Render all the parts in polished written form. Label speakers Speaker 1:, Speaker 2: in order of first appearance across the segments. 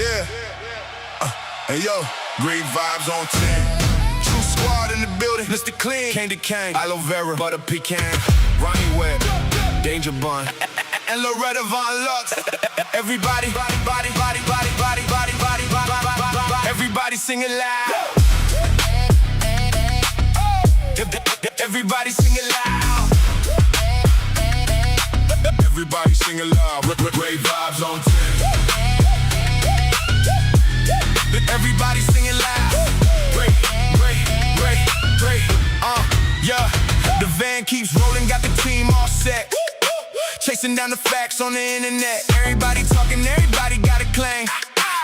Speaker 1: Yeah. Hey yo, great vibes on 10. True squad in the building. Mr. Clean, Candy Cane, Aloe Vera, Butter Pecan, Ronnie Webb, Danger Bun, and Loretta Von Lux. Everybody, everybody sing it loud. Everybody sing it loud. Everybody sing it loud. Great vibes on 10. Everybody sing it loud. Great. Yeah. The van keeps rolling, got the team all set. Chasing down the facts on the internet. Everybody talking, everybody got a claim.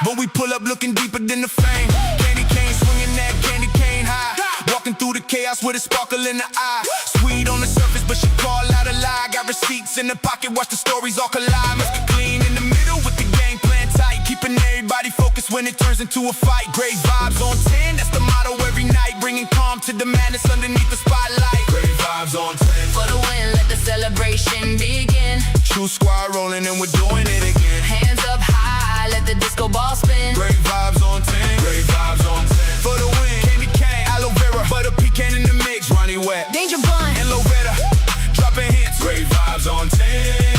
Speaker 1: But we pull up looking deeper than the fame. Candy cane swinging that candy cane high. Walking through the chaos with a sparkle in the eye. Sweet on the surface, but she call out a lie. Got receipts in the pocket, watch the stories all collide. Mr. Clean in the middle with the game plan tight. Keeping everybody focused when it turns into a fight. Great vibes on 10, that's the motto every night. Bringing calm to the madness underneath the spotlight. Great vibes on 10.
Speaker 2: For the win, let the celebration begin.
Speaker 1: True squad rolling and we're doing it again.
Speaker 2: Hands up high, let the disco ball spin.
Speaker 1: Great vibes on 10. Great vibes on 10. For the win, Candy Cane, Aloe Vera, Butter Pecan in the mix. Ronnie Webb,
Speaker 2: Danger Bun,
Speaker 1: and Loretta, dropping hits. Great vibes on 10.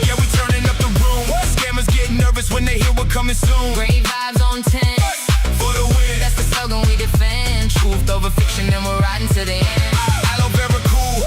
Speaker 1: Yeah, we turning up the room. Scammers get nervous when they hear we're coming soon.
Speaker 2: great vibes on 10.
Speaker 1: For the win,
Speaker 2: That's the slogan we defend. Truth over fiction and we're riding to the end.
Speaker 1: Aloe Vera cool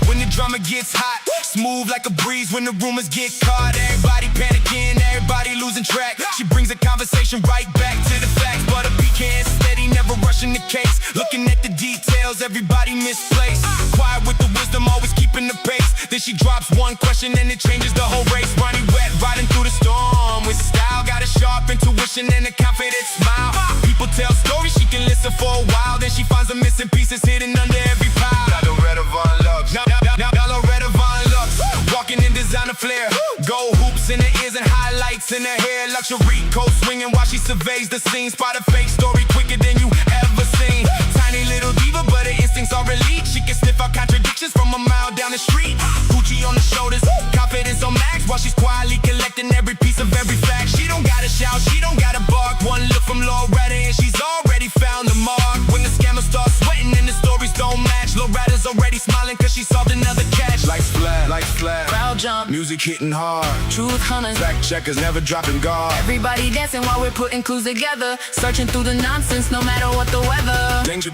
Speaker 1: when the drama gets hot. Smooth like a breeze when the rumors get caught. Everybody panicking, everybody losing track. She brings the conversation right back to the facts. Butter Pecan steady, never rushing the case. Looking at the details, everybody misplaced. Quiet with the wisdom, always keeping the pace. Then she drops one question and it changes the whole race. Ronnie Webb riding through the storm with style. Got a sharp intuition and a confident smile. People tell stories, she can listen for a while. Then she finds the missing pieces hidden under every pile. Loretta Von Lux, Loretta Von Lux, walking in designer flair. Gold hoops in her ears and highlights in her hair. Luxury coat swinging while she surveys the scene. Spot a fake story quicker than you ever seen. Tiny little diva, but her instincts are elite. She can sniff out contradictions from a mile down the street. Gucci on the shoulders, confidence on max, while she's quietly collecting every piece of every fact. She don't gotta shout, she don't gotta bark. One look from Loretta and she's already found the mark. When the scammers start sweating and the stories don't match, Loretta's already smiling cause she solved another catch. Lights flat,
Speaker 2: Crowd jump,
Speaker 1: music hitting hard.
Speaker 2: truth hunters,
Speaker 1: Fact checkers never dropping guard.
Speaker 2: everybody dancing while we're putting clues together. Searching through the nonsense no matter what the weather.
Speaker 1: Danger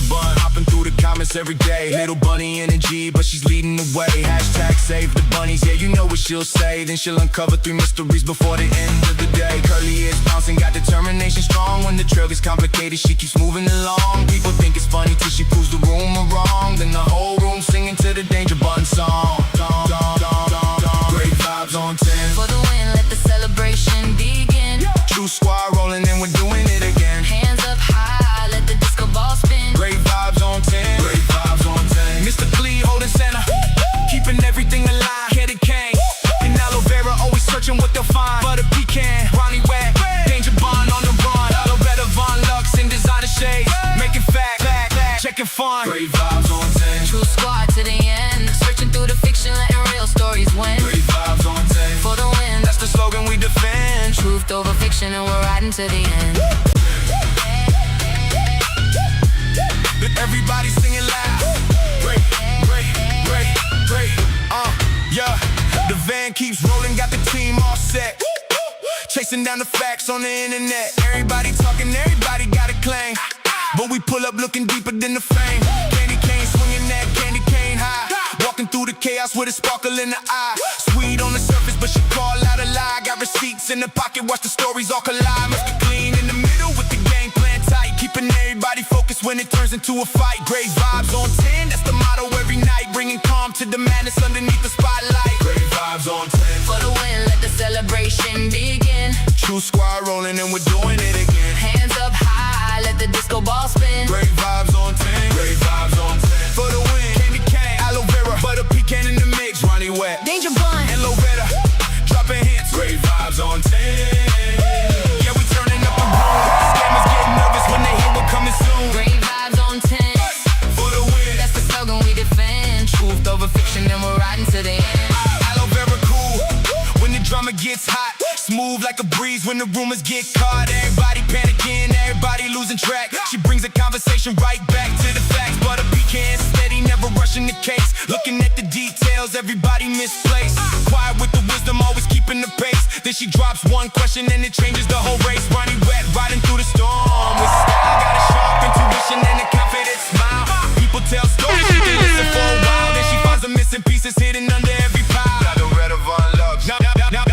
Speaker 1: bun, hopping through the comments every day. Little bunny energy, but she's leading the way. Hashtag save the bunnies, yeah, you know what she'll say. Then she'll uncover 3 mysteries before the end of the day. Curly ears bouncing, got determination strong. When the trail gets complicated, she keeps moving along. People think it's funny till she proves the rumor wrong. Then the whole room singing to the Danger Bun song. Great vibes on 10.
Speaker 2: For the win, let the celebration begin.
Speaker 1: True squad rolling and we're doing it again.
Speaker 2: Hands up high, let the disco ball spin.
Speaker 1: Great vibes on 10. Great vibes on 10. Mr. Clean holding center, keeping everything alive. Candy Cane and Aloe Vera, always searching what they'll find. Butter Pecan, Ronnie Webb, Danger Bun on the run. Loretta Von Lux in designer shades, making fact, checking fun. Great vibes on 10.
Speaker 2: True squad to the end. Searching through the fiction, letting real stories win.
Speaker 1: Great vibes on 10.
Speaker 2: For the win,
Speaker 1: That's the slogan we defend.
Speaker 2: truth over fiction and we're riding to the end.
Speaker 1: Everybody singing loud. Great. Yeah. The van keeps rolling, got the team all set. Chasing down the facts on the internet. Everybody talking, everybody got a claim. But we pull up looking deeper than the fame. Candy cane swinging that candy cane high. Walking through the chaos with a sparkle in the eye. Sweet on the surface, but she call out a lie. Got receipts in the pocket, watch the stories all collide. Mr. Clean in the middle with the game plan tight. Keeping everybody focused when it turns into a fight. Great vibes on 10, that's the motto every night. Bringing calm to the madness underneath the spotlight. Great vibes on 10.
Speaker 2: For the win, let the celebration begin.
Speaker 1: True squad rolling and we're doing it again.
Speaker 2: Hands up high, let the disco ball spin.
Speaker 1: Great vibes on 10. Great vibes on 10. For the win, Candy Cane, Aloe Vera, Butter Pecan in the mix. Ronnie Webb,
Speaker 2: Danger Bun,
Speaker 1: and Loretta, dropping hits. Great vibes on 10. Yeah, we turning up the room. Scammers get nervous when they hear we're coming soon.
Speaker 2: great vibes on 10.
Speaker 1: For the win,
Speaker 2: That's the slogan we defend.
Speaker 1: truth over fiction
Speaker 2: And we're riding to the end.
Speaker 1: Aloe Vera cool when the drama gets hot. when the rumors get caught. Everybody panicking, everybody losing track. She brings the conversation right back to the facts. But a pecan steady, never rushing the case. Looking at the details, everybody misplaced. Quiet with the wisdom, always keeping the pace. Then she drops one question and it changes the whole race. Ronnie wet, riding through the storm with style. Got a sharp intuition and a confident smile. People tell stories, she can listen for a while. Then she finds the missing pieces hidden under every pile. Now Loretta Von Lux, now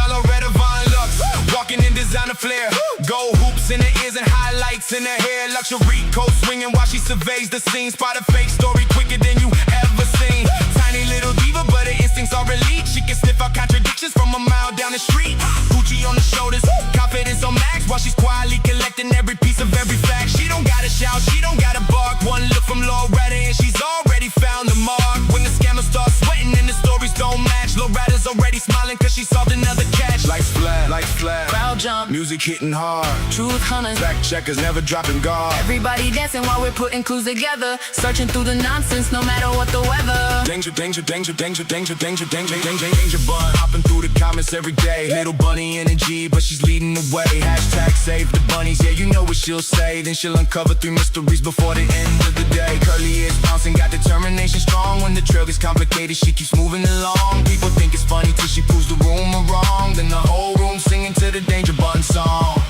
Speaker 1: Loretta Von Lux, walking in designer flair. Gold hoops in her ears and highlights in her hair. Luxury coat swinging while she surveys the scene. Spot a fake story quicker than you ever seen. Tiny little diva, but her instincts are elite. She can sniff out contradictions from a mile down the street. Gucci on the shoulders, confidence on max, while she's quietly collecting every piece of every fact. She don't gotta shout, she don't gotta bark. One look from Loretta and she's already found the mark. When the scammers start sweating and the stories don't match, Loretta's already smiling cause she solved another catch. Lights flat,
Speaker 2: Crowd jump,
Speaker 1: music hitting hard.
Speaker 2: truth hunters,
Speaker 1: Fact checkers never dropping guard.
Speaker 2: everybody dancing while we're putting clues together. Searching through the nonsense no matter what the weather.
Speaker 1: Danger, danger, danger, danger, danger, danger, danger, danger, danger bun. Hopping through the comments every day. Little bunny energy, but she's leading the way. Hashtag save the bunnies, yeah, you know what she'll say. Then she'll uncover 3 mysteries before the end of the day. Curly ears bouncing, got determination strong. When the trail gets complicated, she keeps moving along. People think it's funny till she proves the rumor wrong. Then the whole room singing to the danger bun song.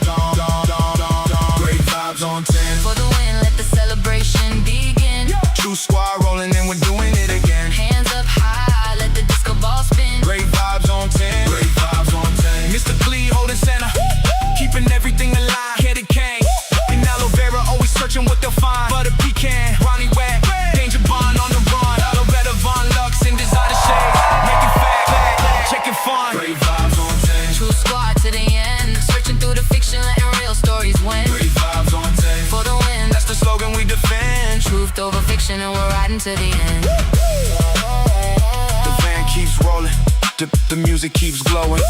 Speaker 1: Great vibes on 10.
Speaker 2: For the win, let the celebration begin.
Speaker 1: True squad rolling and we're doing it again.
Speaker 2: Hands up high, let the disco ball spin.
Speaker 1: Great vibes on 10. Great vibes on 10. Mr. Clee holding center, keeping everything alive. Headed Kane and aloe vera, always searching what they'll find. But a pecan, Ronnie wet, danger bond on the run. Loretta Von Lux in designer shades, making fact, checking fun. Great vibes on 10.
Speaker 2: True squad to the end, searching through the fiction, letting real stories win.
Speaker 1: Great vibes on 10.
Speaker 2: For the win,
Speaker 1: That's the slogan we defend.
Speaker 2: truth over fiction, and we're riding to the end.
Speaker 1: The van keeps rolling, the music keeps glowing,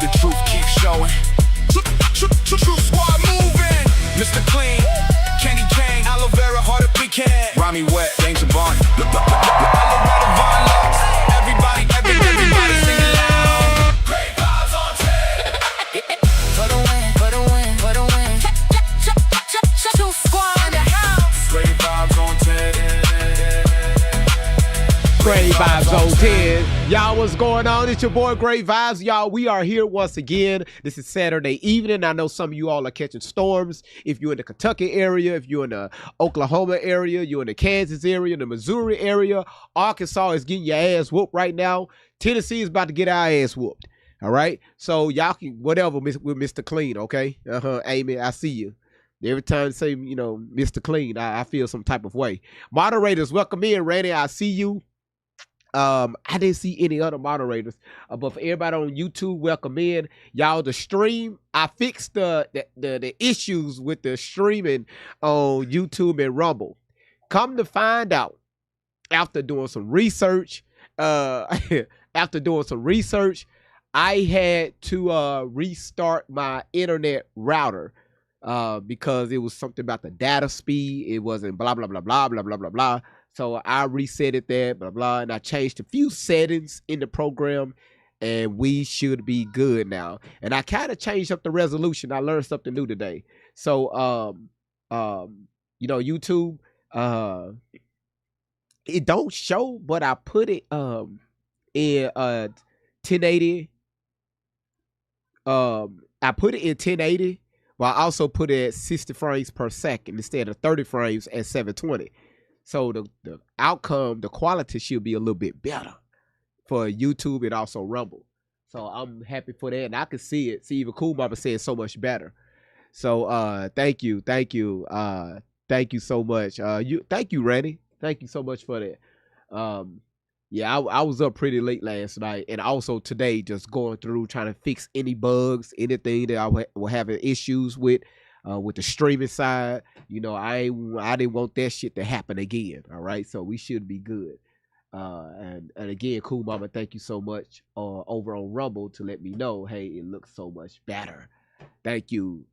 Speaker 1: the truth keeps showing. True squad moving. Mr. Clean, Candy Cane, aloe vera, heart of pecan. Rami wet, danger bond. Loretta Von Lux. Everybody singing loud. Great vibes on 10.
Speaker 2: For the win, for the win, for the win. True squad in the house.
Speaker 1: Great vibes on 10.
Speaker 3: Great Vibes on 10. Y'all, what's going on? It's your boy Great Vibes. Y'all, we are here once again. This is Saturday evening. I know some of you all are catching storms. If you're in the Kentucky area, if you're in the Oklahoma area, you're in the Kansas area, the Missouri area, Arkansas is getting your ass whooped right now. Tennessee is about to get our ass whooped. All right? So y'all can, whatever, with Mr. Clean, okay? Amy, I see you. Every time you say, Mr. Clean, I feel some type of way. Moderators, welcome in. Randy, I see you. I didn't see any other moderators, but for everybody on YouTube, welcome in. Y'all, the stream, I fixed the issues with the streaming on YouTube and Rumble. Come to find out, after doing some research, I had to restart my internet router because it was something about the data speed. It wasn't blah blah blah blah blah blah blah blah. So I reset it there, blah, blah, and I changed a few settings in the program, and we should be good now. And I kind of changed up the resolution. I learned something new today. So, YouTube, it don't show, but I put it in 1080. I put it in 1080, but I also put it at 60 frames per second instead of 30 frames at 720. So the outcome, the quality should be a little bit better for YouTube and also Rumble. So I'm happy for that. And I can see it. See, even Cool Mama said so much better. So thank you. Thank you so much. Thank you, Randy. Thank you so much for that. Yeah, I was up pretty late last night, and also today just going through trying to fix any bugs, anything that I was having issues with the streaming side. I didn't want that shit to happen again. All right, so we should be good. And again, Cool Mama, thank you so much over on Rumble to let me know, hey, it looks so much better. Thank you.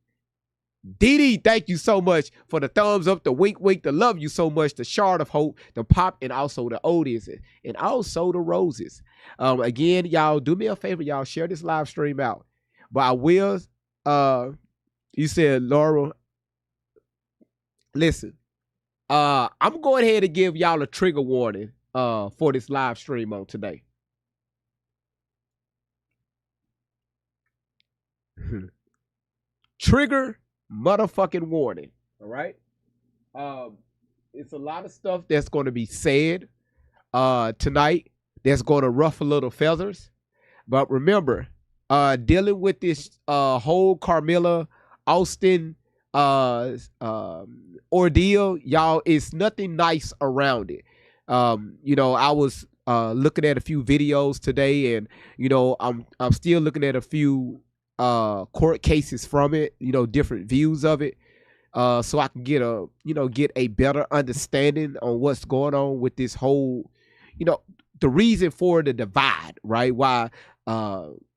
Speaker 3: Dee, thank you so much for the thumbs up, the wink, the love you so much, the shard of hope, the pop, and also the odious, and also the roses. Again, y'all, do me a favor, y'all, share this live stream out. But I will You said Laura. Listen, I'm going ahead and give y'all a trigger warning for this live stream on today. Trigger motherfucking warning. All right. It's a lot of stuff that's going to be said tonight that's going to ruffle little feathers. But remember, dealing with this whole Karmelo Austin ordeal, y'all, it's nothing nice around it. You know, I was looking at a few videos today, and you know, I'm still looking at a few court cases from it, you know, different views of it, so I can get a better understanding on what's going on with this whole, you know, the reason for the divide, right? Why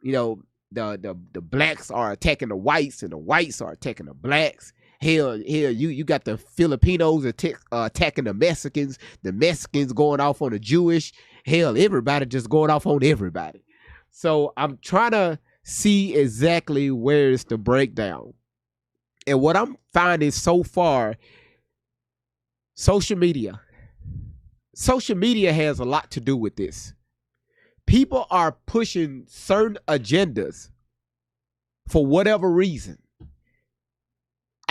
Speaker 3: you know, the blacks are attacking the whites and the whites are attacking the blacks. Hell, you got the Filipinos attacking the Mexicans going off on the Jewish. Hell, everybody just going off on everybody. So I'm trying to see exactly where is the breakdown. And what I'm finding so far, social media has a lot to do with this. People are pushing certain agendas for whatever reason.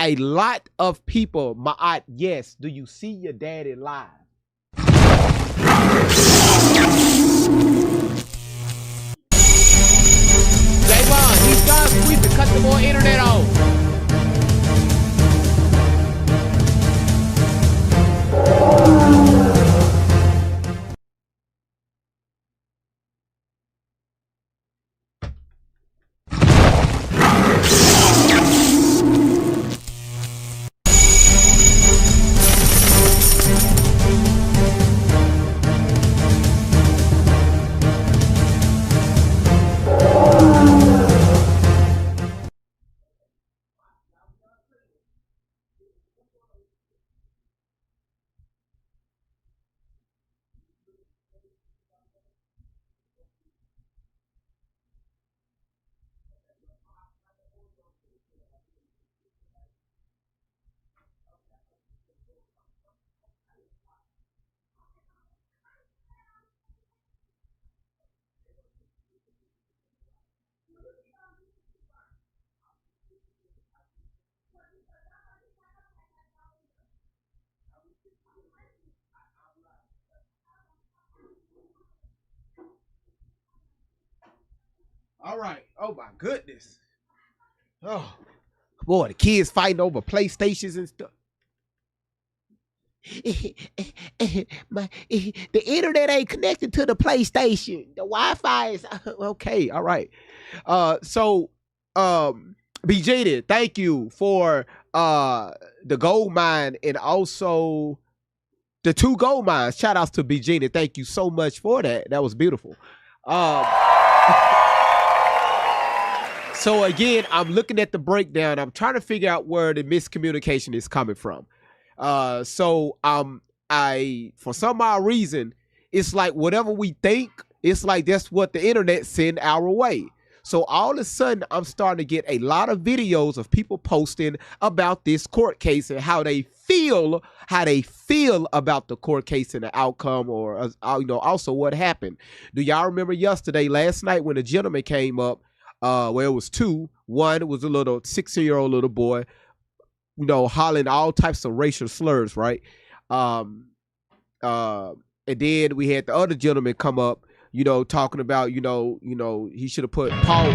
Speaker 3: A lot of people, yes, do you see your daddy live? Javon, these guys sweeping, cut the more internet on. All right. Oh my goodness. Oh boy, the kids fighting over PlayStations and stuff. The internet ain't connected to the PlayStation. The Wi-Fi is okay. All right. So BJ, thank you for the gold mine and also the 2 gold mines. Shout outs to BJ. Thank you so much for that. That was beautiful. So again, I'm looking at the breakdown. I'm trying to figure out where the miscommunication is coming from. So for some odd reason, it's like whatever we think, it's like that's what the internet send our way. So all of a sudden, I'm starting to get a lot of videos of people posting about this court case and how they feel about the court case and the outcome, or you know, also what happened. Do y'all remember last night when a gentleman came up? Where it was 2. One was a little 16-year-old little boy, you know, hollering all types of racial slurs, right? And then we had the other gentleman come up, you know, talking about, you know, he should have put Paul. Oh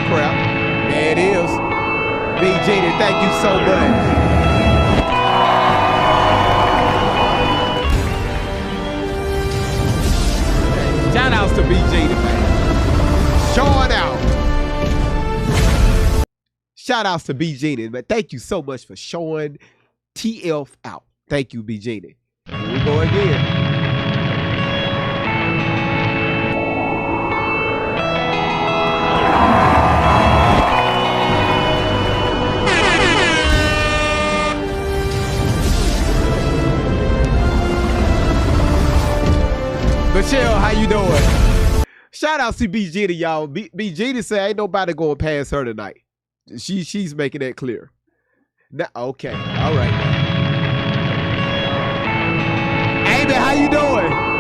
Speaker 3: crap! There it is. BJ, thank you so much. Shout outs to BJ, man. Showing out. Shout outs to B Genie, man. Thank you so much for showing TF out. Thank you, B Genie. Here we go again. Michelle, how you doing? shout out to B Gina, y'all. B Gina said ain't nobody going past her tonight. She's making that clear. Now, okay, all right. Amy, how you doing?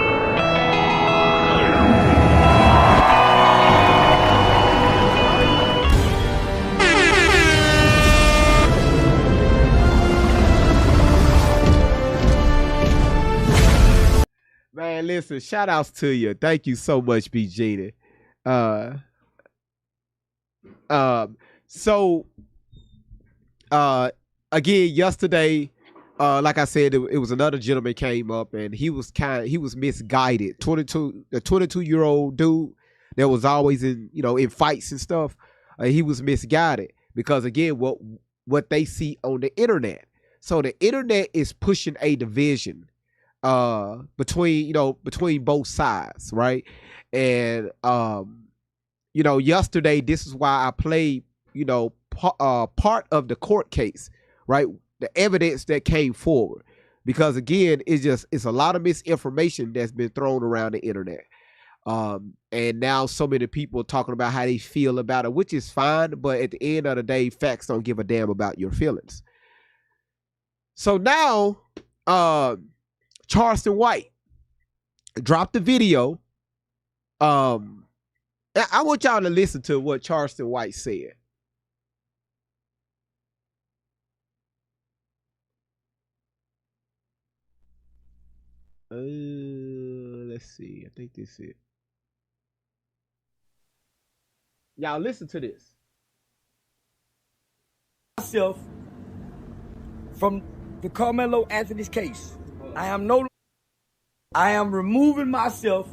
Speaker 3: Man, listen, shout outs to you. Thank you so much, B Gina. So again, yesterday, like I said, it was another gentleman came up and he was misguided. The 22-year-old dude that was always in fights and stuff. He was misguided because again, what they see on the internet. So the internet is pushing a division between both sides, right? And yesterday, this is why I played part of the court case, right? The evidence that came forward, because again, it's a lot of misinformation that's been thrown around the internet, and now so many people are talking about how they feel about it, which is fine, but at the end of the day, facts don't give a damn about your feelings. So now Charleston White dropped the video. I want y'all to listen to what Charleston White said. Let's see. I think this is it. Y'all listen to this.
Speaker 4: Myself from the Karmelo'S case. I am removing myself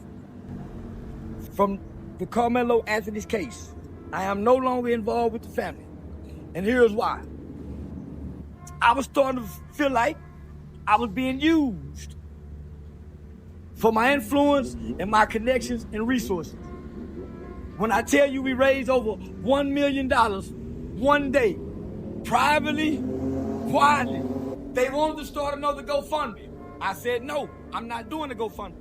Speaker 4: from the Karmelo'S case. I am no longer involved with the family. And here's why. I was starting to feel like I was being used for my influence and my connections and resources. When I tell you we raised over $1 million one day, privately, quietly, they wanted to start another GoFundMe. I said, no, I'm not doing a GoFundMe.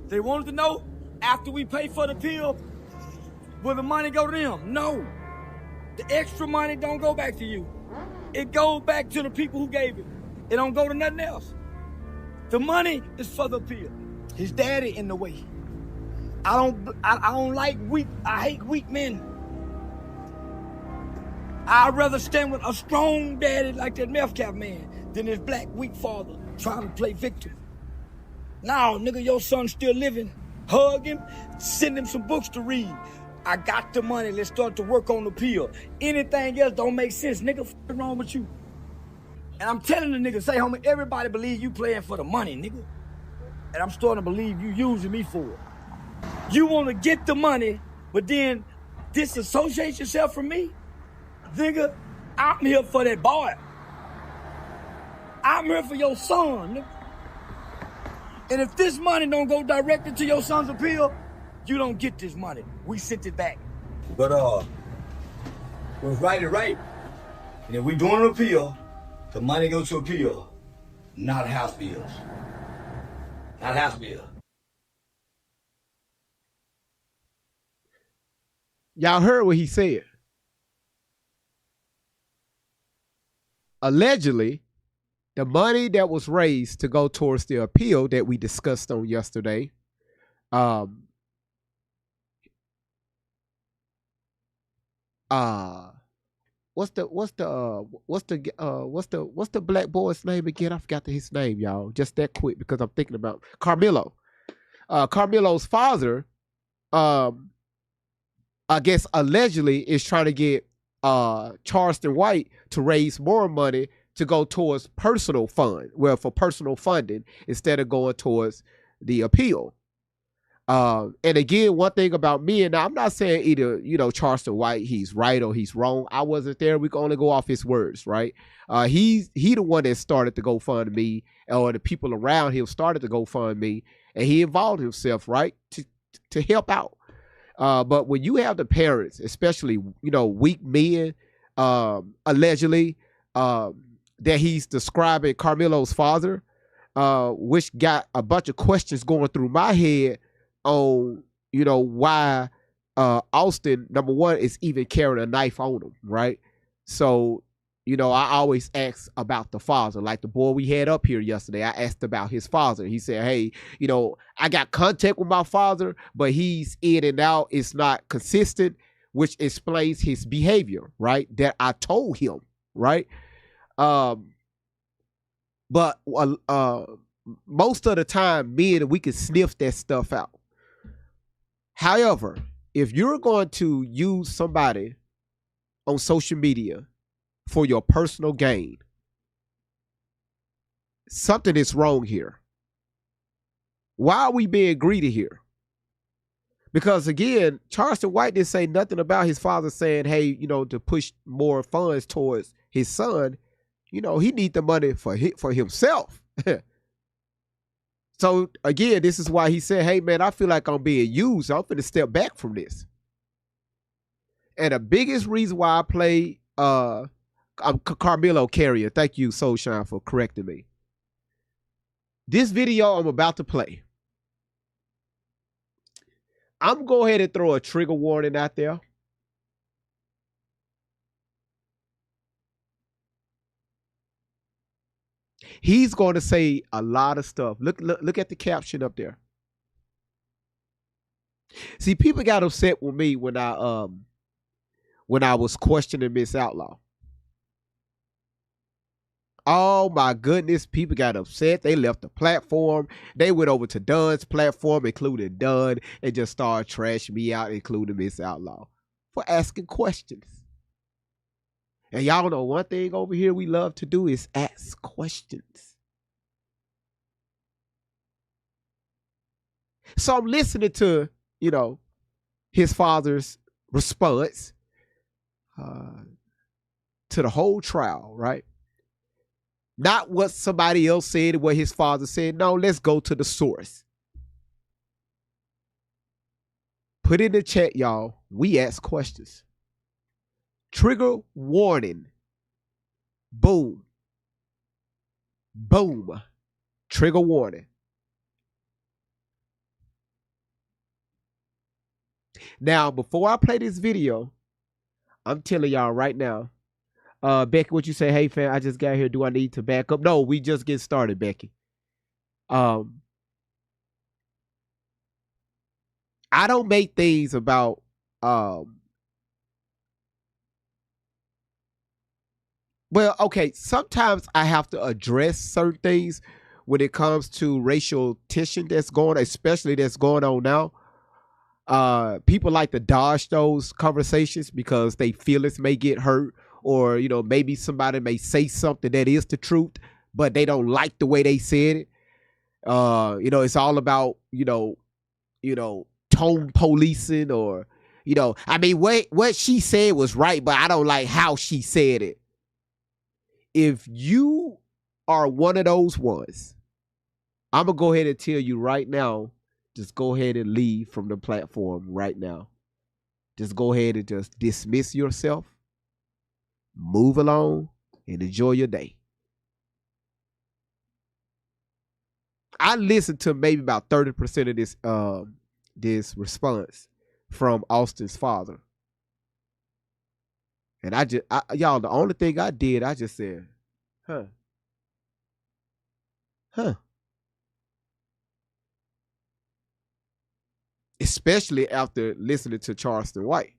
Speaker 4: They wanted to know, after we pay for the pill, will the money go to them? No. The extra money don't go back to you. It goes back to the people who gave it. It don't go to nothing else. The money is for the pill. His daddy in the way. I don't like weak. I hate weak men. I'd rather stand with a strong daddy like that Metcalf's man than his black weak father trying to play victim. Now, nigga, your son's still living. Hug him, send him some books to read. I got the money, let's start to work on the pill. Anything else don't make sense, nigga, what's wrong with you? And I'm telling the nigga, say, homie, everybody believe you playing for the money, nigga. And I'm starting to believe you using me for it. You want to get the money, but then disassociate yourself from me? Nigga, I'm here for that boy. I'm here for your son, nigga. And if this money don't go directly to your son's appeal, you don't get this money. We sent it back. But what's right is right. And if we doing an appeal, the money goes to appeal, not house bills. Not house bills.
Speaker 3: Y'all heard what he said. Allegedly, the money that was raised to go towards the appeal that we discussed on yesterday, what's the black boy's name again? I forgot his name, y'all. Just that quick because I'm thinking about Karmelo. Karmelo'S father, I guess allegedly is trying to get Charleston White to raise more money to go towards personal fund, for personal funding instead of going towards the appeal. And again, one thing about me, and I'm not saying either, Charleston White, he's right or he's wrong. I wasn't there. We can only go off his words, right? He the one that started the GoFundMe, or the people around him started the GoFundMe, and he involved himself, right, to help out. But when you have the parents, especially, weak men, allegedly, that he's describing Karmelo'S father, which got a bunch of questions going through my head on why Austin, number one, is even carrying a knife on him, right? So, I always ask about the father. Like the boy we had up here yesterday, I asked about his father. He said, hey, I got contact with my father, but he's in and out. It's not consistent, which explains his behavior, right? That I told him, right? But most of the time, men, we can sniff that stuff out. However, if you're going to use somebody on social media for your personal gain, something is wrong here. Why are we being greedy here? Because again, Charleston White didn't say nothing about his father saying, hey, to push more funds towards his son. He need the money for himself. So again, this is why he said, hey man, I feel like I'm being used. So I'm going to step back from this. And the biggest reason why I play Carmelo Carrier, thank you, Soulshine, for correcting me. This video I'm about to play, I'm going to go ahead and throw a trigger warning out there. He's going to say a lot of stuff. Look at the caption up there. See, people got upset with me when I was questioning Miss Outlaw. Oh my goodness, people got upset. They left the platform. They went over to Dunn's platform, including Dunn, and just started trashing me out, including Miss Outlaw, for asking questions. And y'all know one thing over here we love to do is ask questions. So I'm listening to, his father's response to the whole trial, right? Not what somebody else said, what his father said. No, let's go to the source. Put in the chat, y'all. We ask questions. Trigger warning. Boom. Boom. Trigger warning. Now, before I play this video, I'm telling y'all right now, Becky, what you say? Hey, fam, I just got here. Do I need to back up? No, we just get started, Becky. I don't make things about well, okay, sometimes I have to address certain things when it comes to racial tension that's going, especially that's going on now. People like to dodge those conversations because they feelings may get hurt, or maybe somebody may say something that is the truth, but they don't like the way they said it. It's all about tone policing, or what she said was right, but I don't like how she said it. If you are one of those ones, I'm gonna go ahead and tell you right now, just go ahead and leave from the platform right now. Just go ahead and just dismiss yourself, move along, and enjoy your day. I listened to maybe about 30% of this response from Austin's father. And y'all, the only thing I did, I just said, huh. Especially after listening to Charleston White.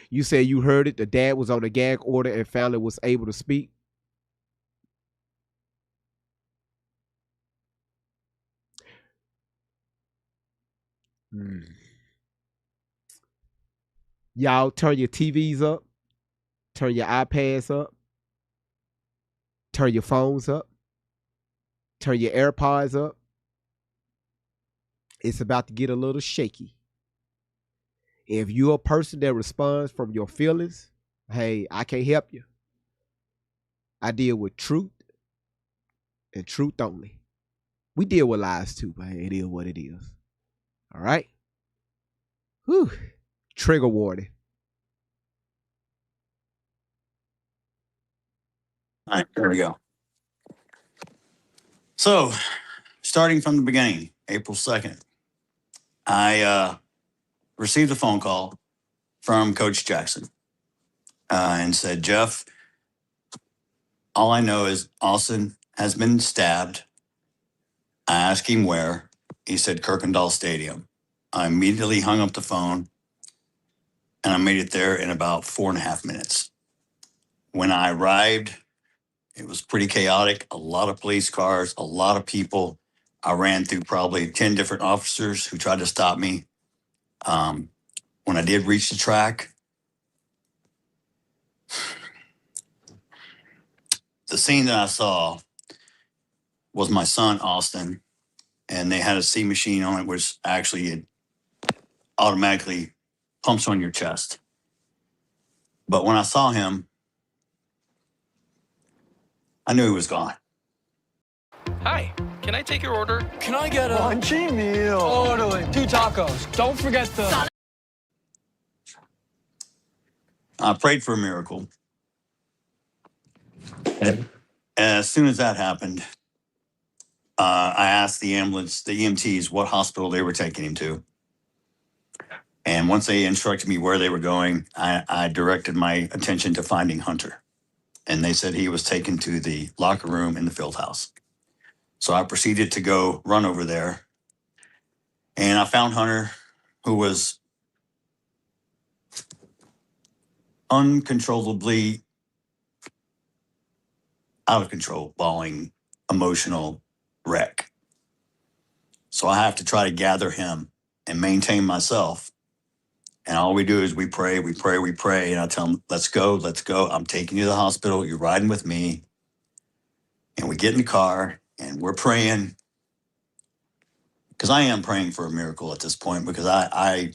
Speaker 3: You said you heard it. The dad was on a gag order and family was able to speak. Y'all turn your TVs up. Turn your iPads up. Turn your phones up. Turn your AirPods up. It's about to get a little shaky. If you're a person that responds from your feelings, hey, I can't help you. I deal with truth and truth only. We deal with lies too, but hey, it is what it is. All right? Whew. Trigger warning.
Speaker 5: All right, there we go. So, starting from the beginning, April 2nd, I received a phone call from Coach Jackson and said, Jeff, all I know is Austin has been stabbed. I asked him where. He said Kirkendall Stadium. I immediately hung up the phone and I made it there in about 4.5 minutes. When I arrived, it was pretty chaotic. A lot of police cars, a lot of people. I ran through probably 10 different officers who tried to stop me. When I did reach the track, the scene that I saw was my son, Austin, and they had a C machine on it, which actually it automatically pumps on your chest. But when I saw him, I knew he was gone.
Speaker 6: Hi, can I take your order?
Speaker 7: Can I get a crunchy meal? Totally. 2 tacos. Don't forget the...
Speaker 5: I prayed for a miracle. And as soon as that happened, I asked the ambulance, the EMTs, what hospital they were taking him to. And once they instructed me where they were going, I directed my attention to finding Hunter. And they said he was taken to the locker room in the field house. So I proceeded to go run over there. And I found Hunter, who was uncontrollably out of control, bawling, emotional wreck. So I have to try to gather him and maintain myself. And all we do is we pray, we pray, we pray. And I tell him, let's go, let's go. I'm taking you to the hospital. You're riding with me. And we get in the car and we're praying. Because I am praying for a miracle at this point, because I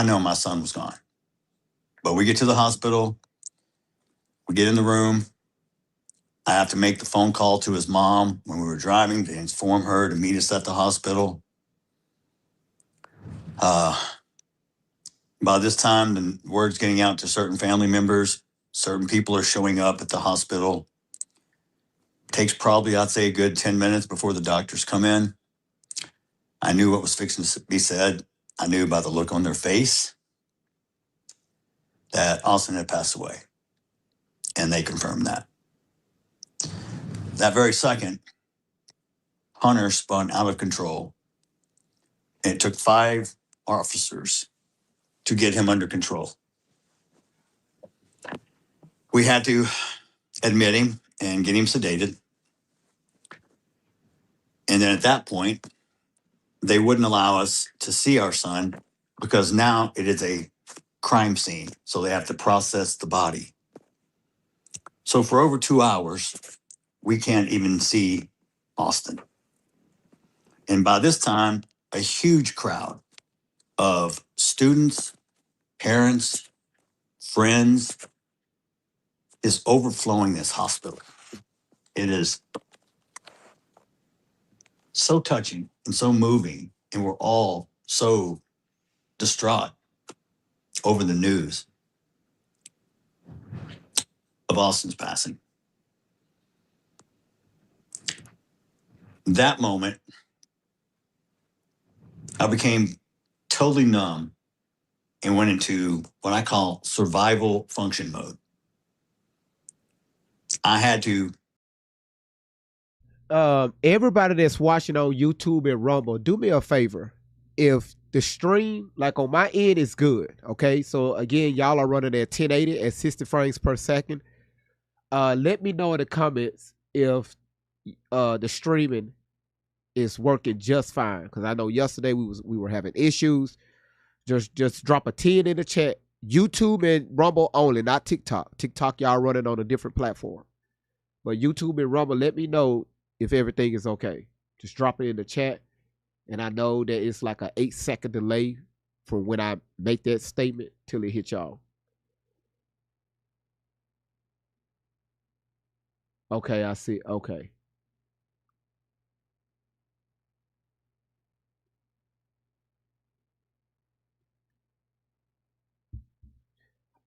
Speaker 5: know my son was gone. But we get to the hospital. We get in the room. I have to make the phone call to his mom when we were driving to inform her to meet us at the hospital. By this time, the word's getting out to certain family members. Certain people are showing up at the hospital. Takes probably, I'd say, a good 10 minutes before the doctors come in. I knew what was fixing to be said. I knew by the look on their face that Austin had passed away. And they confirmed that. That very second, Hunter spun out of control. And it took 5 officers to get him under control. We had to admit him and get him sedated. And then at that point, they wouldn't allow us to see our son because now it is a crime scene. So they have to process the body. So for over 2 hours, we can't even see Austin. And by this time, a huge crowd of students, parents, friends is overflowing this hospital. It is so touching and so moving. And we're all so distraught over the news of Austin's passing. That moment, I became totally numb and went into what I call survival function mode. I had to.
Speaker 3: Everybody that's watching on YouTube and Rumble, do me a favor. If the stream, like on my end, is good, okay? So again, y'all are running at 1080 at 60 frames per second. Let me know in the comments if the streaming is working just fine, because I know yesterday we were having issues. Just drop a 10 in the chat. YouTube and Rumble only, not TikTok. TikTok, y'all running on a different platform. But YouTube and Rumble, let me know if everything is okay. Just drop it in the chat. And I know that it's like an 8-second delay from when I make that statement till it hits y'all. Okay, I see. Okay.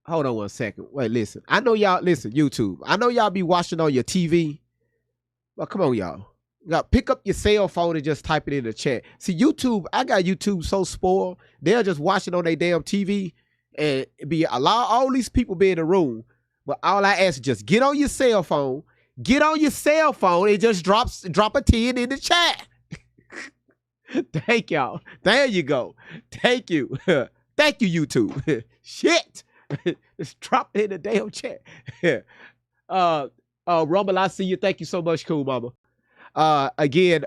Speaker 3: hold on one second. Wait, listen. I know y'all, listen, YouTube. I know y'all be watching on your TV. But come on, y'all. Pick up your cell phone and just type it in the chat. See, YouTube, I got YouTube so spoiled. They'll just watch it on their damn TV and allow all these people be in the room. But all I ask is just get on your cell phone. Get on your cell phone and just drop a 10 in the chat. Thank y'all. There you go. Thank you. Thank you, YouTube. Shit. Just drop it in the damn chat. Rumble, I see you. Thank you so much, cool mama. Again,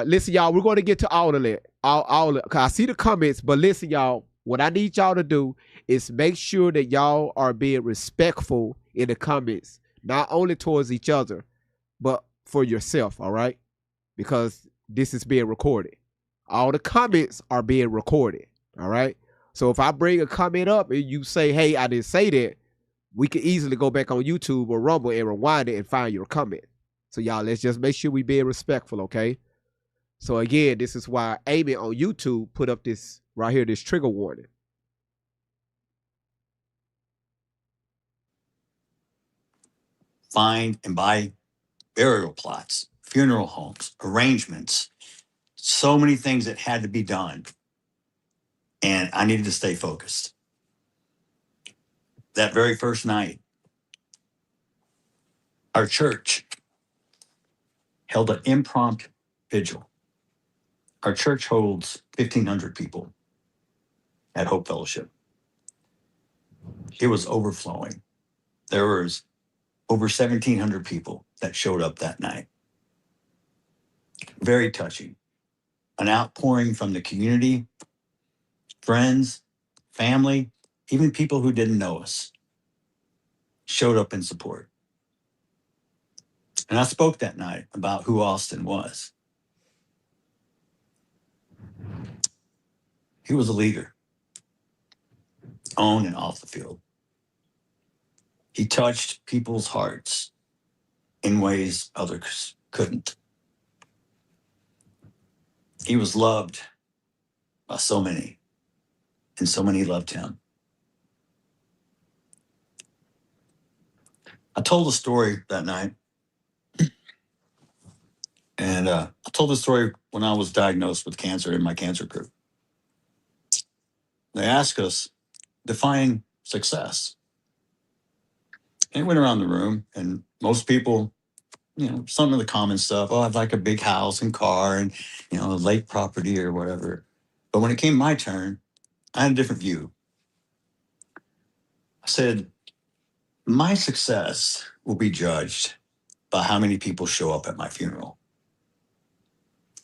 Speaker 3: listen, y'all, we're going to get to all of it. Cause I see the comments, but listen, y'all, what I need y'all to do is make sure that y'all are being respectful in the comments, not only towards each other, but for yourself, all right? Because this is being recorded. All the comments are being recorded, all right? So if I bring a comment up and you say, hey, I didn't say that, we can easily go back on YouTube or Rumble and rewind it and find your comment. So y'all, let's just make sure we being respectful, okay? So again, this is why Amy on YouTube put up this right here, this trigger warning.
Speaker 5: Find and buy burial plots, funeral homes, arrangements, so many things that had to be done. And I needed to stay focused. That very first night, our church held an impromptu vigil. Our church holds 1,500 people at Hope Fellowship. It was overflowing. There was over 1,700 people that showed up that night. Very touching. An outpouring from the community, friends, family, even people who didn't know us showed up in support. And I spoke that night about who Austin was. He was a leader, on and off the field. He touched people's hearts in ways others couldn't. He was loved by so many, and so many loved him. I told a story that night, and I told the story when I was diagnosed with cancer in my cancer group. They asked us, define success. And it went around the room, and most people, some of the common stuff, oh, I'd like a big house and car and, a lake property or whatever. But when it came my turn, I had a different view. I said, my success will be judged by how many people show up at my funeral.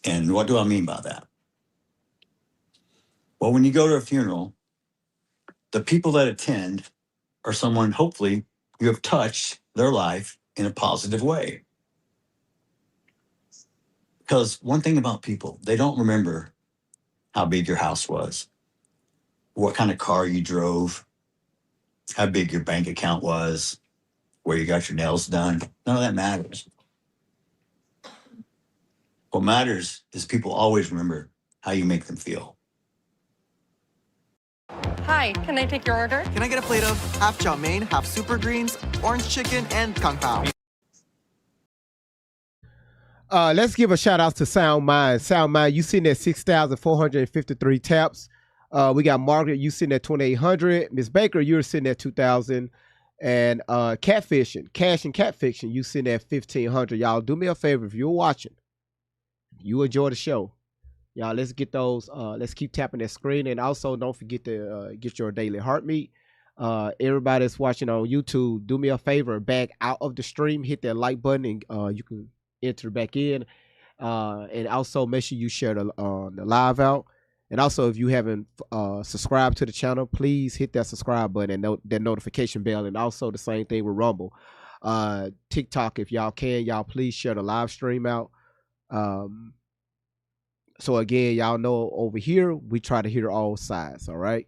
Speaker 5: And what do I mean by that? Well, when you go to a funeral, the people that attend are someone, hopefully, you have touched their life in a positive way. Because one thing about people, they don't remember how big your house was, what kind of car you drove, how big your bank account was, where you got your nails done. None of that matters. What matters is people always remember how you make them feel.
Speaker 8: Hi, can I take your order?
Speaker 9: Can I get a plate of half chow mein, half super greens, orange chicken, and kung pao?
Speaker 3: Let's give a shout out to Sound Mind. Sound Mind, you sitting at 6,453 taps. We got Margaret, you sitting at 2,800. Miss Baker, you're sitting at 2,000. And Catfishing, Cash and Catfiction, you sitting at 1,500. Y'all, do me a favor if you're watching, you enjoy the show. Y'all, let's get those. Let's keep tapping that screen, and also don't forget to get your daily heartbeat. Everybody that's watching on YouTube, do me a favor, back out of the stream, hit that like button, and you can enter back in. And also make sure you share the live out. And also, if you haven't subscribed to the channel, please hit that subscribe button and that notification bell. And also the same thing with Rumble, TikTok. If y'all can, y'all please share the live stream out. So again, y'all know over here, we try to hear all sides, all right?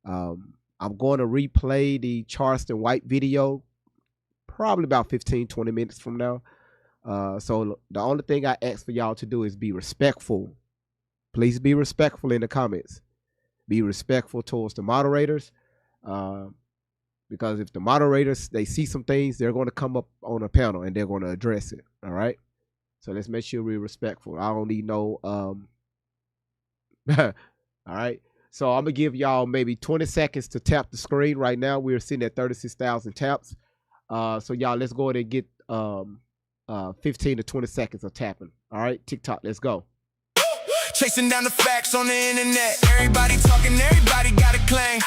Speaker 3: I'm going to replay the Charleston White video probably about 15, 20 minutes from now. So the only thing I ask for y'all to do is be respectful Please be respectful in the comments. Be respectful towards the moderators. Because if the moderators, they see some things, they're going to come up on a panel and they're going to address it. All right. So let's make sure we're respectful. I don't need no, all right. So I'm going to give y'all maybe 20 seconds to tap the screen. Right now, we're sitting at 36,000 taps. So y'all, let's go ahead and get 15 to 20 seconds of tapping. All right. TikTok, let's go.
Speaker 1: Chasing down the facts on the internet. Everybody talking, everybody got a claim.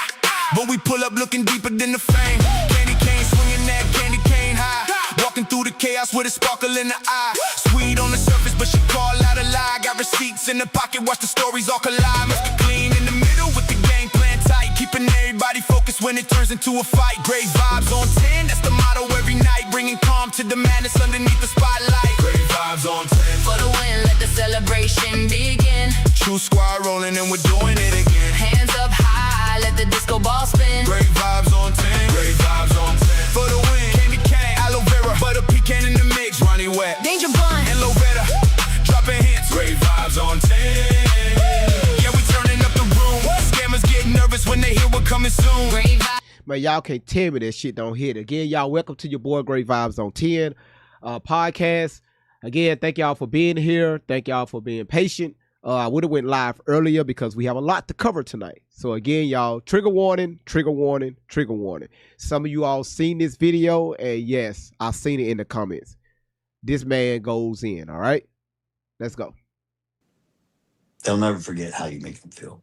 Speaker 1: But we pull up looking deeper than the fame. Candy cane swinging that candy cane high. Walking through the chaos with a sparkle in the eye. Sweet on the surface, but she call out a lie. Got receipts in the pocket, watch the stories all collide. Must be clean in the middle with the game plan tight. Keeping everybody focused when it turns into a fight. Great vibes on 10, that's the motto every night. Bringing calm to the madness underneath the spotlight. Great vibes on 10.
Speaker 2: For the win, let the celebration begin.
Speaker 1: True squad rolling and we're doing it again.
Speaker 2: Hands up high, let the disco ball spin.
Speaker 1: Great vibes on 10. Great vibes on 10. For the win. Candy cane, aloe vera, butter pecan in the mix. Ronnie Wet,
Speaker 2: Danger Bun,
Speaker 1: and Lovetta, dropping hints. Great vibes on 10. Yeah, we turning up the room. Scammers get nervous when they hear we're coming soon.
Speaker 2: Great vibes.
Speaker 3: Man, y'all can't tell me that shit don't hit. Again, y'all, welcome to your boy Great Vibes on 10 podcast. Again, thank y'all for being here. Thank y'all for being patient. I would have went live earlier because we have a lot to cover tonight. So again, y'all, trigger warning, trigger warning, trigger warning. Some of you all seen this video, and yes, I've seen it in the comments. This man goes in, all right? Let's go.
Speaker 5: They'll never forget how you make them feel.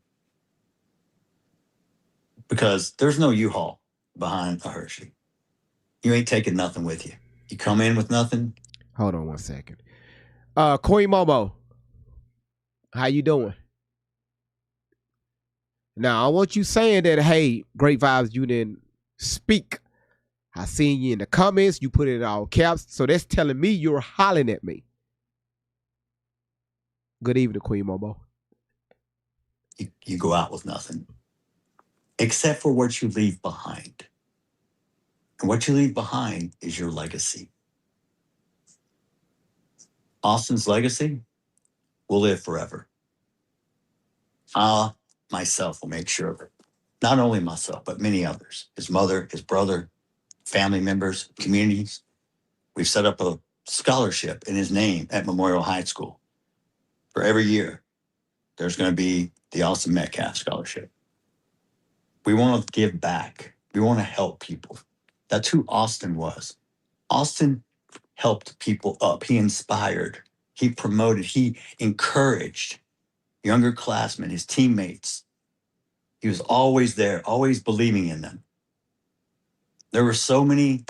Speaker 5: Because there's no U-Haul behind a Hershey. You ain't taking nothing with you. You come in with nothing.
Speaker 3: Hold on one second. Queen Momo, how you doing? Now, I want you saying that, hey, Great Vibes, you didn't speak. I seen you in the comments. You put it in all caps. So that's telling me you're hollering at me. Good evening, Queen Momo.
Speaker 5: You go out with nothing. Except for what you leave behind. And what you leave behind is your legacy. Austin's legacy will live forever. I, myself, will make sure of it. Not only myself, but many others. His mother, his brother, family members, communities. We've set up a scholarship in his name at Memorial High School. For every year, there's going to be the Austin Metcalf'S Scholarship. We want to give back. We want to help people. That's who Austin was. Austin helped people up. He inspired. He promoted. He encouraged younger classmen, his teammates. He was always there, always believing in them. There were so many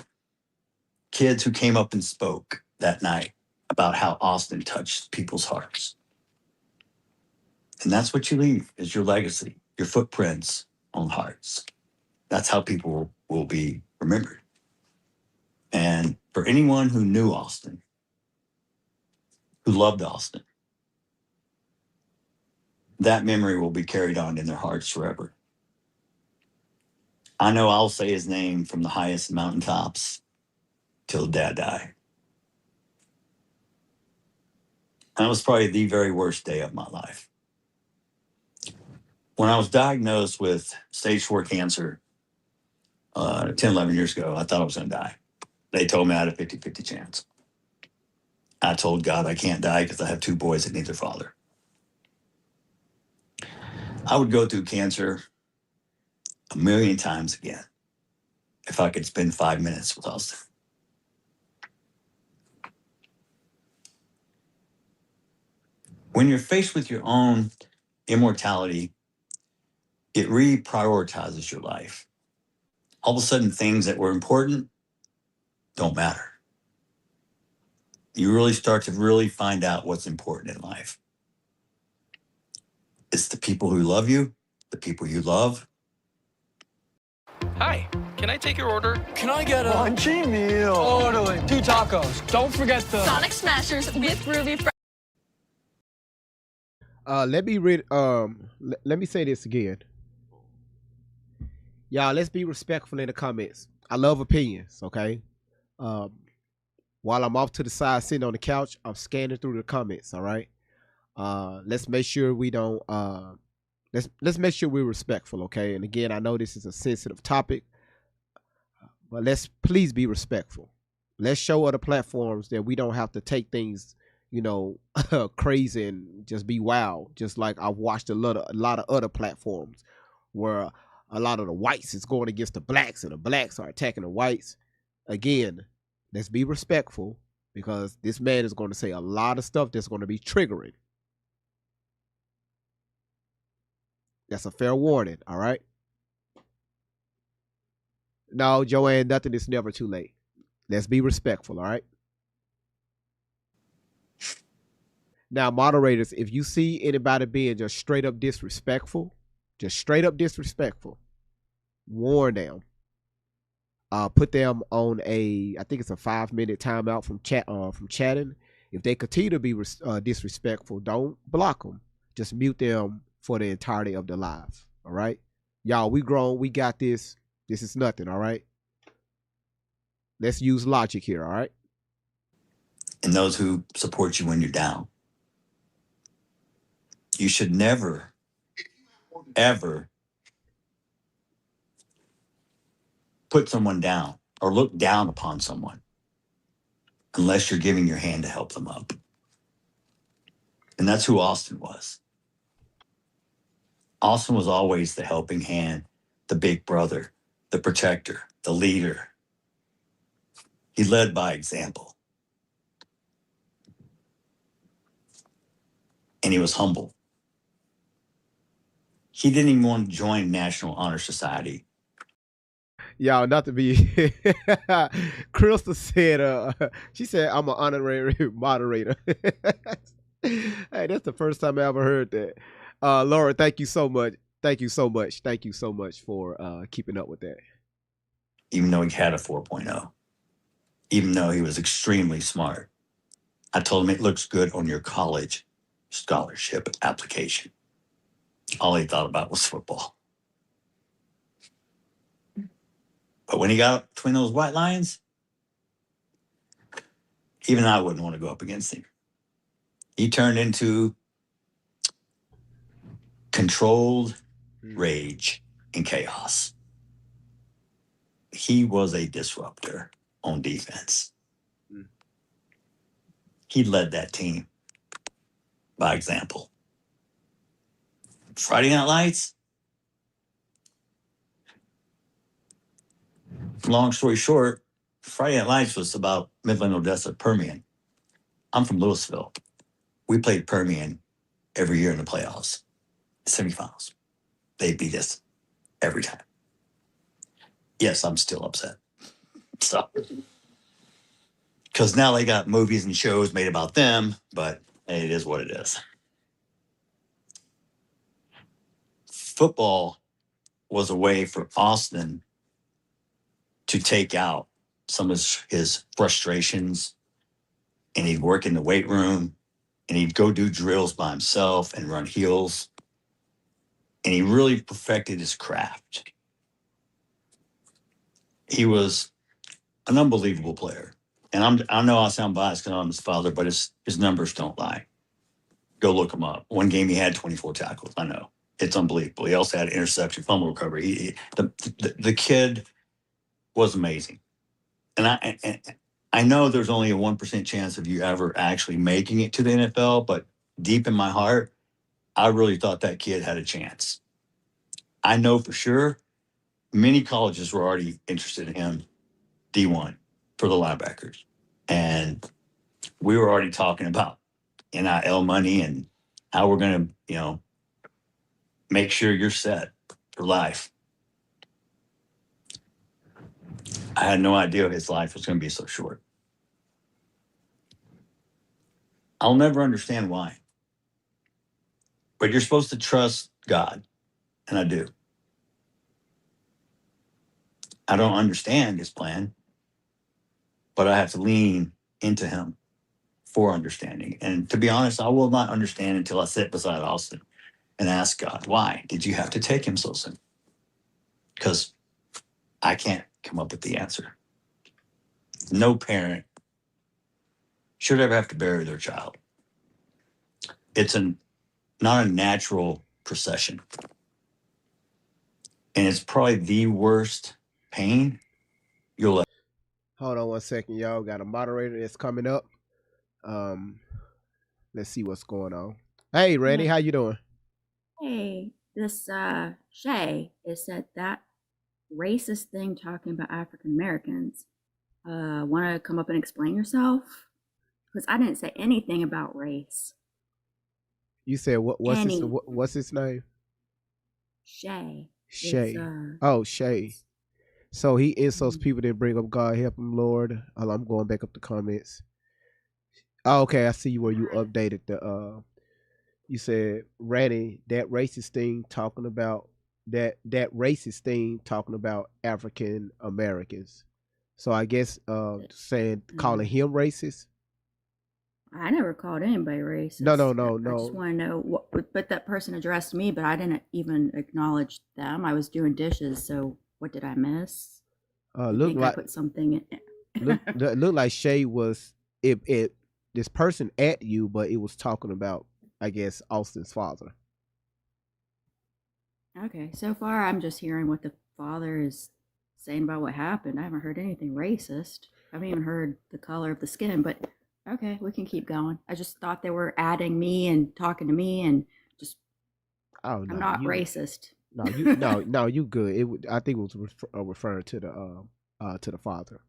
Speaker 5: kids who came up and spoke that night about how Austin touched people's hearts. And that's what you leave, is your legacy, your footprints on hearts. That's how people will be remembered. And for anyone who knew Austin, who loved Austin, that memory will be carried on in their hearts forever. I know I'll say his name from the highest mountaintops till the day I die. And that was probably the very worst day of my life. When I was diagnosed with stage 4 cancer 10, 11 years ago, I thought I was going to die. They told me I had a 50-50 chance. I told God I can't die because I have 2 boys that need their father. I would go through cancer 1,000,000 times again if I could spend 5 minutes with Austin. When you're faced with your own immortality, it reprioritizes your life. All of a sudden, things that were important don't matter. You really start to really find out what's important in life. It's the people who love you, the people you love.
Speaker 6: Hi, can I take your order?
Speaker 7: Can I get a cheat meal? Totally. 2 tacos. Don't forget the
Speaker 8: Sonic Smashers with Ruby Fries.
Speaker 3: Let me say this again. Y'all, let's be respectful in the comments. I love opinions, okay? While I'm off to the side sitting on the couch, I'm scanning through the comments, all right? Let's make sure we don't. Let's make sure we're respectful, okay? And again, I know this is a sensitive topic, but let's please be respectful. Let's show other platforms that we don't have to take things, crazy and just be wild. Just like I've watched a lot of other platforms where a lot of the whites is going against the blacks and the blacks are attacking the whites. Again, let's be respectful because this man is going to say a lot of stuff that's going to be triggering. That's a fair warning, all right? No, Joanne, nothing is never too late. Let's be respectful, all right? Now, moderators, if you see anybody being just straight up disrespectful, warn them. Put them on I think it's a 5-minute timeout from chatting. If they continue to be disrespectful, don't block them. Just mute them for the entirety of the live. All right, y'all, we grown, we got this. This is nothing. All right, let's use logic here. All right,
Speaker 5: and those who support you when you're down. You should never, ever put someone down or look down upon someone unless you're giving your hand to help them up. And that's who Austin was. Austin was always the helping hand, the big brother, the protector, the leader. He led by example. And he was humble. He didn't even want to join National Honor Society.
Speaker 3: Y'all, not to be. Crystal said, she said, I'm an honorary moderator. Hey, that's the first time I ever heard that. Laura, thank you so much. Thank you so much for keeping up with that.
Speaker 5: Even though he had a 4.0, even though he was extremely smart, I told him it looks good on your college scholarship application. All he thought about was football. But when he got between those white lines, even I wouldn't want to go up against him. He turned into controlled rage and chaos. He was a disruptor on defense. He led that team by example. Friday Night Lights, long story short, Friday Night Lights was about Midland, Odessa, Permian. I'm from Louisville. We played Permian every year in the playoffs, semifinals. They beat us every time. Yes, I'm still upset. So, because now they got movies and shows made about them, but it is what it is. Football was a way for Austin to take out some of his frustrations, and he'd work in the weight room, and he'd go do drills by himself and run heels, and he really perfected his craft. He was an unbelievable player. And I know I sound biased because I'm his father, but his numbers don't lie. Go look him up. One game he had 24 tackles. I know. It's unbelievable. He also had interception, fumble recovery. The kid was amazing. And I know there's only a 1% chance of you ever actually making it to the NFL, but deep in my heart, I really thought that kid had a chance. I know for sure many colleges were already interested in him, D1, for the linebackers. And we were already talking about NIL money and how we're going to, make sure you're set for life. I had no idea his life was going to be so short. I'll never understand why. But you're supposed to trust God, and I do. I don't understand his plan, but I have to lean into him for understanding. And to be honest, I will not understand until I sit beside Austin and ask God, why did you have to take him so soon? Because I can't come up with the answer. No parent should ever have to bury their child. It's not a natural procession. And it's probably the worst pain you'll
Speaker 3: Hold on 1 second, y'all. Got a moderator that's coming up. Um, let's see what's going on. Hey, Randy, how you doing?
Speaker 10: Hey, this Shay is said that racist thing talking about African Americans. Want to come up and explain yourself? Because I didn't say anything about race.
Speaker 3: You said what's his name?
Speaker 10: Shay.
Speaker 3: Shay.
Speaker 10: It's,
Speaker 3: Oh, Shay. So he insults people that bring up God help him, Lord. I'm going back up the comments. Oh, okay, I see where you updated the you said, Randy, that racist thing talking about African Americans. So I guess calling him racist.
Speaker 10: I never called anybody racist.
Speaker 3: No.
Speaker 10: I just want to know but that person addressed me, but I didn't even acknowledge them. I was doing dishes, so what did I miss?
Speaker 3: Look like
Speaker 10: I put something in.
Speaker 3: look like Shay was this person at you, but it was talking about, I guess, Austin's father.
Speaker 10: Okay, so far I'm just hearing what the father is saying about what happened. I haven't heard anything racist. I haven't even heard the color of the skin, but okay, we can keep going. I just thought they were adding me and talking to me and just.
Speaker 3: Oh no,
Speaker 10: I'm not racist.
Speaker 3: No, you good. I think it was referring to the father.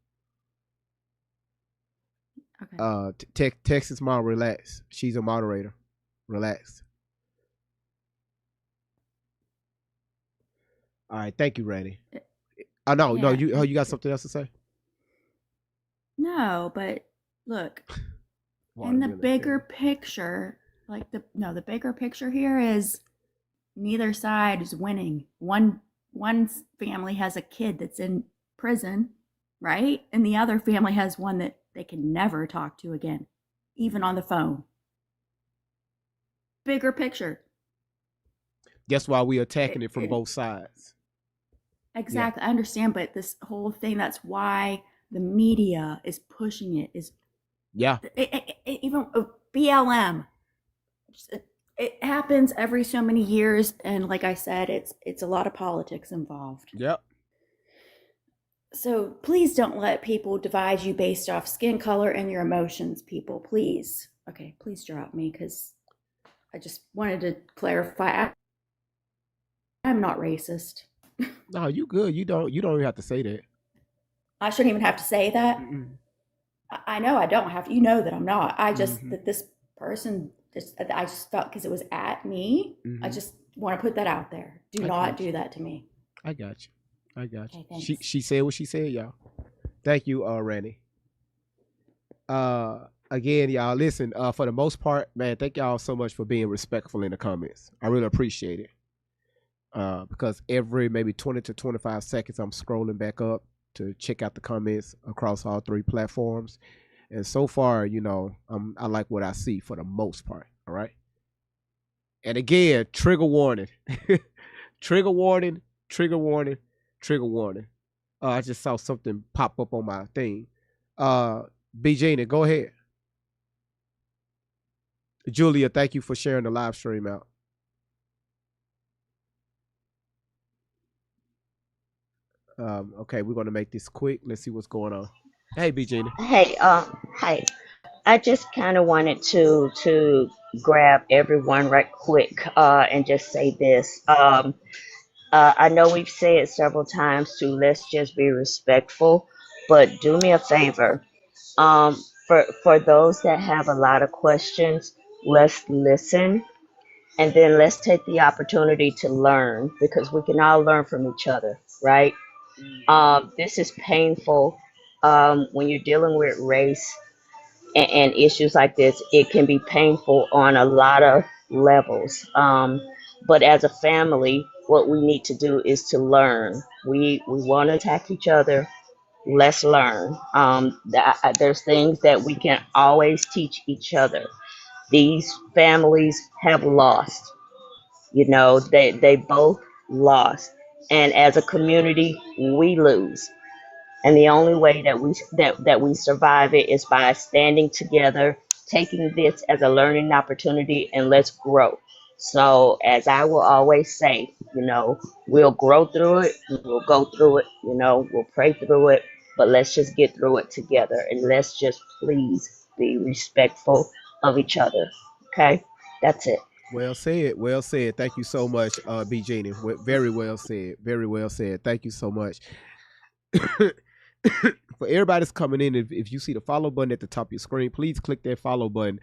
Speaker 10: Okay.
Speaker 3: Texas mom, relax. She's a moderator. Relax. All right, thank you, Randy. Oh no, you got something else to say?
Speaker 10: No, but look, in the bigger picture, the bigger picture here is neither side is winning. One family has a kid that's in prison, right? And the other family has one that they can never talk to again, even on the phone. Bigger picture.
Speaker 3: That's why we're attacking it from both sides.
Speaker 10: Exactly. Yeah. I understand, but this whole thing, that's why the media is pushing it, is even BLM. It happens every so many years, and like I said, it's a lot of politics involved.
Speaker 3: Yep.
Speaker 10: So please don't let people divide you based off skin color and your emotions, people. Please. Okay, please drop me, because I just wanted to clarify. I'm not racist.
Speaker 3: No, you good. You don't even have to say that.
Speaker 10: I shouldn't even have to say that. Mm-mm. I know I don't have to. You know that I'm not. I just that this person. I just felt because it was at me. I just want to put that out there. Do not do that to me.
Speaker 3: I got you. Okay,
Speaker 10: thanks.
Speaker 3: She said what she said, y'all. Thank you, Randy. Again, y'all, listen. For the most part, man, thank y'all so much for being respectful in the comments. I really appreciate it. Because every maybe 20 to 25 seconds, I'm scrolling back up to check out the comments across all three platforms. And so far, I like what I see for the most part. All right. And again, trigger warning, trigger warning, trigger warning, trigger warning. I just saw something pop up on my thing. B. Gina, go ahead. Julia, thank you for sharing the live stream out. Okay, we're gonna make this quick. Let's see what's going on. Hey, B. Gina.
Speaker 11: Hey, hi. I just kind of wanted to grab everyone right quick and just say this. I know we've said several times to let's just be respectful, but do me a favor. For those that have a lot of questions, let's listen, and then let's take the opportunity to learn, because we can all learn from each other, right? This is painful when you're dealing with race and issues like this. It can be painful on a lot of levels. But as a family, what we need to do is to learn. We want to attack each other. Let's learn. There's things that we can always teach each other. These families have lost. They both lost. And as a community, we lose. And the only way that we survive it is by standing together taking this as a learning opportunity, and let's grow. So, as I will always say, we'll grow through it, we'll go through it, we'll pray through it, but let's just get through it together, and let's just please be respectful of each other. Okay? That's it.
Speaker 3: Well said. Well said. Thank you so much, B. Jeannie. Very well said. Very well said. Thank you so much. For everybody that's coming in, if you see the follow button at the top of your screen, please click that follow button.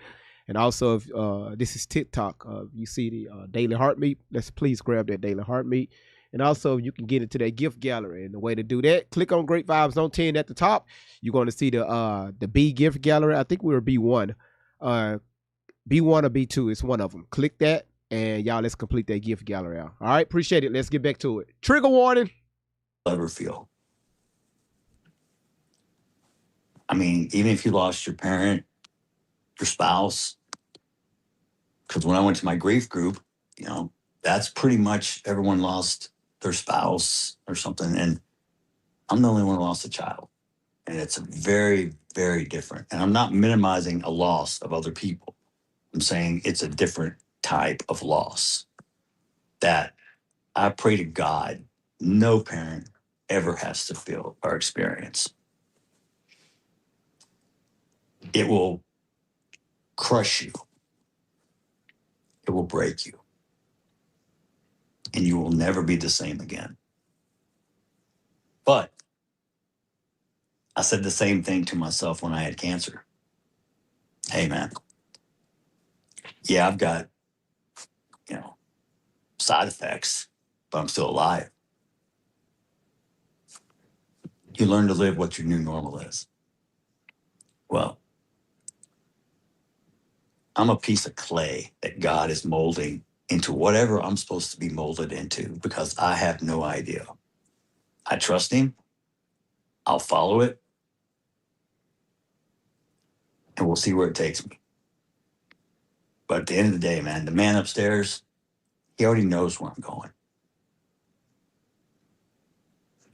Speaker 3: And also, if this is TikTok, you see the Daily Heartmeat, let's please grab that Daily Heartmeat. And also, you can get into that gift gallery. And the way to do that, click on Great Vibes on 10 at the top. You're going to see the B gift gallery. I think we were B1. B1 or B2, it's one of them. Click that, and y'all, let's complete that gift gallery out. All right, appreciate it. Let's get back to it. Trigger warning.
Speaker 5: Ever feel. I mean, even if you lost your parent, your spouse, because when I went to my grief group, that's pretty much everyone lost their spouse or something. And I'm the only one who lost a child. And it's very, very different. And I'm not minimizing a loss of other people. I'm saying it's a different type of loss that I pray to God no parent ever has to feel or experience. It will crush you. It will break you. And you will never be the same again. But I said the same thing to myself when I had cancer. Hey, man. Yeah, I've got, side effects, but I'm still alive. You learn to live what your new normal is. Well, I'm a piece of clay that God is molding into whatever I'm supposed to be molded into because I have no idea. I trust him. I'll follow it. And we'll see where it takes me. But at the end of the day, man, the man upstairs, he already knows where I'm going.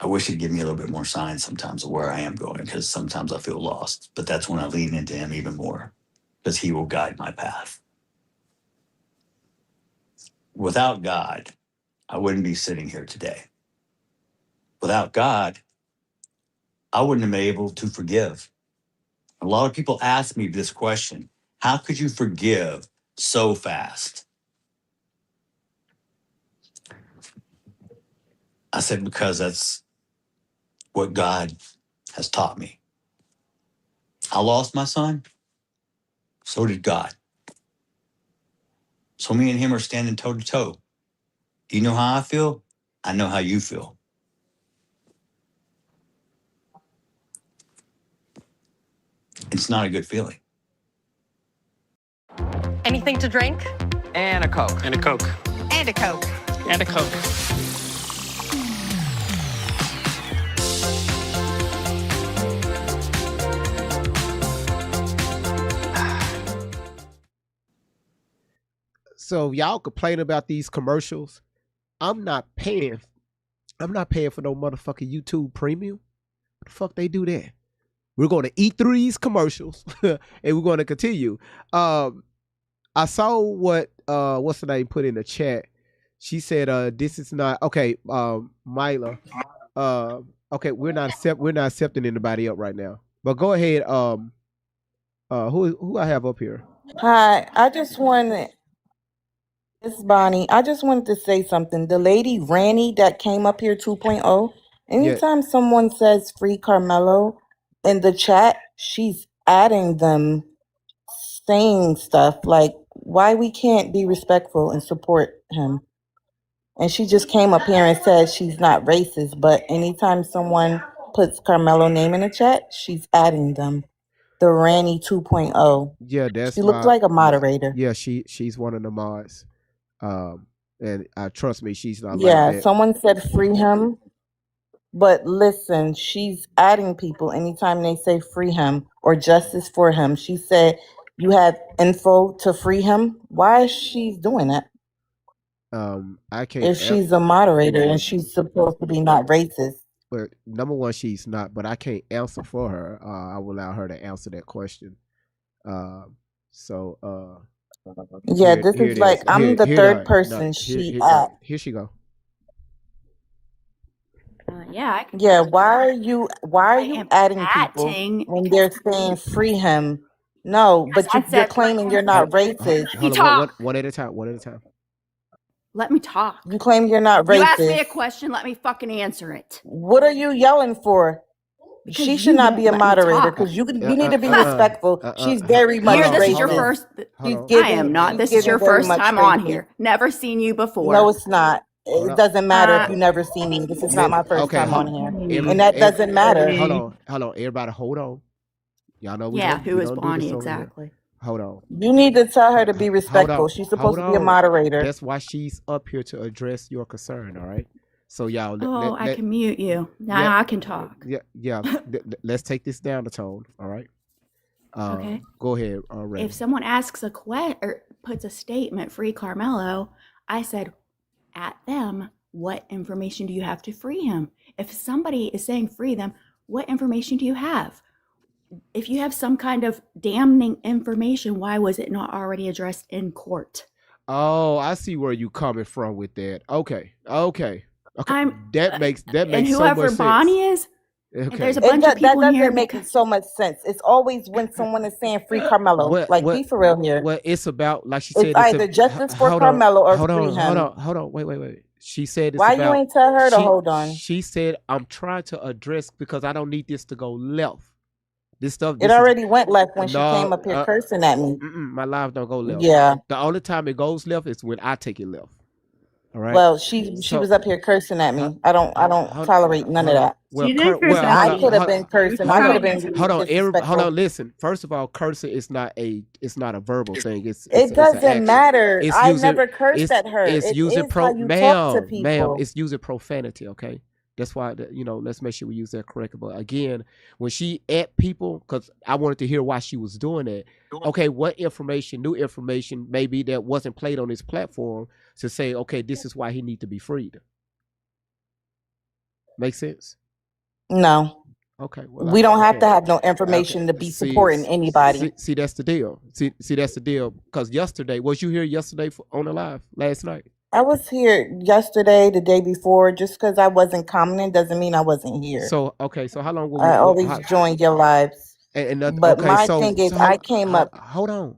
Speaker 5: I wish he'd give me a little bit more signs sometimes of where I am going because sometimes I feel lost. But that's when I lean into him even more because he will guide my path. Without God, I wouldn't be sitting here today. Without God, I wouldn't have been able to forgive. A lot of people ask me this question: how could you forgive so fast? I said, because that's what God has taught me. I lost my son. So did God. So me and him are standing toe to toe. Do you know how I feel? I know how you feel. It's not a good feeling.
Speaker 8: Anything to drink?
Speaker 7: And a Coke.
Speaker 6: And a Coke.
Speaker 8: And a Coke.
Speaker 6: And a Coke.
Speaker 3: So y'all complain about these commercials. I'm not paying for no motherfucking YouTube premium. What the fuck they do that? We're going to eat through these commercials and we're going to continue. I saw what what's the name put in the chat. She said this is not okay, Mila. Okay, we're not accepting anybody up right now. But go ahead, who I have up here?
Speaker 12: Hi, I just wanted, it's Bonnie. I just wanted to say something. The lady Ranny that came up here 2.0, anytime someone says free Carmelo in the chat, she's adding them saying stuff like why we can't be respectful and support him. And she just came up here and said she's not racist, but anytime someone puts Carmelo name in the chat, she's adding them. The Ranny 2.0.
Speaker 3: Yeah, that's
Speaker 12: she looked like a moderator.
Speaker 3: Yeah, she's one of the mods. And trust me, she's not like that.
Speaker 12: Someone said free him. But listen, she's adding people anytime they say free him or justice for him. She said you have info to free him. Why is she doing that?
Speaker 3: I can't.
Speaker 12: If she's a moderator and she's supposed to be not racist.
Speaker 3: But number one, she's not. But I can't answer for her. I will allow her to answer that question. So
Speaker 12: Yeah, this
Speaker 3: here
Speaker 12: is
Speaker 3: it
Speaker 12: like
Speaker 3: is.
Speaker 12: I'm the
Speaker 3: Here
Speaker 12: third
Speaker 3: no,
Speaker 12: person she
Speaker 3: no,
Speaker 12: at.
Speaker 3: here she go.
Speaker 10: Yeah, I can.
Speaker 12: Yeah, why are
Speaker 10: I
Speaker 12: you
Speaker 10: am
Speaker 12: adding people
Speaker 10: acting
Speaker 12: when they're saying free him? No,
Speaker 10: because
Speaker 12: but
Speaker 10: I
Speaker 12: you're
Speaker 10: said what
Speaker 12: claiming you're not
Speaker 10: information.
Speaker 12: racist.
Speaker 10: Let me
Speaker 3: Hold on,
Speaker 10: talk.
Speaker 3: one at a time. One at a time.
Speaker 10: Let me talk.
Speaker 12: You claim you're not
Speaker 10: You asked me
Speaker 12: racist.
Speaker 10: a question. Let me fucking answer it.
Speaker 12: What are you yelling for?
Speaker 10: Because
Speaker 12: She should
Speaker 10: you
Speaker 12: not be
Speaker 10: won't
Speaker 12: a
Speaker 10: let me
Speaker 12: moderator
Speaker 10: talk.
Speaker 12: because you need to be respectful. She's very
Speaker 3: Hold
Speaker 12: much
Speaker 10: Here,
Speaker 3: on,
Speaker 10: this is your
Speaker 3: hold on,
Speaker 12: racist.
Speaker 10: first.
Speaker 3: hold
Speaker 12: She's
Speaker 3: on.
Speaker 10: I am
Speaker 12: giving
Speaker 10: not.
Speaker 12: she's
Speaker 10: This is your
Speaker 12: giving very
Speaker 10: first
Speaker 12: much
Speaker 10: time on
Speaker 12: racist.
Speaker 10: here. Never seen you
Speaker 12: No,
Speaker 10: before.
Speaker 12: it's not.
Speaker 3: Hold
Speaker 12: It
Speaker 3: on.
Speaker 12: doesn't matter if you never see me. This is not my first
Speaker 3: Okay,
Speaker 12: time
Speaker 3: hold
Speaker 12: on here.
Speaker 3: every,
Speaker 12: And that doesn't matter.
Speaker 3: hold on. Everybody, hold on. Y'all know
Speaker 10: Yeah, who
Speaker 3: we
Speaker 10: is
Speaker 3: don't do this
Speaker 10: Bonnie
Speaker 3: over here.
Speaker 10: exactly?
Speaker 3: Hold on.
Speaker 12: You need to tell her to be
Speaker 3: Hold
Speaker 12: respectful.
Speaker 3: on.
Speaker 12: She's
Speaker 3: Hold
Speaker 12: supposed to be a
Speaker 3: on.
Speaker 12: moderator.
Speaker 3: That's why she's up here to address your concern. All right. So y'all,
Speaker 10: Oh, I can mute you. Now
Speaker 3: yeah,
Speaker 10: I can talk.
Speaker 3: yeah. Let's take this down a tone. All right.
Speaker 10: Okay.
Speaker 3: Go ahead, Randy.
Speaker 10: If someone asks a question or puts a statement, free Carmelo, I said, at them, what information do you have to free him? If somebody is saying free them, what information do you have? If you have some kind of damning information, why was it not already addressed in court?
Speaker 3: Oh, I see where you coming from with that. Okay. That makes
Speaker 10: and
Speaker 3: so
Speaker 10: whoever
Speaker 3: much sense.
Speaker 10: Bonnie is,
Speaker 3: Okay.
Speaker 10: there's a bunch of people
Speaker 12: that
Speaker 10: in here.
Speaker 12: doesn't make so much sense. It's always when someone is saying free Carmelo. Be for real here.
Speaker 3: Well, it's about, like she said,
Speaker 12: It's either justice for
Speaker 3: hold
Speaker 12: Carmelo or
Speaker 3: hold
Speaker 12: free
Speaker 3: on,
Speaker 12: him.
Speaker 3: hold on. Wait. She said it's
Speaker 12: Why
Speaker 3: about.
Speaker 12: you ain't tell her to hold on?
Speaker 3: She said I'm trying to address because I don't need this to go left. This stuff.
Speaker 12: It already went left when she came up here cursing at me.
Speaker 3: My live don't go left.
Speaker 12: Yeah.
Speaker 3: The only time it goes left is when I take it left. All right.
Speaker 12: Well, she was up here cursing at me. I don't tolerate none of that.
Speaker 3: Well,
Speaker 12: I could have been cursing. I could have been disrespectful.
Speaker 3: Hold on. Listen. First of all, cursing is not a verbal thing.
Speaker 12: It doesn't matter. I never cursed at her.
Speaker 3: It's
Speaker 12: It
Speaker 3: using
Speaker 12: is how you talk to people.
Speaker 3: ma'am. It's using profanity. Okay. That's why let's make sure we use that correctly. But again, when she at people, because I wanted to hear why she was doing that. Okay, what information, new information, maybe that wasn't played on this platform to say, okay, this is why he need to be freed. Make sense?
Speaker 12: No.
Speaker 3: Okay. Well,
Speaker 12: we don't have to have no information to be supporting anybody.
Speaker 3: See, that's the deal. See, that's the deal. Because yesterday, was you here yesterday on the live last night?
Speaker 12: I was here yesterday, the day before. Just because I wasn't commenting doesn't mean I wasn't here.
Speaker 3: So how long will
Speaker 12: I always join your lives. But my thing is, I came up.
Speaker 3: Hold on.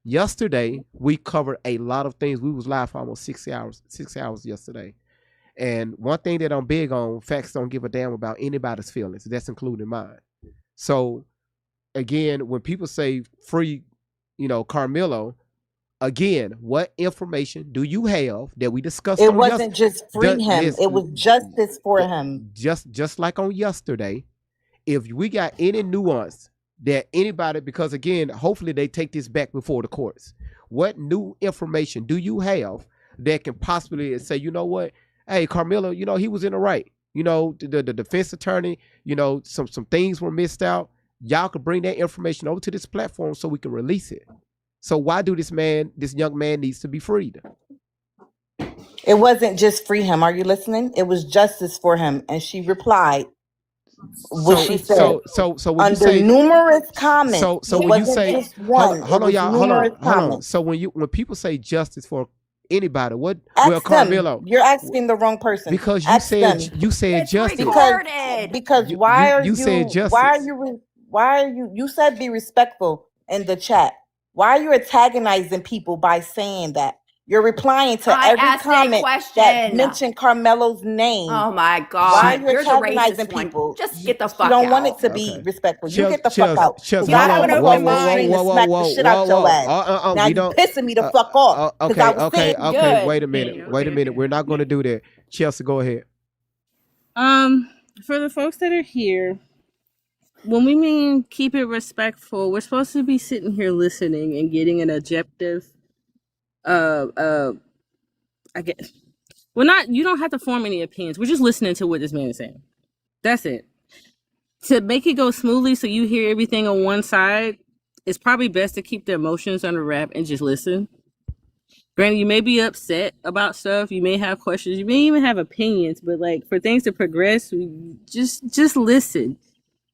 Speaker 3: Yesterday, we covered a lot of things. We was live for almost 6 hours. 6 hours yesterday. And one thing that I'm big on, facts don't give a damn about anybody's feelings. That's including mine. So, again, when people say free, Carmelo, again, what information do you have that we discussed?
Speaker 12: It wasn't just free him. It was justice for him.
Speaker 3: Just like on yesterday, if we got any nuance that anybody, because again, hopefully they take this back before the courts. What new information do you have that can possibly say, you know what? Hey, Carmelo, he was in the right. The defense attorney, some things were missed out. Y'all could bring that information over to this platform so we can release it. So why do this young man needs to be freed?
Speaker 12: It wasn't just free him. Are you listening? It was justice for him. And she replied what she said.
Speaker 3: So when
Speaker 12: under
Speaker 3: you say
Speaker 12: numerous comments.
Speaker 3: So
Speaker 12: it
Speaker 3: when you
Speaker 12: wasn't
Speaker 3: say
Speaker 12: just one.
Speaker 3: hold on, y'all,
Speaker 12: numerous
Speaker 3: hold on.
Speaker 12: comments.
Speaker 3: So when people say justice for anybody, what?
Speaker 12: Ask
Speaker 3: Carmelo,
Speaker 12: them. You're asking the wrong person.
Speaker 3: Because
Speaker 12: Ask them.
Speaker 3: you said justice.
Speaker 12: Because why are you
Speaker 3: said justice.
Speaker 12: why are you said be respectful in the chat. Why are you antagonizing people by saying that? You're replying to every comment that mentioned Karmelo'S name.
Speaker 10: Oh my God.
Speaker 12: Why are you
Speaker 10: You're the
Speaker 12: antagonizing
Speaker 10: racist
Speaker 12: people?
Speaker 10: One. Just get the fuck out.
Speaker 12: You don't want it to be respectful. You get the fuck out.
Speaker 3: Chelsea,
Speaker 12: I have an open mind to smack the shit out your ass. Now you're pissing me the fuck off.
Speaker 3: Okay. Wait a minute. We're not going to do that. Chelsea, go ahead.
Speaker 13: For the folks that are here, when we mean keep it respectful, we're supposed to be sitting here listening and getting an objective. I guess you don't have to form any opinions. We're just listening to what this man is saying. That's it. To make it go smoothly so you hear everything on one side, it's probably best to keep the emotions under wrap and just listen. Granted, you may be upset about stuff. You may have questions. You may even have opinions. But for things to progress, just listen.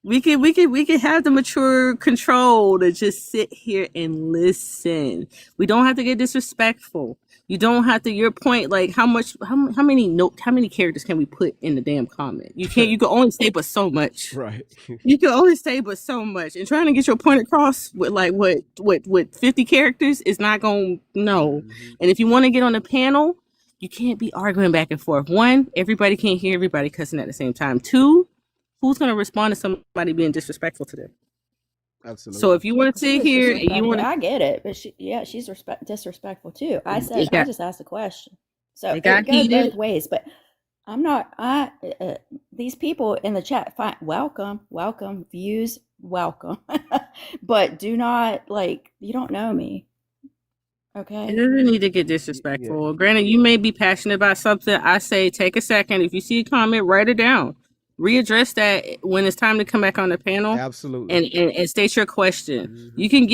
Speaker 13: We can have the mature control to just sit here and listen. We don't have to get disrespectful. You don't have to. Your point, like how many characters can we put in the damn comment? You can't. You can only say but so much.
Speaker 3: Right.
Speaker 13: You can only say but so much. And trying to get your point across with like what 50 characters is not going to no. And if you want to get on the panel, you can't be arguing back and forth. One, everybody can't hear everybody cussing at the same time. Two, who's going to respond to somebody being disrespectful to them?
Speaker 3: Absolutely.
Speaker 13: So if you want to sit here and you want to,
Speaker 10: I get it, but she's disrespectful too. I just asked a question, so it goes both ways. But I'm not. These people in the chat, welcome, views, welcome, but do not you don't know me. Okay.
Speaker 13: It doesn't need to get disrespectful. Yeah. Granted, you may be passionate about something. I say take a second. If you see a comment, write it down. Readdress that when it's time to come back on the panel.
Speaker 3: Absolutely.
Speaker 13: And state your question. You can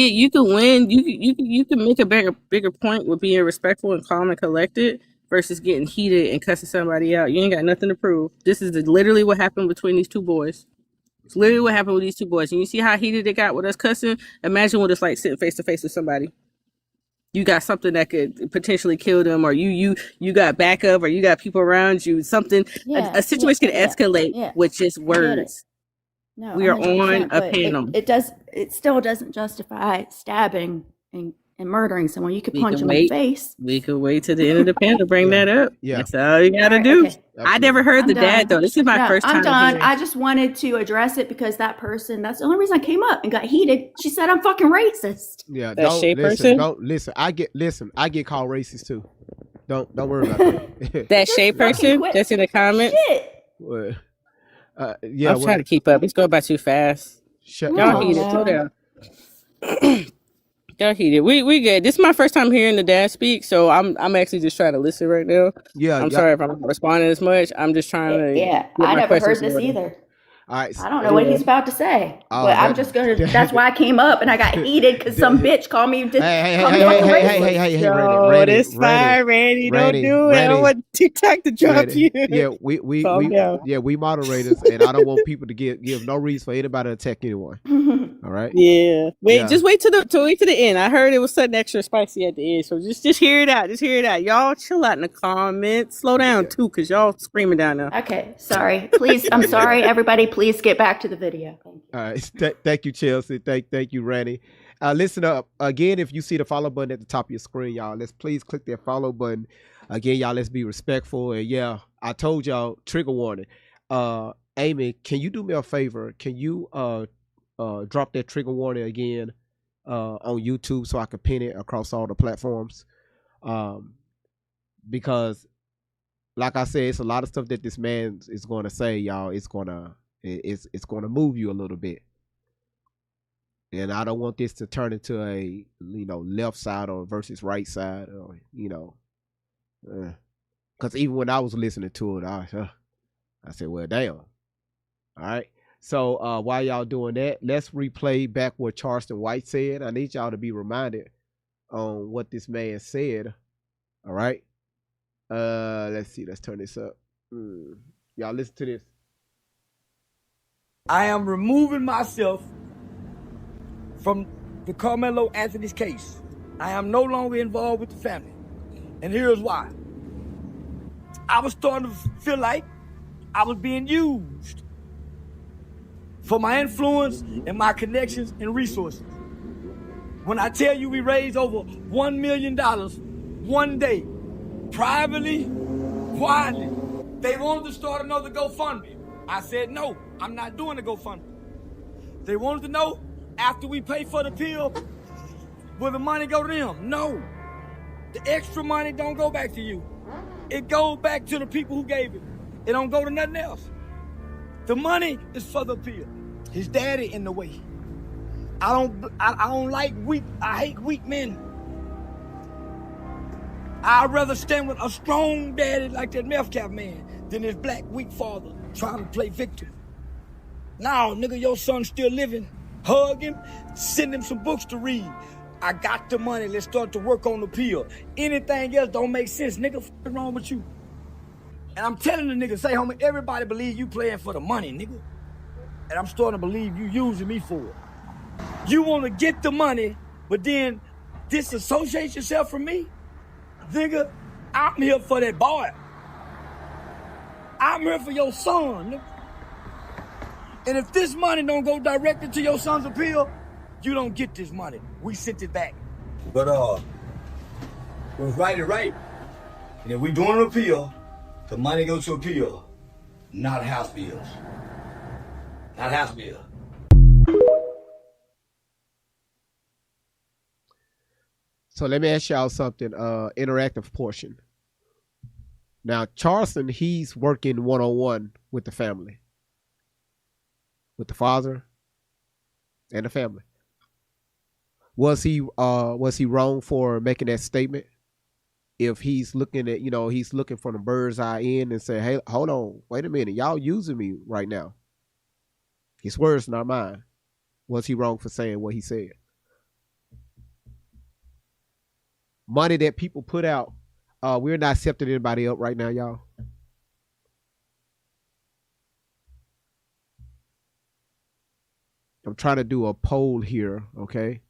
Speaker 13: win. You can make a bigger point with being respectful and calm and collected versus getting heated and cussing somebody out. You ain't got nothing to prove. This is literally what happened between these two boys. It's literally what happened with these two boys. And you see how heated it got with us cussing? Imagine what it's like sitting face to face with somebody. You got something that could potentially kill them, or you got backup, or you got people around you. Something, a situation can escalate with just words.
Speaker 10: No,
Speaker 13: we are on a panel.
Speaker 10: It still doesn't justify stabbing and murdering someone. You could punch them in the face.
Speaker 13: We could wait to the end of the panel to bring that up.
Speaker 3: Yeah,
Speaker 13: that's all you gotta do.
Speaker 10: Okay.
Speaker 13: I never heard the dad though. This is my first time.
Speaker 10: I'm done. I just wanted to address it because that person. That's the only reason I came up and got heated. She said I'm fucking racist.
Speaker 3: Yeah,
Speaker 13: that shade person.
Speaker 3: Don't listen. I get called racist too. Don't worry about that.
Speaker 13: That shade person that's in the comments.
Speaker 10: Shit.
Speaker 3: Well,
Speaker 13: I'm trying to keep up. It's going by too fast. Y'all heated. Slow down. Y'all heated. We good. This is my first time hearing the dad speak, so I'm actually just trying to listen right now.
Speaker 3: Yeah.
Speaker 13: I'm sorry if I'm not responding as much. I'm just trying to.
Speaker 10: Yeah, I never heard this either.
Speaker 3: All right.
Speaker 10: I don't know what he's about to say, but I'm just gonna. That's why I came up and I got heated because some bitch called me.
Speaker 3: Hey, Randy,
Speaker 13: it's fine, Randy. Don't do it. I don't want TikTok to drop you.
Speaker 3: Yeah, we moderators, and I don't want people to give no reason for anybody to attack anyone. All right.
Speaker 13: Yeah. Just wait to the end. I heard it was something extra spicy at the end, so just hear it out. Just hear it out. Y'all chill out in the comments. Slow down too, cause y'all screaming down there.
Speaker 10: Okay, sorry. Please, I'm sorry, everybody. Please get back to the video. Thank you.
Speaker 3: All right. Thank you, Chelsea. Thank you, Randy. Listen up. Again, if you see the follow button at the top of your screen, y'all, let's please click that follow button. Again, y'all, let's be respectful. And yeah, I told y'all, trigger warning. Amy, can you do me a favor? Can you drop that trigger warning again on YouTube so I can pin it across all the platforms? Because like I said, it's a lot of stuff that this man is going to say, y'all. It's going to move you a little bit. And I don't want this to turn into a, left side or versus right side, or, because even when I was listening to it, I said, well, damn. All right. So while y'all doing that, let's replay back what Charleston White said. I need y'all to be reminded on what this man said. All right. Let's see. Let's turn this up. Y'all listen to this.
Speaker 4: I am removing myself from the Karmelo'S case. I am no longer involved with the family. And here's why. I was starting to feel like I was being used for my influence and my connections and resources. When I tell you we raised over $1 million one day, privately, quietly, they wanted to start another GoFundMe. I said, no, I'm not doing the GoFundMe. They wanted to know, after we pay for the pill, will the money go to them? No. The extra money don't go back to you. It goes back to the people who gave it. It don't go to nothing else. The money is for the pill. His daddy in the way. I don't like weak, I hate weak men. I'd rather stand with a strong daddy like that Metcalf'S man than his black weak father trying to play victim. Now, nigga, your son's still living. Hug him, send him some books to read. I got the money, let's start to work on the pill. Anything else don't make sense, nigga, what's wrong with you? And I'm telling the nigga, say, homie, everybody believe you playing for the money, nigga. and I'm starting to believe you using me for it. You want to get the money, but then disassociate yourself from me? Nigga, I'm here for that boy. I'm here for your son. And if this money don't go directly to your son's appeal, you don't get this money. We sent it back. But what's right is right. And if we doing an appeal, the money goes to appeal, not house bills. Not house bills.
Speaker 3: So let me ask y'all something, interactive portion. Now, Charleston, he's working one-on-one with the family. With the father and the family. Was he wrong for making that statement? If he's looking at, he's looking from the bird's eye in and say, hey, hold on, wait a minute, y'all using me right now. His words, not mine. Was he wrong for saying what he said? Money that people put out, we're not accepting anybody up right now, y'all. I'm trying to do a poll here, okay?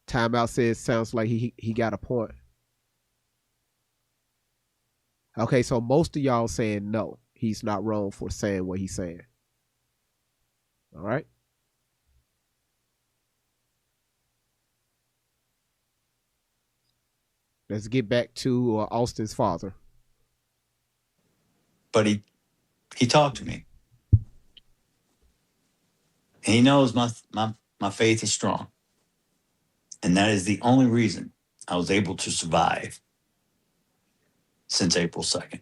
Speaker 3: Timeout says sounds like he got a point. Okay, so most of y'all saying no, he's not wrong for saying what he's saying. All right. Let's get back to Austin's father.
Speaker 5: But he talked to me. And he knows my faith is strong. And that is the only reason I was able to survive since April 2nd.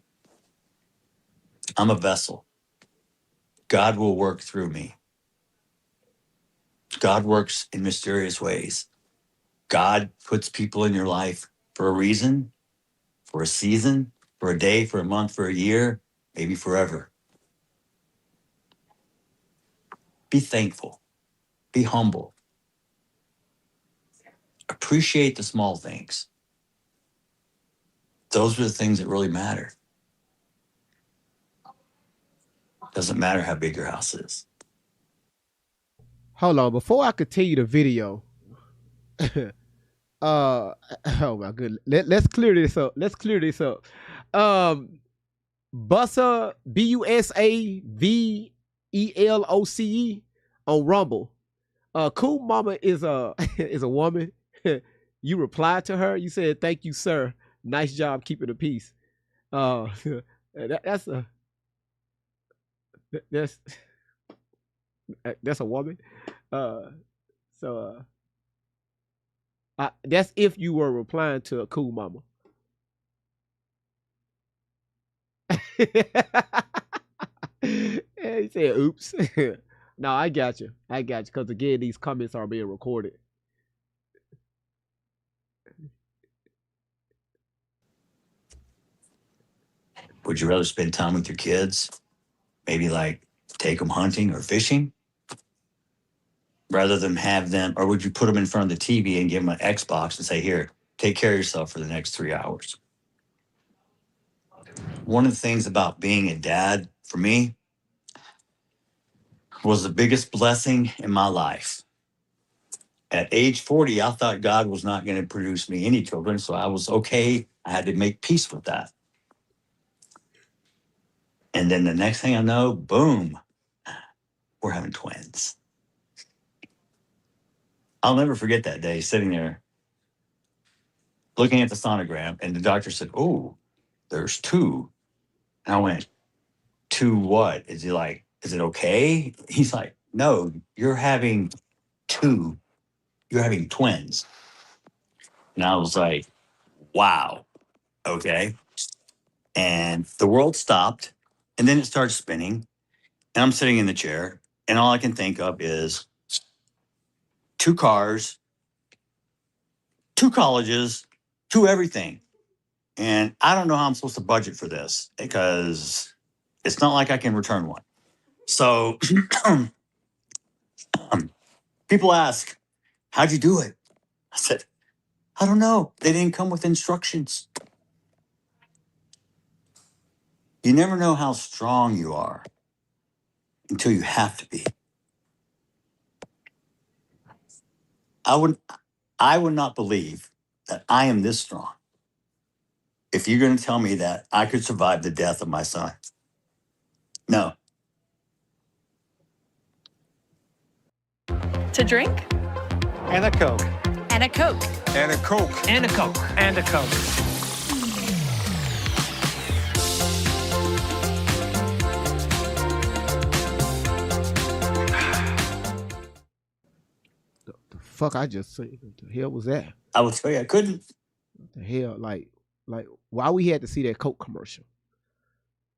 Speaker 5: I'm a vessel. God will work through me. God works in mysterious ways. God puts people in your life for a reason, for a season, for a day, for a month, for a year, maybe forever. Be thankful. Be humble. Appreciate the small things. Those are the things that really matter. Doesn't matter how big your house is.
Speaker 3: Hold on, before I continue the video, oh my goodness, let's clear this up. Busa, BUSAVELOCE on Rumble. Cool Mama is a woman. You replied to her. You said, "Thank you, sir. Nice job keeping the peace." That's a woman. That's if you were replying to a Cool Mama. Yeah, he said, "Oops." No, I got you. Because again, these comments are being recorded.
Speaker 5: Would you rather spend time with your kids? Maybe like take them hunting or fishing? Rather than have them, or would you put them in front of the TV and give them an Xbox and say, here, take care of yourself for the next 3 hours? One of the things about being a dad for me was the biggest blessing in my life. At age 40, I thought God was not going to produce me any children, so I was okay. I had to make peace with that. And then the next thing I know, boom, we're having twins. I'll never forget that day sitting there looking at the sonogram, and the doctor said, "Oh, there's two." And I went, "Two what?" Is it okay? He's like, "No, you're having two. You're having twins." And I was like, wow, okay. And the world stopped, and then it started spinning, and I'm sitting in the chair, and all I can think of is 2 cars, 2 colleges, 2 everything. And I don't know how I'm supposed to budget for this because it's not like I can return one. So people ask, how'd you do it? I said, I don't know. They didn't come with instructions. You never know how strong you are until you have to be. I would not believe that I am this strong if you're going to tell me that I could survive the death of my son. No.
Speaker 8: To drink?
Speaker 7: And a Coke.
Speaker 8: And a Coke.
Speaker 7: And a Coke. And a Coke. And a Coke.
Speaker 3: The fuck I just said? What the hell was that?
Speaker 5: I would tell you I couldn't.
Speaker 3: What the hell? Like why we had to see that Coke commercial?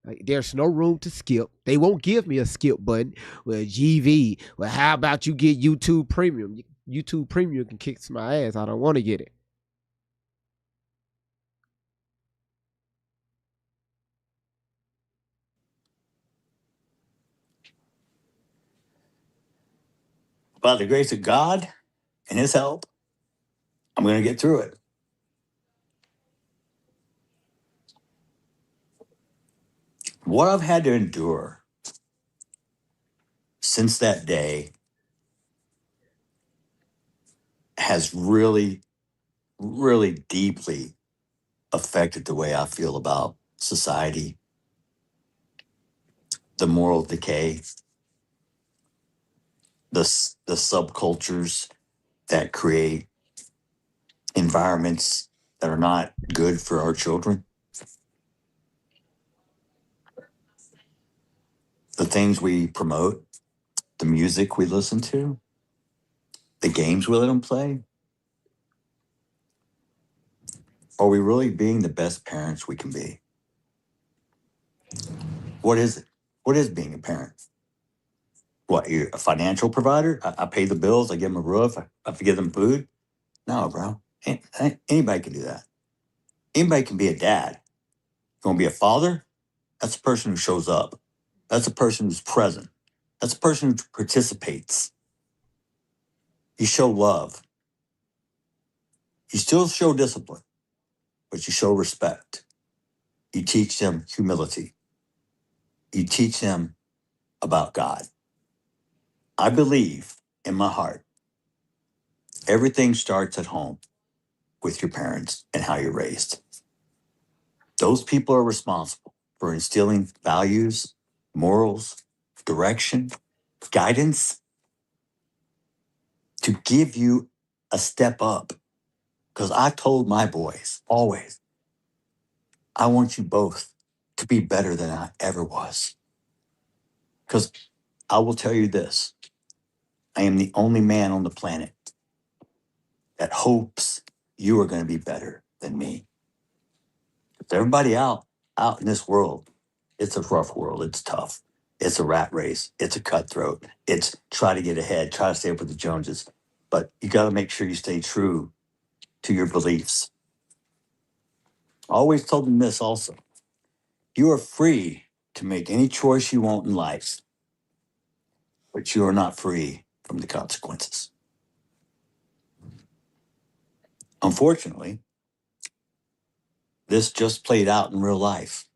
Speaker 3: Like, there's no room to skip. They won't give me a skip button. Well, GV. Well, how about you get YouTube Premium? YouTube Premium can kick my ass. I don't want to get it.
Speaker 5: By the grace of God and his help, I'm going to get through it. What I've had to endure since that day has really, really deeply affected the way I feel about society, the moral decay, the subcultures that create environments that are not good for our children. The things we promote, the music we listen to, the games we let them play. Are we really being the best parents we can be? What is it? What is being a parent? What, you're a financial provider? I pay the bills, I give them a roof, I give them food? No, bro. Anybody can do that. Anybody can be a dad. You want to be a father? That's a person who shows up. That's a person who's present. That's a person who participates. You show love. You still show discipline, but you show respect. You teach them humility. You teach them about God. I believe in my heart, everything starts at home with your parents and how you're raised. Those people are responsible for instilling values, morals, direction, guidance to give you a step up. Because I told my boys always, I want you both to be better than I ever was. Because I will tell you this, I am the only man on the planet that hopes you are going to be better than me. Everybody out in this world, it's a rough world. It's tough. It's a rat race. It's a cutthroat. It's try to get ahead, try to stay up with the Joneses. But you got to make sure you stay true to your beliefs. I always told them this also. You are free to make any choice you want in life, but you are not free from the consequences. Unfortunately, this just played out in real life.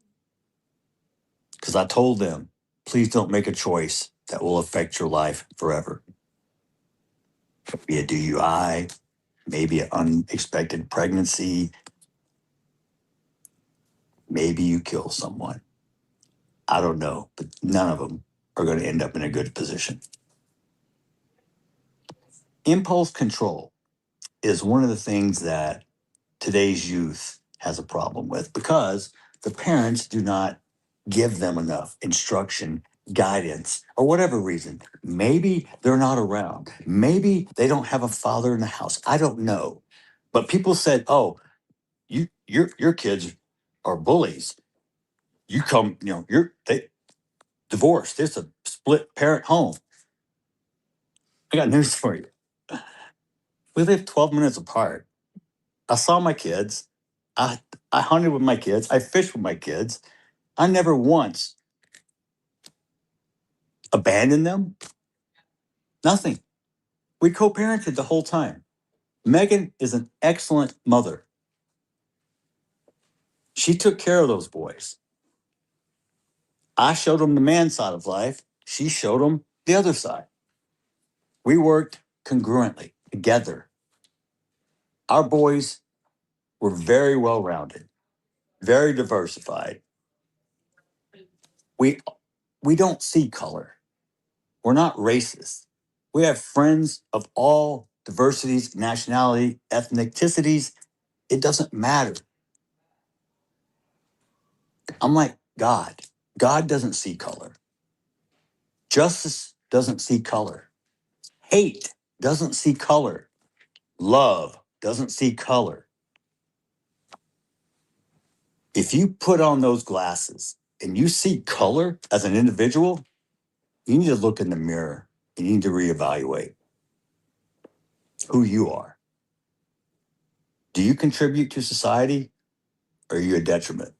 Speaker 5: Because I told them, please don't make a choice that will affect your life forever. Be a DUI, maybe an unexpected pregnancy, maybe you kill someone. I don't know, but none of them are going to end up in a good position. Impulse control is one of the things that today's youth has a problem with because the parents do not give them enough instruction, guidance, or whatever reason. Maybe they're not around. Maybe they don't have a father in the house. I don't know. But people said, oh, your kids are bullies. You come, they divorced. It's a split parent home. I got news for you. We live 12 minutes apart. I saw my kids. I hunted with my kids. I fished with my kids. I never once abandoned them. Nothing. We co-parented the whole time. Megan is an excellent mother. She took care of those boys. I showed them the man side of life. She showed them the other side. We worked congruently together. Our boys were very well-rounded, very diversified. We don't see color. We're not racist. We have friends of all diversities, nationality, ethnicities. It doesn't matter. I'm like God. God doesn't see color. Justice doesn't see color. Hate doesn't see color. Love doesn't see color. If you put on those glasses and you see color as an individual, you need to look in the mirror and you need to reevaluate who you are. Do you contribute to society or are you a detriment?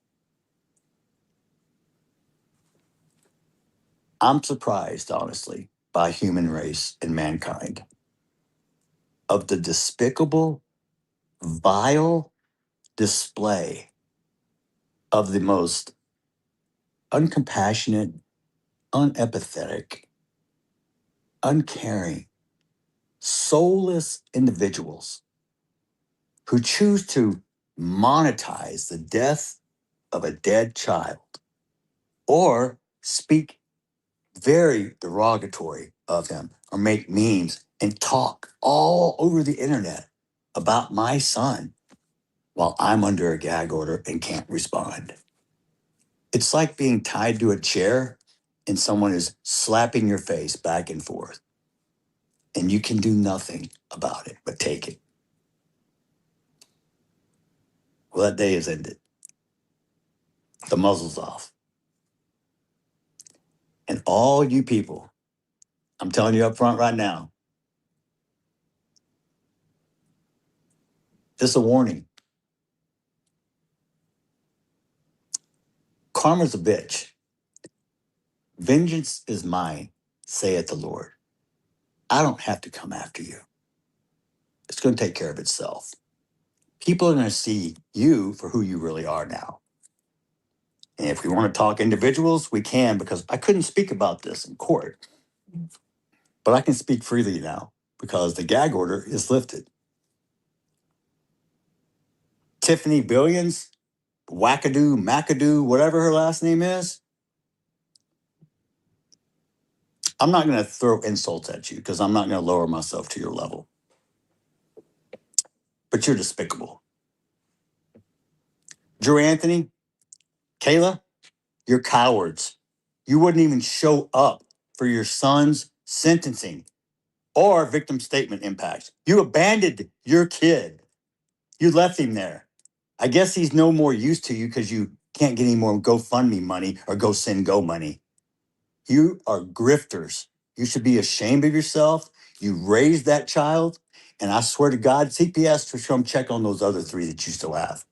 Speaker 5: I'm surprised, honestly, by human race and mankind of the despicable, vile display of the most uncompassionate, unempathetic, uncaring, soulless individuals who choose to monetize the death of a dead child or speak very derogatory of him or make memes and talk all over the internet about my son while I'm under a gag order and can't respond. It's like being tied to a chair and someone is slapping your face back and forth and you can do nothing about it but take it. Well, that day is ended. The muzzle's off. And all you people, I'm telling you up front right now, this is a warning. Karma's a bitch. Vengeance is mine, saith the Lord. I don't have to come after you. It's going to take care of itself. People are going to see you for who you really are now. And if we want to talk individuals, we can, because I couldn't speak about this in court. But I can speak freely now because the gag order is lifted. Tiffany Billions, Wackadoo, McAdoo, whatever her last name is, I'm not going to throw insults at you because I'm not going to lower myself to your level. But you're despicable. Drew Anthony, Kayla, you're cowards. You wouldn't even show up for your son's sentencing or victim statement impacts. You abandoned your kid. You left him there. I guess he's no more use to you because you can't get any more GoFundMe money or Go Send Go money. You are grifters. You should be ashamed of yourself. You raised that child. And I swear to God, CPS to come check on those other 3 that you still have.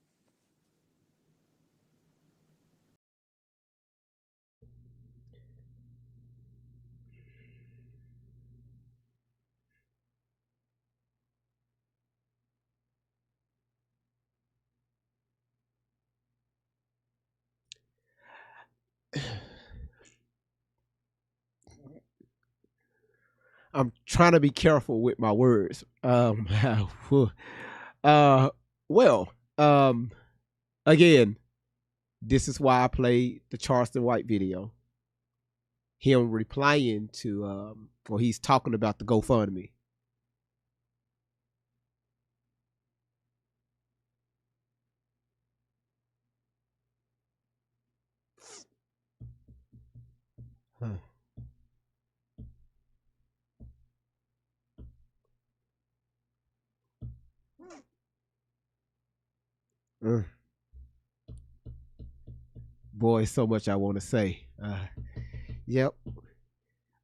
Speaker 3: I'm trying to be careful with my words. Well, again, this is why I played the Charleston White video. Him replying to, or he's talking about the GoFundMe. Huh. Boy, so much I want to say. Yep.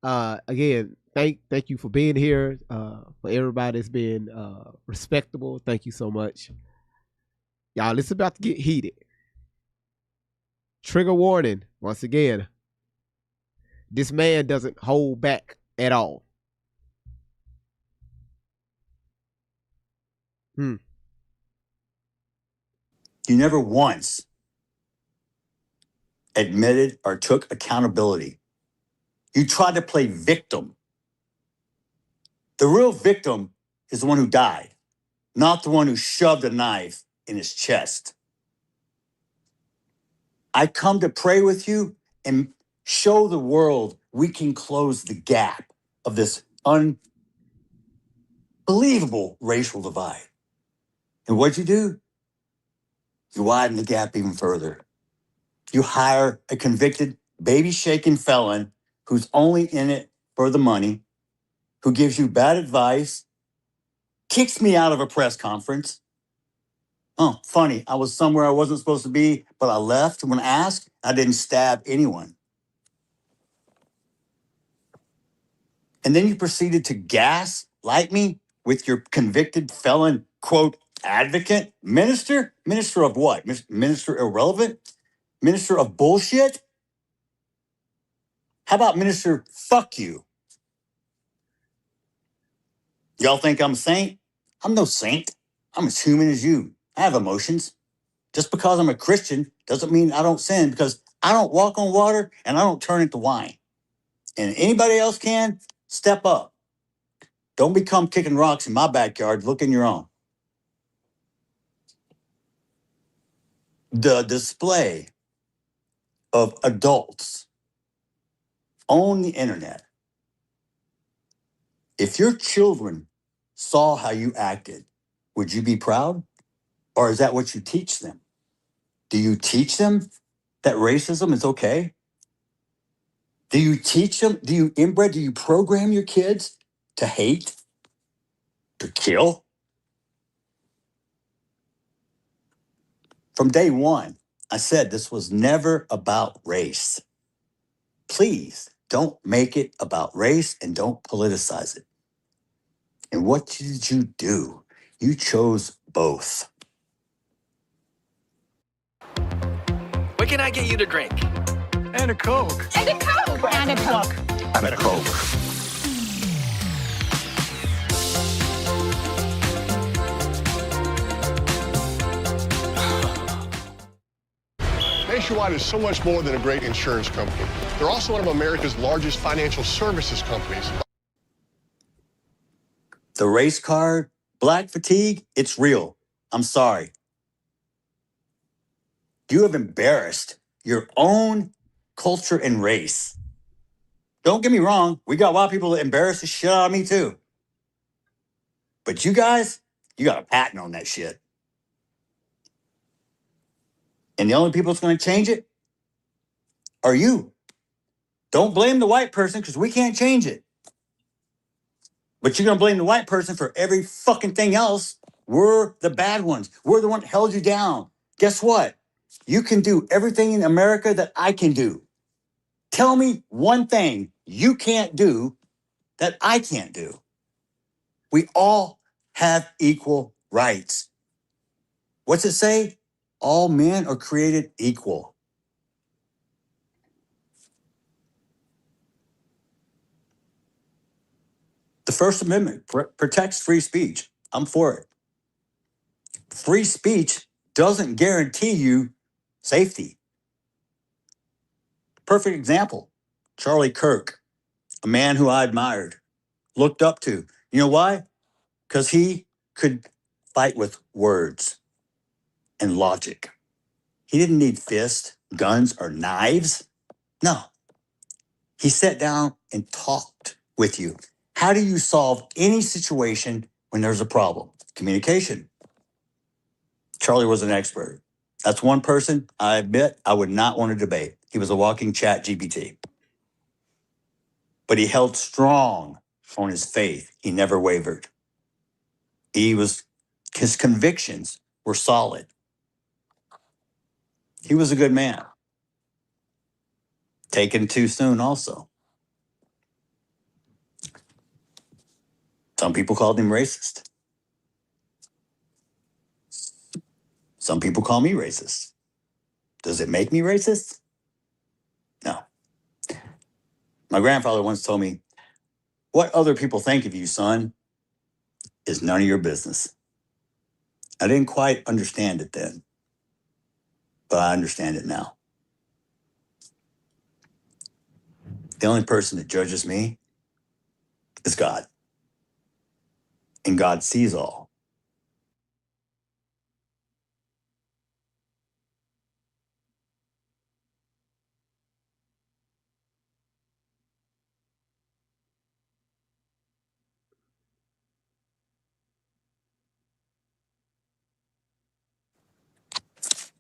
Speaker 3: Again, thank you for being here. For everybody that's been respectable, thank you so much. Y'all, it's about to get heated. Trigger warning, once again. This man doesn't hold back at all.
Speaker 5: You never once admitted or took accountability. You try to play victim. The real victim is the one who died, not the one who shoved a knife in his chest. I come to pray with you and show the world we can close the gap of this unbelievable racial divide. And what'd you do? You widen the gap even further. You hire a convicted, baby-shaking felon who's only in it for the money, who gives you bad advice, kicks me out of a press conference. Oh, funny, I was somewhere I wasn't supposed to be, but I left when asked. I didn't stab anyone. And then you proceeded to gaslight me with your convicted felon, quote, advocate, minister? Minister of what? Minister irrelevant? Minister of bullshit? How about minister fuck you? Y'all think I'm a saint? I'm no saint. I'm as human as you. I have emotions. Just because I'm a Christian doesn't mean I don't sin, because I don't walk on water and I don't turn into wine. And anybody else can, step up. Don't become kicking rocks in my backyard. Look in your own. The display of adults on the internet. If your children saw how you acted, would you be proud? Or is that what you teach them? Do you teach them that racism is okay? Do you teach them? Do you program your kids to hate, to kill? From day one, I said this was never about race. Please don't make it about race and don't politicize it. And what did you do? You chose both.
Speaker 6: What can I get you to drink?
Speaker 7: And a Coke.
Speaker 8: And a Coke. And a Coke.
Speaker 5: I'm a Coke.
Speaker 14: Nationwide is so much more than a great insurance company. They're also one of America's largest financial services companies.
Speaker 5: The race card, black fatigue, it's real. I'm sorry. You have embarrassed your own culture and race. Don't get me wrong, we got white people that embarrass the shit out of me too. But you guys, you got a patent on that shit. And the only people that's going to change it are you. Don't blame the white person because we can't change it. But you're going to blame the white person for every fucking thing else. We're the bad ones. We're the one that held you down. Guess what? You can do everything in America that I can do. Tell me one thing you can't do that I can't do. We all have equal rights. What's it say? All men are created equal. The First Amendment protects free speech. I'm for it. Free speech doesn't guarantee you safety. Perfect example, Charlie Kirk, a man who I admired, looked up to. You know why? Because he could fight with words and logic. He didn't need fists, guns, or knives. No. He sat down and talked with you. How do you solve any situation when there's a problem? Communication. Charlie was an expert. That's one person I admit I would not want to debate. He was a walking chat GPT. But he held strong on his faith. He never wavered. His convictions were solid. He was a good man. Taken too soon also. Some people called him racist. Some people call me racist. Does it make me racist? No. My grandfather once told me, what other people think of you, son, is none of your business. I didn't quite understand it then, but I understand it now. The only person that judges me is God. And God sees all.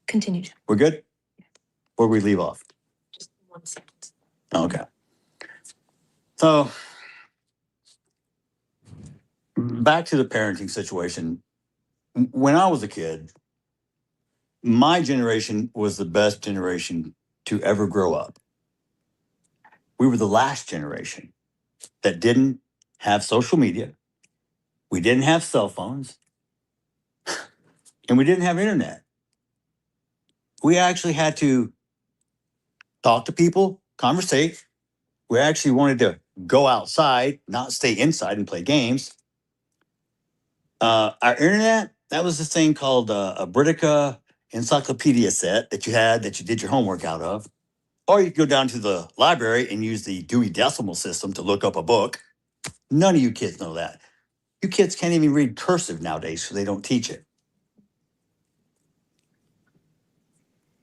Speaker 15: Continue.
Speaker 5: We're good? Where we leave off?
Speaker 15: Just 1 second.
Speaker 5: Okay. So back to the parenting situation. When I was a kid, my generation was the best generation to ever grow up. We were the last generation that didn't have social media. We didn't have cell phones. And we didn't have internet. We actually had to talk to people, conversate. We actually wanted to go outside, not stay inside and play games. Our internet, that was this thing called a Britica encyclopedia set that you did your homework out of. Or you could go down to the library and use the Dewey Decimal System to look up a book. None of you kids know that. You kids can't even read cursive nowadays, so they don't teach it.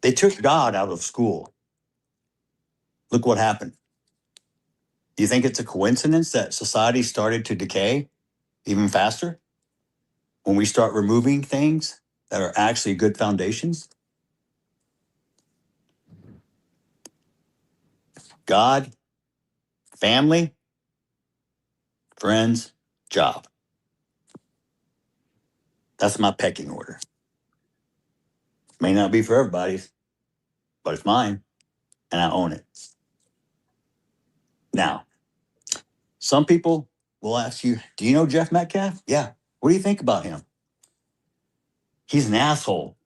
Speaker 5: They took God out of school. Look what happened. Do you think it's a coincidence that society started to decay even faster when we start removing things that are actually good foundations? God, family, friends, job. That's my pecking order. May not be for everybody's, but it's mine, and I own it. Now, some people will ask you, do you know Jeff Metcalf? Yeah. What do you think about him? He's an asshole.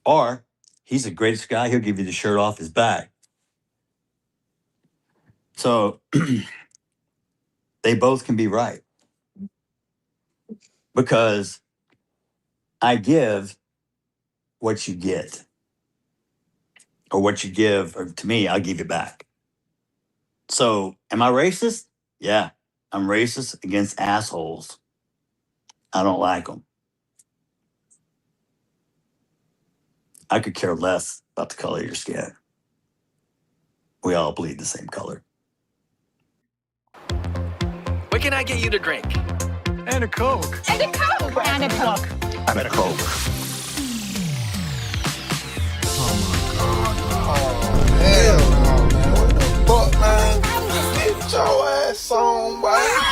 Speaker 5: Or he's the greatest guy. He'll give you the shirt off his back. So they both can be right. Because I give what you get. Or what you give, or to me, I'll give you back. So am I racist? Yeah. I'm racist against assholes. I don't like them. I could care less about the color of your skin. We all bleed the same color.
Speaker 6: What can I get you to drink?
Speaker 7: And a Coke.
Speaker 8: And a Coke. And a Coke.
Speaker 5: I'm at a Coke.
Speaker 16: Hell no, man. What the fuck, man? Get your ass on, boy.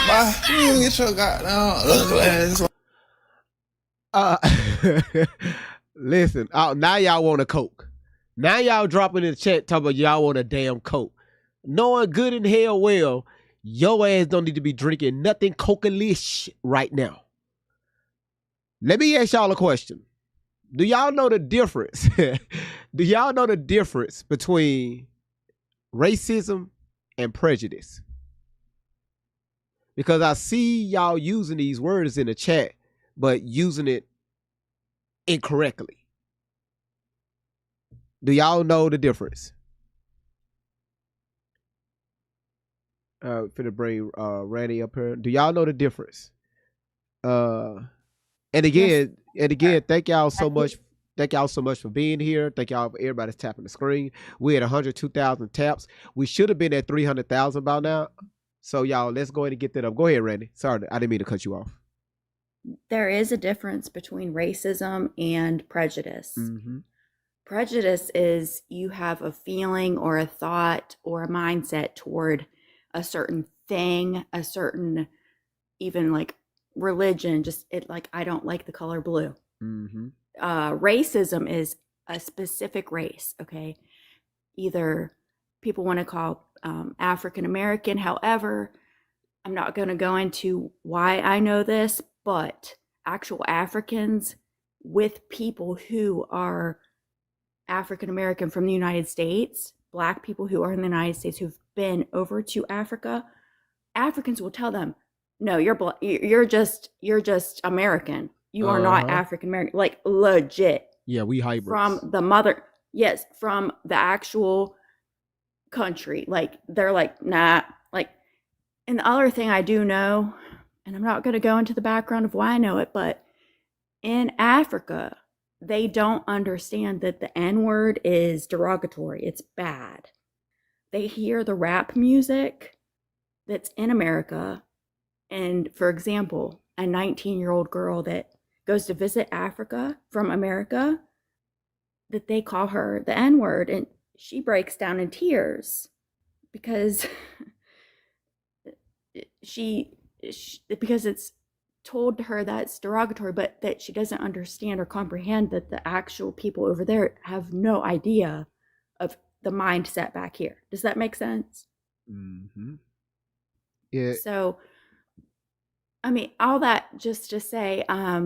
Speaker 16: Bye. You get your goddamn ugly ass.
Speaker 3: Listen, now y'all want a Coke. Now y'all dropping in the chat talking about y'all want a damn Coke. Knowing good and hell well, your ass don't need to be drinking nothing Coca-lish right now. Let me ask y'all a question. Do y'all know the difference? Do y'all know the difference between racism and prejudice? Because I see y'all using these words in the chat, but using it incorrectly. Do y'all know the difference? Finna bring Randy up here. Do y'all know the difference? And again, thank y'all so much. Thank y'all so much for being here. Thank y'all for everybody's tapping the screen. We had 102,000 taps. We should have been at 300,000 by now. So y'all, let's go ahead and get that up. Go ahead, Randy. Sorry, I didn't mean to cut you off.
Speaker 10: There is a difference between racism and prejudice.
Speaker 3: Mm-hmm.
Speaker 10: Prejudice is you have a feeling or a thought or a mindset toward a certain thing, a certain, even like religion, just it like, I don't like the color blue.
Speaker 3: Mm-hmm.
Speaker 10: Racism is a specific race, okay? Either people want to call African American. However, I'm not going to go into why I know this, but actual Africans with people who are African American from the United States, Black people who are in the United States who've been over to Africa, Africans will tell them, no, you're just American. You are not African American, like legit.
Speaker 3: Yeah, we hybrids.
Speaker 10: From the mother, yes, from the actual country. Like, they're like, nah. Like, and the other thing I do know, and I'm not going to go into the background of why I know it, but in Africa, they don't understand that the N word is derogatory. It's bad. They hear the rap music that's in America. And for example, a 19-year-old girl that goes to visit Africa from America, that they call her the N word, and she breaks down in tears because because it's told to her that it's derogatory, but that she doesn't understand or comprehend that the actual people over there have no idea of the mindset back here. Does that make sense?
Speaker 3: Mm-hmm. Yeah.
Speaker 10: So, I mean, all that just to say, I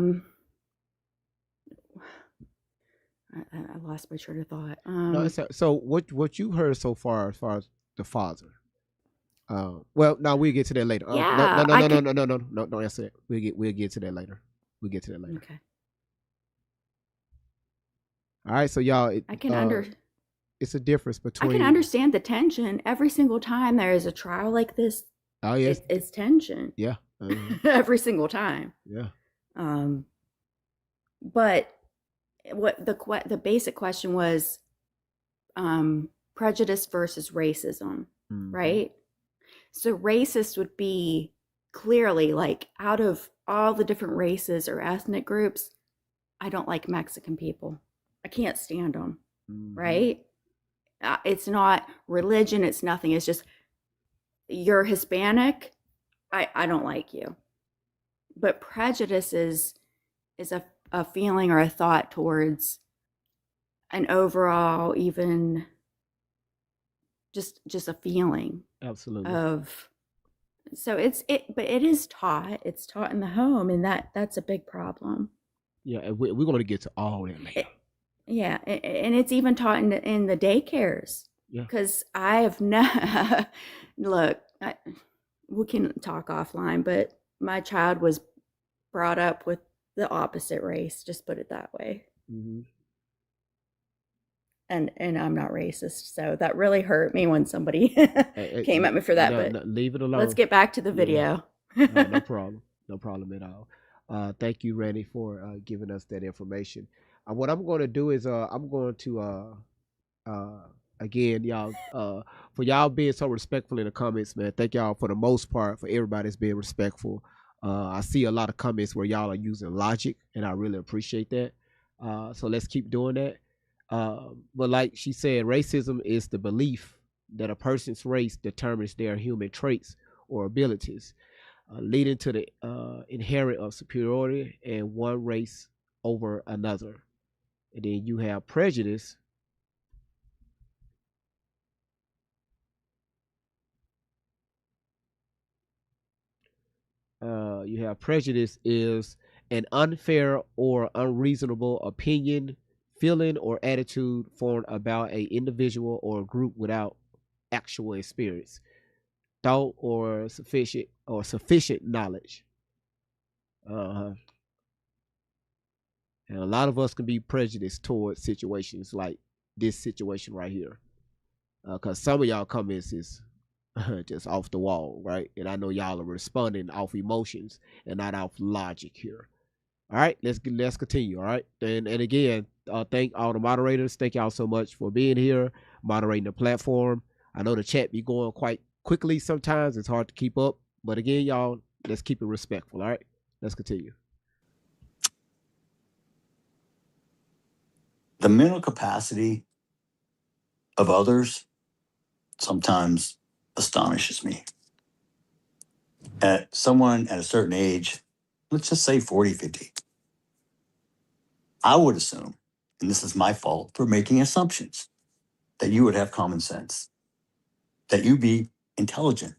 Speaker 10: lost my train of thought.
Speaker 3: No, so what you heard so far as the father? Well, no, we'll get to that later.
Speaker 10: Yeah,
Speaker 3: No, don't answer it. We'll get to that later. We'll get to that later.
Speaker 10: Okay.
Speaker 3: All right, so y'all, it's a difference between.
Speaker 10: I can understand the tension every single time there is a trial like this.
Speaker 3: Oh yes,
Speaker 10: it's tension.
Speaker 3: Yeah.
Speaker 10: Every single time.
Speaker 3: Yeah.
Speaker 10: But what the basic question was, prejudice versus racism, right? So racist would be clearly, like, out of all the different races or ethnic groups, I don't like Mexican people. I can't stand them, right? It's not religion. It's nothing. It's just, you're Hispanic, I don't like you. But prejudice is a feeling or a thought towards an overall, even just a feeling.
Speaker 3: Absolutely.
Speaker 10: So but it is taught. It's taught in the home, and that's a big problem.
Speaker 3: Yeah, and we're going to get to all that later.
Speaker 10: Yeah, and it's even taught in the daycares.
Speaker 3: Yeah.
Speaker 10: Because I have look, we can talk offline, but my child was brought up with the opposite race, just put it that way.
Speaker 3: Mm-hmm.
Speaker 10: And I'm not racist, so that really hurt me when somebody came at me for that. But
Speaker 3: leave it alone.
Speaker 10: Let's get back to the video.
Speaker 3: No problem. No problem at all. Thank you, Randy, for giving us that information. What I'm going to do is I'm going to again, y'all, for y'all being so respectful in the comments, man. Thank y'all for the most part, for everybody's being respectful. I see a lot of comments where y'all are using logic, and I really appreciate that. So let's keep doing that. But like she said, racism is the belief that a person's race determines their human traits or abilities, leading to the inherent of superiority in one race over another. And then you have prejudice. You have prejudice is an unfair or unreasonable opinion, feeling, or attitude formed about an individual or group without actual experience, thought, or sufficient knowledge. And a lot of us can be prejudiced towards situations like this situation right here, because some of y'all comments is just off the wall, right? And I know y'all are responding off emotions and not off logic here. All right, let's continue. All right, and again, thank all the moderators. Thank y'all so much for being here, moderating the platform. I know the chat be going quite quickly sometimes. It's hard to keep up, but again, y'all, let's keep it respectful. All right, let's continue.
Speaker 5: The mental capacity of others sometimes astonishes me. At someone at a certain age, let's just say 40, 50, I would assume, and this is my fault for making assumptions, that you would have common sense, that you be intelligent.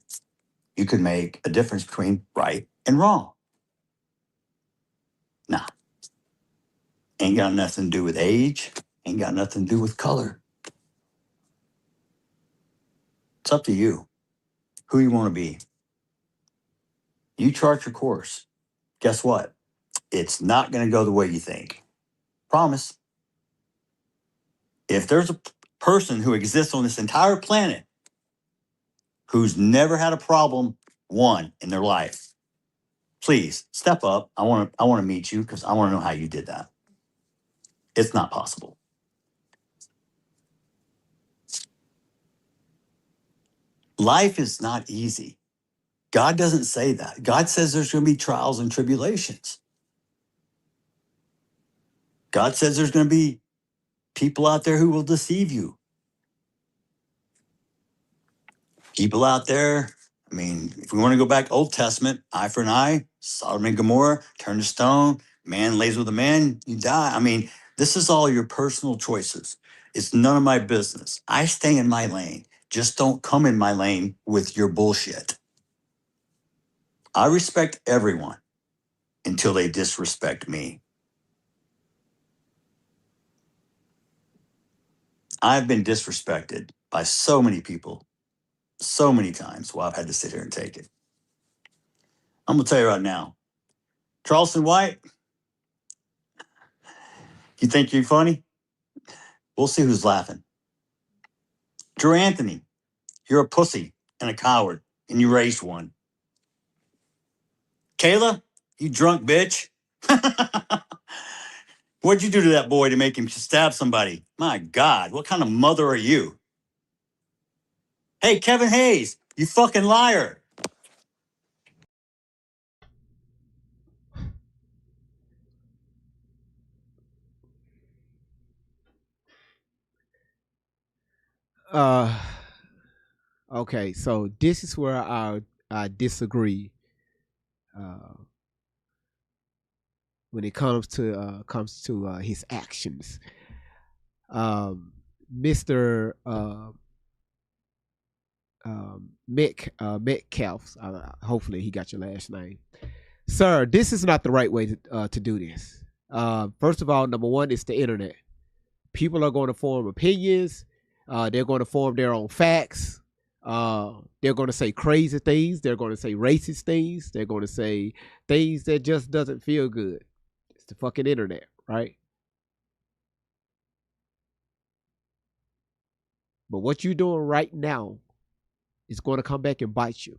Speaker 5: You could make a difference between right and wrong. Nah. Ain't got nothing to do with age, ain't got nothing to do with color. It's up to you, who you want to be. You chart your course. Guess what? It's not going to go the way you think. Promise. If there's a person who exists on this entire planet who's never had a problem, one, in their life. Please step up. I want to meet you because I want to know how you did that. It's not possible. Life is not easy. God doesn't say that. God says there's going to be trials and tribulations. God says there's going to be people out there who will deceive you. People out there, I mean, if we want to go back Old Testament, eye for an eye, Sodom and Gomorrah, turn to stone, man lays with a man, you die. I mean, this is all your personal choices. It's none of my business. I stay in my lane. Just don't come in my lane with your bullshit. I respect everyone until they disrespect me. I've been disrespected by so many people, so many times while I've had to sit here and take it. I'm going to tell you right now, Charleston White, you think you're funny? We'll see who's laughing. Drew Anthony, you're a pussy and a coward, and you raised one. Kayla, you drunk bitch. What'd you do to that boy to make him stab somebody? My God, what kind of mother are you? Hey, Kevin Hayes, you fucking liar.
Speaker 3: Okay, so this is where I disagree when it comes to his actions. Mr. Metcalf'S, hopefully he got your last name. Sir, this is not the right way to do this. First of all, number one, it's the internet. People are going to form opinions. They're going to form their own facts. They're going to say crazy things. They're going to say racist things. They're going to say things that just doesn't feel good. It's the fucking internet, right? But what you're doing right now is going to come back and bite you.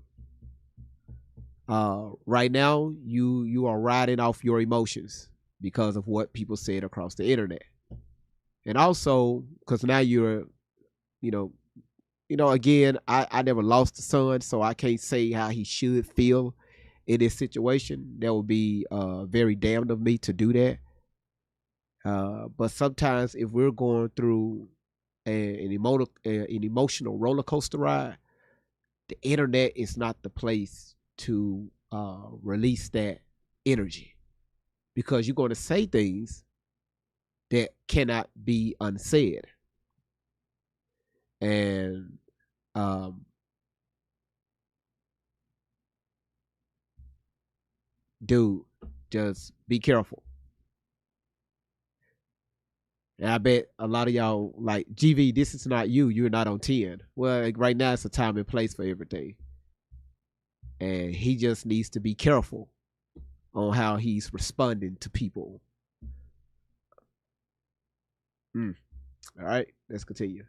Speaker 3: Right now, you are riding off your emotions because of what people said across the internet. And also, because now you're, again, I never lost a son, so I can't say how he should feel in this situation. That would be very damned of me to do that. But sometimes if we're going through an emotional roller coaster ride, the internet is not the place to release that energy, because you're going to say things that cannot be unsaid. And dude, just be careful. And I bet a lot of y'all like, GV, this is not you. You're not on 10. Well, like right now it's a time and place for everything. And he just needs to be careful on how he's responding to people. All right, let's continue.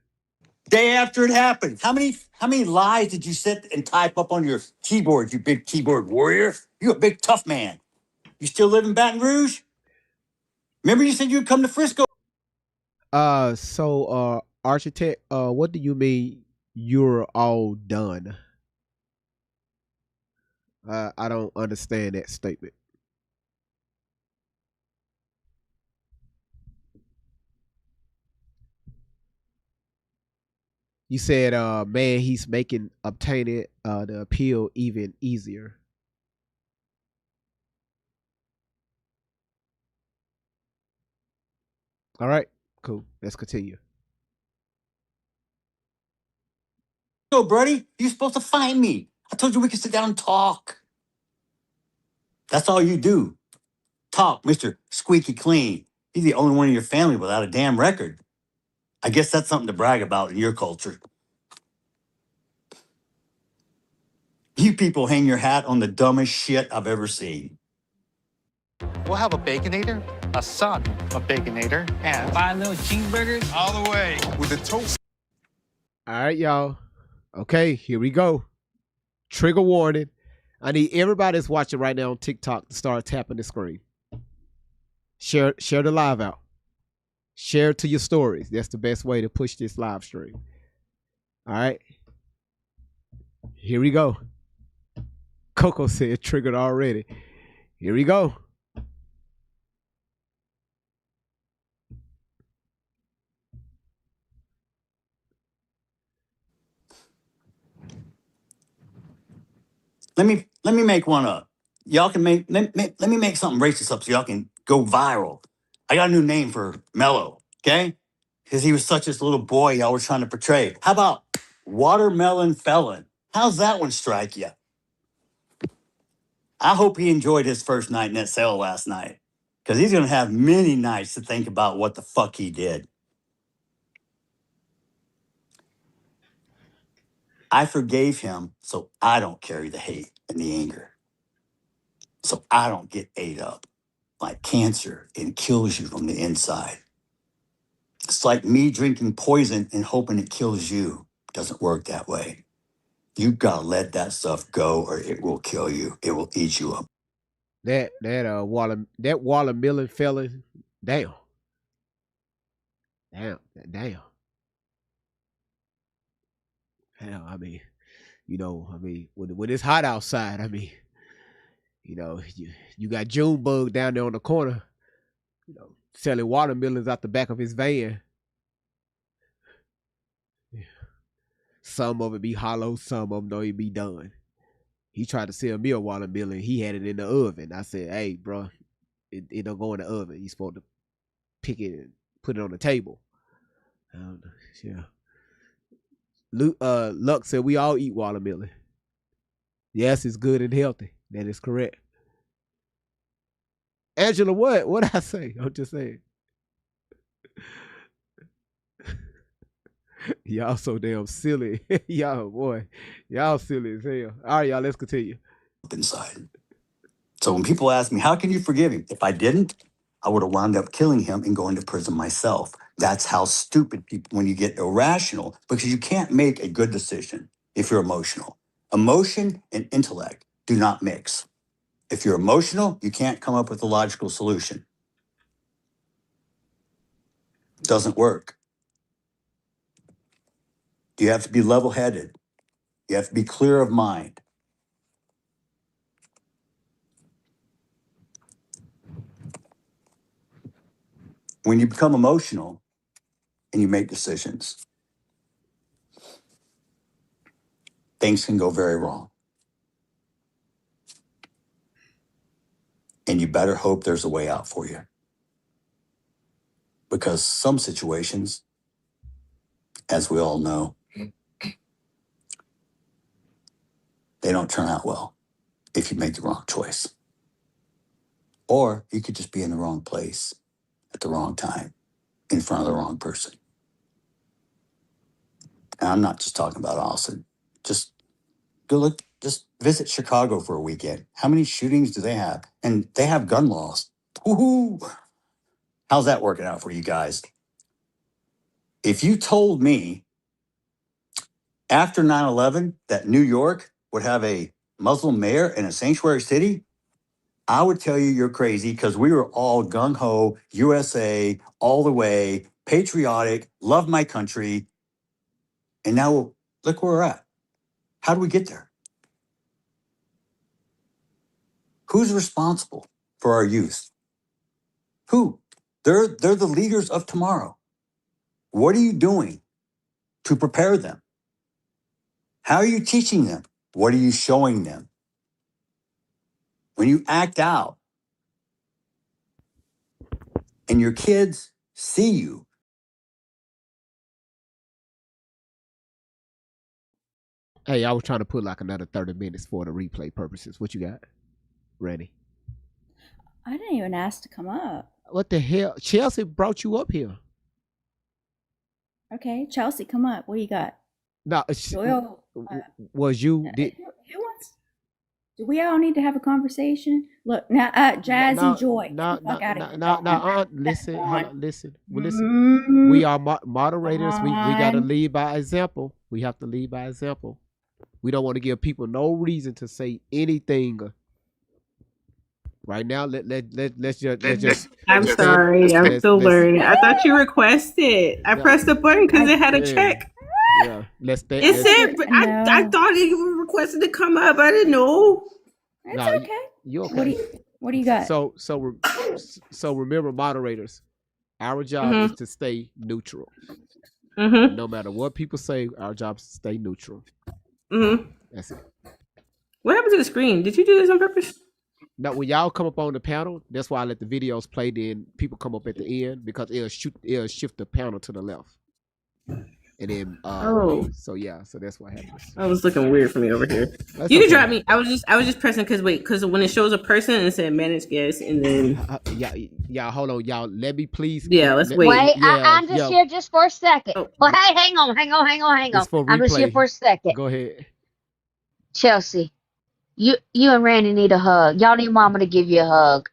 Speaker 5: Day after it happened, how many lies did you sit and type up on your keyboard, you big keyboard warrior? You a big tough man. You still live in Baton Rouge? Remember you said you'd come to Frisco?
Speaker 3: So architect, what do you mean you're all done? I don't understand that statement. You said, man, he's making obtaining the appeal even easier. All right, cool. Let's continue.
Speaker 5: No, buddy, you're supposed to find me. I told you we could sit down and talk. That's all you do. Talk, Mr. Squeaky Clean. You're the only one in your family without a damn record. I guess that's something to brag about in your culture. You people hang your hat on the dumbest shit I've ever seen.
Speaker 17: We'll have a Baconator, a son of Baconator, and 5 little cheeseburgers all the way with a toast.
Speaker 3: All right, y'all. Okay, here we go. Trigger warning. I need everybody that's watching right now on TikTok to start tapping the screen. Share the live out. Share it to your stories. That's the best way to push this live stream. All right. Here we go. Coco said triggered already. Here we go.
Speaker 5: Let me make one up. Y'all can let me make something racist up so y'all can go viral. I got a new name for Mello, okay? Because he was such this little boy y'all were trying to portray. How about Watermelon Felon? How's that one strike you? I hope he enjoyed his first night in that cell last night. Because he's gonna have many nights to think about what the fuck he did. I forgave him so I don't carry the hate and the anger. So I don't get ate up like cancer and kills you from the inside. It's like me drinking poison and hoping it kills you. It doesn't work that way. You gotta let that stuff go or it will kill you. It will eat you up.
Speaker 3: That watermelon felon. Damn. Hell, I mean, when it's hot outside, I mean, you got Junebug down there on the corner, selling watermelons out the back of his van. Some of it be hollow, some of them don't even be done. He tried to sell me a watermelon. He had it in the oven. I said, hey, bro, it don't go in the oven. You're supposed to pick it and put it on the table. Yeah. Luck said we all eat watermelon. Yes, it's good and healthy. That is correct. Angela, what I say? I'm just saying. Y'all so damn silly. Y'all silly as hell. All right, y'all, let's continue.
Speaker 5: Inside. So when people ask me, how can you forgive him? If I didn't, I would have wound up killing him and going to prison myself. That's how stupid people, when you get irrational, because you can't make a good decision if you're emotional. Emotion and intellect do not mix. If you're emotional, you can't come up with a logical solution. It doesn't work. You have to be level-headed. You have to be clear of mind. When you become emotional and you make decisions, things can go very wrong. And you better hope there's a way out for you. Because some situations, as we all know, they don't turn out well if you make the wrong choice. Or you could just be in the wrong place at the wrong time, in front of the wrong person. And I'm not just talking about Austin. Just visit Chicago for a weekend. How many shootings do they have? And they have gun laws. Woohoo! How's that working out for you guys? If you told me after 9/11 that New York would have a Muslim mayor in a sanctuary city, I would tell you you're crazy because we were all gung-ho, USA, all the way, patriotic, love my country. And now look where we're at. How do we get there? Who's responsible for our youth? Who? They're the leaders of tomorrow. What are you doing to prepare them? How are you teaching them? What are you showing them? When you act out and your kids see you,
Speaker 3: Hey, I was trying to put like another 30 minutes for the replay purposes. What you got? Ready?
Speaker 10: I didn't even ask to come up.
Speaker 3: What the hell? Chelsea brought you up here.
Speaker 10: Okay, Chelsea, come up. What you got?
Speaker 3: No, was you?
Speaker 10: Who wants? Do we all need to have a conversation? Look now, Jazzy Joy.
Speaker 3: Listen, hold on, listen. We are moderators. We got to lead by example. We have to lead by example. We don't want to give people no reason to say anything. Right now, let's just.
Speaker 13: I'm sorry, I'm still learning. I thought you requested. I pressed the button because it had a check.
Speaker 3: Yeah, let's stay.
Speaker 13: It said I thought it was requested to come up. I didn't know.
Speaker 10: It's okay.
Speaker 3: You okay?
Speaker 10: What do you got?
Speaker 3: So remember, moderators, our job is to stay neutral. No matter what people say, our job is to stay neutral. That's it.
Speaker 13: What happened to the screen? Did you do this on purpose?
Speaker 3: Now, when y'all come up on the panel, that's why I let the videos play. Then people come up at the end because it'll shift the panel to the left. And then so that's what happens.
Speaker 13: That was looking weird for me over here.
Speaker 3: That's
Speaker 13: You can
Speaker 3: okay.
Speaker 13: drop me. I was just pressing because when it shows a person and it said manage guest and then
Speaker 3: y'all hold on, y'all. Let me please.
Speaker 13: Let's wait.
Speaker 8: Wait, I'm just here just for a second. Well, hey, hang on.
Speaker 3: It's for
Speaker 8: I'm just here
Speaker 3: replay.
Speaker 8: for a second.
Speaker 3: Go ahead.
Speaker 8: Chelsea, you and Randy need a hug. Y'all need Mama to give you a hug.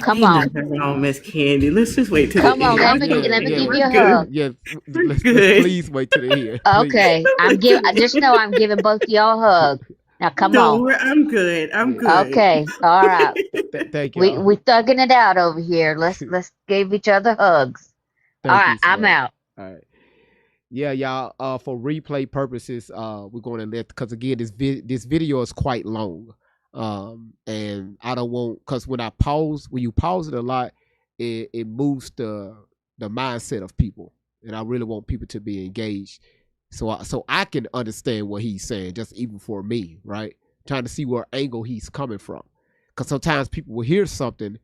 Speaker 8: Come on.
Speaker 13: Oh, Miss Candy. Let's just wait till
Speaker 8: Come
Speaker 13: the
Speaker 8: on,
Speaker 13: end.
Speaker 8: let me give you a
Speaker 13: Good.
Speaker 8: hug.
Speaker 3: Yeah, let's please wait till the end.
Speaker 8: Okay, I just know I'm giving both of y'all a hug. Now come on.
Speaker 13: I'm good. I'm good.
Speaker 8: Okay, all right.
Speaker 3: Thank you.
Speaker 8: We thugging it out over here. Let's give each other hugs. All right, I'm out.
Speaker 3: All right. Yeah, y'all. For replay purposes, we're going to let because again, this video is quite long. And I don't want because when you pause it a lot, it moves the mindset of people, and I really want people to be engaged, so I can understand what he's saying, just even for me, right? Trying to see where angle he's coming from, because sometimes people will hear something,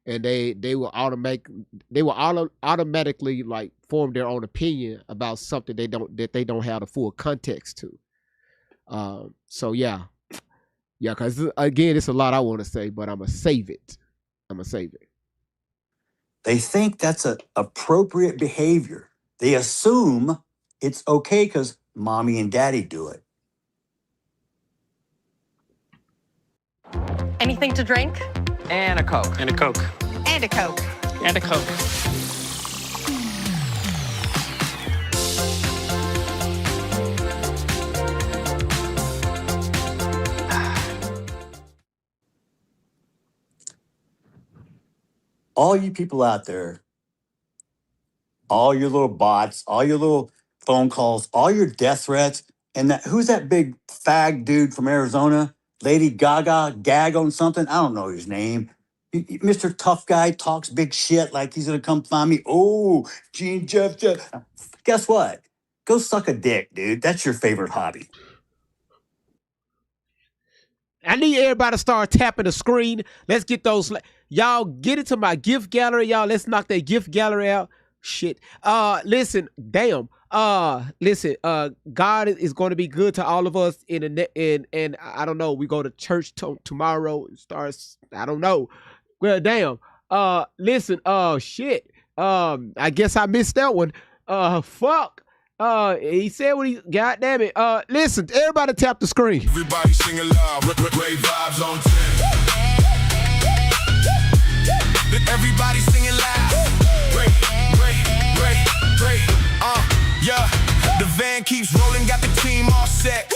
Speaker 3: and they will automatically like form their own opinion about something they don't have the full context to. So yeah. Yeah, because again, it's a lot I want to say, but I'm going to save it.
Speaker 5: They think that's an appropriate behavior. They assume it's okay because mommy and daddy do it.
Speaker 18: Anything to drink?
Speaker 6: And a Coke.
Speaker 17: And a Coke.
Speaker 18: And a Coke.
Speaker 17: And a Coke.
Speaker 5: All you people out there, all your little bots, all your little phone calls, all your death threats, and who's that big fag dude from Arizona? Lady Gaga, gag on something? I don't know his name. Mr. Tough Guy talks big shit like he's gonna come find me. Oh, Gene Jeff. Guess what? Go suck a dick, dude. That's your favorite hobby.
Speaker 3: I need everybody to start tapping the screen. Let's get those. Y'all get into my gift gallery, y'all. Let's knock that gift gallery out. Shit. Listen, damn. Listen. God is going to be good to all of us and I don't know. We go to church tomorrow. It starts. I don't know. Well, damn. Listen. Shit. I guess I missed that one. Fuck. He said what he. God damn it. Listen. Everybody tap the screen.
Speaker 1: Everybody sing aloud. Great vibes on 10. Everybody singing loud. Great. Yeah. The van keeps rolling, got the team all set.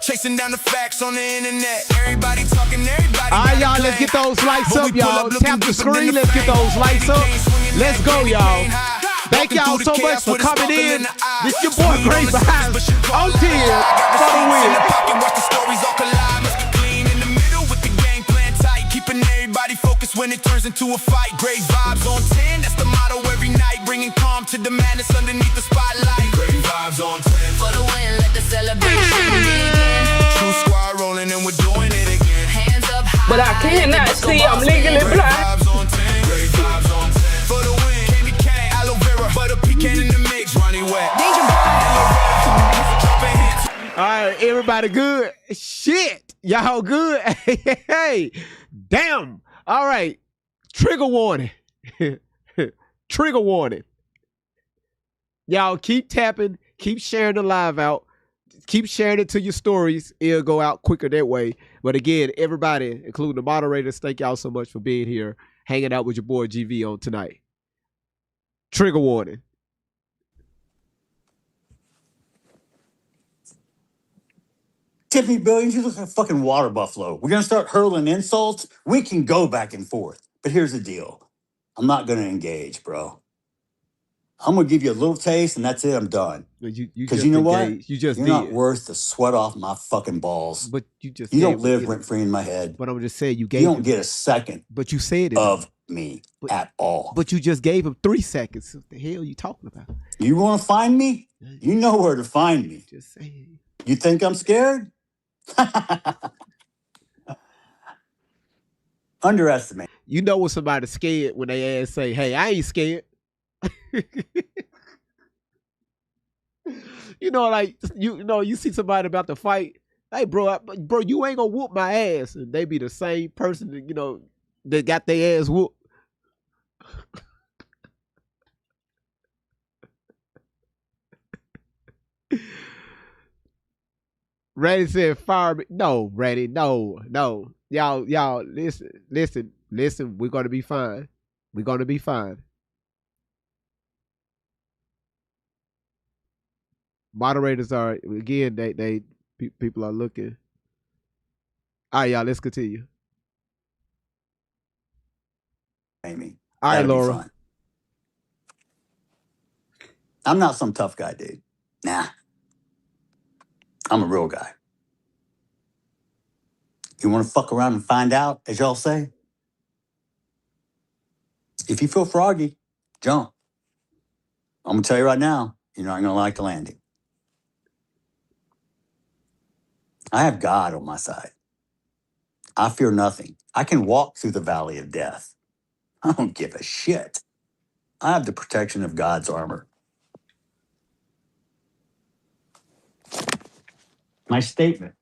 Speaker 1: Chasing down the facts on the internet. Everybody talking, everybody.
Speaker 3: All right, y'all, let's get those lights up, y'all. Tap the screen, let's get those lights up. Let's go, y'all. Thank y'all so much for coming in. This your boy, Great Vibes. On 10 for the win.
Speaker 1: Watch the stories all collide. Must be clean in the middle with the game plan tight. Keeping everybody focused when it turns into a fight. Great vibes on 10, that's the motto every night. Bringing calm to the madness underneath the spotlight. Great vibes on 10.
Speaker 2: For the win, let the celebration begin.
Speaker 1: True squad rolling and we're doing it again.
Speaker 2: Hands up high.
Speaker 13: But I cannot see. I'm legally
Speaker 1: Great
Speaker 13: blind.
Speaker 1: vibes on 10. Great vibes on 10. For the win, candy cane, aloe vera, butter pecan in the mix, Ronnie Wet.
Speaker 3: All right, everybody good? Shit, y'all good? Hey, damn. All right, trigger warning. Trigger warning. Y'all keep tapping, keep sharing the live out, keep sharing it to your stories. It'll go out quicker that way. But again, everybody, including the moderators, thank y'all so much for being here, hanging out with your boy GV on tonight. Trigger warning.
Speaker 5: Tiffany Billions, you look like a fucking water buffalo. We're gonna start hurling insults. We can go back and forth. But here's the deal. I'm not gonna engage, bro. I'm gonna give you a little taste and that's it. I'm done. Because you know what?
Speaker 3: You just
Speaker 5: You're
Speaker 3: did.
Speaker 5: not worth the sweat off my fucking balls.
Speaker 3: But you just
Speaker 5: You
Speaker 3: gave
Speaker 5: don't live rent free in my head.
Speaker 3: But I'm just saying you gave
Speaker 5: You don't
Speaker 3: him,
Speaker 5: get a second
Speaker 3: but you said it
Speaker 5: of me at all.
Speaker 3: But you just gave him 3 seconds. What the hell are you talking about?
Speaker 5: You want to find me? You know where to find me.
Speaker 3: Just saying.
Speaker 5: You think I'm scared? Underestimate.
Speaker 3: You know when somebody's scared when they ass say, "Hey, I ain't scared." You know, like you see somebody about to fight. Hey, bro, you ain't gonna whoop my ass, and they be the same person that that got their ass whooped. Randy said, "Fire me." No, Randy, no. Y'all, listen. We're gonna be fine. We're gonna be fine. Moderators are again. People are looking. All right, y'all. Let's continue.
Speaker 5: Amy.
Speaker 3: All right, Laura.
Speaker 5: Fun. I'm not some tough guy, dude. Nah. I'm a real guy. You want to fuck around and find out, as y'all say? If you feel froggy, jump. I'm going to tell you right now, you're not going to like the landing. I have God on my side. I fear nothing. I can walk through the valley of death. I don't give a shit. I have the protection of God's armor. My statement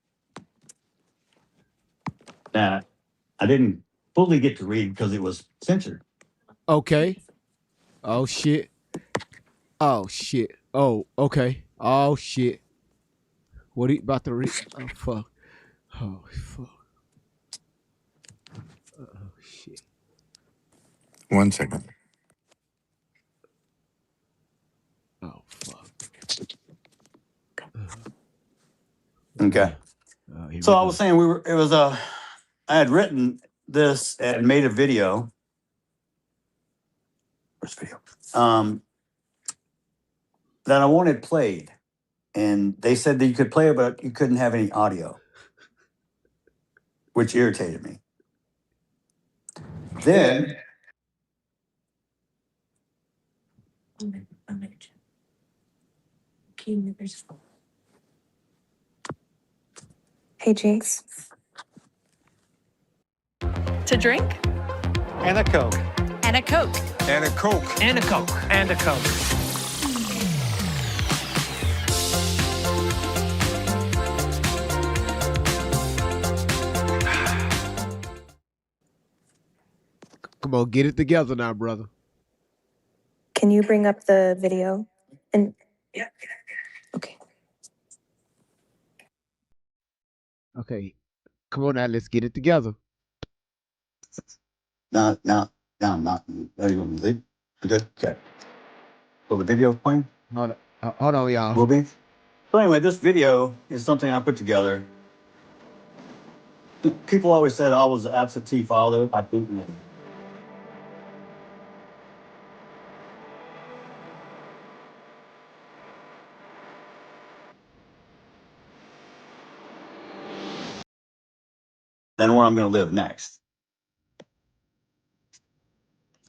Speaker 5: that I didn't fully get to read because it was censored.
Speaker 3: Okay. Oh shit. Oh shit. Oh, okay. Oh shit. What are you about to read? Oh fuck. Oh fuck. Oh shit.
Speaker 16: 1 second.
Speaker 3: Oh fuck.
Speaker 5: Okay. So I was saying I had written this and made a video. Where's the video? That I wanted played. And they said that you could play it, but you couldn't have any audio, which irritated me. Then
Speaker 15: Hey, Jinx.
Speaker 2: To drink?
Speaker 17: And a Coke.
Speaker 2: And a Coke.
Speaker 16: And a Coke.
Speaker 17: And a Coke. And a Coke.
Speaker 3: Come on, get it together now, brother.
Speaker 15: Can you bring up the video? And yeah. Okay.
Speaker 3: Okay. Come on now, let's get it together.
Speaker 5: No, I'm not. Are you going to leave? You good? Okay. Will the video playing?
Speaker 3: Hold on, y'all.
Speaker 5: Will be. So anyway, this video is something I put together. People always said I was an absentee father. I think. Then where I'm going to live next.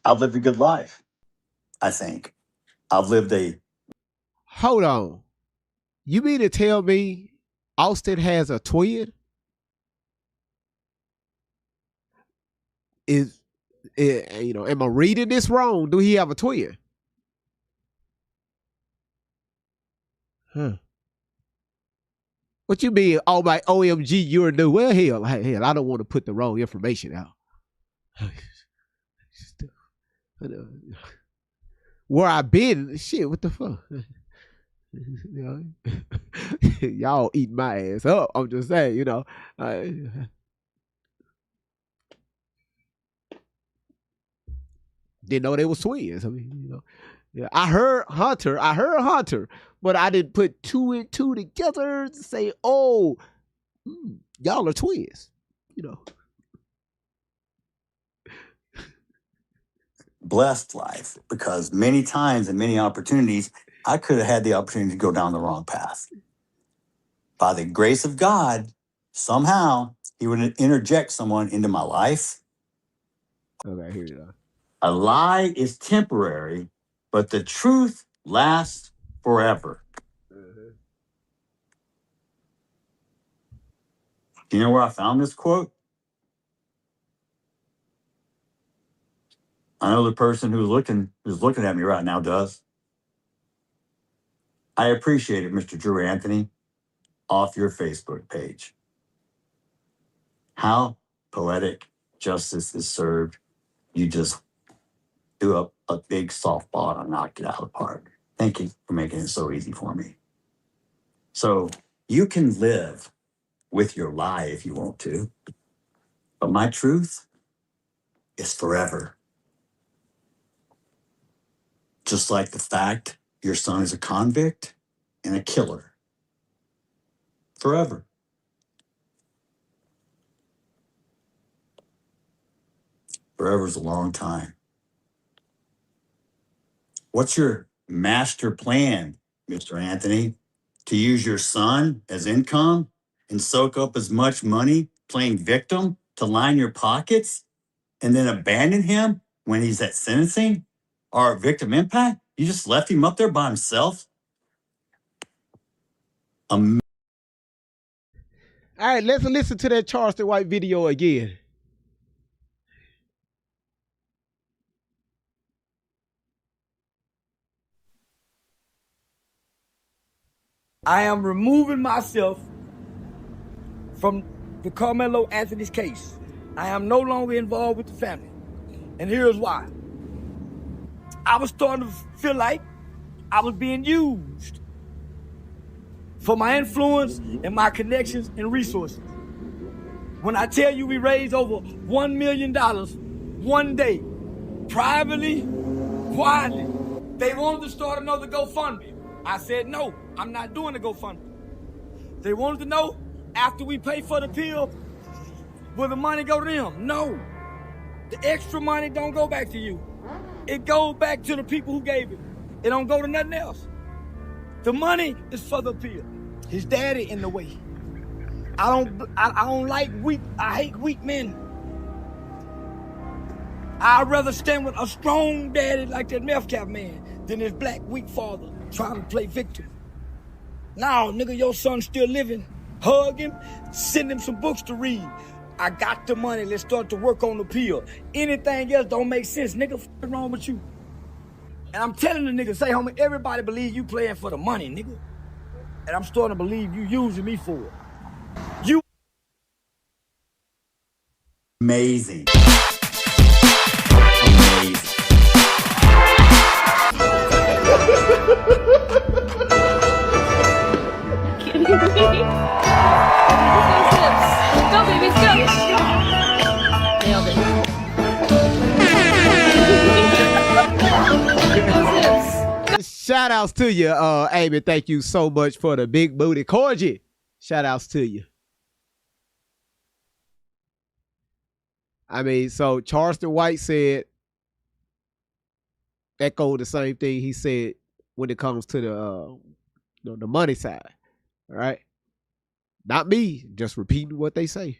Speaker 5: I've lived a good life, I think. I've lived a...
Speaker 3: Hold on. You mean to tell me Austin has a twin? Am I reading this wrong? Do he have a twin? Huh. What you mean? Oh my OMG, you're new. Well, hell, I don't want to put the wrong information out. Where I been? Shit, what the fuck? Y'all eat my ass up. I'm just saying, didn't know they were twins. I mean, yeah. I heard Hunter, but I didn't put 2 and 2 together to say, oh, Y'all are twins, you know.
Speaker 5: Blessed life, because many times and many opportunities, I could have had the opportunity to go down the wrong path. By the grace of God, somehow he would interject someone into my life.
Speaker 3: Okay, here you go.
Speaker 5: A lie is temporary, but the truth lasts forever. Do you know where I found this quote? I know the person who's looking at me right now does. I appreciate it, Mr. Drew Anthony, off your Facebook page. How poetic justice is served. You just do a big softball and knock it out of the park. Thank you for making it so easy for me. So you can live with your lie if you want to, but my truth is forever. Just like the fact your son is a convict and a killer. Forever. Forever is a long time. What's your master plan, Mr. Anthony? To use your son as income and soak up as much money playing victim to line your pockets and then abandon him when he's at sentencing or at victim impact? You just left him up there by himself?
Speaker 3: All right, let's listen to that Charleston White video again.
Speaker 4: I am removing myself from the Karmelo'S case. I am no longer involved with the family. And here's why. I was starting to feel like I was being used for my influence and my connections and resources. When I tell you we raised over $1 million one day, privately, quietly, they wanted to start another GoFundMe. I said, no, I'm not doing a GoFundMe. They wanted to know, after we pay for the pill, will the money go to them? No. The extra money don't go back to you. It goes back to the people who gave it. It don't go to nothing else. The money is for the pill. His daddy in the way. I don't like weak, I hate weak men. I'd rather stand with a strong daddy like that Metcalf's man than his black weak father trying to play victim. Now, nigga, your son's still living. Hug him, send him some books to read. I got the money, let's start to work on the pill. Anything else don't make sense, nigga, what's wrong with you? And I'm telling the nigga, say, homie, everybody believe you playing for the money, nigga. And I'm starting to believe you using me for it. You
Speaker 5: Amazing.
Speaker 2: Go, babies, go! Nailed it.
Speaker 3: Shout outs to you, Amy. Thank you so much for the big booty. Corgi, shout outs to you. I mean, so Charleston White said, echoed the same thing he said when it comes to the money side. All right. Not me, just repeating what they say.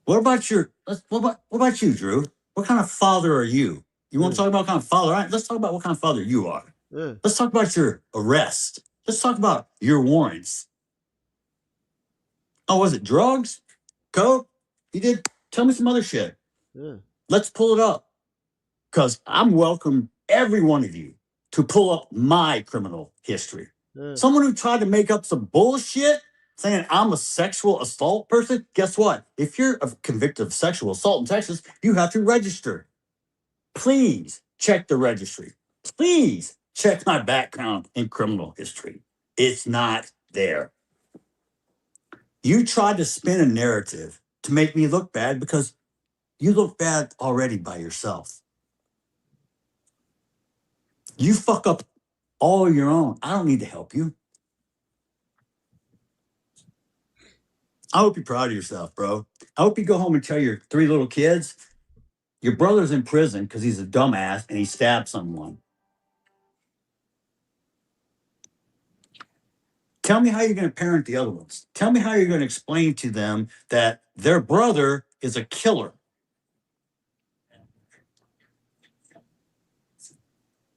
Speaker 5: What about you, Drew? What kind of father are you? You want to talk about what kind of father? All right, let's talk about what kind of father you are. Let's talk about your arrest. Let's talk about your warrants. Oh, was it drugs? Coke? You did? Tell me some other shit. Let's pull it up. Because I'm welcome every one of you to pull up my criminal history. Someone who tried to make up some bullshit saying I'm a sexual assault person, guess what? If you're convicted of sexual assault in Texas, you have to register. Please check the registry. Please check my background in criminal history. It's not there. You tried to spin a narrative to make me look bad because you look bad already by yourself. You fuck up all your own. I don't need to help you. I hope you're proud of yourself, bro. I hope you go home and tell your 3 little kids your brother's in prison because he's a dumbass and he stabbed someone. Tell me how you're going to parent the other ones. Tell me how you're going to explain to them that their brother is a killer.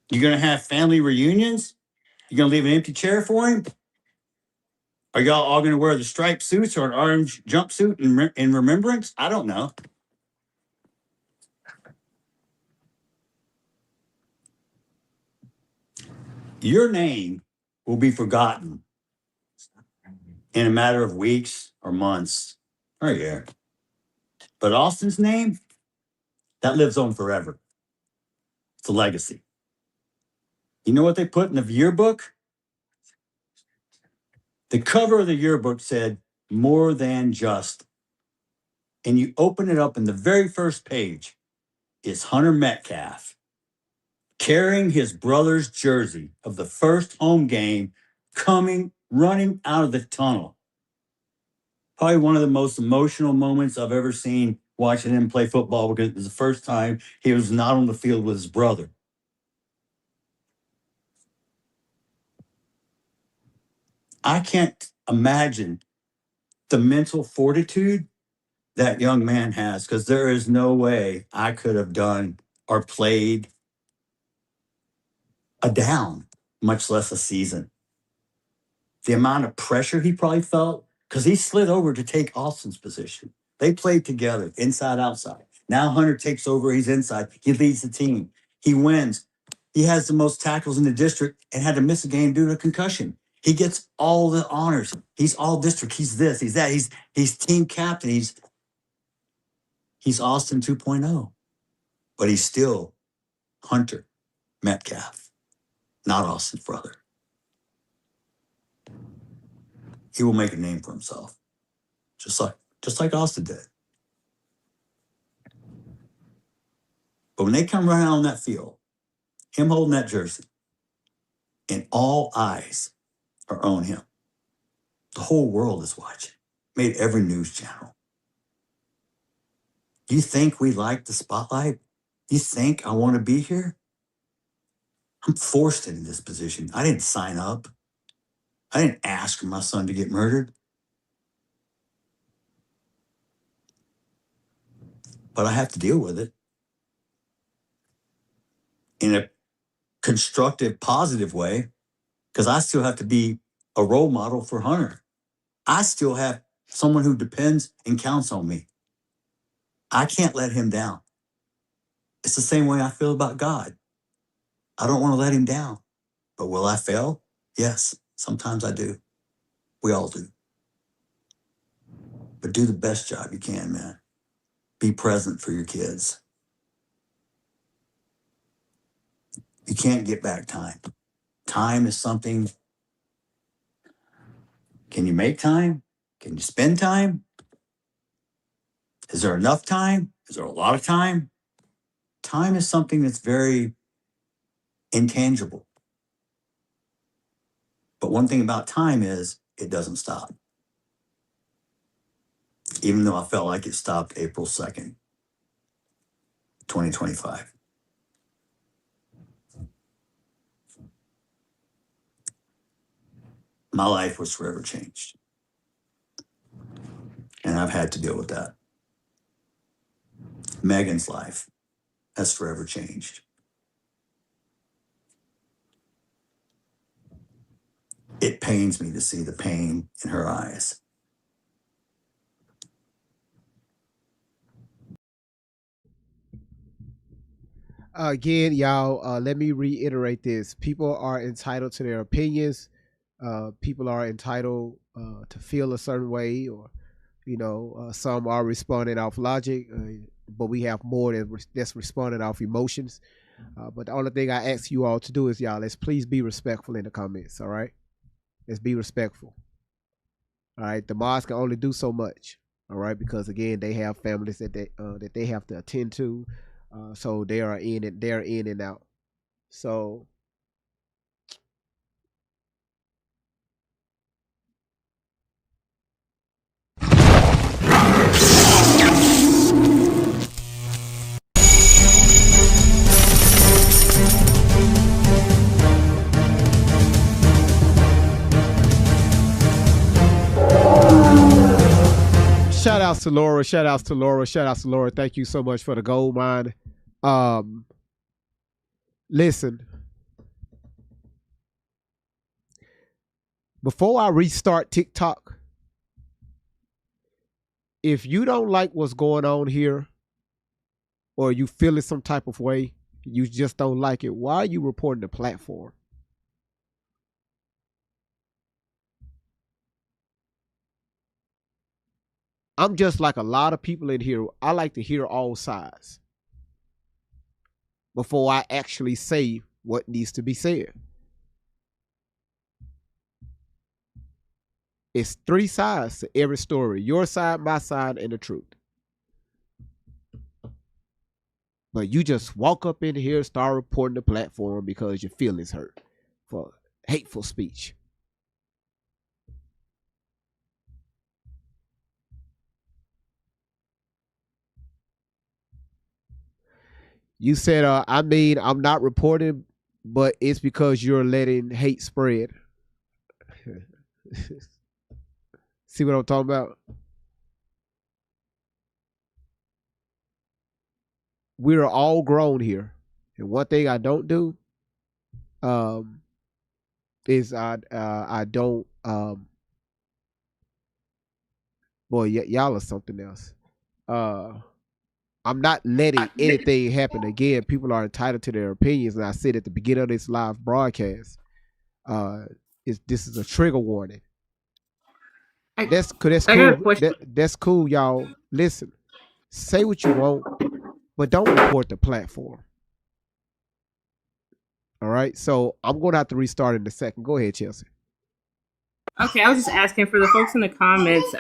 Speaker 5: You're going to have family reunions? You're going to leave an empty chair for him? Are y'all all going to wear the striped suits or an orange jumpsuit in remembrance? I don't know. Your name will be forgotten in a matter of weeks or months or a year. But Austin's name, that lives on forever. It's a legacy. You know what they put in the yearbook? The cover of the yearbook said, "More than just." And you open it up, and the very first page is Hunter Metcalf carrying his brother's jersey of the first home game, running out of the tunnel. Probably one of the most emotional moments I've ever seen watching him play football, because it was the first time he was not on the field with his brother. I can't imagine the mental fortitude that young man has, because there is no way I could have done or played a down, much less a season. The amount of pressure he probably felt, because he slid over to take Austin's position. They played together, inside, outside. Now Hunter takes over, he's inside, he leads the team, he wins. He has the most tackles in the district and had to miss a game due to concussion. He gets all the honors. He's all district, he's this, he's that, he's team captain, he's Austin 2.0. But he's still Hunter Metcalf, not Austin's brother. He will make a name for himself, just like Austin did. But when they come running on that field, him holding that jersey, and all eyes are on him, the whole world is watching. Made every news channel. You think we like the spotlight? You think I want to be here? I'm forced into this position. I didn't sign up. I didn't ask for my son to get murdered. But I have to deal with it in a constructive, positive way, because I still have to be a role model for Hunter. I still have someone who depends and counts on me. I can't let him down. It's the same way I feel about God. I don't want to let him down. But will I fail? Yes, sometimes I do. We all do. But do the best job you can, man. Be present for your kids. You can't get back time. Time is something. Can you make time? Can you spend time? Is there enough time? Is there a lot of time? Time is something that's very intangible. But one thing about time is it doesn't stop. Even though I felt like it stopped April 2nd, 2025. My life was forever changed. And I've had to deal with that. Megan's life has forever changed. It pains me to see the pain in her eyes.
Speaker 3: Again, y'all, let me reiterate this. People are entitled to their opinions. People are entitled to feel a certain way, or, some are responding off logic, but we have more that's responding off emotions. But the only thing I ask you all to do is, y'all, let's please be respectful in the comments, all right? Let's be respectful. All right, the mods can only do so much, all right, because again, they have families that they have to attend to. So they're in and out. So outs to Laura. Shout outs to Laura. Shout outs to Laura. Thank you so much for the gold mine. Listen. Before I restart TikTok, if you don't like what's going on here, or you feel it some type of way, you just don't like it, why are you reporting the platform? I'm just like a lot of people in here. I like to hear all sides before I actually say what needs to be said. It's three sides to every story. Your side, my side, and the truth. But you just walk up in here, start reporting the platform because your feelings hurt for hateful speech. You said, I'm not reporting, but it's because you're letting hate spread. See what I'm talking about? We're all grown here. And one thing I don't do is I don't y'all are something else. I'm not letting anything happen again. People are entitled to their opinions, and I said at the beginning of this live broadcast, this is a trigger warning. That's cool. That's cool, y'all. Listen, say what you want, but don't report the platform. All right. So I'm gonna have to restart in a second. Go ahead, Chelsea.
Speaker 13: Okay, I was just asking for the folks in the comments.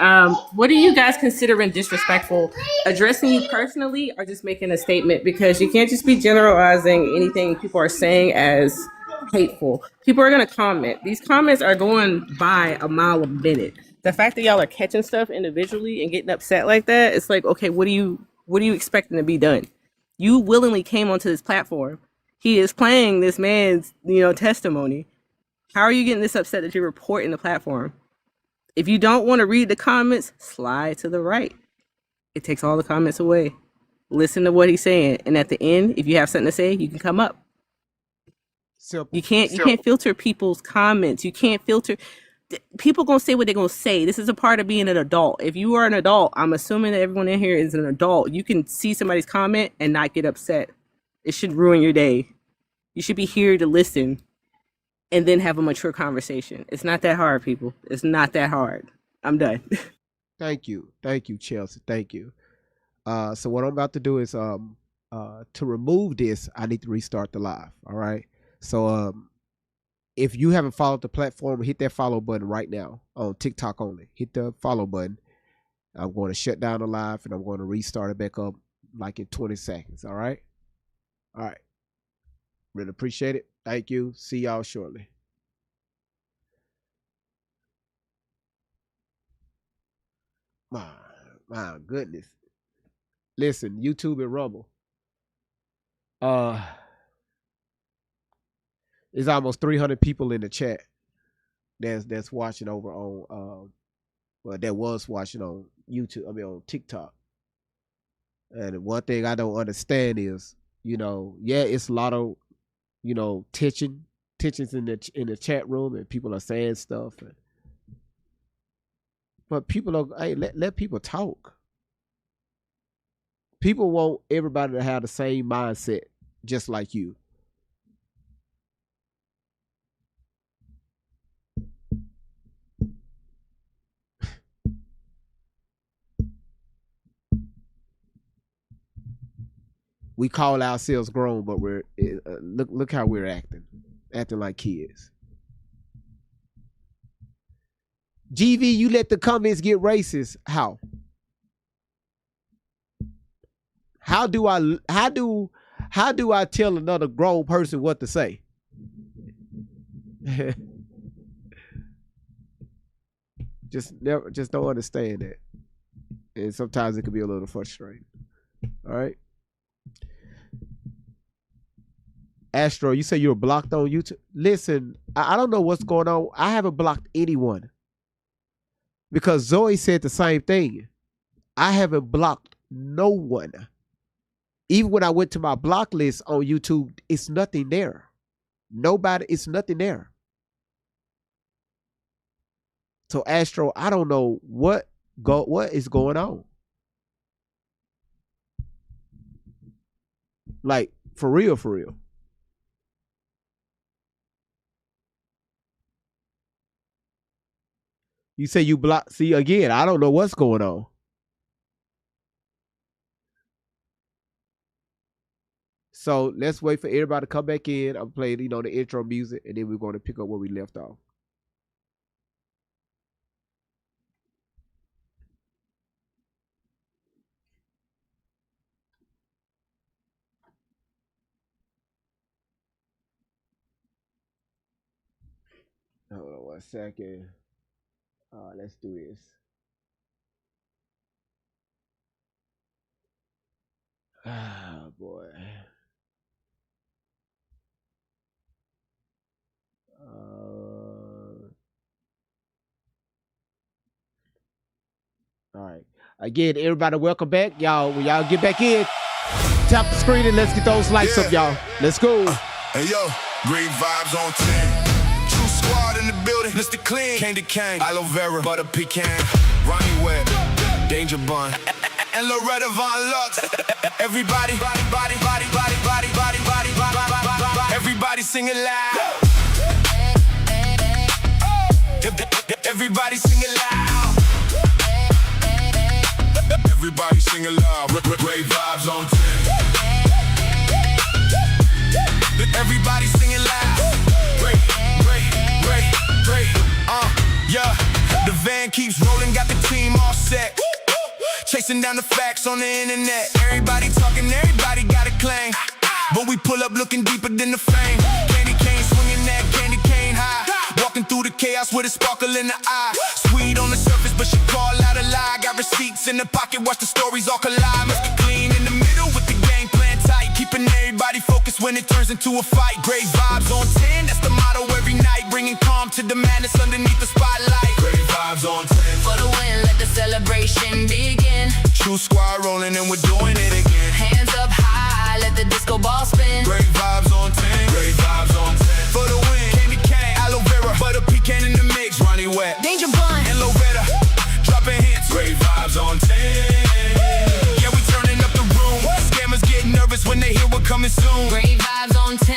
Speaker 13: What are you guys considering disrespectful? Addressing you personally, or just making a statement? Because you can't just be generalizing anything people are saying as hateful. People are gonna comment. These comments are going by a mile a minute. The fact that y'all are catching stuff individually and getting upset like that, it's like, okay, what are you expecting to be done? You willingly came onto this platform. He is playing this man's, testimony. How are you getting this upset that you're reporting the platform? If you don't want to read the comments, slide to the right. It takes all the comments away. Listen to what he's saying, and at the end, if you have something to say, you can come up. You can't filter people's comments. You can't filter. People gonna say what they're gonna say. This is a part of being an adult. If you are an adult, I'm assuming that everyone in here is an adult. You can see somebody's comment and not get upset. It should ruin your day. You should be here to listen and then have a mature conversation. It's not that hard, people. It's not that hard. I'm done.
Speaker 3: Thank you, Chelsea. Thank you. So what I'm about to do is to remove this, I need to restart the live. All right. So if you haven't followed the platform, hit that follow button right now on TikTok only. Hit the follow button. I'm going to shut down the live and I'm going to restart it back up like in 20 seconds. All right. All right. Really appreciate it. Thank you. See y'all shortly. My goodness. Listen, YouTube and Rumble. There's almost 300 people in the chat that's watching over on that was watching on YouTube, on TikTok. And one thing I don't understand is, it's a lot of, tensions in the chat room, and people are saying stuff, but people are, hey, let people talk. People want everybody to have the same mindset, just like you. We call ourselves grown, but we're look how we're acting like kids. GV, you let the comments get racist. How? How do I tell another grown person what to say? just don't understand that, and sometimes it can be a little frustrating. All right. Astro, you say you were blocked on YouTube. Listen, I don't know what's going on. I haven't blocked anyone because Zoe said the same thing. I haven't blocked no one. Even when I went to my block list on YouTube, it's nothing there. It's nothing there. So Astro, I don't know what is going on. Like, for real, for real. You say you block. See, again, I don't know what's going on. So let's wait for everybody to come back in. I'm playing, the intro music, and then we're going to pick up where we left off. Hold on 1 second. Let's do this. Ah, boy. All right. Again, everybody, welcome back. Y'all, when y'all get back in, tap the screen and let's get those lights up, y'all. Let's go.
Speaker 1: Hey, yo, great vibes on 10. True squad in the building. Mr. Clean, Candy Cane, Aloe Vera, Butter Pecan, Ronnie Webb, Danger Bun, and Loretta Von Lux. Everybody, everybody sing it loud. Everybody sing it loud. Everybody sing it loud. Great vibes on 10. Everybody sing it loud. Great. Yeah. The van keeps rolling, got the team all set. Chasing down the facts on the internet. Everybody talking, everybody got a claim. But we pull up looking deeper than the fame. Candy cane swinging that candy cane high. Walking through the chaos with a sparkle in the eye. Sweet on the surface, but she call out a lie. Got receipts in the pocket, watch the stories all collide. Must be clean in the middle with the game plan tight. Keeping everybody focused when it turns into a fight. Great vibes on 10, that's the motto every night. Bringing calm to the madness underneath the spotlight. Great vibes on 10.
Speaker 2: For the win, let the celebration begin.
Speaker 1: True squad rolling and we're doing it again.
Speaker 2: Hands up high, let the disco ball spin.
Speaker 1: Great vibes on 10. Great vibes on 10. For the win, Candy Cane, Aloe Vera, Butter Pecan in the mix. Ronnie Webb,
Speaker 2: Danger Bun,
Speaker 1: and Loretta, dropping hits. Great vibes on 10. Yeah, we turning up the room. Scammers get nervous when they hear we're coming soon.
Speaker 2: great vibes on 10.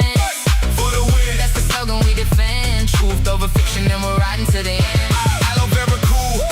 Speaker 1: For the win,
Speaker 2: That's the slogan we defend. Truth over fiction and we're riding to the end.
Speaker 1: Aloe Vera cool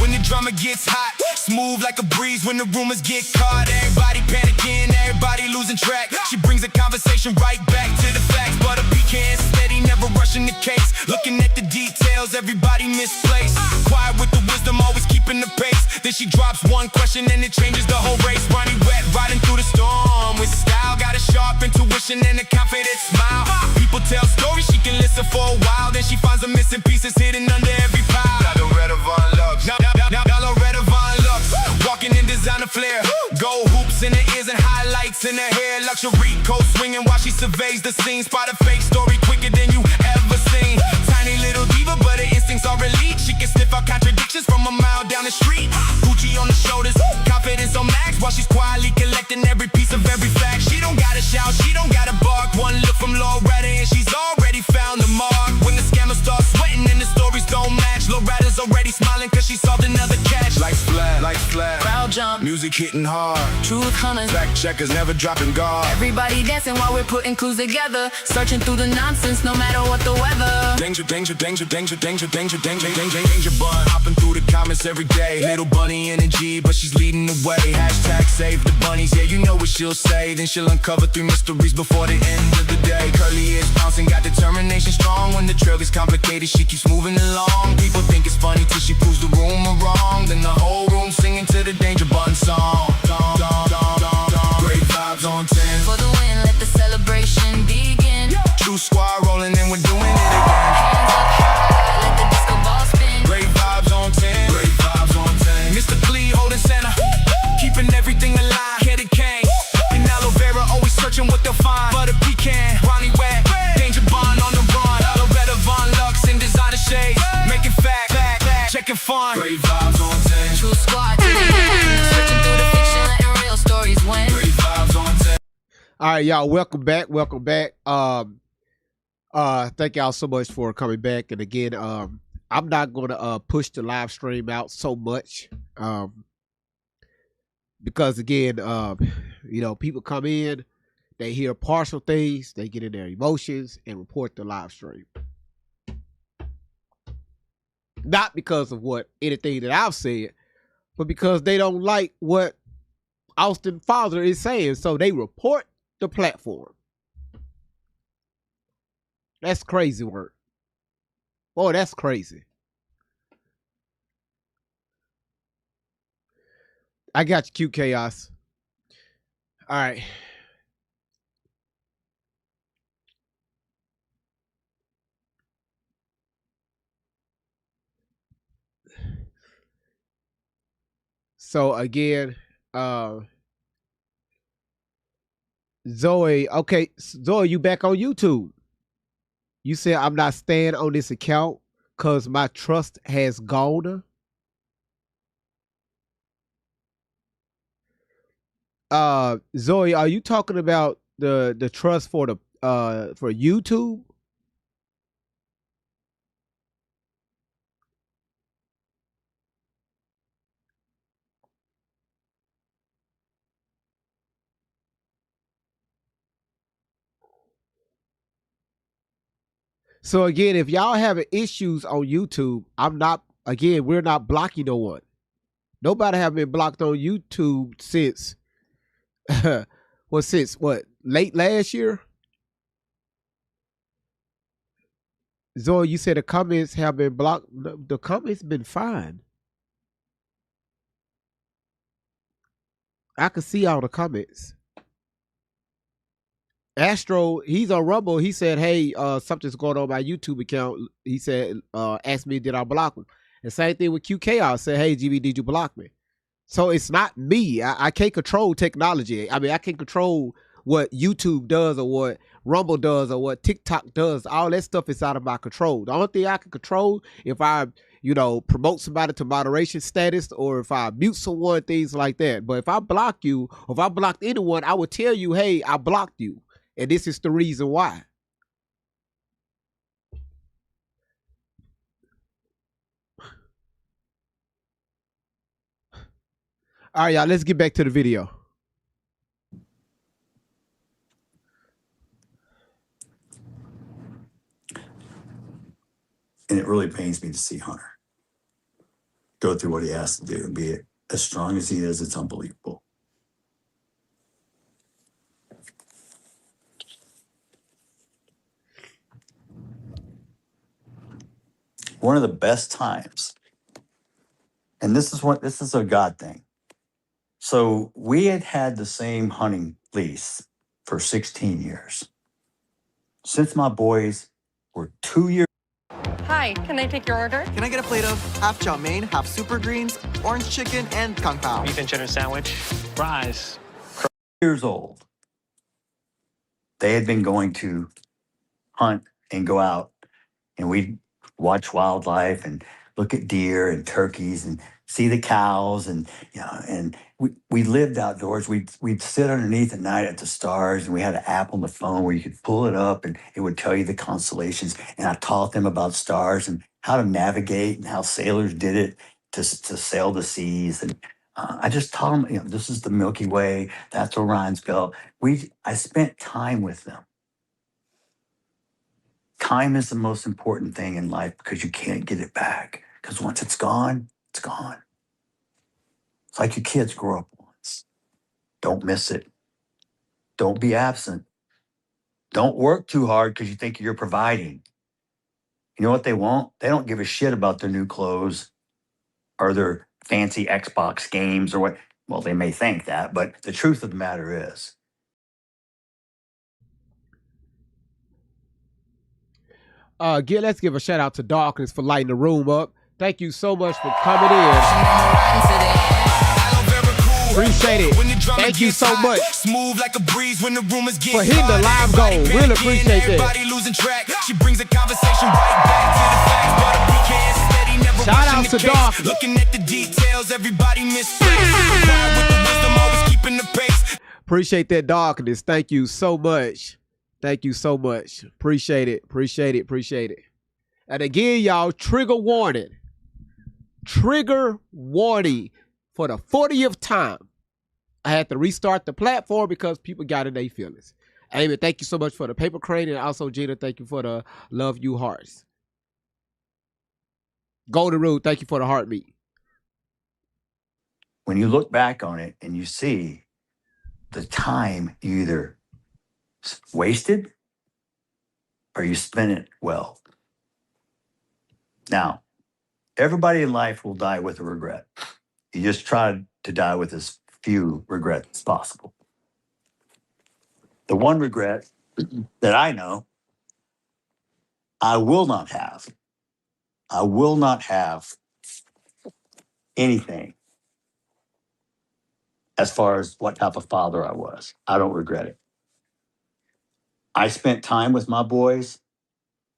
Speaker 1: when the drama gets hot. Smooth like a breeze when the rumors get caught. Everybody panicking, everybody losing track. She brings the conversation right back to the facts. Butter Pecan steady, never rushing the case. Looking at the details, everybody misplaced. Quiet with the wisdom, always keeping the pace. Then she drops one question and it changes the whole race. Ronnie Wet riding through the storm with style. Got a sharp intuition and a confident smile. People tell stories, she can listen for a while. Then she finds the missing pieces hidden under every pile. Now Loretta Von Lux. Now Loretta Von Lux. Walking in designer flair. Gold hoops in her ears and highlights in her hair. Luxury coat swinging while she surveys the scene. Spot a fake story quicker than you ever seen. Tiny little diva, but her instincts are elite. She can sniff out contradictions from a mile down the street. Gucci on the shoulders, confidence on max. While she's quietly collecting every piece of every fact. She don't gotta shout, she don't gotta bark. One look from Loretta and she's already found the mark. When the scammers start sweating and the stories don't match, Loretta's already smiling cause she solved another catch. Like flat,
Speaker 2: Crowd jump,
Speaker 1: music hitting hard.
Speaker 2: truth hunters.
Speaker 1: Fact checkers never dropping guard.
Speaker 2: Everybody dancing while we're putting clues together. Searching through the nonsense no matter what the weather.
Speaker 1: Danger bun. Hopping through the comments every day. Little bunny energy, but she's leading the way. Hashtag save the bunnies, yeah, you know what she'll say. Then she'll uncover 3 mysteries before the end of the day. Curly ears bouncing, got determination strong. When the trail gets complicated, she keeps moving along. People think it's funny till she proves the rumor wrong. Then the whole room singing to the Danger Bun song. Great vibes on 10.
Speaker 2: For the win, let the celebration begin.
Speaker 1: True squad rolling and we're doing it again.
Speaker 2: Hands up high, let the disco ball spin.
Speaker 1: Great vibes on 10. Great vibes on 10. Mr. Clee holding center, keeping everything alive. Candy Cane and Aloe Vera always searching what they'll find. Butter Pecan, Ronnie Wet, Danger Bun on the run. Loretta Von Lux in designer shades, making fact, checking fun. Great vibes on 10.
Speaker 2: True squad to the end.
Speaker 3: All right, y'all. Welcome back. Welcome back. Thank y'all so much for coming back. And again, I'm not gonna push the live stream out so much. Because again, you know, people come in, they hear partial things, they get in their emotions and report the live stream. Not because of what anything that I've said, but because they don't like what Austin Father is saying, so they report the platform. That's crazy work. Boy, that's crazy. I got you, Cute Chaos. All right. So again, Zoe, okay, Zoe, you back on YouTube. You said I'm not staying on this account because my trust has gone. Zoe, are you talking about the trust for the for YouTube? So again, if y'all having issues on YouTube, we're not blocking no one. Nobody have been blocked on YouTube since late last year? Zoe, you said the comments have been blocked. The comments been fine. I can see all the comments. Astro, he's on Rumble. He said, hey, something's going on my YouTube account. He said, ask me, did I block him? And same thing with QK. I said, hey, GB, did you block me? So it's not me. I can't control technology. I mean, I can't control what YouTube does or what Rumble does or what TikTok does. All that stuff is out of my control. The only thing I can control, if I, you know, promote somebody to moderation status or if I mute someone, things like that. But if I block you, or if I blocked anyone, I would tell you, hey, I blocked you. And this is the reason why. All right, y'all, let's get back to the video.
Speaker 5: And it really pains me to see Hunter go through what he has to do and be as strong as he is. It's unbelievable. One of the best times, and this is a God thing. So we had the same hunting lease for 16 years. Since my boys were 2 years.
Speaker 9: Hi, can I take your order? Can I get a plate of half chow mein, half super greens, orange chicken, and kung pao?
Speaker 17: Beef and cheddar sandwich, fries.
Speaker 5: Years old. They had been going to hunt and go out, and we'd watch wildlife and look at deer and turkeys and see the cows, and you know, and we lived outdoors. We'd sit underneath at night at the stars, and we had an app on the phone where you could pull it up and it would tell you the constellations. And I taught them about stars and how to navigate and how sailors did it to sail the seas. And I just taught them, you know, this is the Milky Way, that's Orion's belt. I spent time with them. Time is the most important thing in life because you can't get it back. Because once it's gone, it's gone. It's like your kids grow up once. Don't miss it. Don't be absent. Don't work too hard because you think you're providing. You know what they want? They don't give a shit about their new clothes or their fancy Xbox games or what. Well, they may think that, but the truth of the matter is.
Speaker 3: Let's give a shout out to Darkness for lighting the room up. Thank you so much for coming in. Appreciate it. Thank you so much
Speaker 1: Smooth like a breeze when the rumors get
Speaker 3: for hitting the live goal. Really appreciate that.
Speaker 1: Everybody losing track. She brings the conversation right back to the facts. But a PK is steady, never
Speaker 3: shout out
Speaker 1: rushing
Speaker 3: to
Speaker 1: the case.
Speaker 3: Darkness.
Speaker 1: Looking at the details, everybody mistakes. With the wisdom, always keeping the pace.
Speaker 3: Appreciate that darkness. Thank you so much. Thank you so much. Appreciate it. Appreciate it. Appreciate it. And again, y'all, trigger warning. Trigger warning for the 40th time. I had to restart the platform because people got in their feelings. Amy, thank you so much for the paper crane. And also, Gina, thank you for the love you hearts. Golden Rule, thank you for the heartbeat.
Speaker 5: When you look back on it and you see the time you either wasted or you spent it well. Now, everybody in life will die with a regret. You just try to die with as few regrets as possible. The one regret that I know I will not have anything as far as what type of father I was. I don't regret it. I spent time with my boys.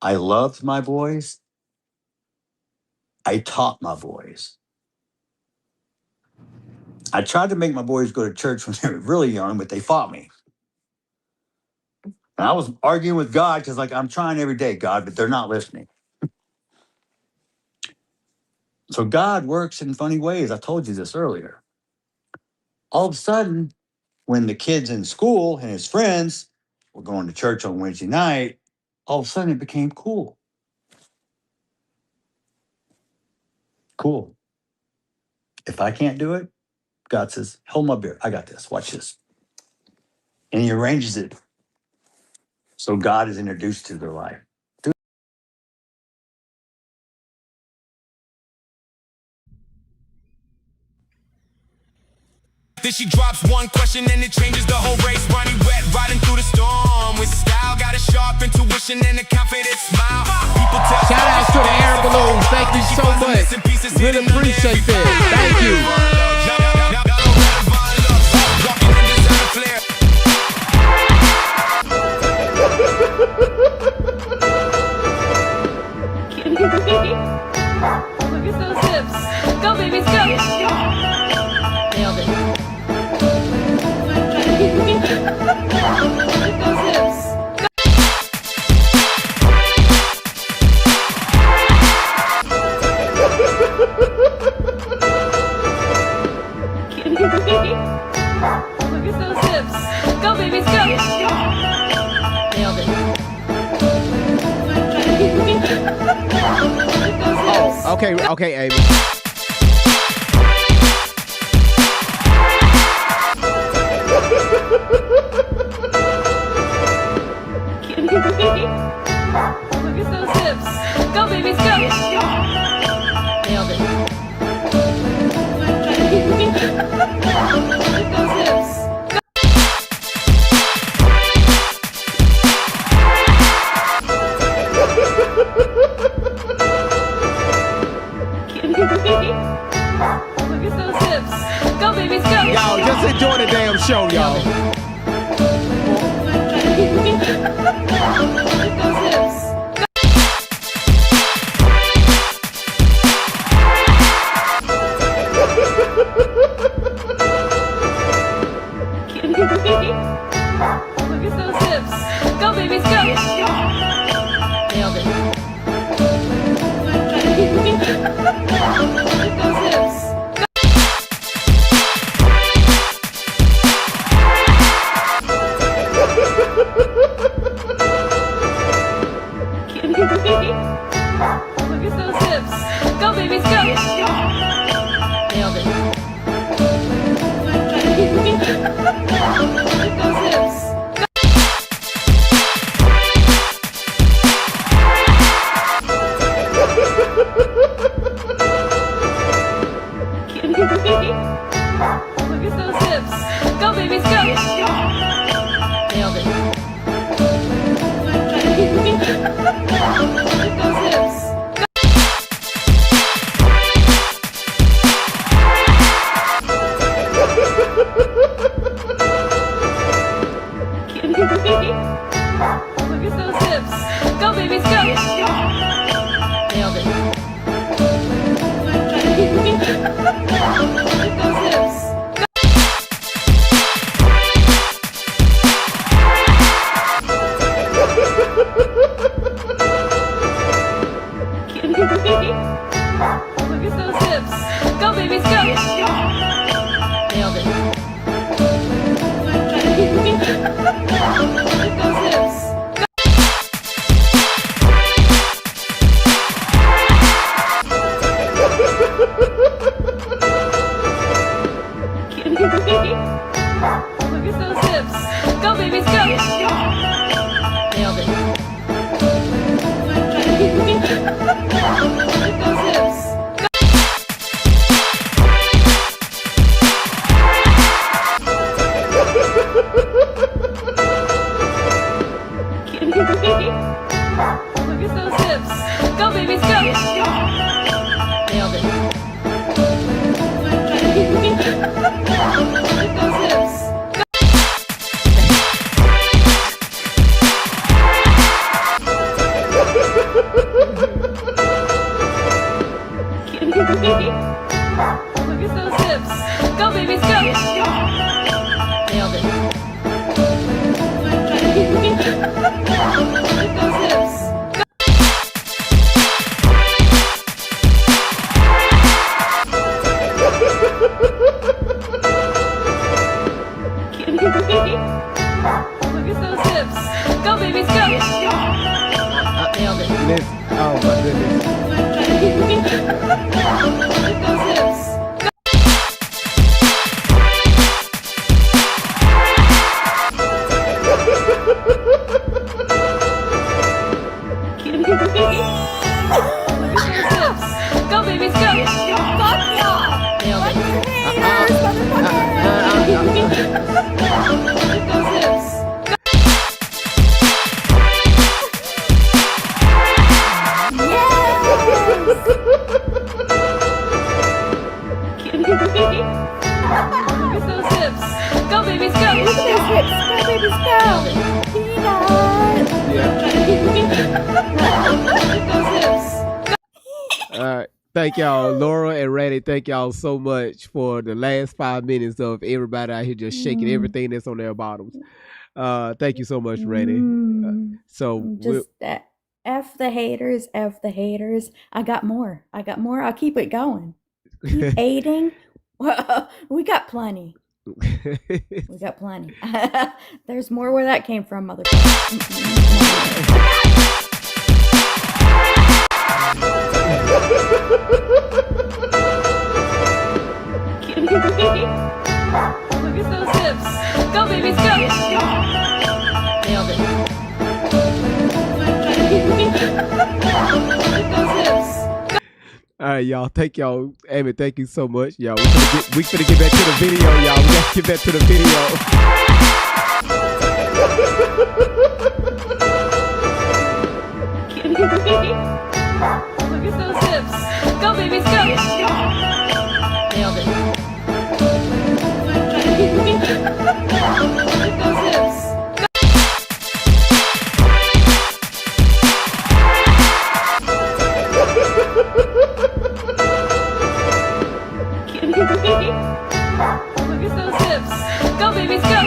Speaker 5: I loved my boys. I taught my boys. I tried to make my boys go to church when they were really young, but they fought me. And I was arguing with God because, like, I'm trying every day, God, but they're not listening. So God works in funny ways. I told you this earlier. All of a sudden, when the kids in school and his friends were going to church on Wednesday night, all of a sudden it became cool. Cool. If I can't do it, God says, hold my beer. I got this. Watch this. And he arranges it so God is introduced to their life.
Speaker 1: Then she drops one question and it changes the whole race. Running wet, riding through the storm with style. Got a sharp intuition and a confident smile. People tell
Speaker 3: shout out to the air balloons. Thank you so much. Really appreciate that. Thank you.
Speaker 2: Look at those hips. Go, babies, go. Nailed it. Look at those hips. Look at those hips. Go, babies, go. Nailed it.
Speaker 3: Oh, okay, Amy.
Speaker 2: Look at those hips. Go, babies, go. Nailed it. Look at those hips. Look at those hips. Go, babies, go.
Speaker 3: Y'all, just enjoy the damn show, y'all.
Speaker 2: Look at those hips. Look at those hips. Go, babies, go. Nailed it. Look at those hips. Look at those hips. Go, babies, go. Nailed it. Look at those hips. Look at those hips. Go, babies, go. Nailed it. Look at those hips. Look at those hips. Go, babies, go. Nailed it. Look at those hips. at those hips. Go, babies, go. Nailed it. Look at those hips. Look at those hips. Go, babies, go. Nailed it. Look at those hips. Look at those hips. Go, babies, go. Nailed it. Look at those hips. Look at those hips. Go, babies, go. Nailed it.
Speaker 3: Oh my goodness.
Speaker 2: Look at those hips. Look at those hips. Go, babies, go. Fuck y'all. Nailed it. Look at those hips. Look at those hips. Go, babies, go. Look at those hips. Go, babies, go. Look at those hips.
Speaker 3: All right. Thank y'all, Laura and Randy. Thank y'all so much for the last 5 minutes of everybody out here just shaking everything that's on their bottoms. Thank you so much, Randy.
Speaker 10: Just that. F the haters, F the haters. I got more. I'll keep it going. Keep aiding. We got plenty. We got plenty. There's more where that came from, motherfucker.
Speaker 2: Look at those hips. Go, babies, go. Nailed it. Look at those hips.
Speaker 3: All right, y'all. Thank y'all. Amy, thank you so much. Y'all, we finna get back to the video, y'all. We gotta get back to the video.
Speaker 2: Look at those hips. Go, babies, go. Nailed it. Look at those hips. Look at those hips. Go, babies, go.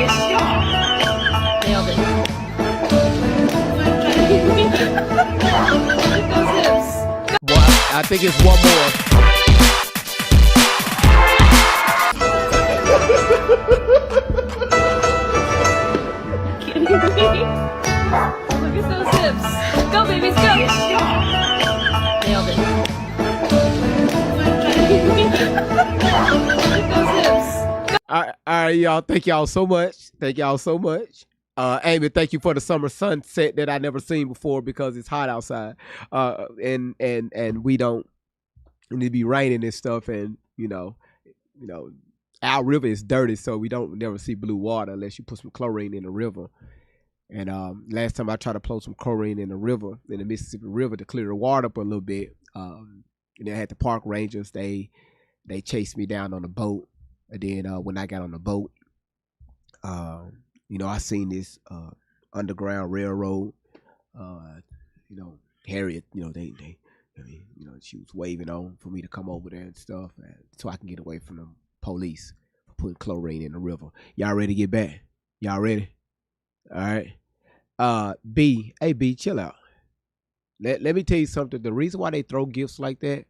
Speaker 2: Nailed it. Look at those hips.
Speaker 3: I think it's one more.
Speaker 2: Look at those hips. Go, babies, go. Nailed it. Look at those hips.
Speaker 3: All right, y'all. Thank y'all so much. Thank y'all so much. Amy, thank you for the summer sunset that I never seen before because it's hot outside. And we don't need to be raining and stuff. And you know, our river is dirty, so we don't never see blue water unless you put some chlorine in the river. And last time I tried to pour some chlorine in the river, in the Mississippi River, to clear the water up a little bit. And then I had the park rangers. They chased me down on the boat. And then when I got on the boat, I seen this underground railroad. Harriet, she was waving on for me to come over there and stuff, so I can get away from the police for putting chlorine in the river. Y'all ready to get back? Y'all ready? All right. B, chill out. Let me tell you something. The reason why they throw gifts like that,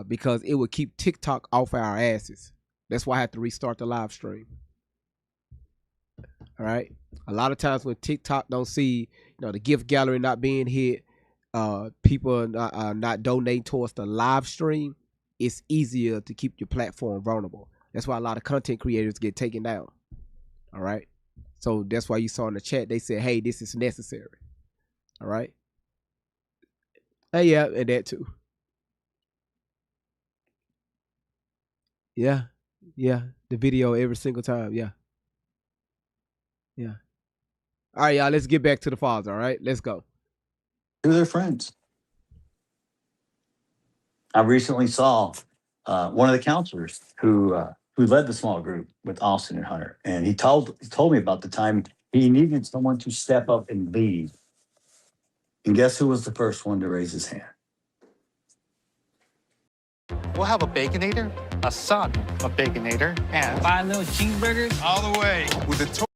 Speaker 3: because it would keep TikTok off our asses. That's why I had to restart the live stream. All right. A lot of times when TikTok don't see, the gift gallery not being hit, people are not donating towards the live stream, it's easier to keep your platform vulnerable. That's why a lot of content creators get taken down. All right. So that's why you saw in the chat they said, "Hey, this is necessary." All right. Yeah, and that too. Yeah, yeah. The video every single time. Yeah, yeah. All right, y'all. Let's get back to the files. All right, let's go.
Speaker 5: They're their friends. I recently saw one of the counselors who led the small group with Austin and Hunter, and he told me about the time he needed someone to step up and lead. And guess who was the first one to raise his hand?
Speaker 17: We'll have a Baconator, a son of Baconator, and 5 little cheeseburgers all the way with a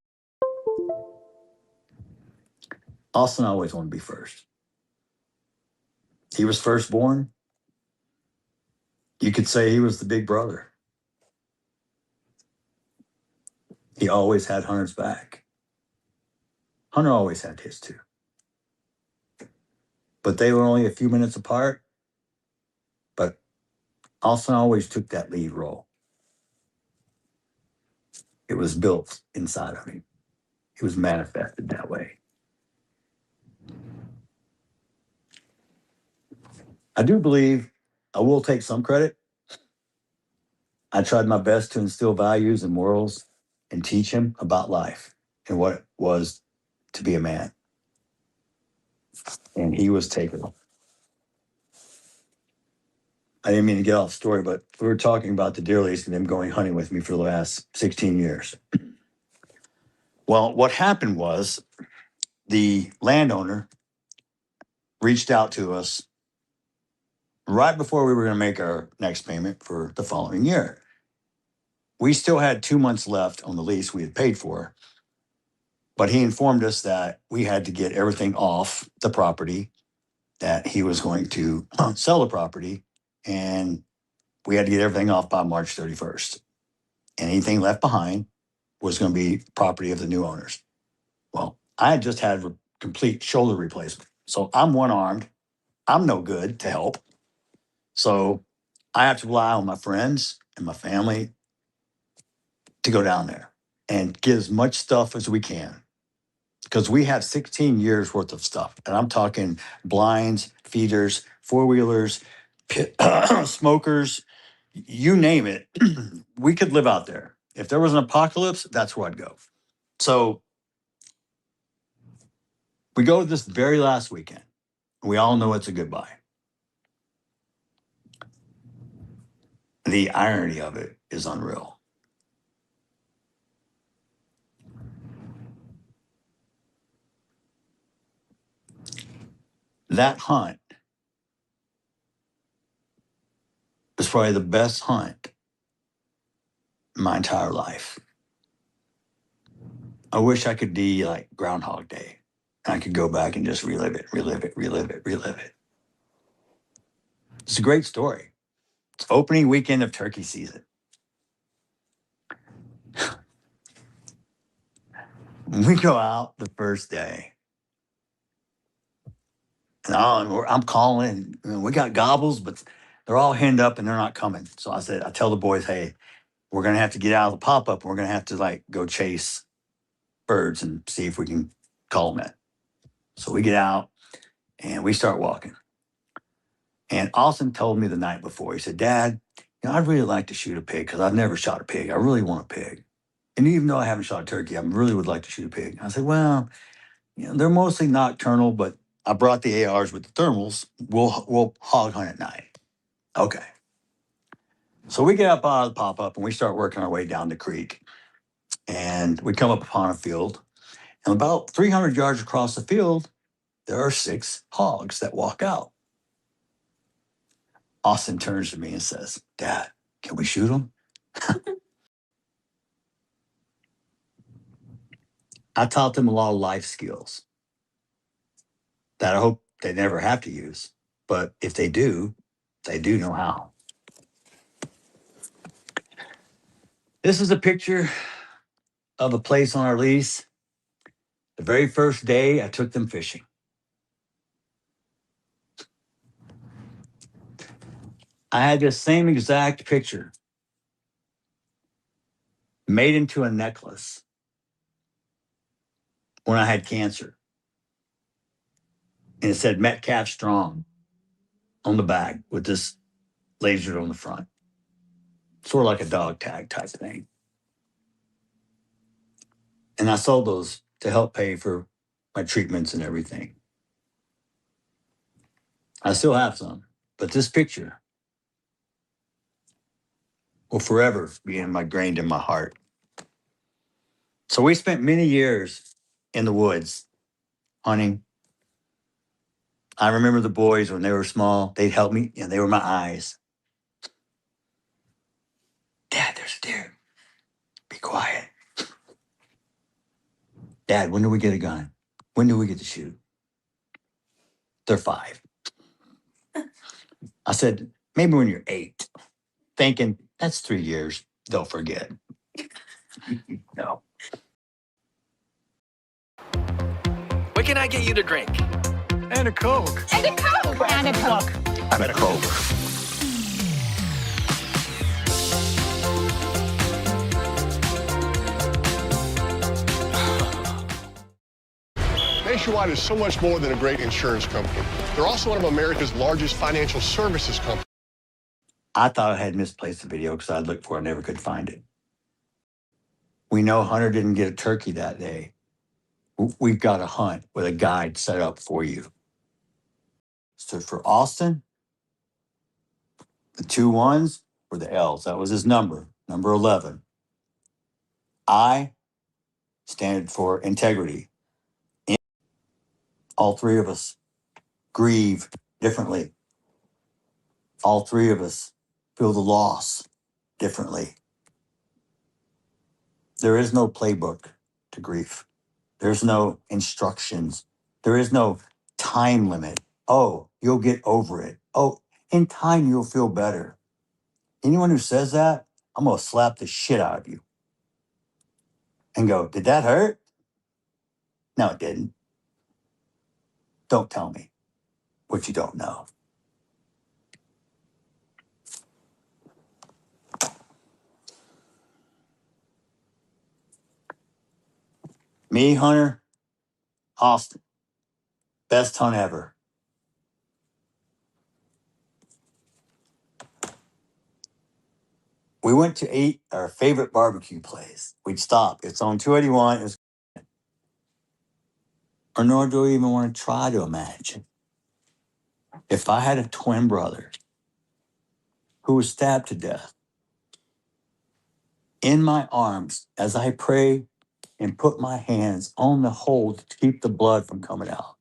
Speaker 5: Austin always wanted to be first. He was firstborn. You could say he was the big brother. He always had Hunter's back. Hunter always had his too. But they were only a few minutes apart. But Austin always took that lead role. It was built inside of him. It was manifested that way. I do believe I will take some credit. I tried my best to instill values and morals and teach him about life and what it was to be a man. And he was taken. I didn't mean to get off the story, but we were talking about the deer lease and them going hunting with me for the last 16 years. Well, what happened was the landowner reached out to us right before we were going to make our next payment for the following year. We still had 2 months left on the lease we had paid for, but he informed us that we had to get everything off the property, that he was going to sell the property, and we had to get everything off by March 31st. And anything left behind was going to be property of the new owners. Well, I had just had complete shoulder replacement. So I'm one-armed. I'm no good to help. So I have to rely on my friends and my family to go down there and get as much stuff as we can. Because we have 16 years worth of stuff. And I'm talking blinds, feeders, four-wheelers, smokers, you name it. We could live out there. If there was an apocalypse, that's where I'd go. So we go this very last weekend. We all know it's a goodbye. The irony of it is unreal. That hunt was probably the best hunt in my entire life. I wish I could be like Groundhog Day. I could go back and just relive it, relive it, relive it, relive it. It's a great story. It's opening weekend of turkey season. We go out the first day. And I'm calling, we got gobbles, but they're all henned up and they're not coming. So I tell the boys, hey, we're going to have to get out of the pop-up. We're going to have to like go chase birds and see if we can call them in. So we get out and we start walking. And Austin told me the night before, he said, Dad, I'd really like to shoot a pig because I've never shot a pig. I really want a pig. And even though I haven't shot a turkey, I really would like to shoot a pig. I said, well, they're mostly nocturnal, but I brought the ARs with the thermals. We'll hog hunt at night. Okay. So we get up out of the pop-up and we start working our way down the creek. And we come up upon a field. And about 300 yards across the field, there are 6 hogs that walk out. Austin turns to me and says, Dad, can we shoot them? I taught them a lot of life skills that I hope they never have to use. But if they do know how. This is a picture of a place on our lease. The very first day I took them fishing. I had this same exact picture made into a necklace when I had cancer. And it said Metcalf'S strong on the back with this laser on the front. Sort of like a dog tag type thing. And I sold those to help pay for my treatments and everything. I still have some, but this picture will forever be ingrained in my heart. So we spent many years in the woods hunting. I remember the boys when they were small, they'd help me, and they were my eyes. Dad, there's a deer. Be quiet. Dad, when do we get a gun? When do we get to shoot? They're 5. I said, maybe when you're 8, thinking that's 3 years, they'll forget. No.
Speaker 6: What can I get you to drink?
Speaker 7: And a Coke.
Speaker 2: And a Coke. And a Coke.
Speaker 5: I'm at a Coke.
Speaker 14: Nationwide is so much more than a great insurance company. They're also one of America's largest financial services companies.
Speaker 5: I thought I had misplaced the video because I looked for it, never could find it. We know Hunter didn't get a turkey that day. We've got a hunt with a guide set up for you. So for Austin, the 2 1s were the L's. That was his number 11. I stand for integrity. All 3 of us grieve differently. All 3 of us feel the loss differently. There is no playbook to grief. There's no instructions. There is no time limit. Oh, you'll get over it. Oh, in time, you'll feel better. Anyone who says that, I'm going to slap the shit out of you and go, did that hurt? No, it didn't. Don't tell me what you don't know. Me, Hunter, Austin, best hunt ever. We went to eat our favorite barbecue place. We'd stop. It's on 281. It was, or nor do I even want to try to imagine. If I had a twin brother who was stabbed to death in my arms as I pray and put my hands on the hole to keep the blood from coming out.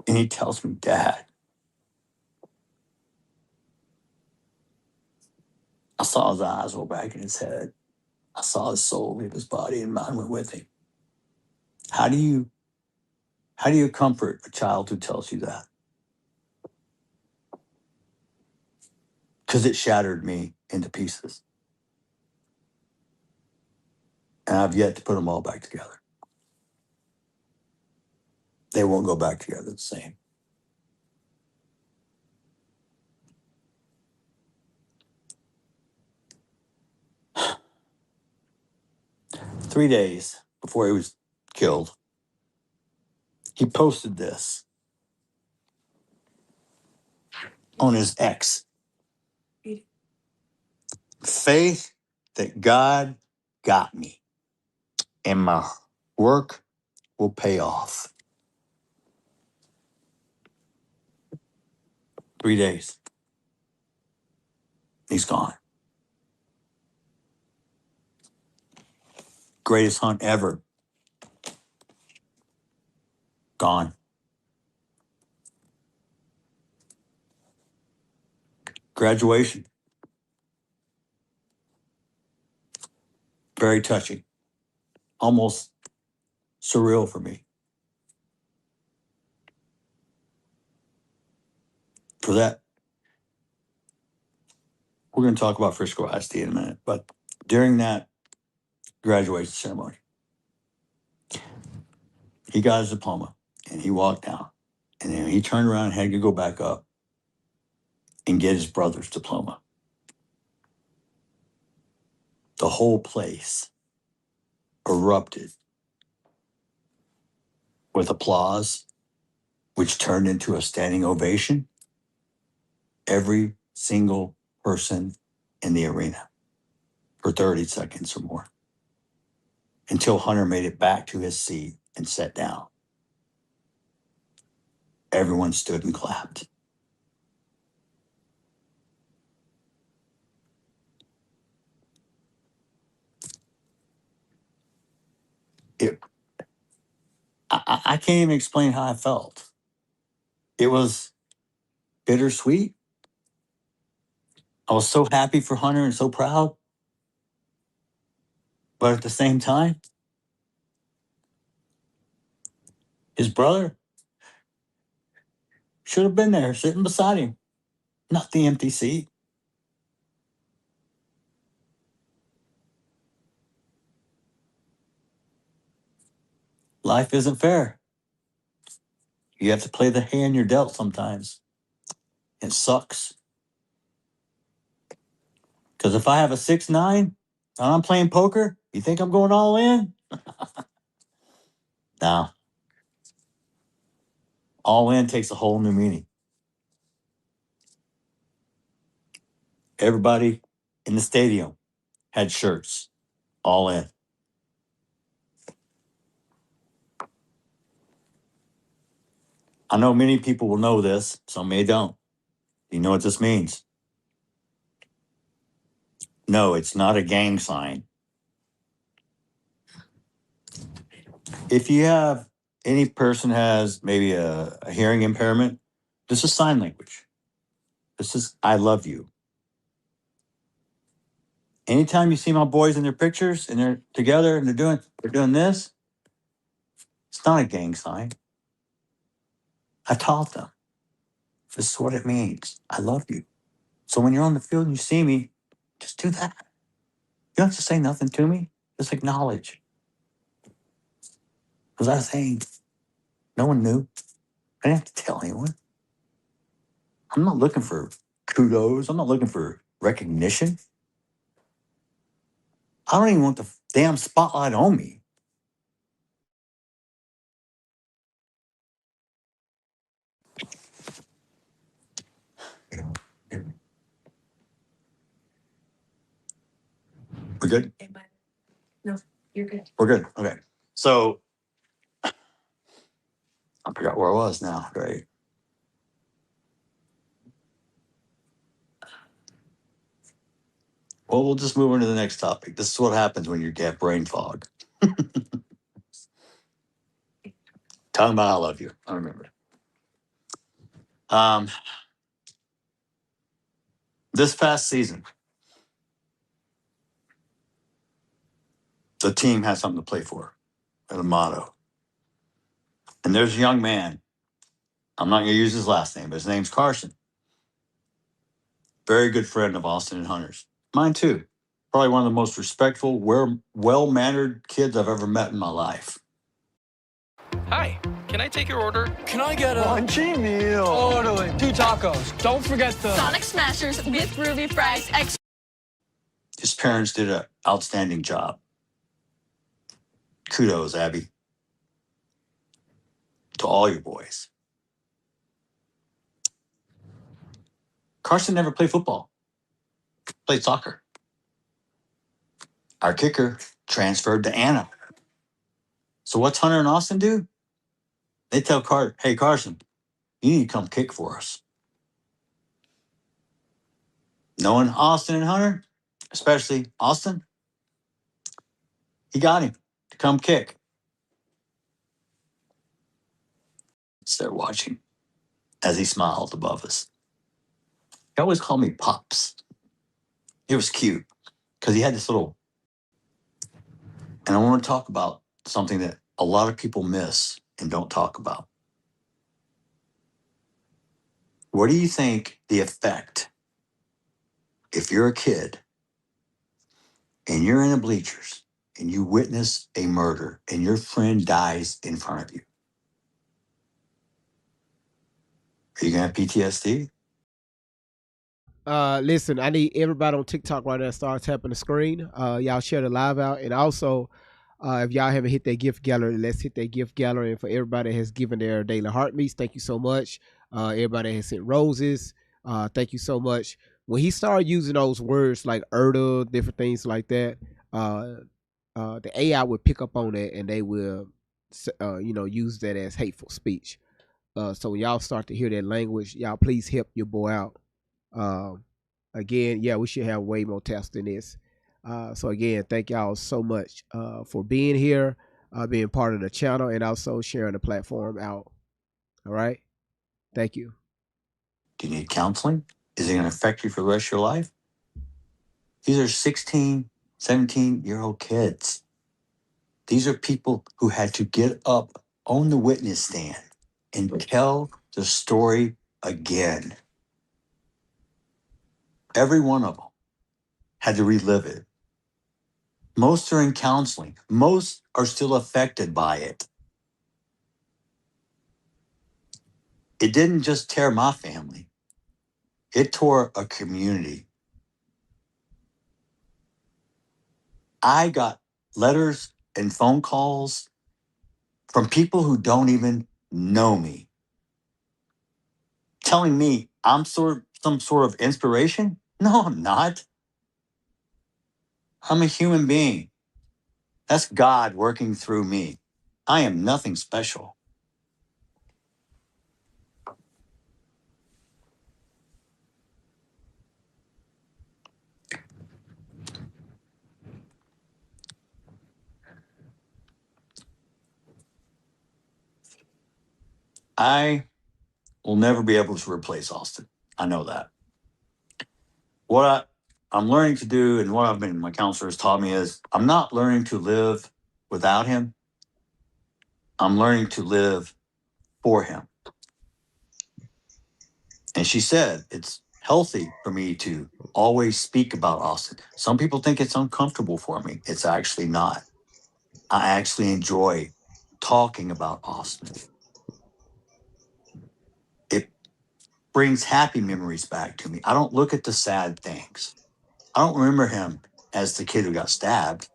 Speaker 5: And he tells me, Dad, I saw his eyes roll back in his head. I saw his soul leave his body and mine went with him. How do you comfort a child who tells you that? Because it shattered me into pieces. And I've yet to put them all back together. They won't go back together the same. Three days before he was killed, he posted this on his X. Faith that God got me and my work will pay off. 3 days. He's gone. Greatest hunt ever. Gone. Graduation. Very touching. Almost surreal for me. For that, we're going to talk about Frisco ISD in a minute, but during that graduation ceremony, he got his diploma and he walked down, and then he turned around and had to go back up and get his brother's diploma. The whole place erupted with applause, which turned into a standing ovation. Every single person in the arena for 30 seconds or more until Hunter made it back to his seat and sat down. Everyone stood and clapped. I can't even explain how I felt. It was bittersweet. I was so happy for Hunter and so proud. But at the same time, his brother should have been there sitting beside him, not the empty seat. Life isn't fair. You have to play the hand you're dealt sometimes. It sucks. Because if I have a 6'9" and I'm playing poker, you think I'm going all in? No. All in takes a whole new meaning. Everybody in the stadium had shirts, all in. I know many people will know this, some may don't. You know what this means? No, it's not a gang sign. If you have, any person has maybe a hearing impairment, this is sign language. This is, I love you. Anytime you see my boys in their pictures and they're together and they're doing this, it's not a gang sign. I taught them. This is what it means. I love you. So when you're on the field and you see me, just do that. You don't have to say nothing to me. Just acknowledge. Was I saying? No one knew. I didn't have to tell anyone. I'm not looking for kudos. I'm not looking for recognition. I don't even want the damn spotlight on me. We're good?
Speaker 15: No, you're good.
Speaker 5: We're good. Okay. So I forgot where I was now. Great. Well, we'll just move on to the next topic. This is what happens when you get brain fog. Talking about I love you. I remember. This past season, the team has something to play for, and a motto. And there's a young man. I'm not going to use his last name, but his name's Carson. Very good friend of Austin and Hunter's. Mine too. Probably one of the most respectful, well-mannered kids I've ever met in my life.
Speaker 6: Hi, can I take your order?
Speaker 7: Can I get a crunchy meal? Totally. 2 tacos. Don't forget the
Speaker 2: Sonic Smashers with groovy fries.
Speaker 5: His parents did an outstanding job. Kudos, Abby. To all your boys. Carson never played football. Played soccer. Our kicker transferred to Anna. So what's Hunter and Austin do? They tell hey, Carson, you need to come kick for us. Knowing Austin and Hunter, especially Austin, he got him to come kick. It's there watching as he smiled above us. He always called me Pops. It was cute because he had this little, and I want to talk about something that a lot of people miss and don't talk about. What do you think the effect, if you're a kid and you're in the bleachers and you witness a murder and your friend dies in front of you? Are you going to have PTSD?
Speaker 3: Listen, I need everybody on TikTok right now to start tapping the screen. Y'all share the live out. And also, If y'all haven't hit that gift gallery, let's hit that gift gallery. And for everybody that has given their daily heartbeats, thank you so much. Everybody that has sent roses, thank you so much. When he started using those words like Erda, different things like that, the AI would pick up on that and they will, use that as hateful speech. So when y'all start to hear that language, y'all please help your boy out. Again, yeah, we should have way more tests than this. So again, thank y'all so much for being here, being part of the channel, and also sharing the platform out. All right. Thank you.
Speaker 5: Do you need counseling? Is it going to affect you for the rest of your life? These are 16, 17-year-old kids. These are people who had to get up on the witness stand and tell the story again. Every one of them had to relive it. Most are in counseling. Most are still affected by it. It didn't just tear my family. It tore a community. I got letters and phone calls from people who don't even know me, telling me I'm some sort of inspiration. No, I'm not. I'm a human being. That's God working through me. I am nothing special. I will never be able to replace Austin. I know that. What I'm learning to do and what my counselor has taught me is I'm not learning to live without him. I'm learning to live for him. And she said it's healthy for me to always speak about Austin. Some people think it's uncomfortable for me. It's actually not. I actually enjoy talking about Austin. It brings happy memories back to me. I don't look at the sad things. I don't remember him as the kid who got stabbed.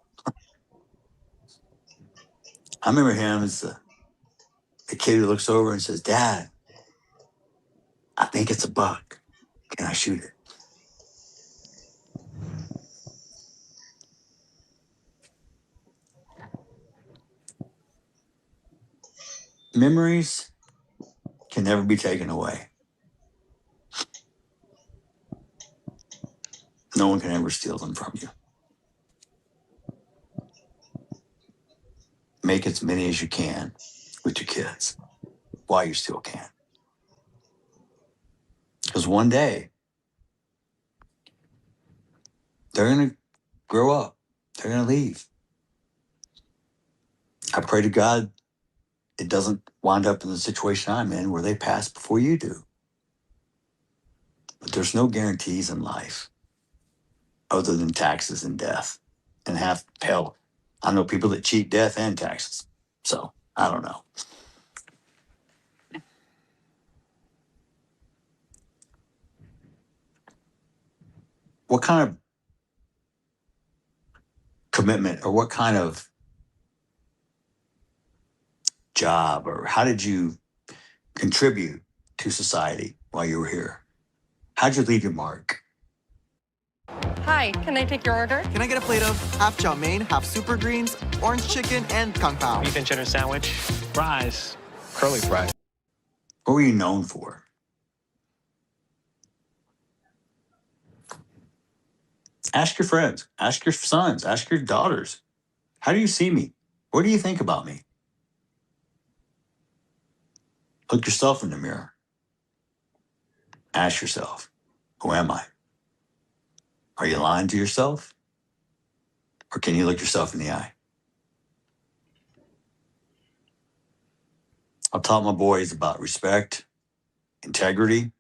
Speaker 5: I remember him as the kid who looks over and says, "Dad, I think it's a buck. Can I shoot it?" Memories can never be taken away. No one can ever steal them from you. Make as many as you can with your kids while you still can. Because one day, they're going to grow up. They're going to leave. I pray to God it doesn't wind up in the situation I'm in where they pass before you do. But there's no guarantees in life other than taxes and death. And hell, I know people that cheat death and taxes. So I don't know. What kind of commitment or what kind of job or how did you contribute to society while you were here? How'd you leave your mark?
Speaker 17: Hi, can I take your order?
Speaker 9: Can I get a plate of half chow mein, half super greens, orange chicken, and kung pao?
Speaker 17: Beef and cheddar sandwich, fries, curly fries.
Speaker 5: What were you known for? Ask your friends, ask your sons, ask your daughters. How do you see me? What do you think about me? Look yourself in the mirror. Ask yourself, who am I? Are you lying to yourself? Or can you look yourself in the eye? I've taught my boys about respect, integrity,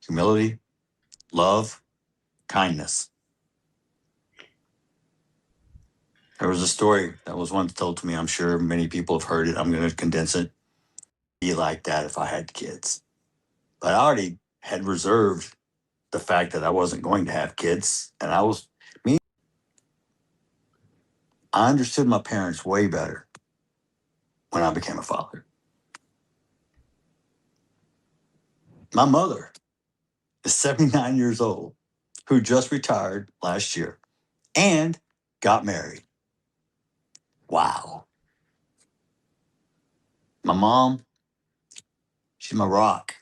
Speaker 5: humility, love, kindness. There was a story that was once told to me. I'm sure many people have heard it. I'm going to condense it. Be like that if I had kids. But I already had reserved the fact that I wasn't going to have kids. And I understood my parents way better when I became a father. My mother is 79 years old, who just retired last year and got married. Wow. My mom, she's my rock.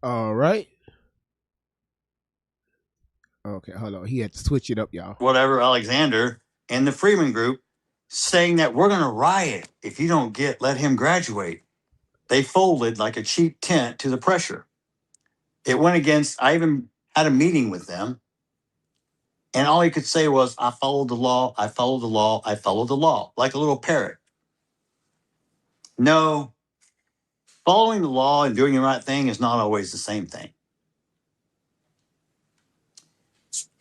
Speaker 3: All right. Okay, hold on. He had to switch it up, y'all.
Speaker 5: Whatever, Alexander and the Freeman Group saying that we're going to riot if you don't let him graduate. They folded like a cheap tent to the pressure. It went against, I even had a meeting with them, and all he could say was, I followed the law, I followed the law, I followed the law, like a little parrot. No, following the law and doing the right thing is not always the same thing.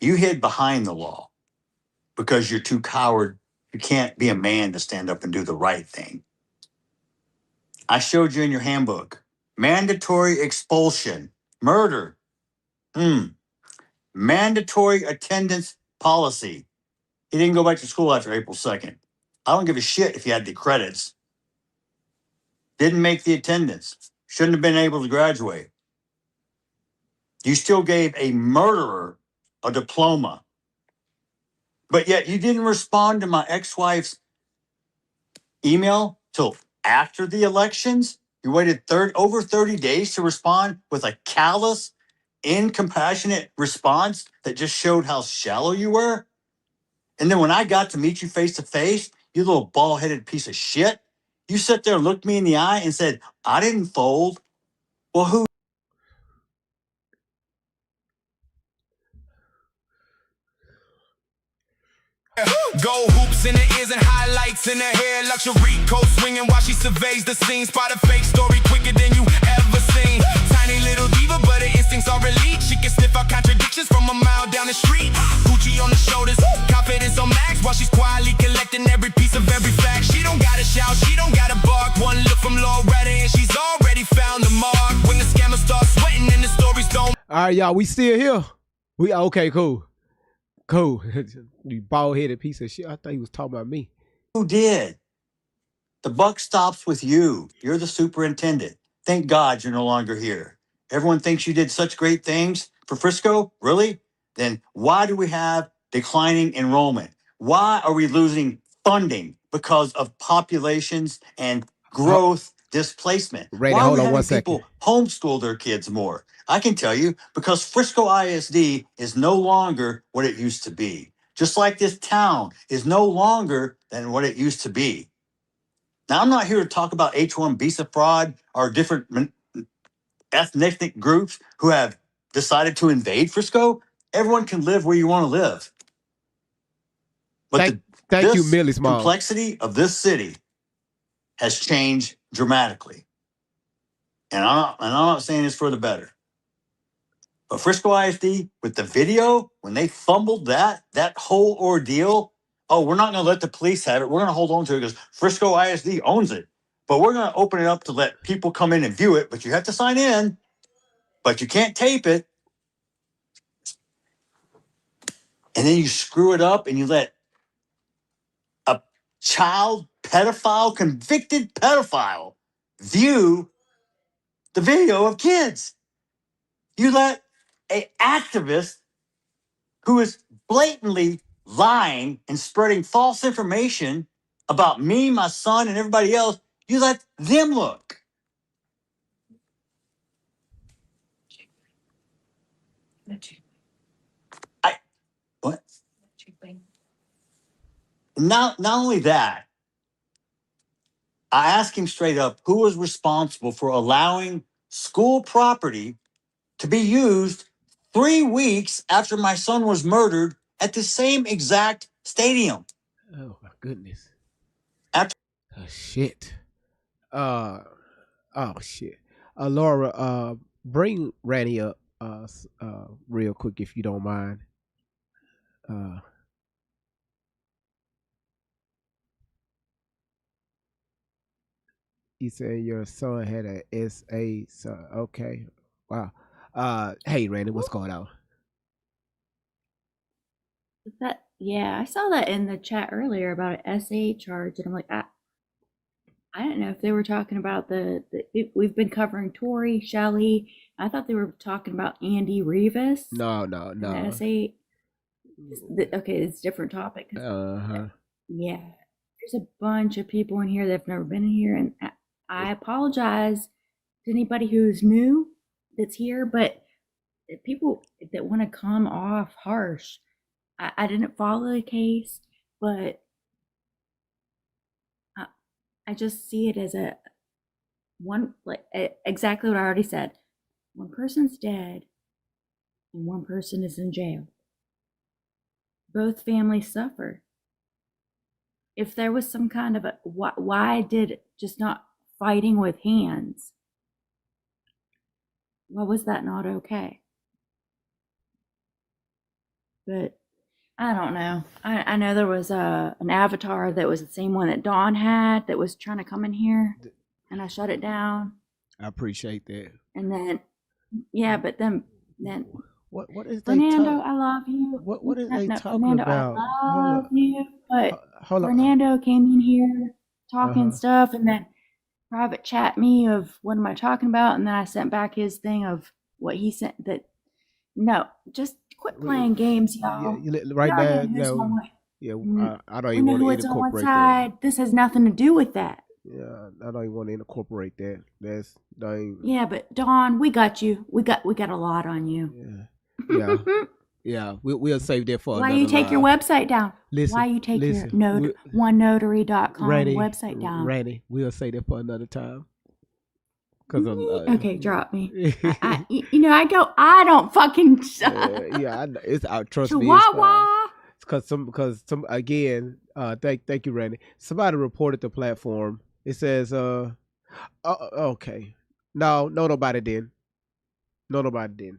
Speaker 5: You hid behind the law because you're too coward. You can't be a man to stand up and do the right thing. I showed you in your handbook, mandatory expulsion, murder, mandatory attendance policy. He didn't go back to school after April 2nd. I don't give a shit if he had the credits. Didn't make the attendance. Shouldn't have been able to graduate. You still gave a murderer a diploma. But yet you didn't respond to my ex-wife's email till after the elections. You waited over 30 days to respond with a callous, incompassionate response that just showed how shallow you were. And then when I got to meet you face to face, you little bald-headed piece of shit, you sat there and looked me in the eye and said, I didn't fold. Well, who?
Speaker 1: Gold hoops in her ears and highlights in her hair. Luxury coat swinging while she surveys the scene. Spot a fake story quicker than you ever seen. Tiny little diva, but her instincts are elite. She can sniff out contradictions from a mile down the street. Gucci on the shoulders, confidence on max, while she's quietly collecting every piece of every fact. She don't gotta shout, she don't gotta bark. One look from Loretta and she's already found the mark. When the scammers start sweating and the stories don't.
Speaker 3: All right, y'all, we still here. We okay, cool. Cool. You bald-headed piece of shit. I thought he was talking about me.
Speaker 5: Who did? The buck stops with you. You're the superintendent. Thank God you're no longer here. Everyone thinks you did such great things for Frisco. Really? Then why do we have declining enrollment? Why are we losing funding because of populations and growth displacement?
Speaker 3: Randy,
Speaker 5: Why are
Speaker 3: hold
Speaker 5: we
Speaker 3: on
Speaker 5: having
Speaker 3: one second.
Speaker 5: people homeschool their kids more? I can tell you, because Frisco ISD is no longer what it used to be. Just like this town is no longer than what it used to be. Now, I'm not here to talk about H-1 visa fraud or different ethnic groups who have decided to invade Frisco. Everyone can live where you want to live. But
Speaker 3: thank you, Millie's mom.
Speaker 5: complexity of this city has changed dramatically. And I'm not saying it's for the better. But Frisco ISD, with the video, when they fumbled that whole ordeal, oh, we're not going to let the police have it. We're going to hold on to it because Frisco ISD owns it. But we're going to open it up to let people come in and view it. But you have to sign in. But you can't tape it. And then you screw it up and you let a child pedophile, convicted pedophile, view the video of kids. You let an activist who is blatantly lying and spreading false information about me, my son, and everybody else, you let them look. What? Not only that, I asked him straight up who was responsible for allowing school property to be used 3 weeks after my son was murdered at the same exact stadium.
Speaker 3: Oh my goodness.
Speaker 5: After
Speaker 3: shit. Shit. Laura, bring Randy up real quick if you don't mind. You said your son had a SA son. Okay. Wow. Hey Randy, what's going on?
Speaker 10: Yeah, I saw that in the chat earlier about an SA charge, and I'm like, I didn't know if they were talking about we've been covering Tori, Shelley. I thought they were talking about Andy Rivas.
Speaker 3: No.
Speaker 10: The SA. Okay, it's a different topic. Yeah, there's a bunch of people in here that have never been in here, and I apologize to anybody who's new that's here, but people that want to come off harsh. I didn't follow the case, but I just see it as exactly what I already said. One person's dead and one person is in jail. Both families suffer. If there was some kind of why did just not fighting with hands? Why was that not okay? But I don't know. I know there was an avatar that was the same one that Dawn had that was trying to come in here, and I shut it down.
Speaker 3: I appreciate that.
Speaker 10: And then, yeah, but then
Speaker 3: what is
Speaker 10: Fernando? I love you.
Speaker 3: What is they talking
Speaker 10: Fernando,
Speaker 3: about?
Speaker 10: I love you, but
Speaker 3: Hold on.
Speaker 10: Fernando came in here talking stuff, and then private chat me of what am I talking about, and then I sent back his thing of what he sent. That no, just quit playing games, y'all.
Speaker 3: Right now,
Speaker 10: no.
Speaker 3: Yeah, I don't
Speaker 10: We
Speaker 3: even
Speaker 10: know
Speaker 3: want
Speaker 10: who
Speaker 3: to
Speaker 10: it's on one
Speaker 3: incorporate that.
Speaker 10: side. This has nothing to do with that.
Speaker 3: Yeah, I don't even want to incorporate that. That's not even,
Speaker 10: Yeah, but Dawn, we got you. We got a lot on you.
Speaker 3: yeah. We'll save that for
Speaker 10: Why
Speaker 3: another
Speaker 10: you take
Speaker 3: live.
Speaker 10: your website down?
Speaker 3: Listen,
Speaker 10: Why you take your
Speaker 3: listen,
Speaker 10: onenotary.com
Speaker 3: Randy,
Speaker 10: website down?
Speaker 3: Randy, we'll say that for another time. Cause
Speaker 10: okay, drop me. I don't fucking.
Speaker 3: Yeah, it's trust me.
Speaker 10: Chihuahua.
Speaker 3: It's because some again. Thank you, Randy. Somebody reported the platform. It says okay. No, nobody did. No, nobody did.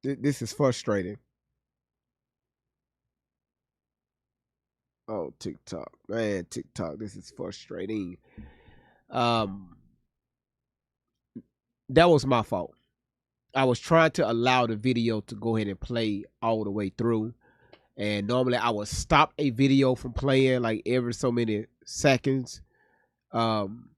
Speaker 3: This is frustrating. Oh, TikTok. Man, TikTok, this is frustrating. That was my fault. I was trying to allow the video to go ahead and play all the way through. And normally I would stop a video from playing like every so many seconds. Damn.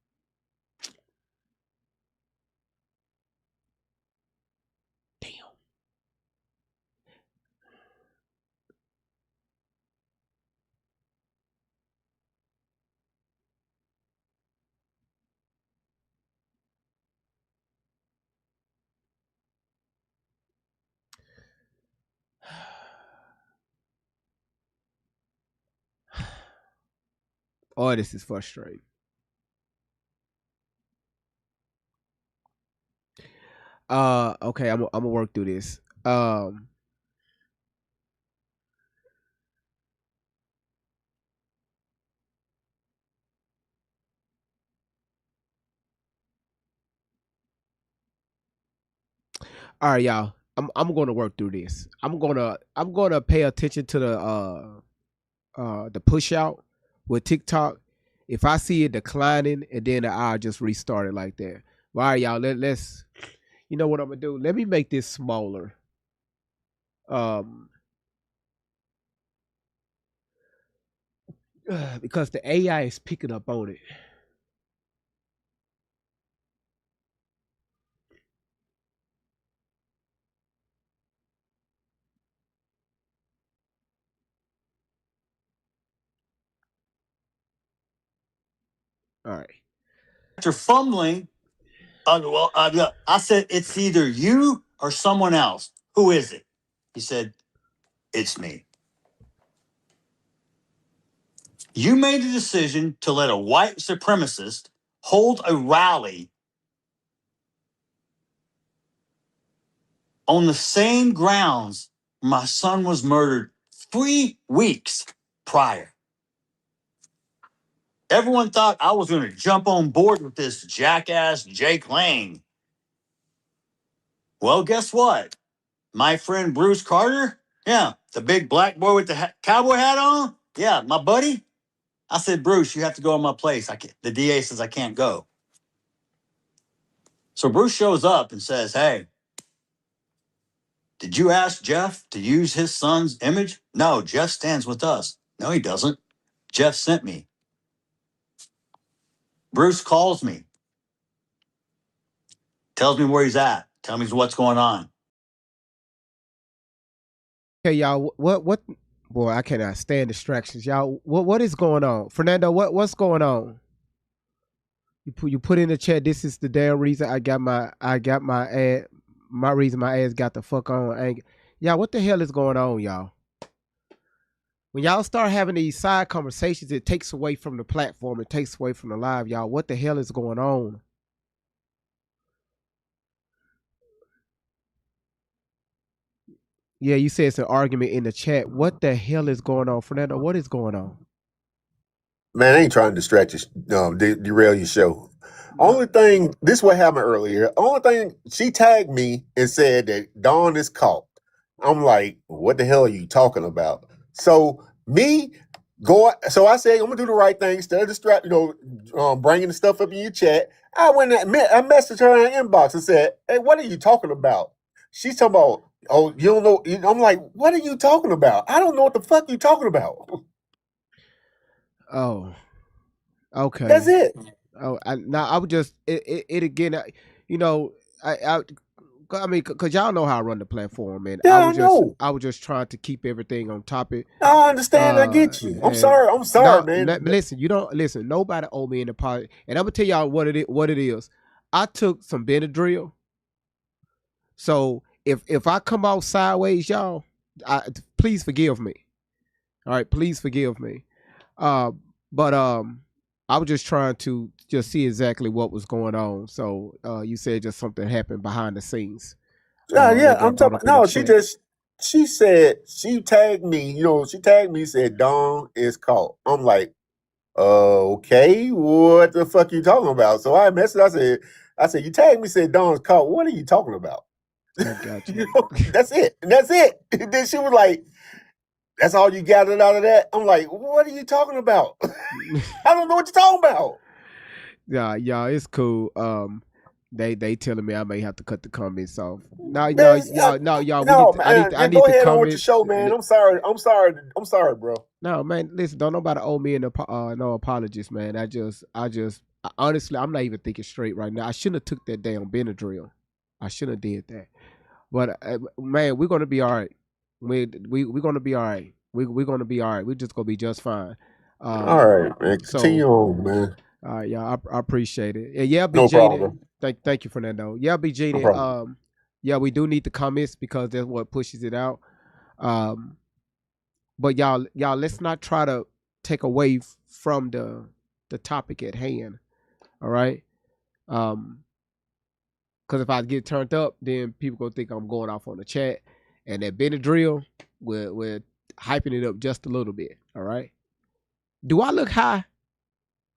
Speaker 3: Oh, this is frustrating. Okay, I'm gonna work through this. All right, y'all. I'm going to work through this. I'm gonna pay attention to the push out with TikTok. If I see it declining, and then I'll just restart it like that. All right, y'all. Let's. You know what I'm gonna do? Let me make this smaller. Because the AI is picking up on it. All right.
Speaker 5: After fumbling, I said, it's either you or someone else. Who is it? He said, it's me. You made the decision to let a white supremacist hold a rally on the same grounds my son was murdered 3 weeks prior. Everyone thought I was going to jump on board with this jackass Jake Lang. Well, guess what? My friend Bruce Carter, yeah, the big black boy with the cowboy hat on, Yeah, my buddy. I said, Bruce, you have to go in my place. The DA says I can't go. So Bruce shows up and says, hey, did you ask Jeff to use his son's image? No, Jeff stands with us. No, he doesn't. Jeff sent me. Bruce calls me, tells me where he's at, tells me what's going on.
Speaker 3: Hey, y'all, what? Boy, I cannot stand distractions, y'all. What is going on, Fernando? What's going on? You put in the chat. This is the damn reason I got my ad. My reason my ass got the fuck on. Y'all, what the hell is going on, y'all? When y'all start having these side conversations, it takes away from the platform. It takes away from the live, y'all. What the hell is going on? Yeah, you said it's an argument in the chat. What the hell is going on, Fernando? What is going on?
Speaker 18: Man, I ain't trying to distract you, derail your show. Only thing, this what happened earlier. Only thing, she tagged me and said that Dawn is caught. I'm like, what the hell are you talking about? So I said, I'm gonna do the right thing instead of bringing the stuff up in your chat. I went and I messaged her in the inbox and said, hey, what are you talking about? She's talking about, oh, you don't know. I'm like, what are you talking about? I don't know what the fuck you talking about.
Speaker 3: Oh, okay.
Speaker 18: That's it.
Speaker 3: Oh, I would just it again. I mean, cause y'all know how I run the platform, man.
Speaker 18: Yeah, I
Speaker 3: was just trying to keep everything on topic.
Speaker 18: I understand. I get you. I'm sorry, man.
Speaker 3: Listen, you don't listen. Nobody owe me an apology, and I'm gonna tell y'all what it is. I took some Benadryl, so if I come out sideways, y'all, please forgive me. All right, please forgive me. But I was just trying to just see exactly what was going on. So you said just something happened behind the scenes.
Speaker 18: Yeah, I'm talking. No, she said she tagged me. She tagged me. Said Dawn is caught. I'm like, okay, what the fuck you talking about? So I messaged. I said, you tagged me. Said Dawn's caught. What are you talking about?
Speaker 3: I got you.
Speaker 18: That's it. That's it. And then she was like, that's all you gathered out of that? I'm like, what are you talking about? I don't know what you're talking about.
Speaker 3: Yeah, it's cool. They telling me I may have to cut the comments off. No, y'all. I need
Speaker 18: go
Speaker 3: the
Speaker 18: ahead
Speaker 3: comments.
Speaker 18: on with your show, man. I'm sorry, bro.
Speaker 3: No, man. Listen, don't nobody owe me no apologies, man. Honestly, I'm not even thinking straight right now. I shouldn't have took that damn Benadryl. I shouldn't have did that. But man, we're gonna be all right. We're gonna be all right. We're gonna be all right. We're just gonna be just fine.
Speaker 18: All right, man. Continue on, man.
Speaker 3: All right, y'all. I appreciate it. And yeah,
Speaker 18: No
Speaker 3: BG.
Speaker 18: problem.
Speaker 3: Thank you, Fernando. Yeah, BG.
Speaker 18: No problem.
Speaker 3: Yeah, we do need the comments because that's what pushes it out. But y'all, let's not try to take away from the topic at hand. All right. Because if I get turned up, then people gonna think I'm going off on the chat, and that Benadryl, we're hyping it up just a little bit. All right. Do I look high?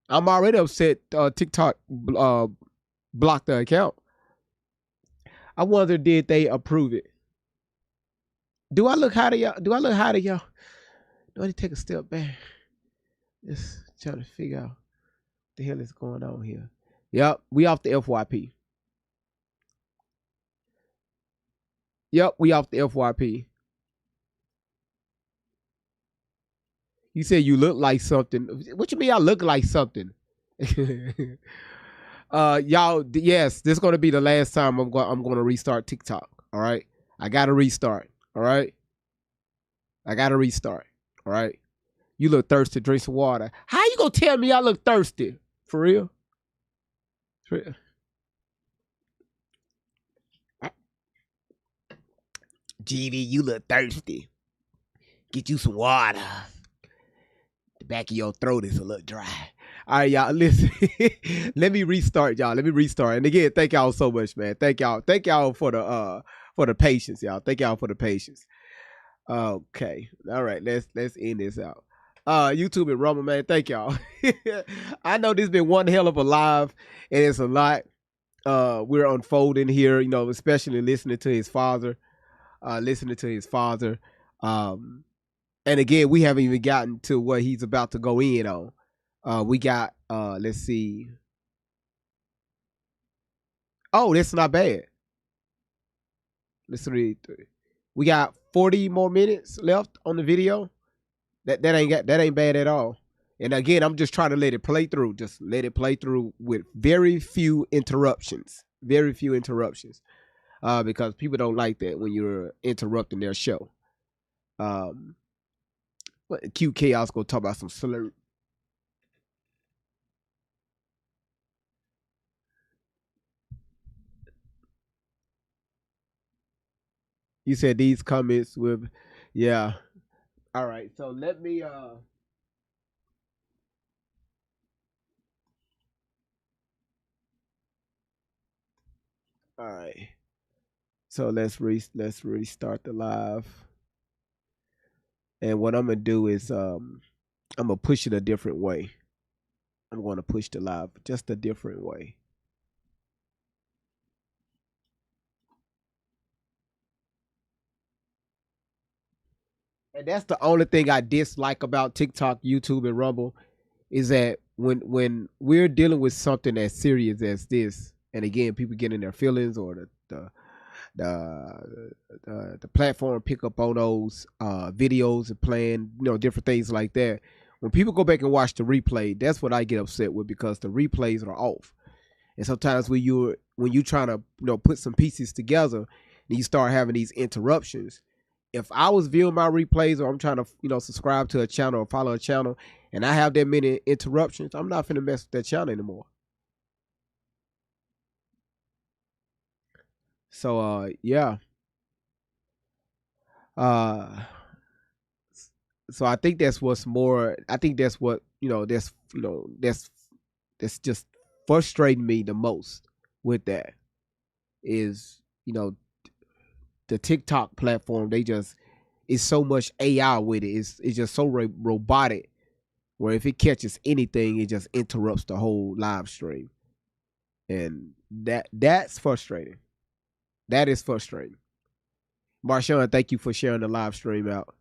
Speaker 3: I'm already upset. TikTok blocked the account. I wonder, did they approve it? Do I look high to y'all? Do I need to take a step back? Just trying to figure out what the hell is going on here. Yep, we off the FYP. Yep, we off the FYP. You said you look like something. What you mean I look like something? Y'all, yes, this is gonna be the last time I'm gonna restart TikTok. All right. I gotta restart. All right. I gotta restart. All right. You look thirsty, drink some water. How you gonna tell me I look thirsty? For real? For real? GV, you look thirsty. Get you some water. The back of your throat is a little dry. All right, y'all, listen. Let me restart, y'all. Let me restart. And again, thank y'all so much, man. Thank y'all for the patience, y'all. Thank y'all for the patience. Okay. All right, let's end this out. YouTube and Rumble, man. Thank y'all. I know this has been one hell of a live, and it's a lot. We're unfolding here, especially listening to his father. And again, we haven't even gotten to what he's about to go in on. We got let's see. Oh, that's not bad. Let's read. We got 40 more minutes left on the video. That ain't bad at all. And again, I'm just trying to let it play through. Just let it play through with very few interruptions. Very few interruptions. Because people don't like that when you're interrupting their show. Cute Chaos gonna talk about some slurp. You said these comments with, yeah. All right, so let me all right. So let's restart the live. And what I'm gonna do is I'm gonna push it a different way. I'm gonna push the live just a different way. And that's the only thing I dislike about TikTok, YouTube, and Rumble is that when we're dealing with something as serious as this, and again, people getting their feelings or the platform pick up on those videos and playing, different things like that. When people go back and watch the replay, that's what I get upset with because the replays are off. And sometimes when you're trying to put some pieces together and you start having these interruptions, if I was viewing my replays or I'm trying to subscribe to a channel or follow a channel and I have that many interruptions, I'm not finna mess with that channel anymore. So yeah. So I think that's what's more. I think that's what that's just frustrating me the most with that is the TikTok platform. They just it's so much AI with it. It's just so robotic. Where if it catches anything, it just interrupts the whole live stream, and that's frustrating. That is frustrating. Marshawn, thank you for sharing the live stream out.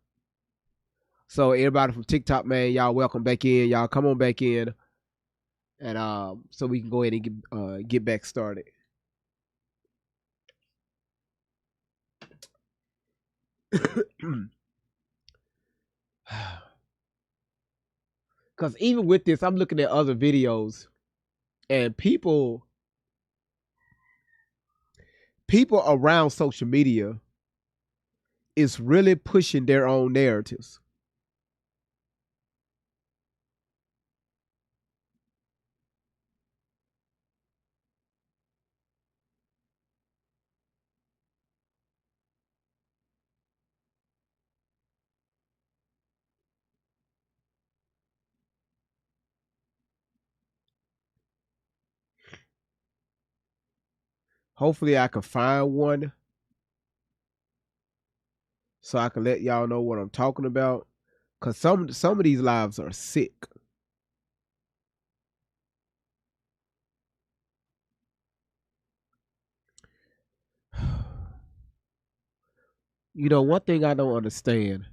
Speaker 3: So everybody from TikTok, man, y'all welcome back in. Y'all come on back in, and so we can go ahead and get back started. Because even with this, I'm looking at other videos, and people around social media is really pushing their own narratives. Hopefully I can find one so I can let y'all know what I'm talking about. Cause some of these lives are sick. One thing I don't understand.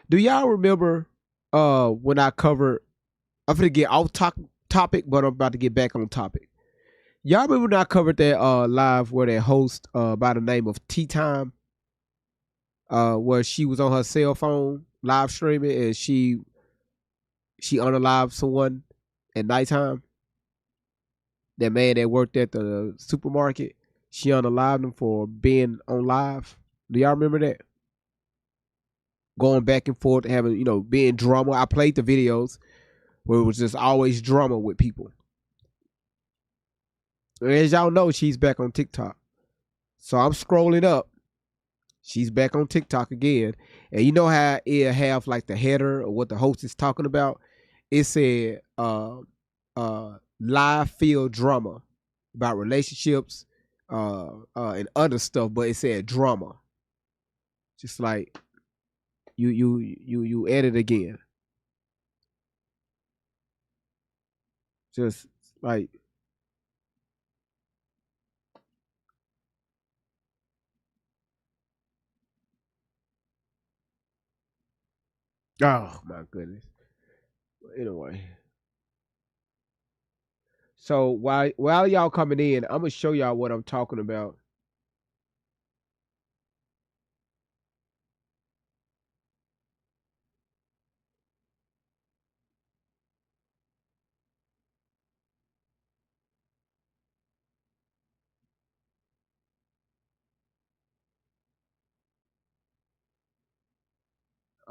Speaker 3: Do y'all remember when I covered, I'm gonna get off topic, but I'm about to get back on topic. Y'all remember when I covered that live where that host by the name of Tea Time, where she was on her cell phone live streaming and she unalived someone at nighttime. That man that worked at the supermarket, she unalived him for being on live. Do y'all remember that? Going back and forth, having, being drama. I played the videos where it was just always drama with people. And as y'all know, she's back on TikTok. So I'm scrolling up. She's back on TikTok again. And you know how it have like the header or what the host is talking about? It said live field drama about relationships and other stuff, but it said drama. Just like you edit again. Just like Oh my goodness. Anyway. So while y'all coming in, I'm gonna show y'all what I'm talking about.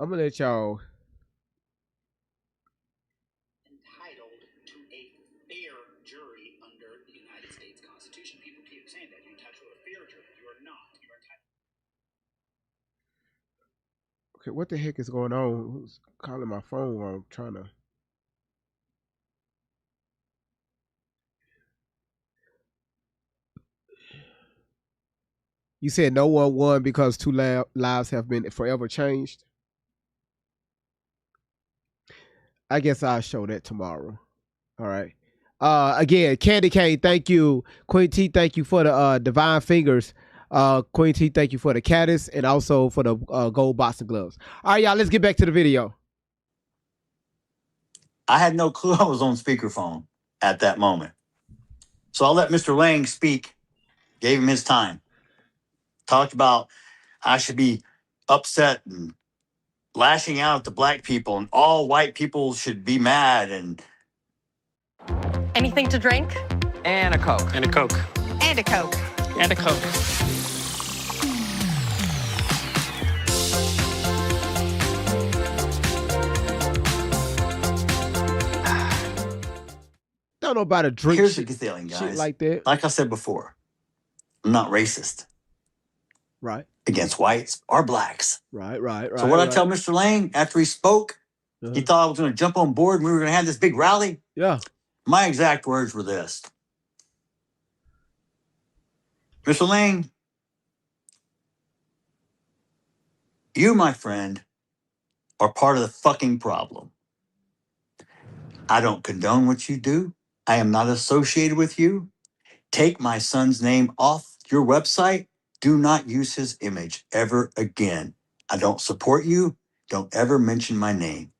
Speaker 3: I'm gonna let y'all.
Speaker 19: Entitled to a fair jury under the United States Constitution. People keep saying that you're entitled to a fair jury. You are not. You are entitled.
Speaker 3: Okay, what the heck is going on? Who's calling my phone while I'm trying to? You said no one won because two lives have been forever changed. I guess I'll show that tomorrow. All right. Again, Candy Cane, thank you. Queen T, thank you for the divine fingers. Queen T, thank you for the caddis and also for the gold boxing gloves. All right, y'all, let's get back to the video.
Speaker 5: I had no clue I was on speakerphone at that moment. So I'll let Mr. Lang speak, gave him his time, talked about I should be upset and lashing out at the black people and all white people should be mad. And
Speaker 20: Anything to drink?
Speaker 9: And a Coke.
Speaker 6: And a Coke.
Speaker 20: And a Coke.
Speaker 6: And a Coke.
Speaker 3: Don't know about a drink.
Speaker 5: Here's the feeling, guys.
Speaker 3: Shit like that.
Speaker 5: Like I said before, I'm not racist.
Speaker 3: Right.
Speaker 5: Against whites or blacks.
Speaker 3: Right.
Speaker 5: So what I tell Mr. Lang after he spoke, he thought I was going to jump on board and we were going to have this big rally.
Speaker 3: Yeah.
Speaker 5: My exact words were this. Mr. Lang, you, my friend, are part of the fucking problem. I don't condone what you do. I am not associated with you. Take my son's name off your website. Do not use his image ever again. I don't support you. Don't ever mention my name.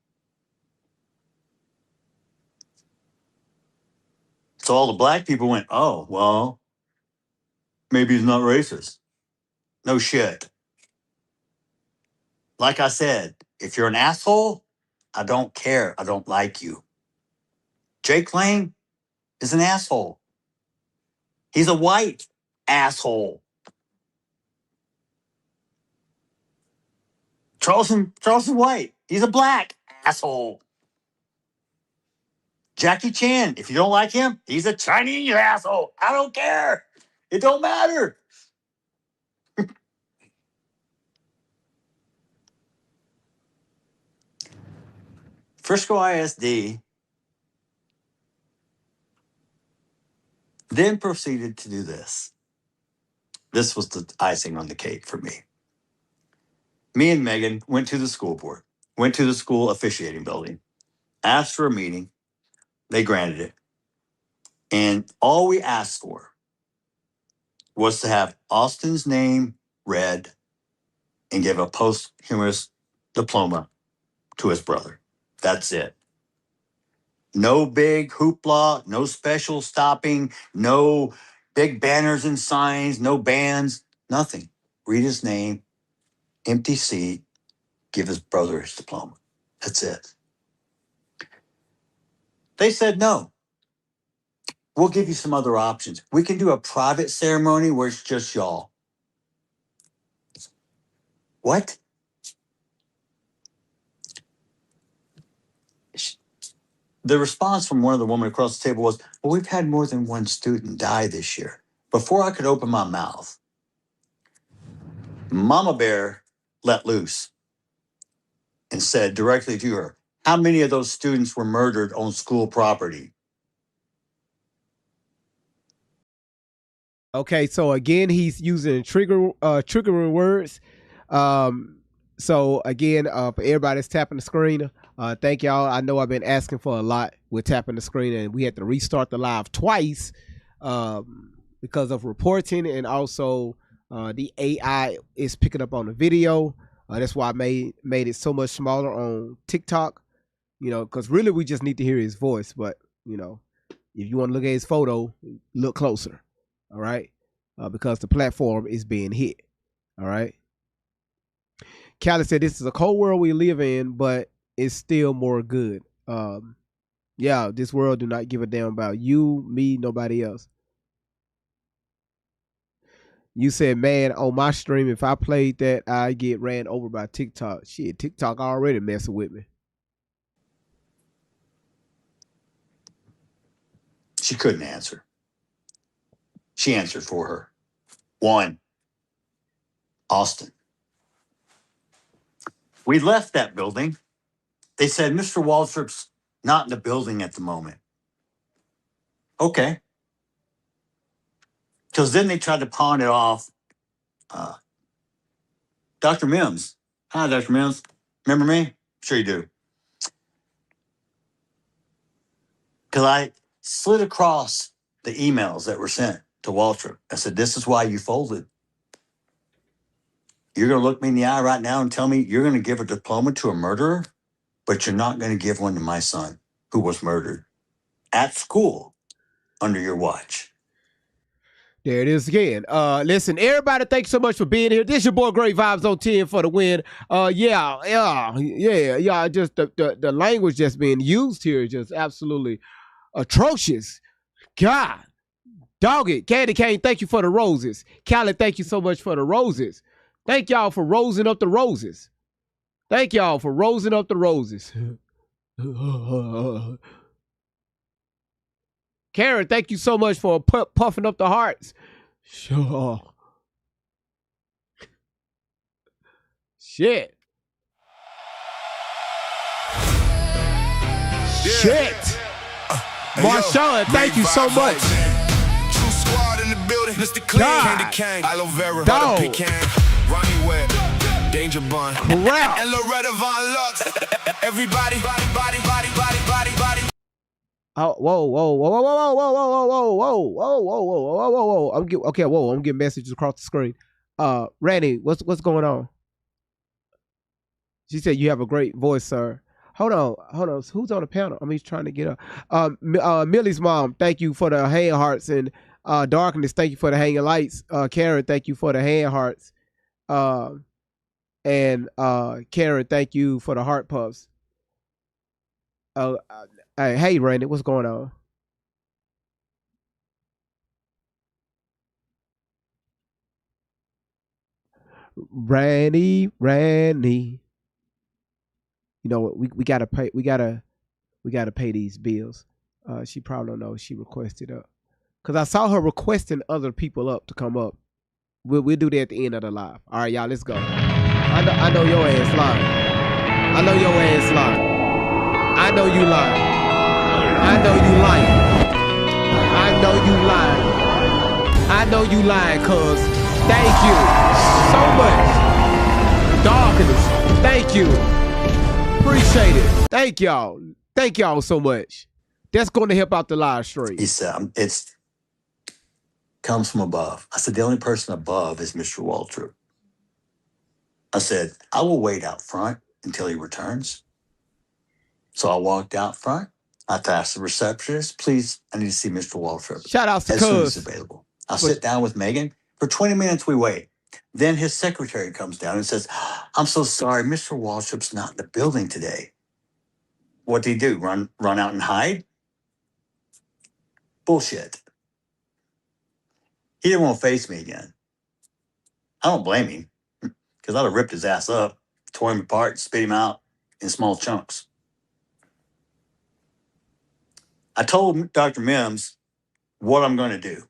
Speaker 5: So all the black people went, oh, well, maybe he's not racist. No shit. Like I said, if you're an asshole, I don't care. I don't like you. Jake Lang is an asshole. He's a white asshole. Charleston White, he's a black asshole. Jackie Chan, if you don't like him, he's a Chinese asshole. I don't care. It don't matter. Frisco ISD then proceeded to do this. This was the icing on the cake for me. Me and Megan went to the school board, went to the school officiating building, asked for a meeting. They granted it. And all we asked for was to have Austin's name read and give a posthumous diploma to his brother. That's it. No big hoopla, no special stopping, no big banners and signs, no bands, nothing. Read his name, empty seat, give his brother his diploma. That's it. They said no. We'll give you some other options. We can do a private ceremony where it's just y'all. What? The response from one of the women across the table was, well, we've had more than one student die this year. Before I could open my mouth, Mama Bear let loose and said directly to her, how many of those students were murdered on school property?
Speaker 3: Okay, so again, he's using triggering words. So again, for everybody that's tapping the screen, thank y'all. I know I've been asking for a lot with tapping the screen, and we had to restart the live twice because of reporting, and also the AI is picking up on the video. That's why I made it so much smaller on TikTok. You know, because really we just need to hear his voice. But you know, if you want to look at his photo, look closer. All right, because the platform is being hit. All right. Callie said, "This is a cold world we live in, but it's still more good." Yeah, this world do not give a damn about you, me, nobody else. You said, man, on my stream, if I played that, I get ran over by TikTok. Shit, TikTok already messing with me.
Speaker 5: She couldn't answer. She answered for her. 1, Austin. We left that building. They said, Mr. Waltrip's not in the building at the moment. Okay. Because then they tried to pawn it off. Dr. Mims. Hi, Dr. Mims. Remember me? Sure you do. Because I slid across the emails that were sent to Waltrip. I said, this is why you folded. You're going to look me in the eye right now and tell me you're going to give a diploma to a murderer, but you're not going to give one to my son who was murdered at school under your watch.
Speaker 3: There it is again. Listen, everybody, thanks so much for being here. This your boy Great Vibes on 10 for the win. Yeah. Just the language that's being used here is just absolutely atrocious. God, dog it. Candy Cane, thank you for the roses. Callie, thank you so much for the roses. Thank y'all for rosing up the roses. Thank y'all for rosing up the roses. Karen, thank you so much for puffing up the hearts. Sure. Shit. Shit. Marshawn, thank you so much.
Speaker 1: True squad in the building. Mr. Clean, Candy Cane, Aloe Vera,
Speaker 3: Dog.
Speaker 1: Butter Pecan, Ronnie Webb, Danger Bun,
Speaker 3: Crap.
Speaker 1: and Loretta Von Lux. Everybody, body.
Speaker 3: Oh, whoa. I'm getting messages across the screen. Randy, what's going on? She said you have a great voice, sir. Hold on. Who's on the panel? I'm just trying to get up. Millie's mom, thank you for the hand hearts, and Darkness, thank you for the hanging lights. Karen, thank you for the hand hearts. And Karen, thank you for the heart puffs. Hey, Randy, what's going on? Randy. You know what? We gotta pay. We gotta pay these bills. She probably don't know she requested up, cause I saw her requesting other people up to come up. We'll do that at the end of the live. All right, y'all, let's go. I know your ass lying. I know your ass lying. I know you lying. I know you lying. I know you lying. I know you lying, cuz. Thank you so much. Darkness. Thank you. Appreciate it. Thank y'all. Thank y'all so much. That's going to help out the live stream.
Speaker 5: He said, it's comes from above. I said, the only person above is Mr. Waltrip. I said, I will wait out front until he returns. So I walked out front. I asked the receptionist, please, I need to see Mr. Waltrip.
Speaker 3: Shout out to
Speaker 5: as soon as
Speaker 3: Cuz.
Speaker 5: available. I'll sit down with Megan. For 20 minutes, we wait. Then his secretary comes down and says, I'm so sorry, Mr. Waltrip's not in the building today. What did he do? Run out and hide? Bullshit. He didn't want to face me again. I don't blame him, because I'd have ripped his ass up, tore him apart, spit him out in small chunks. I told Dr. Mims what I'm going to do.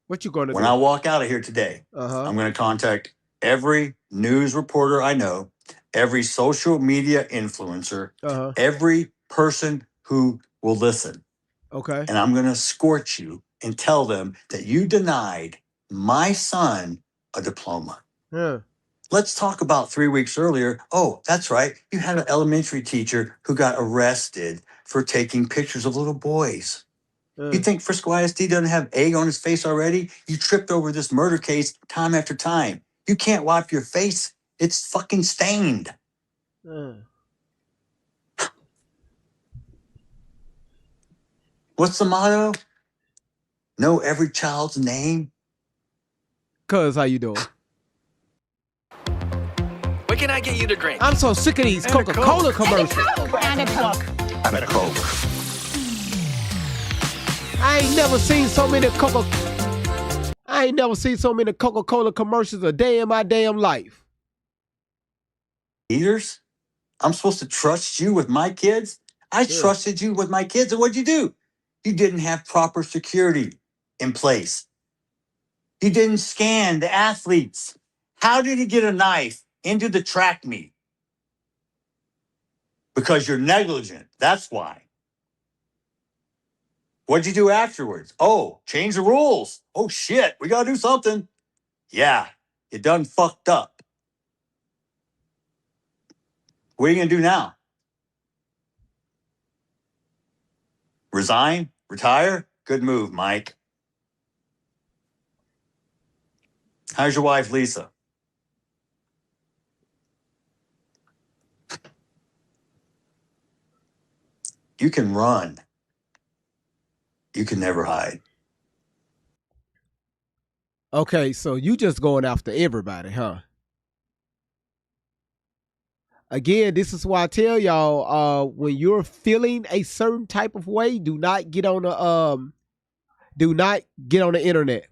Speaker 3: What you going to do?
Speaker 5: When I walk out of here today, I'm going to contact every news reporter I know, every social media influencer, every person who will listen.
Speaker 3: Okay.
Speaker 5: And I'm going to scorch you and tell them that you denied my son a diploma.
Speaker 3: Yeah.
Speaker 5: Let's talk about 3 weeks earlier. Oh, that's right. You had an elementary teacher who got arrested for taking pictures of little boys. You think Frisco ISD doesn't have egg on his face already? You tripped over this murder case time after time. You can't wipe your face It's fucking stained. What's the motto? Know every child's name?
Speaker 3: Cuz, how you doing?
Speaker 6: What can I get you to drink?
Speaker 3: I'm so sick of these Coca-Cola commercials.
Speaker 2: And a Coke.
Speaker 5: And a Coke.
Speaker 3: I ain't never seen so many Coca-Cola commercials a day in my damn life.
Speaker 5: Eaters? I'm supposed to trust you with my kids? I trusted you with my kids, and what'd you do? You didn't have proper security in place. You didn't scan the athletes. How did he get a knife into the track meet? Because you're negligent. That's why. What'd you do afterwards? Oh, change the rules. Oh, shit. We got to do something. Yeah, you done fucked up. What are you going to do now? Resign? Retire? Good move, Mike. How's your wife, Lisa? You can run. You can never hide.
Speaker 3: Okay, so you just going after everybody, huh? Again, this is why I tell y'all, when you're feeling a certain type of way, do not get on the internet.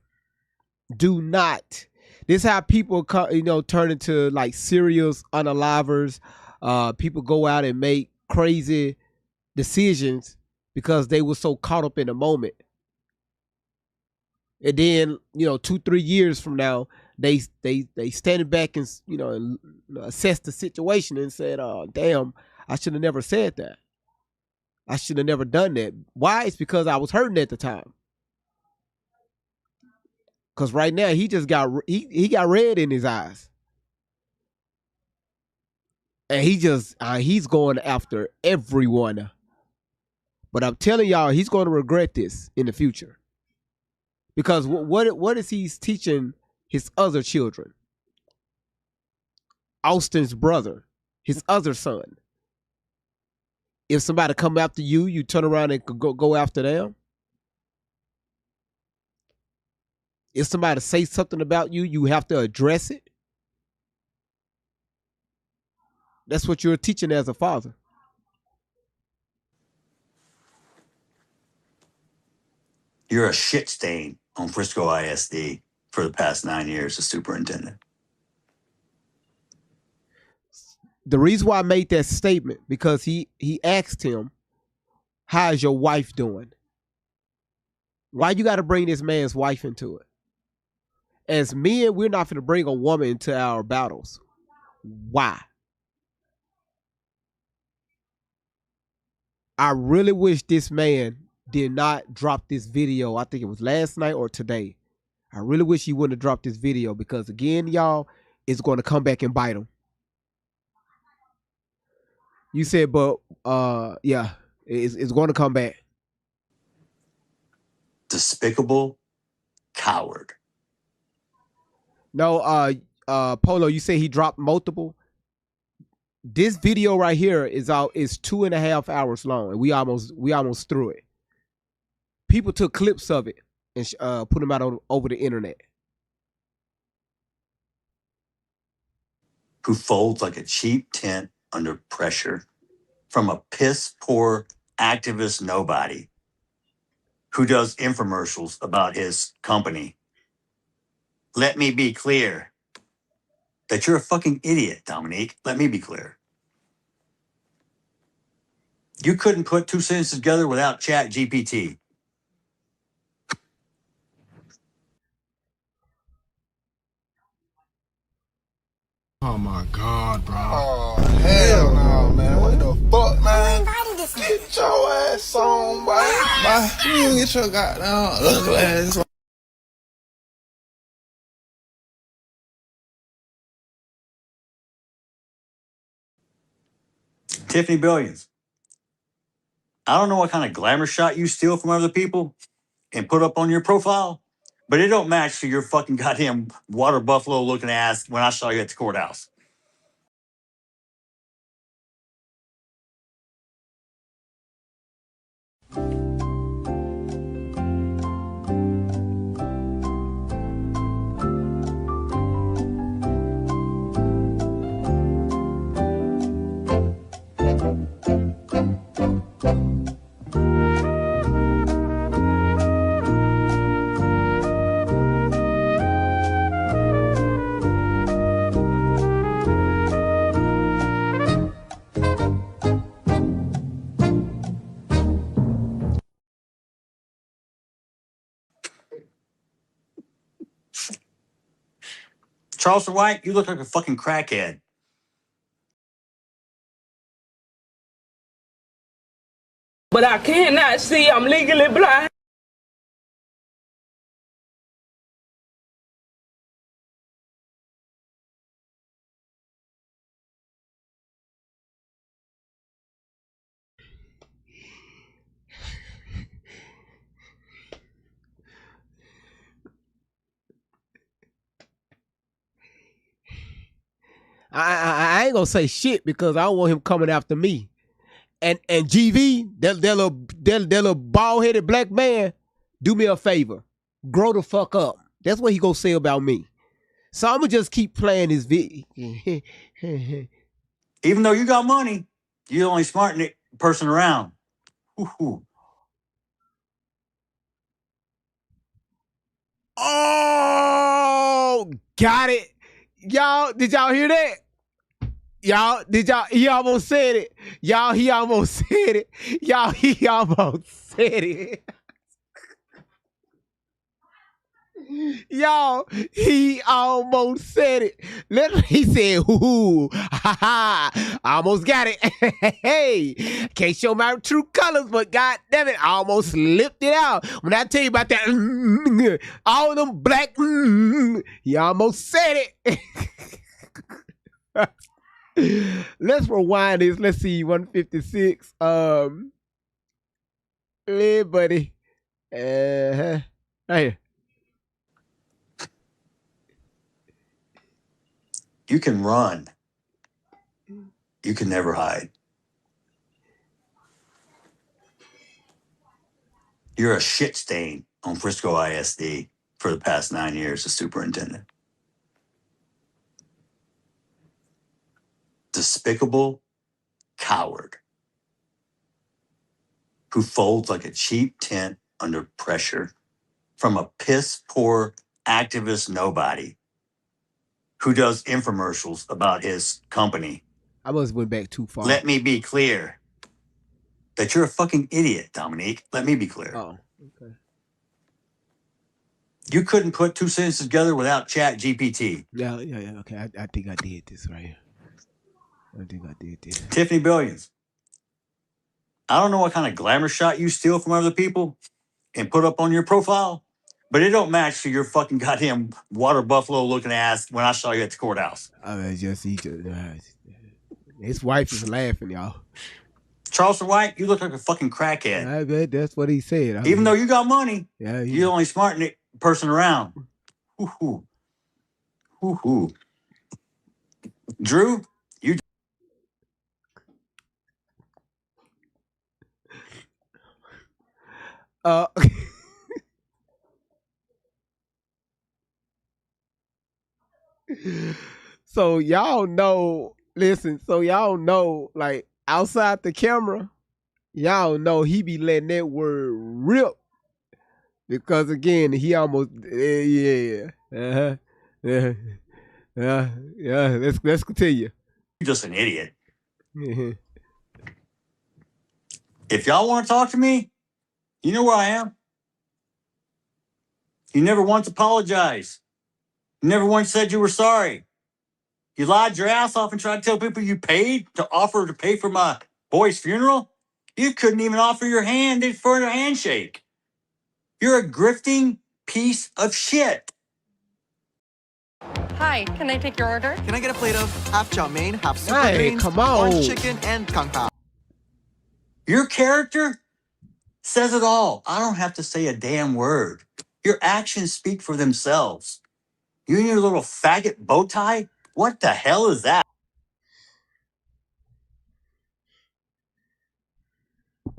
Speaker 3: Do not. This is how people turn into like serious unalivers. People go out and make crazy decisions because they were so caught up in the moment. And then, 2-3 years from now, they standing back and and assess the situation and said, "Oh, damn, I should have never said that. I should have never done that." Why? It's because I was hurting at the time. Because right now he just got he got red in his eyes, and he's going after everyone. But I'm telling y'all, he's going to regret this in the future. Because what is he teaching his other children? Austin's brother, his other son. If somebody come after you, you turn around and go after them. If somebody say something about you, you have to address it. That's what you're teaching as a father.
Speaker 5: You're a shit stain on Frisco ISD for the past 9 years as superintendent.
Speaker 3: The reason why I made that statement, because he asked him, "How's your wife doing?" Why you got to bring this man's wife into it? As men, we're not going to bring a woman into our battles. Why? I really wish this man did not drop this video. I think it was last night or today. I really wish he wouldn't have dropped this video, because again, y'all, it's going to come back and bite him. You said, but yeah, it's going to come back.
Speaker 5: Despicable coward.
Speaker 3: No, Polo, you say he dropped multiple. This video right here is 2.5 hours long, and we almost through it. People took clips of it and put them out over the internet.
Speaker 5: Who folds like a cheap tent under pressure from a piss poor activist nobody who does infomercials about his company. Let me be clear that you're a fucking idiot, Dominique. Let me be clear. You couldn't put two sentences together without Chat GPT.
Speaker 16: Oh my God, bro. Oh, hell no, man. What the fuck, man? Get your ass on, boy. You get your goddamn ugly ass on.
Speaker 5: Tiffany Billions. I don't know what kind of glamour shot you steal from other people and put up on your profile, but it don't match to your fucking goddamn water buffalo looking ass when I saw you at the courthouse. Charleston White, you look like a fucking crackhead.
Speaker 7: But I cannot see. I'm legally blind.
Speaker 3: I ain't gonna say shit because I don't want him coming after me. And GV, that little bald headed black man, do me a favor, grow the fuck up. That's what he gonna say about me. So I'm gonna just keep playing this video.
Speaker 5: Even though you got money, you're the only smart person around. Ooh.
Speaker 3: Oh, got it. Y'all, did y'all hear that? Y'all, he almost said it. Y'all, he almost said it. Y'all, he almost said it. Y'all, he almost said it. He said, "Ooh, ha ha, I almost got it." Hey, can't show my true colors, but god damn it, I almost slipped it out. When I tell you about that, all of them black, he almost said it. Let's rewind this. Let's see, 156. Hey, buddy. Right here.
Speaker 5: You can run. You can never hide. You're a shit stain on Frisco ISD for the past 9 years as superintendent. Despicable coward who folds like a cheap tent under pressure from a piss poor activist nobody who does infomercials about his company.
Speaker 3: I must went back too far.
Speaker 5: Let me be clear that you're a fucking idiot, Dominique. Let me be clear.
Speaker 3: Oh, okay.
Speaker 5: You couldn't put two sentences together without Chat GPT.
Speaker 3: Yeah, okay. I think I did this right here. I think I did this.
Speaker 5: Tiffany Billions. I don't know what kind of glamour shot you steal from other people and put up on your profile, but it don't match to your fucking goddamn water buffalo looking ass when I saw you at the courthouse.
Speaker 3: His wife is laughing, y'all.
Speaker 5: Charleston White, you look like a fucking crackhead.
Speaker 3: I bet that's what he said.
Speaker 5: Even though you got money,
Speaker 3: yeah,
Speaker 5: you're the only smart person around. Ooh. Drew, you.
Speaker 3: So y'all know, listen, so y'all know, like, outside the camera, y'all know he be letting that word rip. Because again, he almost, yeah. Let's continue.
Speaker 5: You're just an idiot. If y'all want to talk to me, you know where I am. You never once apologized. You never once said you were sorry. You lied your ass off and tried to tell people you paid to offer to pay for my boy's funeral. You couldn't even offer your hand for a handshake. You're a grifting piece of shit.
Speaker 6: Hi, can I take your order?
Speaker 9: Can I get a plate of half chow mein, half super
Speaker 3: Hey,
Speaker 9: greens,
Speaker 3: come on.
Speaker 9: orange chicken, and kung pao?
Speaker 5: Your character says it all. I don't have to say a damn word. Your actions speak for themselves. You and your little faggot bow tie? What the hell is that?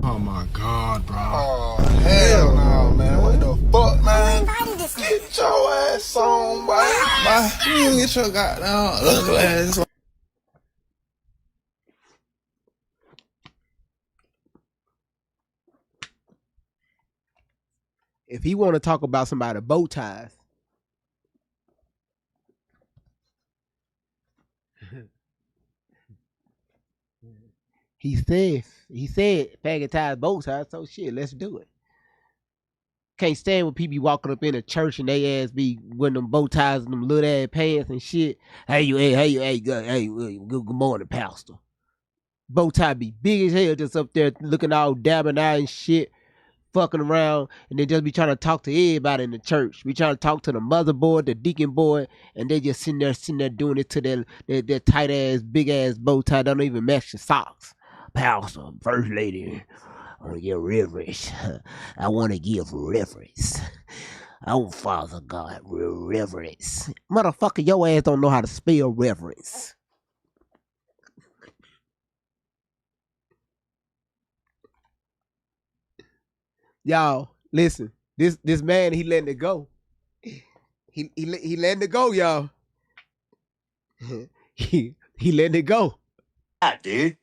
Speaker 16: Oh my god, bro. Oh hell no, man. What the fuck, man? Get your ass on, boy. You get your goddamn ugly ass on.
Speaker 3: If he want to talk about somebody bow ties, he said faggot ties, bow ties, so shit, let's do it. can't stand when people be walking up in a church and they ass be wearing them bow ties and them little ass pants and shit. Good morning, pastor. Bow tie be big as hell, just up there looking all dabbing out and shit, fucking around, and they just be trying to talk to everybody in the church. We trying to talk to the mother boy, the deacon boy, and they just sitting there doing it to their tight ass, big ass bow tie. Don't even match the socks. Pastor, first lady, I want to give reverence. I want to give reverence. Oh, Father God, reverence. Motherfucker, your ass don't know how to spell reverence. Y'all, listen. This man, he letting it go. He letting it go, y'all. he letting it go.
Speaker 5: Dude.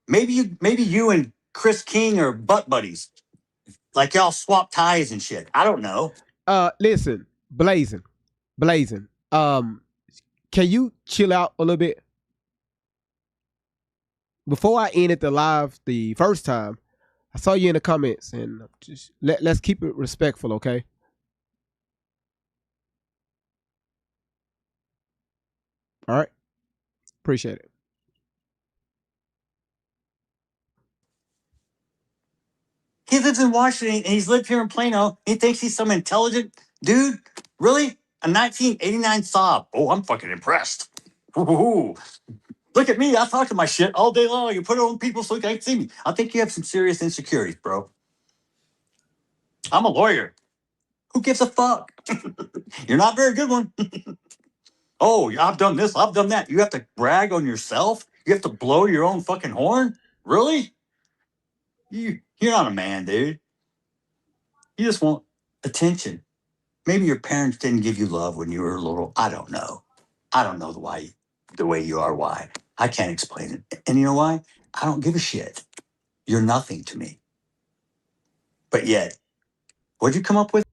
Speaker 5: Maybe you and Chris King are butt buddies. Like y'all swap ties and shit. I don't know.
Speaker 3: Listen, Blazing. Can you chill out a little bit? Before I ended the live the first time, I saw you in the comments, and just let's keep it respectful, okay? All right, appreciate it.
Speaker 5: He lives in Washington and he's lived here in Plano. He thinks he's some intelligent dude. Really? A 1989 Saab. Oh, I'm fucking impressed. Ooh. Look at me. I talk to my shit all day long. You put it on people so they can see me. I think you have some serious insecurities, bro. I'm a lawyer. Who gives a fuck? You're not a very good one. Oh, I've done this. I've done that. You have to brag on yourself? You have to blow your own fucking horn? Really? You're not a man, dude. You just want attention. Maybe your parents didn't give you love when you were little. I don't know. I don't know the way you are. Why? I can't explain it. And you know why? I don't give a shit. You're nothing to me. But yet, what'd you come up with?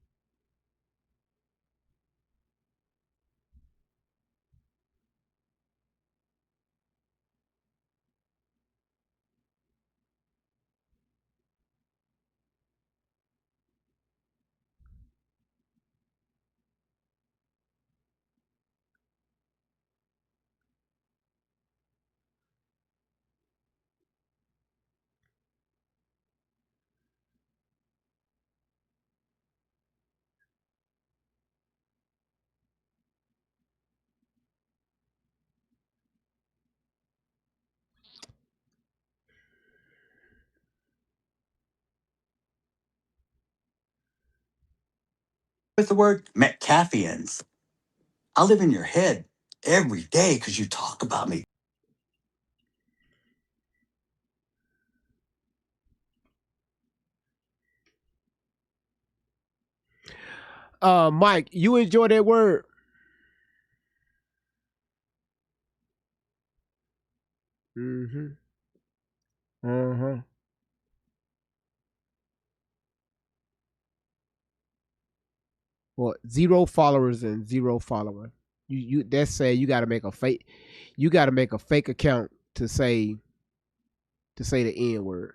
Speaker 5: With the word Metcalf'S. I live in your head every day because you talk about me.
Speaker 3: Mike, you enjoy that word? Mm-hmm. Uh-huh. Well, 0 followers and 0 following. You that's say you gotta make a fake account to say the N word.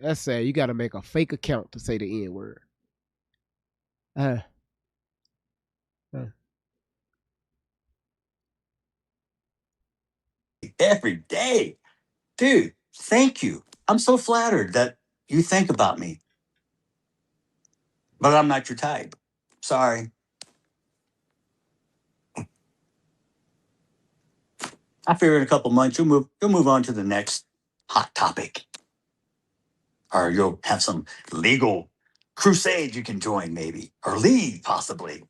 Speaker 3: That's say you gotta make a fake account to say the N word. Uh, uh.
Speaker 5: Every day. Dude, thank you. I'm so flattered that you think about me. But I'm not your type. Sorry. I figure in a couple months you'll move on to the next hot topic. Or you'll have some legal crusade you can join, maybe, or lead possibly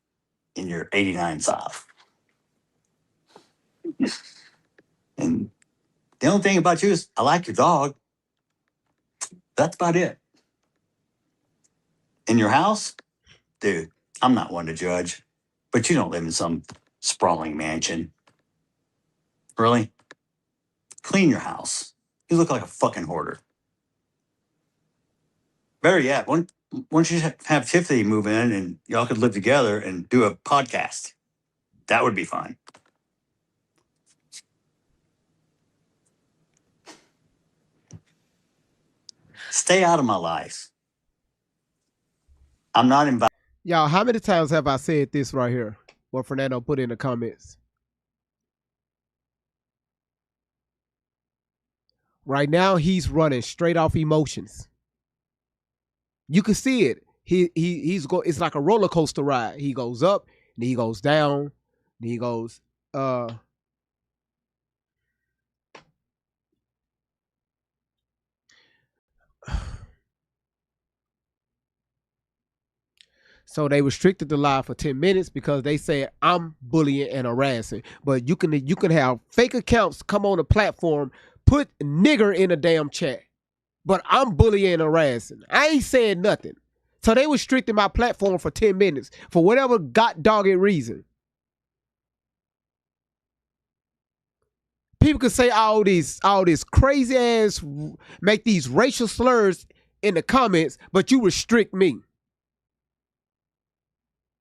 Speaker 5: in your 89 Saab. And the only thing about you is I like your dog. That's about it. In your house, dude, I'm not one to judge, but you don't live in some sprawling mansion. Really? Clean your house. You look like a fucking hoarder. Better yet, once you have Tiffany move in and y'all could live together and do a podcast, that would be fun. Stay out of my life. I'm not invited.
Speaker 3: Y'all, how many times have I said this right here? What Fernando put in the comments. Right now, he's running straight off emotions. You can see it. He's go. It's like a roller coaster ride. He goes up, then he goes down, then he goes. So they restricted the live for 10 minutes because they said I'm bullying and harassing. But you can have fake accounts come on the platform, put nigger in a damn chat. But I'm bullying and harassing. I ain't saying nothing. So they restricted my platform for 10 minutes for whatever dogged reason. People can say all this crazy ass, make these racial slurs in the comments, but you restrict me.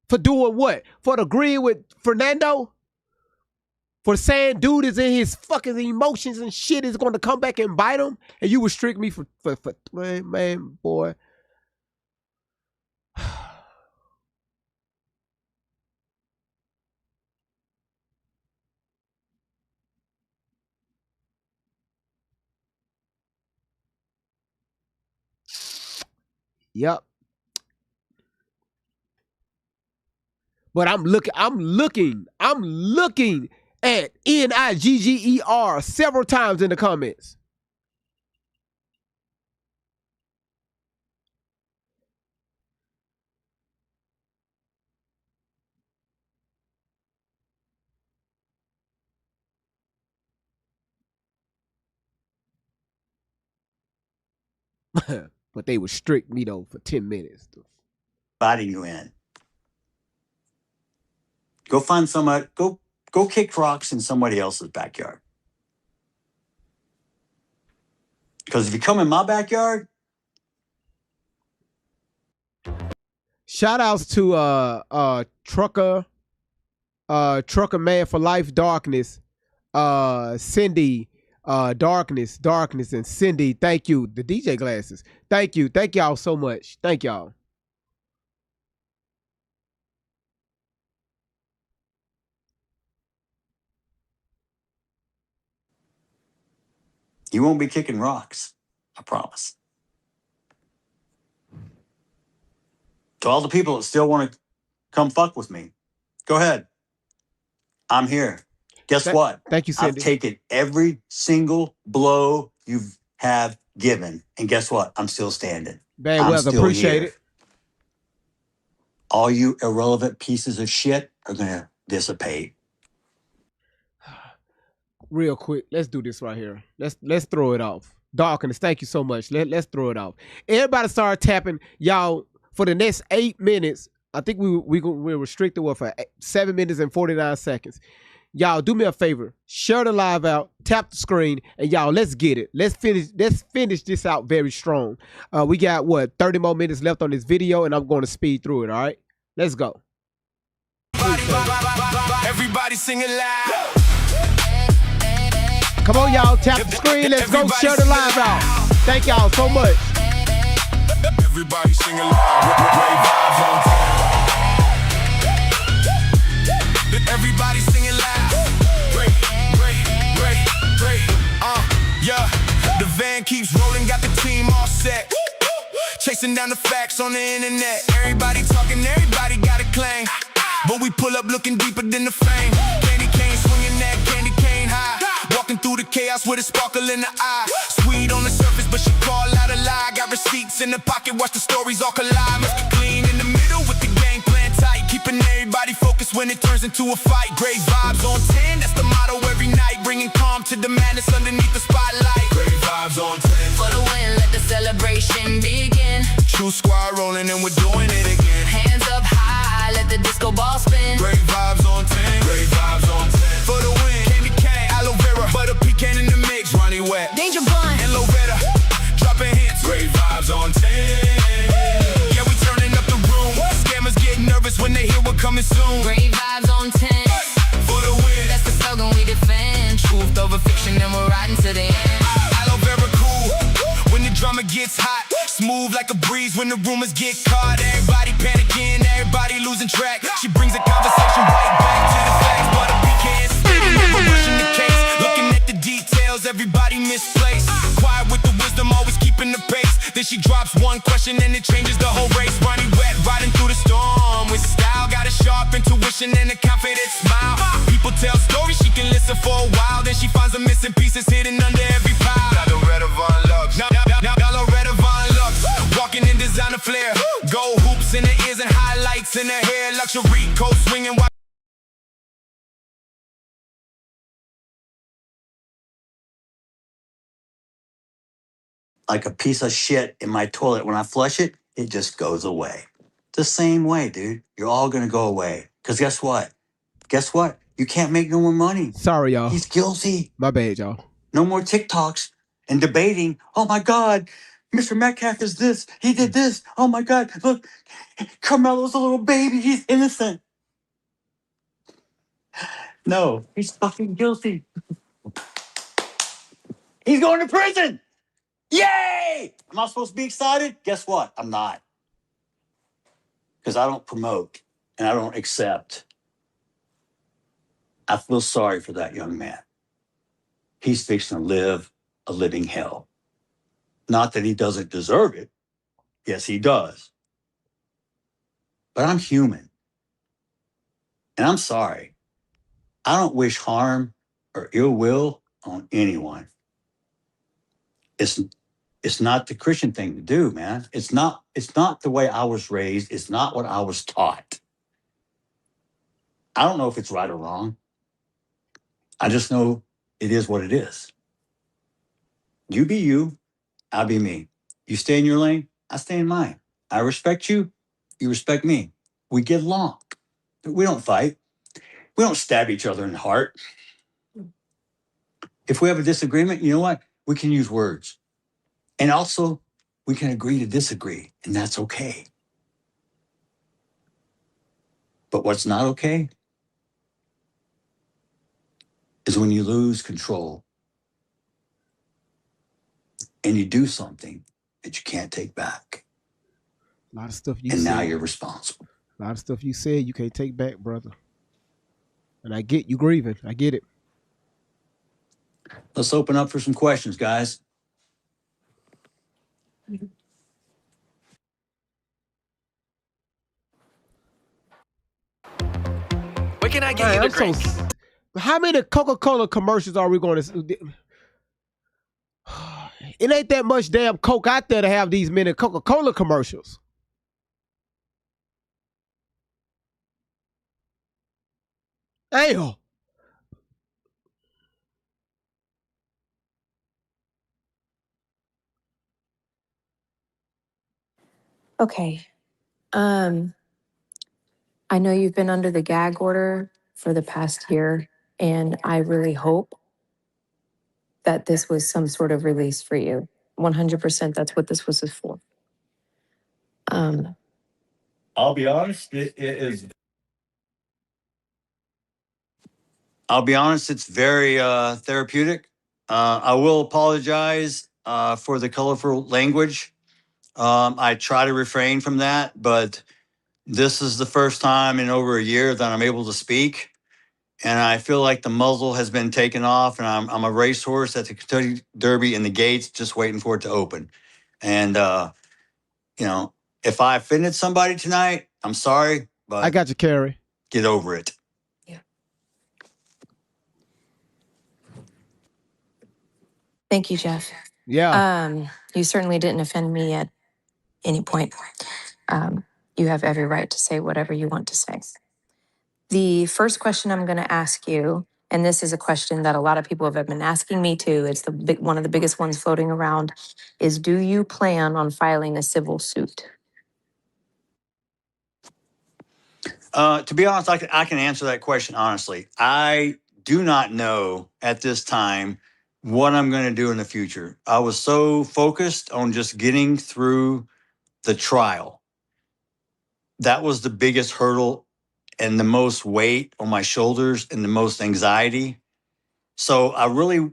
Speaker 3: For doing what? For agreeing with Fernando? For saying dude is in his fucking emotions and shit is going to come back and bite him? And you restrict me for man, boy. Yep. But I'm looking at NIGGER several times in the comments. But they restrict me though for 10 minutes.
Speaker 5: Inviting you in. Go find somebody. Go kick rocks in somebody else's backyard. Because if you come in my backyard.
Speaker 3: Shout outs to Trucker Man for Life Darkness, Cindy, Darkness, and Cindy. Thank you. The DJ glasses. Thank you. Thank y'all so much. Thank y'all.
Speaker 5: You won't be kicking rocks. I promise. To all the people that still want to come fuck with me, go ahead. I'm here. Guess what?
Speaker 3: Thank you, Cindy.
Speaker 5: I've taken every single blow you have given. And guess what? I'm still standing.
Speaker 3: Very well, appreciate it.
Speaker 5: All you irrelevant pieces of shit are going to dissipate.
Speaker 3: Real quick, let's do this right here. Let's throw it off. Darkness, thank you so much. Let's throw it off. Everybody start tapping. Y'all, for the next 8 minutes, I think we're restricted for 7 minutes and 49 seconds. Y'all, do me a favor. Share the live out. Tap the screen. And y'all, let's get it. Let's finish this out very strong. We got, 30 more minutes left on this video, and I'm going to speed through it, all right? Let's go.
Speaker 1: Everybody sing it loud.
Speaker 3: Come on, y'all. Tap the screen. Let's go. Share the live out. Thank y'all so much.
Speaker 1: Everybody sing it loud. Great vibes on tap. Everybody sing it loud. Great. Yeah. The van keeps rolling, got the team all set. Chasing down the facts on the internet. Everybody talking, everybody got a claim. But we pull up looking deeper than the fame. Candy cane swinging that candy cane high. Walking through the chaos with a sparkle in the eye. Sweet on the surface, but she call out a lie. Got receipts in the pocket, watch the stories all collide. Must be clean in the middle with the game plan tight. Keeping everybody focused when it turns into a fight. Great vibes on 10, that's the motto every night. Bringing calm to the madness underneath the spotlight. Great vibes on 10.
Speaker 2: For the win, let the celebration begin.
Speaker 1: True squad rolling and we're doing it again.
Speaker 2: Hands up high, let the disco ball spin.
Speaker 1: Great vibes on 10. Great vibes on 10. For the win, candy cane, aloe vera, butter pecan in the mix. Ronnie Wet,
Speaker 2: Danger Bun,
Speaker 1: and Loretta, dropping hits. Great vibes on 10. Yeah, we turning up the room. Scammers get nervous when they hear we're coming soon.
Speaker 2: great vibes on 10.
Speaker 1: For the win,
Speaker 2: That's the slogan we defend. Truth over fiction, and we're riding to the end.
Speaker 1: aloe vera cool. When the drama gets hot, smooth like a breeze. When the rumors get caught, everybody panicking, everybody losing track. She brings the conversation right back to the facts, but a pecan steady, never rushing the case. Looking at the details, everybody misplaced. Quiet with the wisdom, always keeping the pace. Then she drops one question and it changes the whole race. Ronnie wet, riding through the storm with style. Got a sharp intuition and a confident smile. People tell stories, she can listen for a while. Then she finds the missing pieces hidden under every pile. Now Loretta Von Lux, now Loretta Von Lux, walking in designer flair. Gold hoops in her ears and highlights in her hair. Luxury coat swinging.
Speaker 5: Like a piece of shit in my toilet. When I flush it, it just goes away. The same way, dude. You're all gonna go away. Because guess what? Guess what? You can't make no more money.
Speaker 3: Sorry, y'all.
Speaker 5: He's guilty.
Speaker 3: My bad, y'all.
Speaker 5: No more TikToks and debating. Oh my God, Mr. Metcalf is this. He did this. Oh my God, look, Karmelo'S a little baby. He's innocent. No, he's fucking guilty. He's going to prison. Yay! Am I supposed to be excited? Guess what? I'm not. Because I don't promote and I don't accept. I feel sorry for that young man. He's fixing to live a living hell. Not that he doesn't deserve it. Yes, he does. But I'm human. And I'm sorry. I don't wish harm or ill will on anyone. It's not the Christian thing to do, man. It's not the way I was raised. It's not what I was taught. I don't know if it's right or wrong. I just know it is what it is. You be you, I'll be me. You stay in your lane, I stay in mine. I respect you, you respect me. We get along. We don't fight. We don't stab each other in the heart. If we have a disagreement, you know what? We can use words. And also, we can agree to disagree, and that's okay. But what's not okay is when you lose control and you do something that you can't take back.
Speaker 3: A lot of stuff you
Speaker 5: and
Speaker 3: said.
Speaker 5: now you're responsible.
Speaker 3: A lot of stuff you said you can't take back, brother. And I get you grieving. I get it.
Speaker 5: Let's open up for some questions, guys.
Speaker 6: What can I get you to drink?
Speaker 3: How many Coca-Cola commercials are we going to... It ain't that much damn Coke out there to have these many Coca-Cola commercials. Damn.
Speaker 15: Okay. I know you've been under the gag order for the past year, and I really hope that this was some sort of release for you. 100% that's what this was for.
Speaker 5: I'll be honest, it is. I'll be honest, it's very therapeutic. I will apologize for the colorful language. I try to refrain from that, but this is the first time in over a year that I'm able to speak. And I feel like the muzzle has been taken off, and I'm a racehorse at the Kentucky Derby in the gates, just waiting for it to open. And, you know, if I offended somebody tonight, I'm sorry, but
Speaker 3: I got you, Carrie.
Speaker 5: Get over it.
Speaker 15: Thank you, Jeff.
Speaker 3: Yeah.
Speaker 15: You certainly didn't offend me at any point. You have every right to say whatever you want to say. The first question I'm going to ask you, and this is a question that a lot of people have been asking me too, it's one of the biggest ones floating around, is do you plan on filing a civil suit?
Speaker 5: To be honest, I can answer that question honestly. I do not know at this time what I'm going to do in the future. I was so focused on just getting through the trial. That was the biggest hurdle and the most weight on my shoulders and the most anxiety. So I really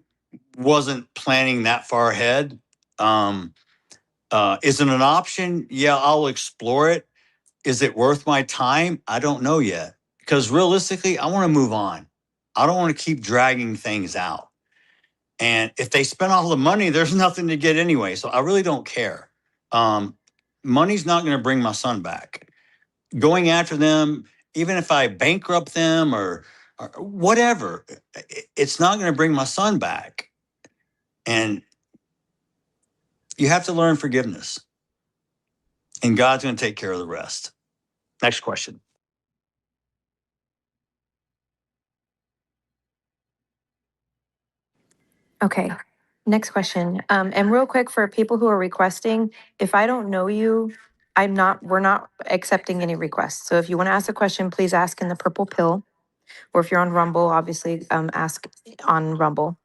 Speaker 5: wasn't planning that far ahead. Is it an option? Yeah, I'll explore it. Is it worth my time? I don't know yet. Because realistically, I want to move on. I don't want to keep dragging things out. And if they spend all the money, there's nothing to get anyway. So I really don't care. Money's not going to bring my son back. Going after them, even if I bankrupt them or whatever, it's not going to bring my son back. And you have to learn forgiveness. And God's going to take care of the rest. Next question.
Speaker 15: Okay. Next question. And real quick for people who are requesting, if I don't know you, we're not accepting any requests. So if you want to ask a question, please ask in the purple pill. Or if you're on Rumble, obviously ask on Rumble.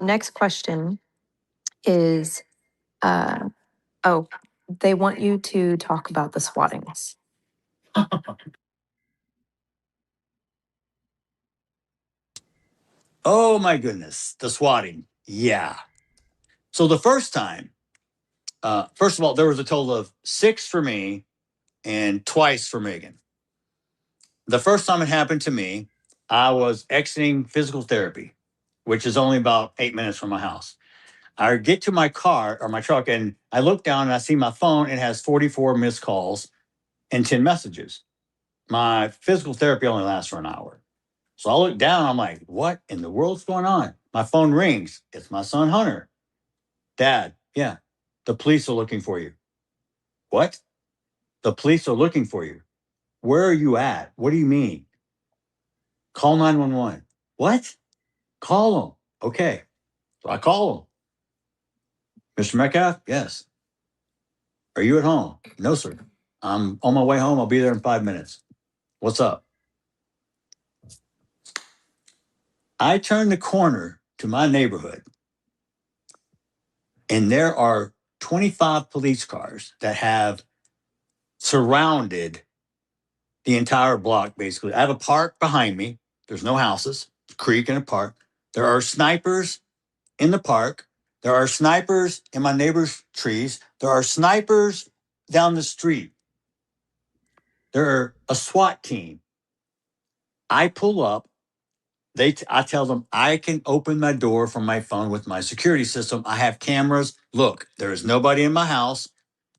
Speaker 15: Next question is, they want you to talk about the swattings.
Speaker 5: Oh my goodness, the swatting. Yeah. So the first time, first of all, there was a total of 6 for me and twice for Megan. The first time it happened to me, I was exiting physical therapy, which is only about 8 minutes from my house. I get to my car or my truck and I look down and I see my phone. It has 44 missed calls and 10 messages. My physical therapy only lasts for an hour. So I look down, I'm like, what in the world's going on? My phone rings. It's my son, Hunter. Dad, yeah, the police are looking for you. What? The police are looking for you. Where are you at? What do you mean? Call 911. What? Call them. Okay. So I call them. Mr. Metcalf? Yes. Are you at home? No, sir. I'm on my way home. I'll be there in 5 minutes. What's up? I turn the corner to my neighborhood, and there are 25 police cars that have surrounded the entire block, basically. I have a park behind me. There's no houses, creek and a park. There are snipers in the park. There are snipers in my neighbor's trees. There are snipers down the street. There are a SWAT team. I pull up. I tell them I can open my door from my phone with my security system. I have cameras. Look, there is nobody in my house.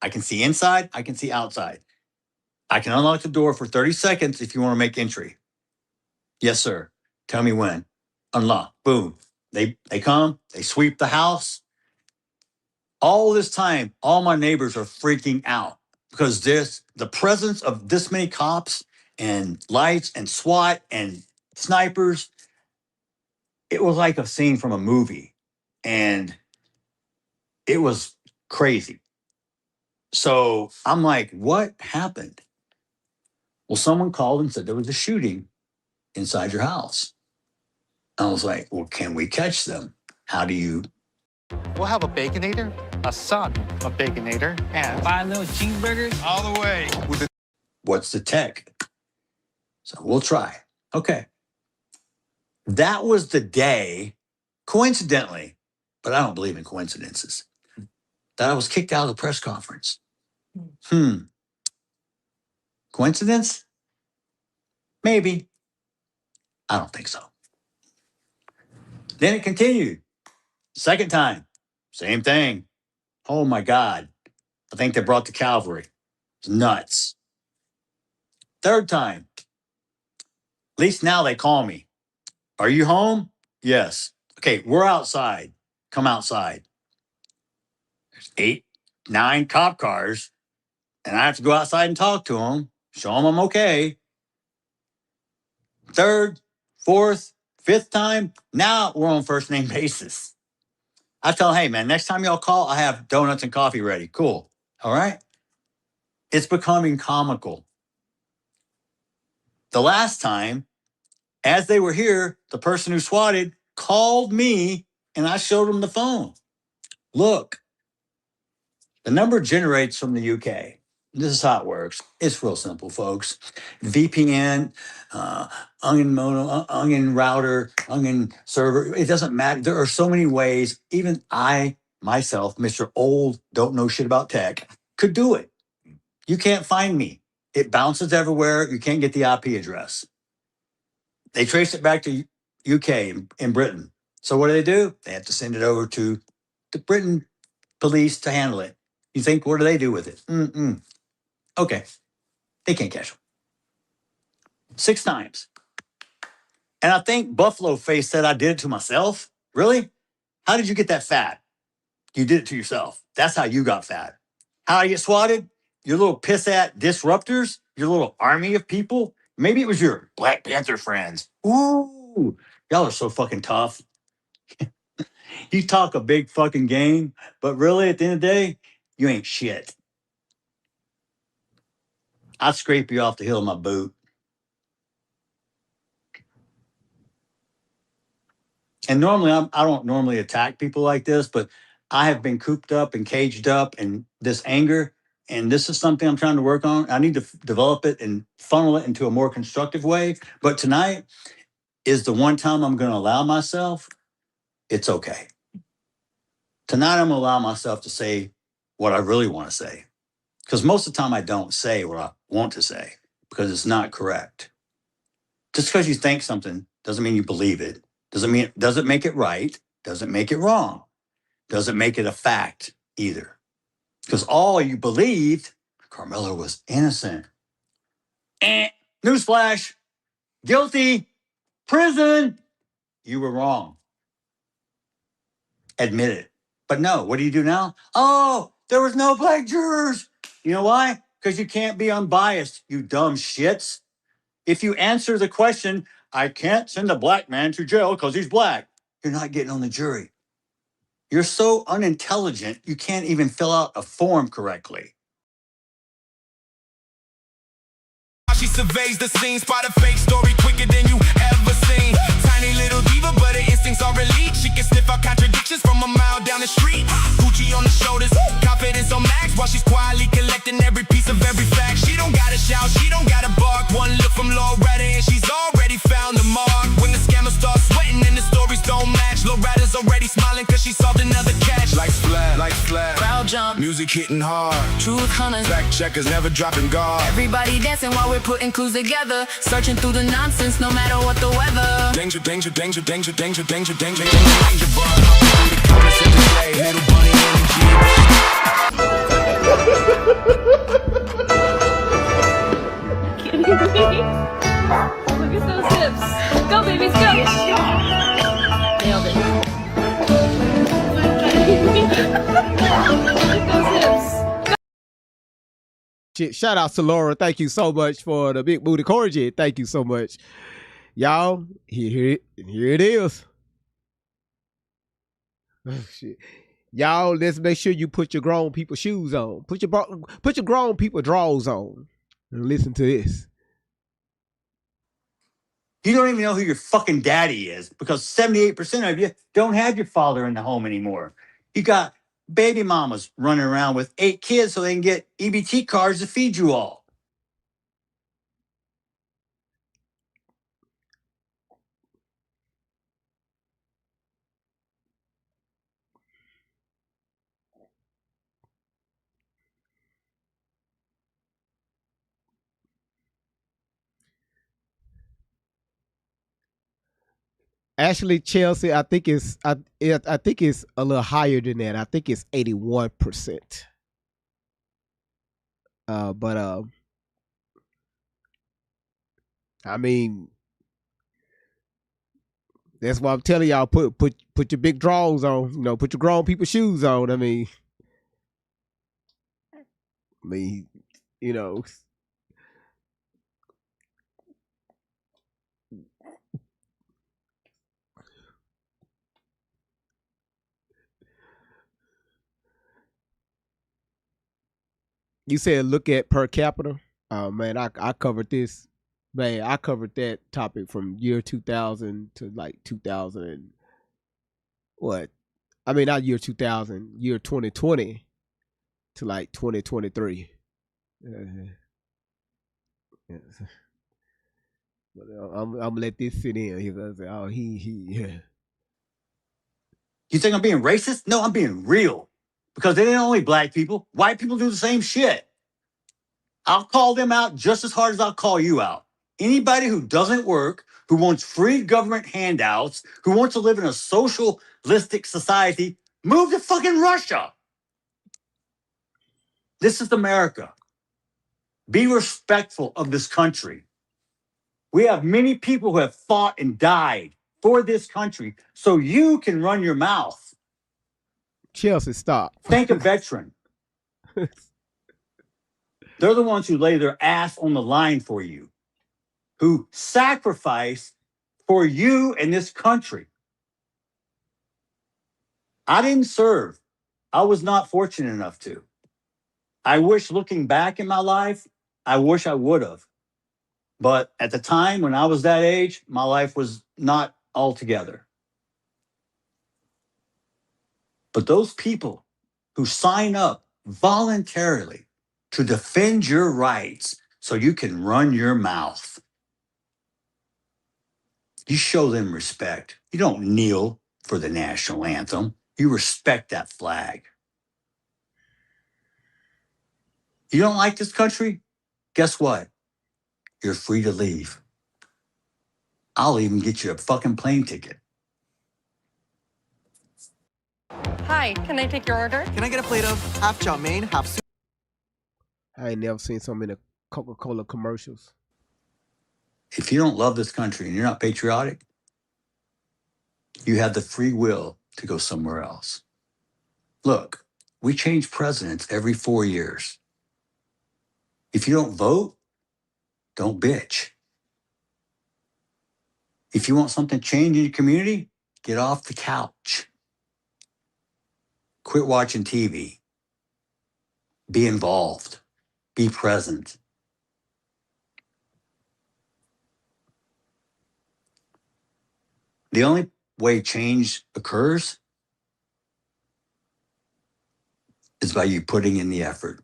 Speaker 5: I can see inside. I can see outside. I can unlock the door for 30 seconds if you want to make entry. Yes, sir. Tell me when. Unlock. Boom. They come. They sweep the house. All this time, all my neighbors are freaking out because the presence of this many cops and lights and SWAT and snipers, it was like a scene from a movie. And it was crazy. So I'm like, what happened? Well, someone called and said there was a shooting inside your house. I was like, well, can we catch them? How do you?
Speaker 17: We'll have a Baconator, a son, a Baconator, and 5 little cheeseburgers all the way.
Speaker 5: What's the tech? So we'll try. Okay. That was the day, coincidentally, but I don't believe in coincidences, that I was kicked out of the press conference. Coincidence? Maybe. I don't think so. Then it continued. Second time, same thing. Oh my God. I think they brought the cavalry. It's nuts. Third time. At least now they call me. Are you home? Yes. Okay, we're outside. Come outside. There's 8, 9 cop cars, and I have to go outside and talk to them, show them I'm okay. Third, fourth, fifth time, now we're on first name basis. I tell them, hey man, next time y'all call, I have donuts and coffee ready. Cool. All right. It's becoming comical. The last time, as they were here, the person who swatted called me and I showed them the phone. Look, the number generates from the UK. This is how it works. It's real simple, folks. VPN, onion mono, onion router, onion server. It doesn't matter. There are so many ways. Even I, myself, Mr. Old, don't know shit about tech, could do it. You can't find me. It bounces everywhere. You can't get the IP address. They trace it back to UK in Britain. So what do? They have to send it over to the Britain police to handle it. You think, what do they do with it? Okay, they can't catch them. 6 times. And I think Buffalo Face said I did it to myself. Really? How did you get that fat? You did it to yourself. That's how you got fat. How I get swatted? Your little pissat disruptors, your little army of people. Maybe it was your Black Panther friends. Ooh, y'all are so fucking tough. You talk a big fucking game, but really at the end of the day, you ain't shit. I'd scrape you off the heel of my boot. And normally, I don't normally attack people like this, but I have been cooped up and caged up and this anger. And this is something I'm trying to work on. I need to develop it and funnel it into a more constructive way. But tonight is the one time I'm going to allow myself, it's okay. Tonight, I'm going to allow myself to say what I really want to say. Because most of the time, I don't say what I want to say because it's not correct. Just because you think something doesn't mean you believe it. Doesn't make it right. Doesn't make it wrong. Doesn't make it a fact either. Because all you believed, Karmelo was innocent. Newsflash, guilty, prison. You were wrong. Admit it. But no, what do you do now? Oh, there was no black jurors. You know why? Because you can't be unbiased, you dumb shits. If you answer the question, I can't send a black man to jail because he's black, you're not getting on the jury. You're so unintelligent, you can't even fill out a form correctly.
Speaker 1: She surveys the scene, spot a fake story quicker than you ever seen. Tiny little diva, but her instincts are elite. She can sniff out contradictions from a mile down the street. Gucci on the shoulders, confidence on max, while she's quietly collecting every piece of every fact. She don't gotta shout, she don't gotta bark. One look from Loretta and she's already found the mark. When the scammers start sweating and the stories don't match, Loretta's already smiling cause she solved another catch. Like flat,
Speaker 2: Crowd jump,
Speaker 1: music hitting hard.
Speaker 2: truth hunters,
Speaker 1: Fact checkers never dropping guard.
Speaker 2: everybody dancing while we're putting clues together. Searching through the nonsense no matter what the weather.
Speaker 1: Danger, danger, danger, danger, danger, danger, danger, danger, bud. Comments in the day, little bunny energy.
Speaker 2: Look at those hips. Go, babies, go. Nailed it. Look at those hips.
Speaker 3: Shit, shout out to Laura. Thank you so much for the big booty corgi. Thank you so much. Y'all, here it is. Oh, shit. Y'all, let's make sure you put your grown people shoes on. Put your grown people drawers on. And listen to this.
Speaker 5: You don't even know who your fucking daddy is because 78% of you don't have your father in the home anymore. You got baby mamas running around with 8 kids so they can get EBT cards to feed you all.
Speaker 3: Actually, Chelsea, I think it's a little higher than that. I think it's 81%. But I mean, that's why I'm telling y'all put your big drawers on. You know, put your grown people shoes on. I mean, you know. You said look at per capita. Oh man, I covered this. Man, I covered that topic from year 2000 to like 2000 and what? I mean, not year 2000, year 2020 to like 2023. Yes. But I'm gonna let this sit in. He's gonna say, "Oh, he."
Speaker 5: You think I'm being racist? No, I'm being real. Because they ain't only black people. White people do the same shit. I'll call them out just as hard as I'll call you out. Anybody who doesn't work, who wants free government handouts, who wants to live in a socialistic society, move to fucking Russia. This is America. Be respectful of this country. We have many people who have fought and died for this country so you can run your mouth.
Speaker 3: Chelsea, stop.
Speaker 5: Thank a veteran. They're the ones who lay their ass on the line for you, who sacrifice for you and this country. I didn't serve. I was not fortunate enough to. I wish, looking back in my life, I wish I would have. But at the time when I was that age, my life was not all together. But those people who sign up voluntarily to defend your rights so you can run your mouth, you show them respect. You don't kneel for the national anthem. You respect that flag. You don't like this country? Guess what? You're free to leave. I'll even get you a fucking plane ticket.
Speaker 6: Hi, can I take your order?
Speaker 9: Can I get a plate of half chow mein, half soup?
Speaker 3: I ain't never seen so many Coca-Cola commercials.
Speaker 5: If you don't love this country and you're not patriotic, you have the free will to go somewhere else. Look, we change presidents every 4 years. If you don't vote, don't bitch. If you want something changed in your community, get off the couch. Quit watching TV. Be involved. Be present. The only way change occurs is by you putting in the effort.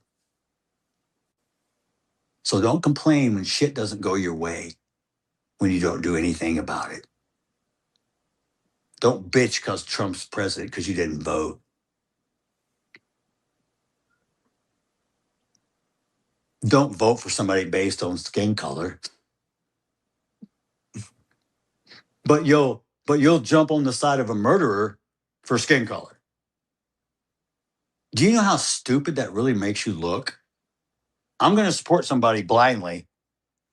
Speaker 5: So don't complain when shit doesn't go your way, when you don't do anything about it. Don't bitch because Trump's president because you didn't vote. Don't vote for somebody based on skin color. But you'll jump on the side of a murderer for skin color. Do you know how stupid that really makes you look? I'm going to support somebody blindly,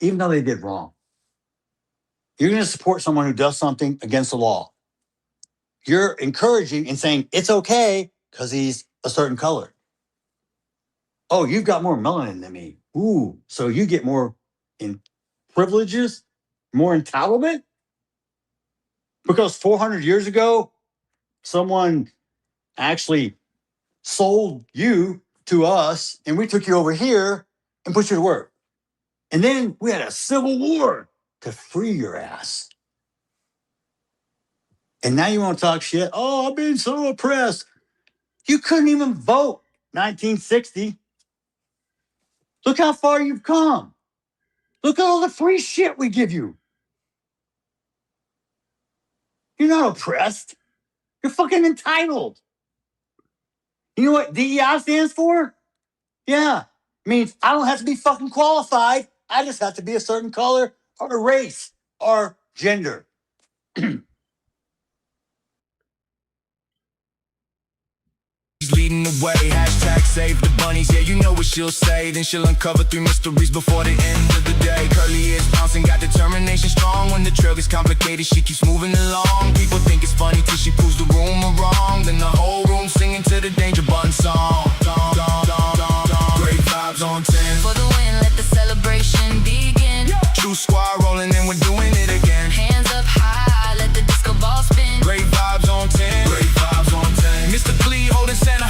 Speaker 5: even though they did wrong. You're going to support someone who does something against the law. You're encouraging and saying it's okay because he's a certain color. Oh, you've got more melanin than me. Ooh, so you get more privileges, more entitlement? Because 400 years ago, someone actually sold you to us and we took you over here and put you to work. And then we had a civil war to free your ass. And now you want to talk shit? Oh, I've been so oppressed. You couldn't even vote 1960. Look how far you've come. Look at all the free shit we give you. You're not oppressed. You're fucking entitled. You know what DEI stands for? Yeah. Means I don't have to be fucking qualified. I just have to be a certain color or a race or gender.
Speaker 1: He's leading the way, hashtag save the bunnies. Yeah, you know what she'll say. Then she'll uncover 3 mysteries before the end of the day. Curly is bouncing, got determination strong. When the trail gets complicated, she keeps moving along. People think it's funny till she proves the rumor wrong. Then the whole room singing to the Danger Button song. Great vibes on 10.
Speaker 2: For the win, let the celebration begin.
Speaker 1: True squad rolling and we're doing it again.
Speaker 2: Hands up high, let the disco ball spin.
Speaker 1: Great vibes on 10. Great vibes on 10. Mr. Flea holding center,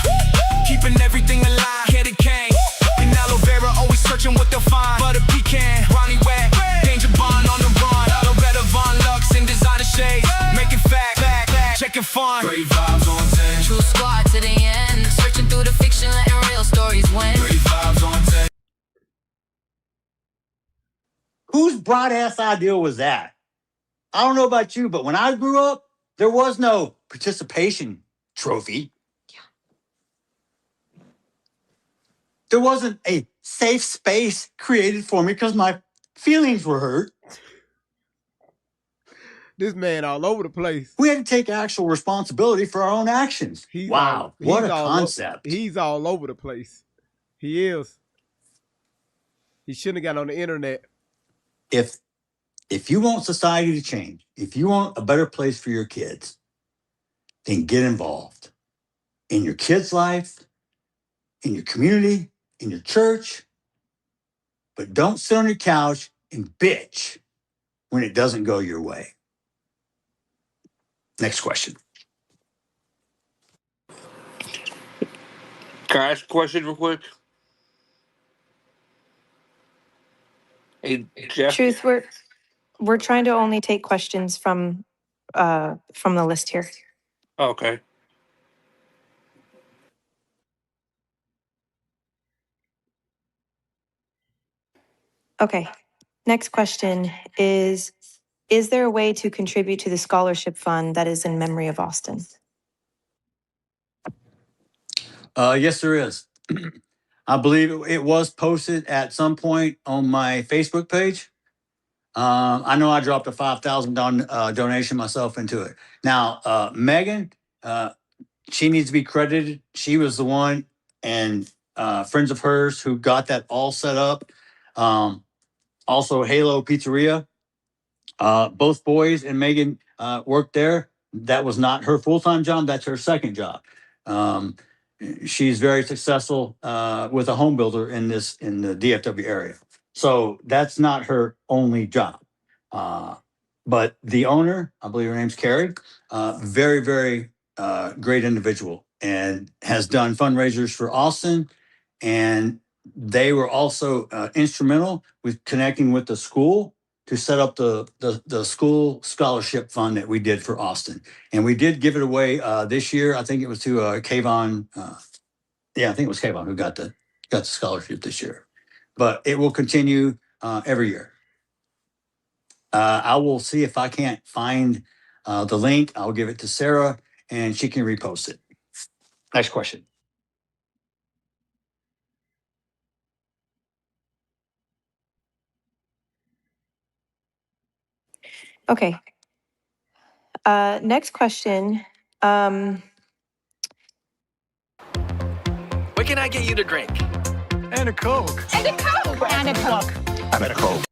Speaker 1: keeping everything alive. Candy cane and aloe vera, always searching what they'll find. Butter pecan, Ronnie Wet, Danger Bond on the run. Loretta Von Lux in designer shades, making fact, checking fun. Great vibes on 10.
Speaker 2: True squad to the end, searching through the fiction, letting real stories win.
Speaker 1: Great vibes on 10.
Speaker 5: Whose broad ass idea was that? I don't know about you, but when I grew up, there was no participation trophy. There wasn't a safe space created for me because my feelings were hurt.
Speaker 3: This man all over the place.
Speaker 5: We had to take actual responsibility for our own actions. Wow, what a concept.
Speaker 3: He's all over the place. He is. He shouldn't have got on the internet.
Speaker 5: If you want society to change, if you want a better place for your kids, then get involved in your kids' life, in your community, in your church. But don't sit on your couch and bitch when it doesn't go your way. Next question.
Speaker 20: Can I ask a question real quick? Hey, Jeff.
Speaker 15: Truth, we're trying to only take questions from the list here.
Speaker 20: Okay.
Speaker 15: Okay. Next question is there a way to contribute to the scholarship fund that is in memory of Austin?
Speaker 5: Yes, there is. I believe it was posted at some point on my Facebook page. I know I dropped a $5,000 donation myself into it. Now, Megan, she needs to be credited. She was the one and friends of hers who got that all set up. Also, Halo Pizzeria. Both boys and Megan worked there. That was not her full-time job. That's her second job. She's very successful with a home builder in the DFW area. So that's not her only job. But the owner, I believe her name's Carrie, very, very great individual and has done fundraisers for Austin. And they were also instrumental with connecting with the school to set up the school scholarship fund that we did for Austin. And we did give it away this year. I think it was to Kayvon. I think it was Kayvon who got the scholarship this year. But it will continue every year. I will see if I can't find the link. I'll give it to Sarah and she can repost it. Next question.
Speaker 15: Okay. Next question.
Speaker 21: What can I get you to drink?
Speaker 7: And a Coke.
Speaker 21: And a Coke.
Speaker 7: And a Coke.
Speaker 21: And a Coke.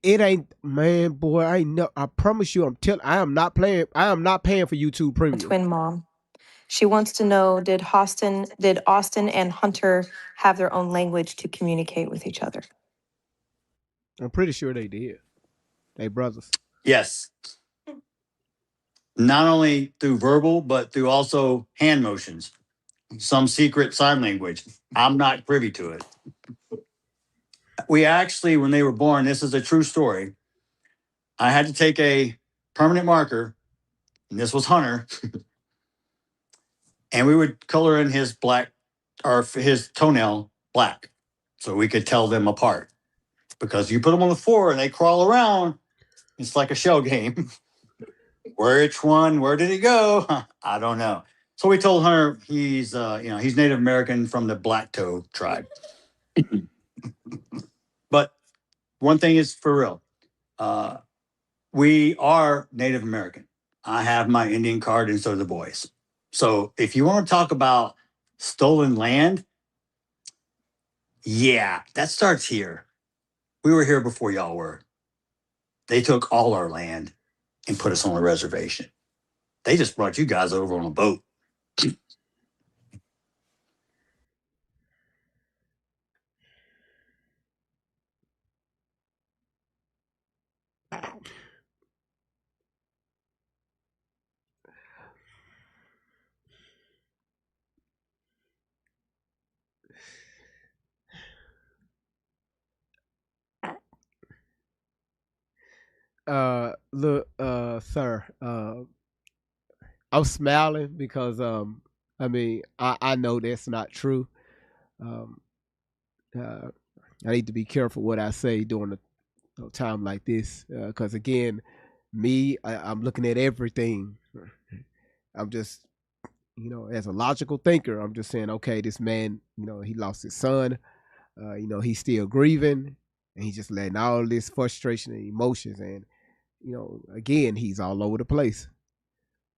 Speaker 3: It ain't, man, boy. I promise you, I am not paying for YouTube Premium.
Speaker 15: Twin mom. She wants to know, did Austin and Hunter have their own language to communicate with each other?
Speaker 3: I'm pretty sure they did. They brothers.
Speaker 5: Yes. Not only through verbal, but through also hand motions. Some secret sign language. I'm not privy to it. We actually, when they were born, this is a true story. I had to take a permanent marker, and this was Hunter, and we would color in his black or his toenail black so we could tell them apart. Because you put them on the floor and they crawl around, it's like a shell game. Which one? Where did he go? I don't know. So we told Hunter he's Native American from the Black Toe tribe. But one thing is for real. We are Native American. I have my Indian card and so do the boys. So if you want to talk about stolen land, yeah, that starts here. We were here before y'all were. They took all our land and put us on a reservation. They just brought you guys over on a boat.
Speaker 3: Look, sir, I'm smiling because I know that's not true. I need to be careful what I say during a time like this because again, I'm looking at everything. I'm just as a logical thinker, I'm just saying, okay, this man, he lost his son. He's still grieving, and he's just letting all this frustration and emotions, and again, he's all over the place.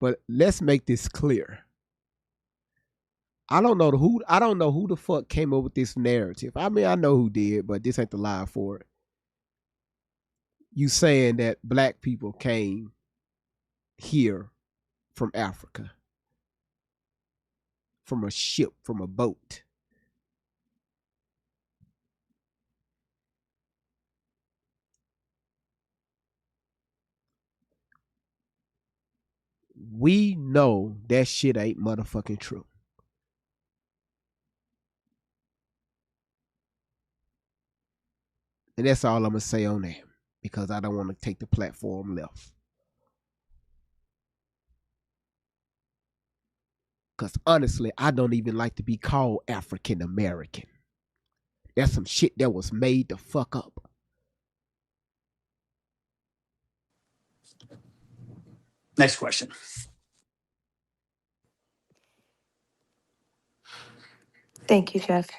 Speaker 3: But let's make this clear. I don't know who the fuck came up with this narrative. I mean, I know who did, but this ain't the lie for it. You saying that black people came here from Africa, from a ship, from a boat. We know that shit ain't motherfucking true. And that's all I'm going to say on that, because I don't want to take the platform left. Because honestly, I don't even like to be called African American. That's some shit that was made to fuck up.
Speaker 5: Next question.
Speaker 15: Thank you, Jeff.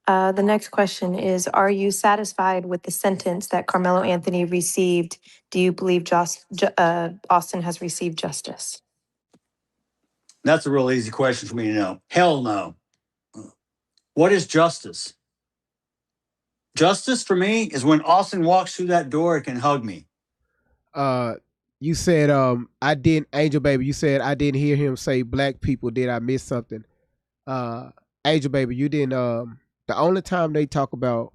Speaker 15: The next question is, are you satisfied with the sentence that Carmelo Anthony received? Do you believe Austin has received justice?
Speaker 5: That's a real easy question for me to know. Hell no. What is justice? Justice for me is when Austin walks through that door and can hug me.
Speaker 3: You said I didn't, Angel Baby, you said I didn't hear him say black people. Did I miss something? Angel Baby, you didn't the only time they talk about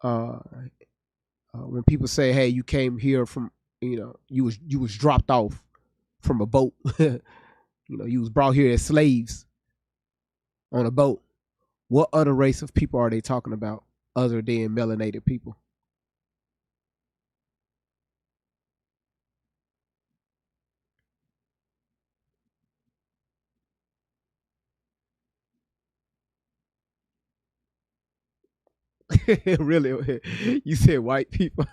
Speaker 3: when people say, hey, you came here from, you was dropped off from a boat. You was brought here as slaves on a boat. What other race of people are they talking about other than melanated people? Really? You said white people?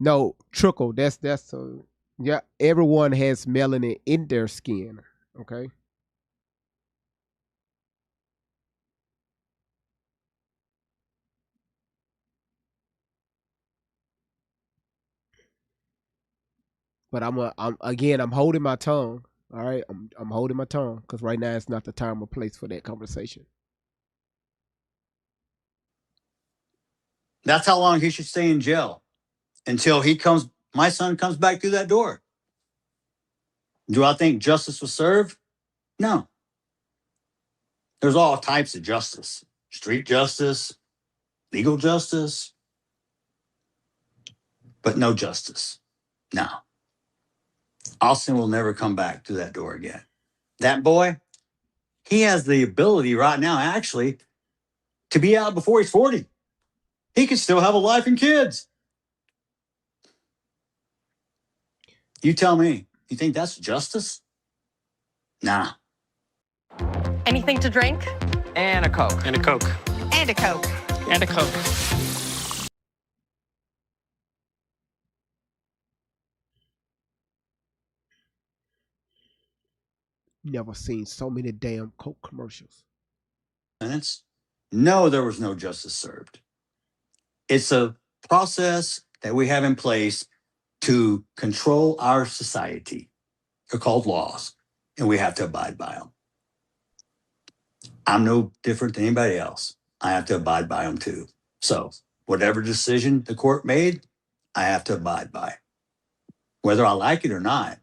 Speaker 3: No, trickle. That's yeah. Everyone has melanin in their skin. Okay. But I'm holding my tongue. All right, I'm holding my tongue because right now it's not the time or place for that conversation.
Speaker 5: That's how long he should stay in jail until my son comes back through that door. Do I think justice was served? No. There's all types of justice. Street justice, legal justice, but no justice. No. Austin will never come back through that door again. That boy, he has the ability right now, actually, to be out before he's 40. He could still have a life and kids. You tell me, you think that's justice? Nah.
Speaker 6: Anything to drink?
Speaker 21: And a Coke.
Speaker 20: And a Coke.
Speaker 21: And a Coke.
Speaker 20: And a Coke.
Speaker 3: Never seen so many damn Coke commercials.
Speaker 5: No, there was no justice served. It's a process that we have in place to control our society. They're called laws, and we have to abide by them. I'm no different than anybody else. I have to abide by them too. So whatever decision the court made, I have to abide by, whether I like it or not.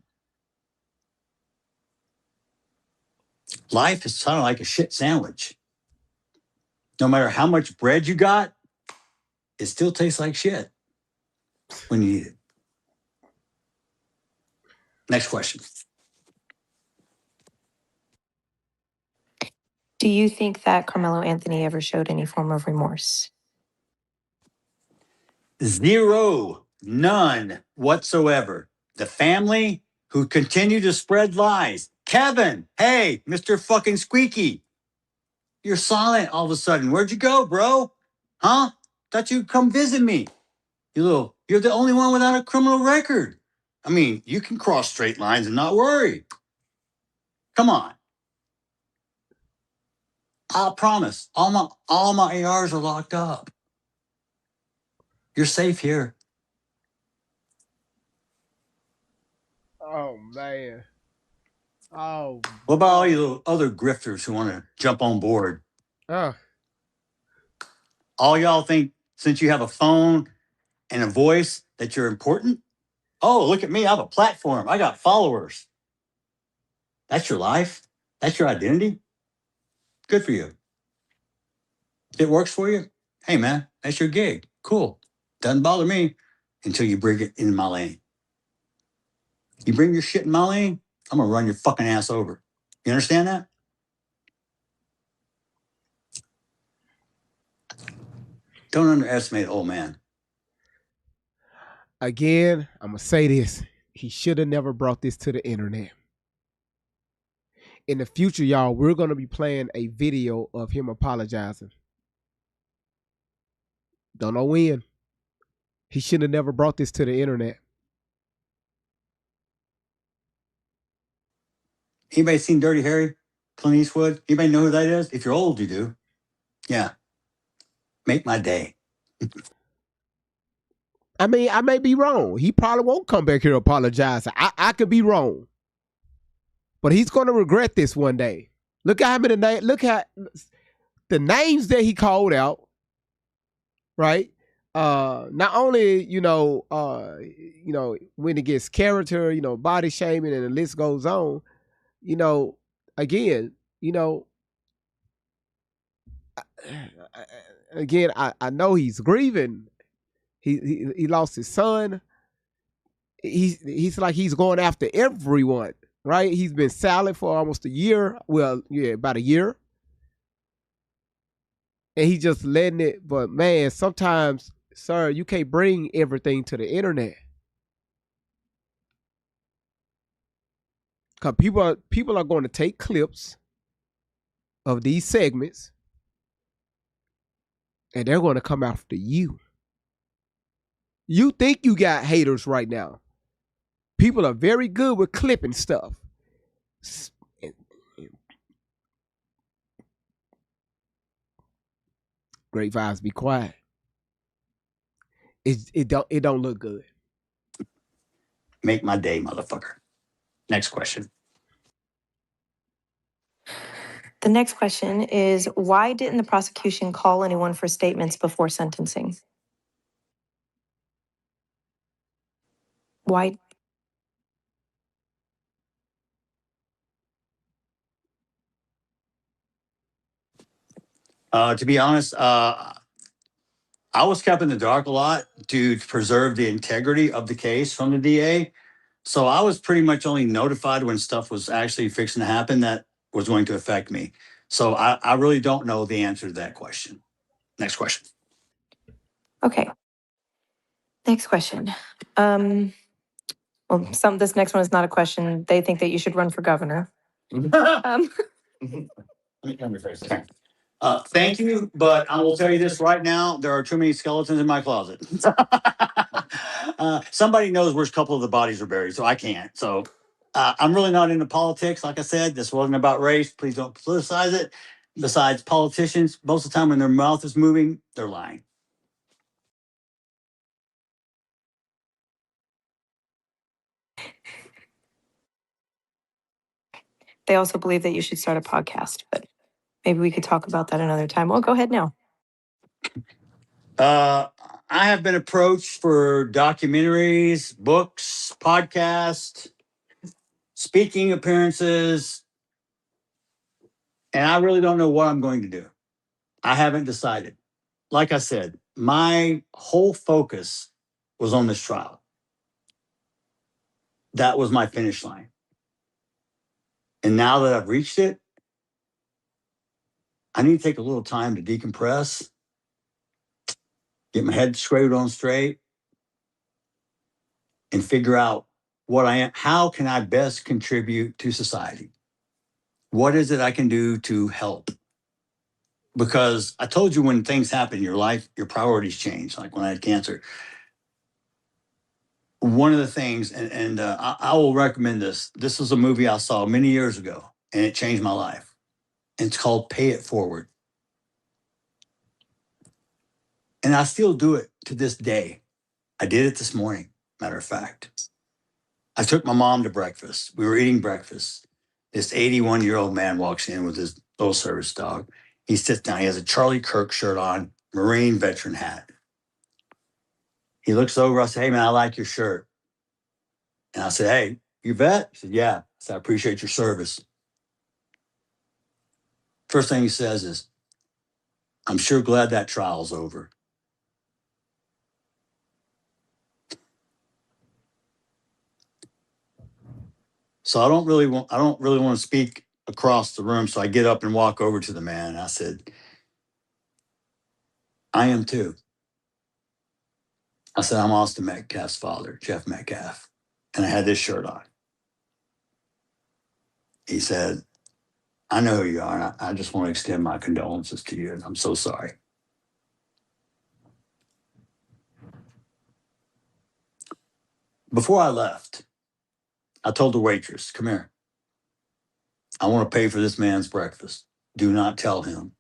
Speaker 5: Life is kind of like a shit sandwich. No matter how much bread you got, it still tastes like shit when you eat it. Next question.
Speaker 15: Do you think that Carmelo Anthony ever showed any form of remorse?
Speaker 5: Zero, none whatsoever. The family who continue to spread lies. Kevin, hey, Mr. fucking Squeaky, you're silent all of a sudden. Where'd you go, bro? Huh? Thought you'd come visit me. You're the only one without a criminal record. I mean, you can cross straight lines and not worry. Come on. I promise. All my ARs are locked up. You're safe here.
Speaker 3: Oh man. Oh.
Speaker 5: What about all you little other grifters who want to jump on board? All y'all think since you have a phone and a voice that you're important? Oh, look at me. I have a platform. I got followers. That's your life. That's your identity. Good for you. It works for you. Hey, man, that's your gig. Cool. Doesn't bother me until you bring it in my lane. You bring your shit in my lane, I'm going to run your fucking ass over. You understand that? Don't underestimate old man.
Speaker 3: Again, I'm going to say this. He should have never brought this to the internet. In the future, y'all, we're going to be playing a video of him apologizing. Don't know when. He should have never brought this to the internet.
Speaker 5: Anybody seen Dirty Harry? Clint Eastwood? Anybody know who that is? If you're old, you do. Yeah. Make my day.
Speaker 3: I mean, I may be wrong. He probably won't come back here apologizing. I could be wrong. But he's going to regret this one day. Look at how many names. Look at the names that he called out. Right? Not only, when it gets character, body shaming and the list goes on, again, I know he's grieving. He lost his son. He's like he's going after everyone, right? He's been silent for almost a year. Well, yeah, about a year. And he just letting it, but man, sometimes, sir, you can't bring everything to the internet. Because people are going to take clips of these segments and they're going to come after you. You think you got haters right now. People are very good with clipping stuff. Great vibes, be quiet. It don't look good.
Speaker 5: Make my day, motherfucker. Next question.
Speaker 15: The next question is, why didn't the prosecution call anyone for statements before sentencing? Why?
Speaker 5: To be honest, I was kept in the dark a lot to preserve the integrity of the case from the DA. So I was pretty much only notified when stuff was actually fixing to happen that was going to affect me. So I really don't know the answer to that question. Next question.
Speaker 15: Okay. Next question. This next one is not a question. They think that you should run for governor.
Speaker 5: Let me rephrase that. Thank you, but I will tell you this right now: there are too many skeletons in my closet. Somebody knows where a couple of the bodies are buried, so I can't. So I'm really not into politics. Like I said, this wasn't about race. Please don't politicize it. Besides, politicians, most of the time when their mouth is moving, they're lying.
Speaker 15: They also believe that you should start a podcast, but maybe we could talk about that another time. Well, go ahead now.
Speaker 5: I have been approached for documentaries, books, podcasts, speaking appearances, and I really don't know what I'm going to do. I haven't decided. Like I said, my whole focus was on this trial. That was my finish line. And now that I've reached it, I need to take a little time to decompress, get my head screwed on straight, and figure out what I am. How can I best contribute to society? What is it I can do to help? Because I told you when things happen in your life, your priorities change. Like when I had cancer, one of the things, and I will recommend this. This was a movie I saw many years ago, and it changed my life. And it's called Pay It Forward. And I still do it to this day. I did it this morning, matter of fact. I took my mom to breakfast. We were eating breakfast. This 81-year-old man walks in with his little service dog. He sits down. He has a Charlie Kirk shirt on, Marine veteran hat. He looks over. I say, "Hey, man, I like your shirt." And I said, "Hey, you vet?" He said, "Yeah." I said, "I appreciate your service." First thing he says is, "I'm sure glad that trial's over." So I don't really want to speak across the room. So I get up and walk over to the man. And I said, "I am too." I said, "I'm Austin Metcalf's father, Jeff Metcalf." And I had this shirt on. He said, "I know who you are. And I just want to extend my condolences to you. And I'm so sorry." Before I left, I told the waitress, "Come here. I want to pay for this man's breakfast. Do not tell him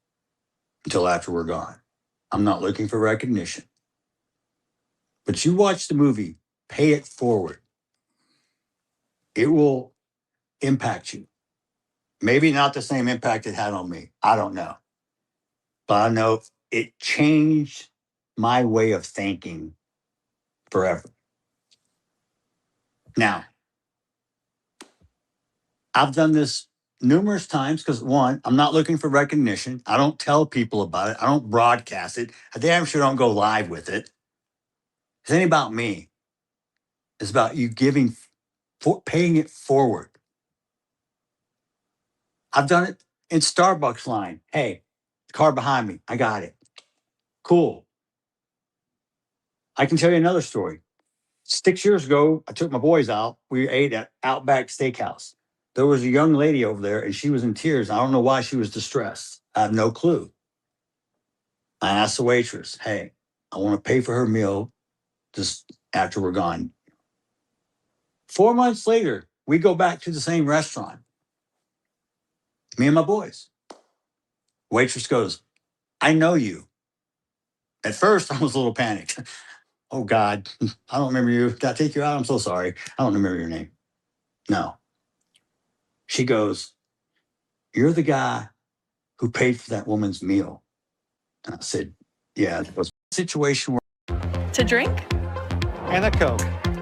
Speaker 5: until after we're gone. I'm not looking for recognition. But you watch the movie, Pay It Forward. It will impact you. Maybe not the same impact it had on me. I don't know. But I know it changed my way of thinking forever." Now, I've done this numerous times because, one, I'm not looking for recognition. I don't tell people about it. I don't broadcast it. I damn sure don't go live with it. It ain't about me. It's about you paying it forward. I've done it in Starbucks line. "Hey, the car behind me, I got it." Cool. I can tell you another story. 6 years ago, I took my boys out. We ate at Outback Steakhouse. There was a young lady over there and she was in tears. I don't know why she was distressed. I have no clue. I asked the waitress, "Hey, I want to pay for her meal just after we're gone." 4 months later, we go back to the same restaurant. Me and my boys. Waitress goes, "I know you." At first, I was a little panicked. "Oh, God, I don't remember you. Did I take you out? I'm so sorry. I don't remember your name." No. She goes, "You're the guy who paid for that woman's meal." And I said, "Yeah, it was a situation where..."
Speaker 6: To drink?
Speaker 17: And a Coke.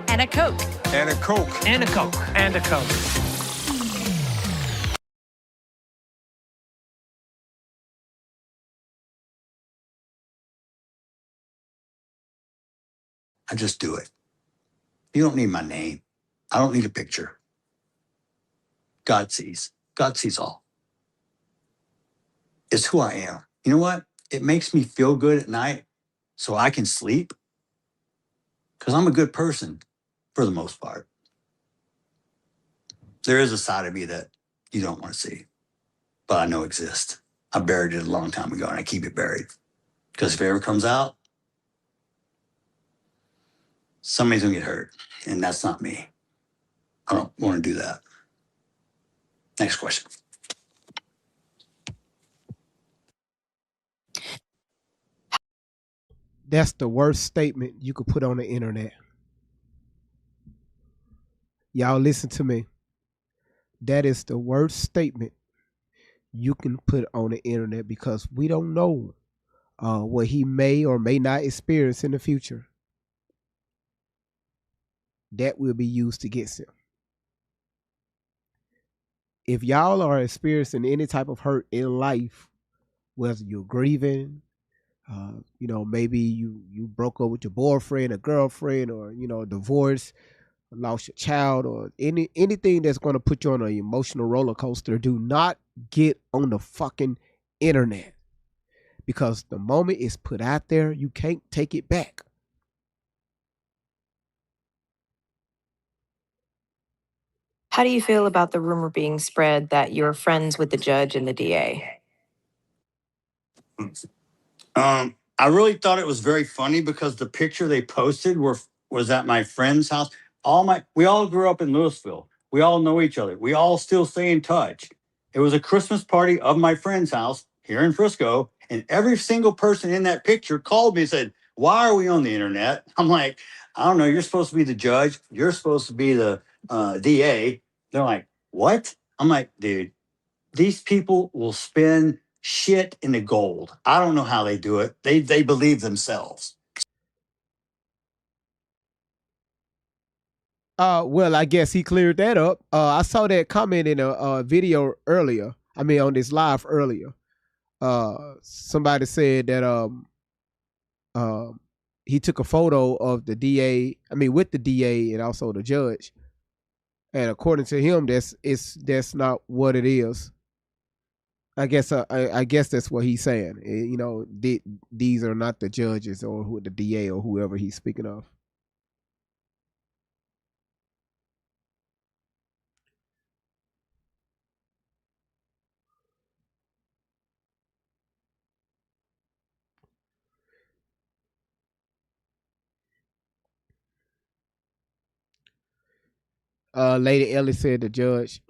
Speaker 6: And a Coke.
Speaker 17: And a Coke.
Speaker 7: And a Coke.
Speaker 17: And a Coke.
Speaker 5: I just do it. You don't need my name. I don't need a picture. God sees. God sees all. It's who I am. You know what? It makes me feel good at night so I can sleep because I'm a good person for the most part. There is a side of me that you don't want to see, but I know exists. I buried it a long time ago and I keep it buried because if it ever comes out, somebody's gonna get hurt, and that's not me. I don't want to do that. Next question.
Speaker 3: That's the worst statement you could put on the internet. Y'all listen to me. That is the worst statement you can put on the internet because we don't know what he may or may not experience in the future. That will be used against him. If y'all are experiencing any type of hurt in life, whether you're grieving, maybe you broke up with your boyfriend or girlfriend, or divorce, lost your child, or anything that's going to put you on an emotional roller coaster, do not get on the fucking internet, because the moment it's put out there, you can't take it back.
Speaker 15: How do you feel about the rumor being spread that you're friends with the judge and the DA?
Speaker 5: I really thought it was very funny because the picture they posted were was at my friend's house. We all grew up in Louisville. We all know each other. We all still stay in touch. It was a Christmas party of my friend's house here in Frisco, and every single person in that picture called me and said, "Why are we on the internet?" I'm like, "I don't know. You're supposed to be the judge. You're supposed to be the DA." They're like, "What?" I'm like, "Dude, these people will spend shit into gold. I don't know how they do it. They believe themselves."
Speaker 3: Well, I guess he cleared that up. I saw that comment in a video earlier. I mean, on this live earlier. Somebody said that he took a photo of the DA. I mean, with the DA and also the judge. And according to him, that's not what it is. I guess that's what he's saying. You know, these are not the judges or the DA or whoever he's speaking of. Lady Ellie said the judge.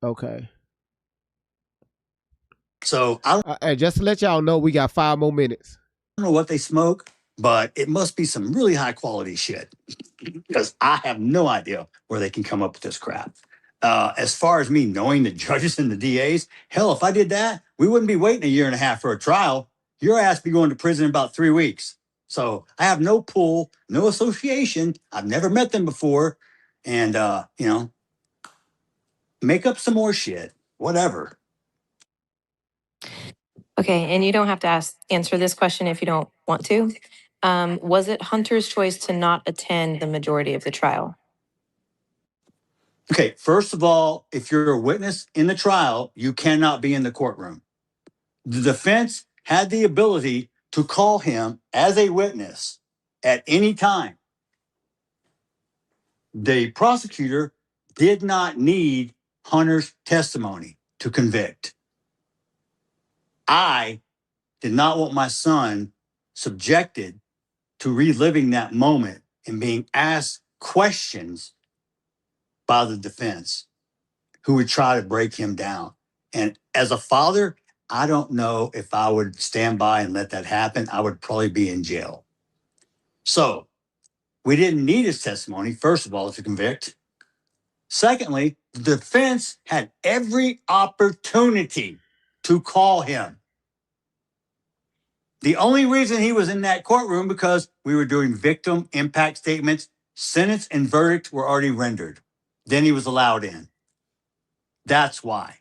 Speaker 3: Okay.
Speaker 5: So I
Speaker 3: And just to let y'all know, we got 5 more minutes.
Speaker 5: don't know what they smoke, but it must be some really high quality shit because I have no idea where they can come up with this crap. As far as me knowing the judges and the DAs, hell, if I did that, we wouldn't be waiting a year and a half for a trial. Your ass be going to prison in about 3 weeks. So I have no pull, no association. I've never met them before. And, make up some more shit, whatever.
Speaker 15: Okay, and you don't have to answer this question if you don't want to. Was it Hunter's choice to not attend the majority of the trial?
Speaker 5: Okay, first of all, if you're a witness in the trial, you cannot be in the courtroom. The defense had the ability to call him as a witness at any time. The prosecutor did not need Hunter's testimony to convict. I did not want my son subjected to reliving that moment and being asked questions by the defense who would try to break him down. And as a father, I don't know if I would stand by and let that happen. I would probably be in jail. So we didn't need his testimony, first of all, to convict. Secondly, the defense had every opportunity to call him. The only reason he was in that courtroom because we were doing victim impact statements, sentence and verdict were already rendered. Then he was allowed in. That's why.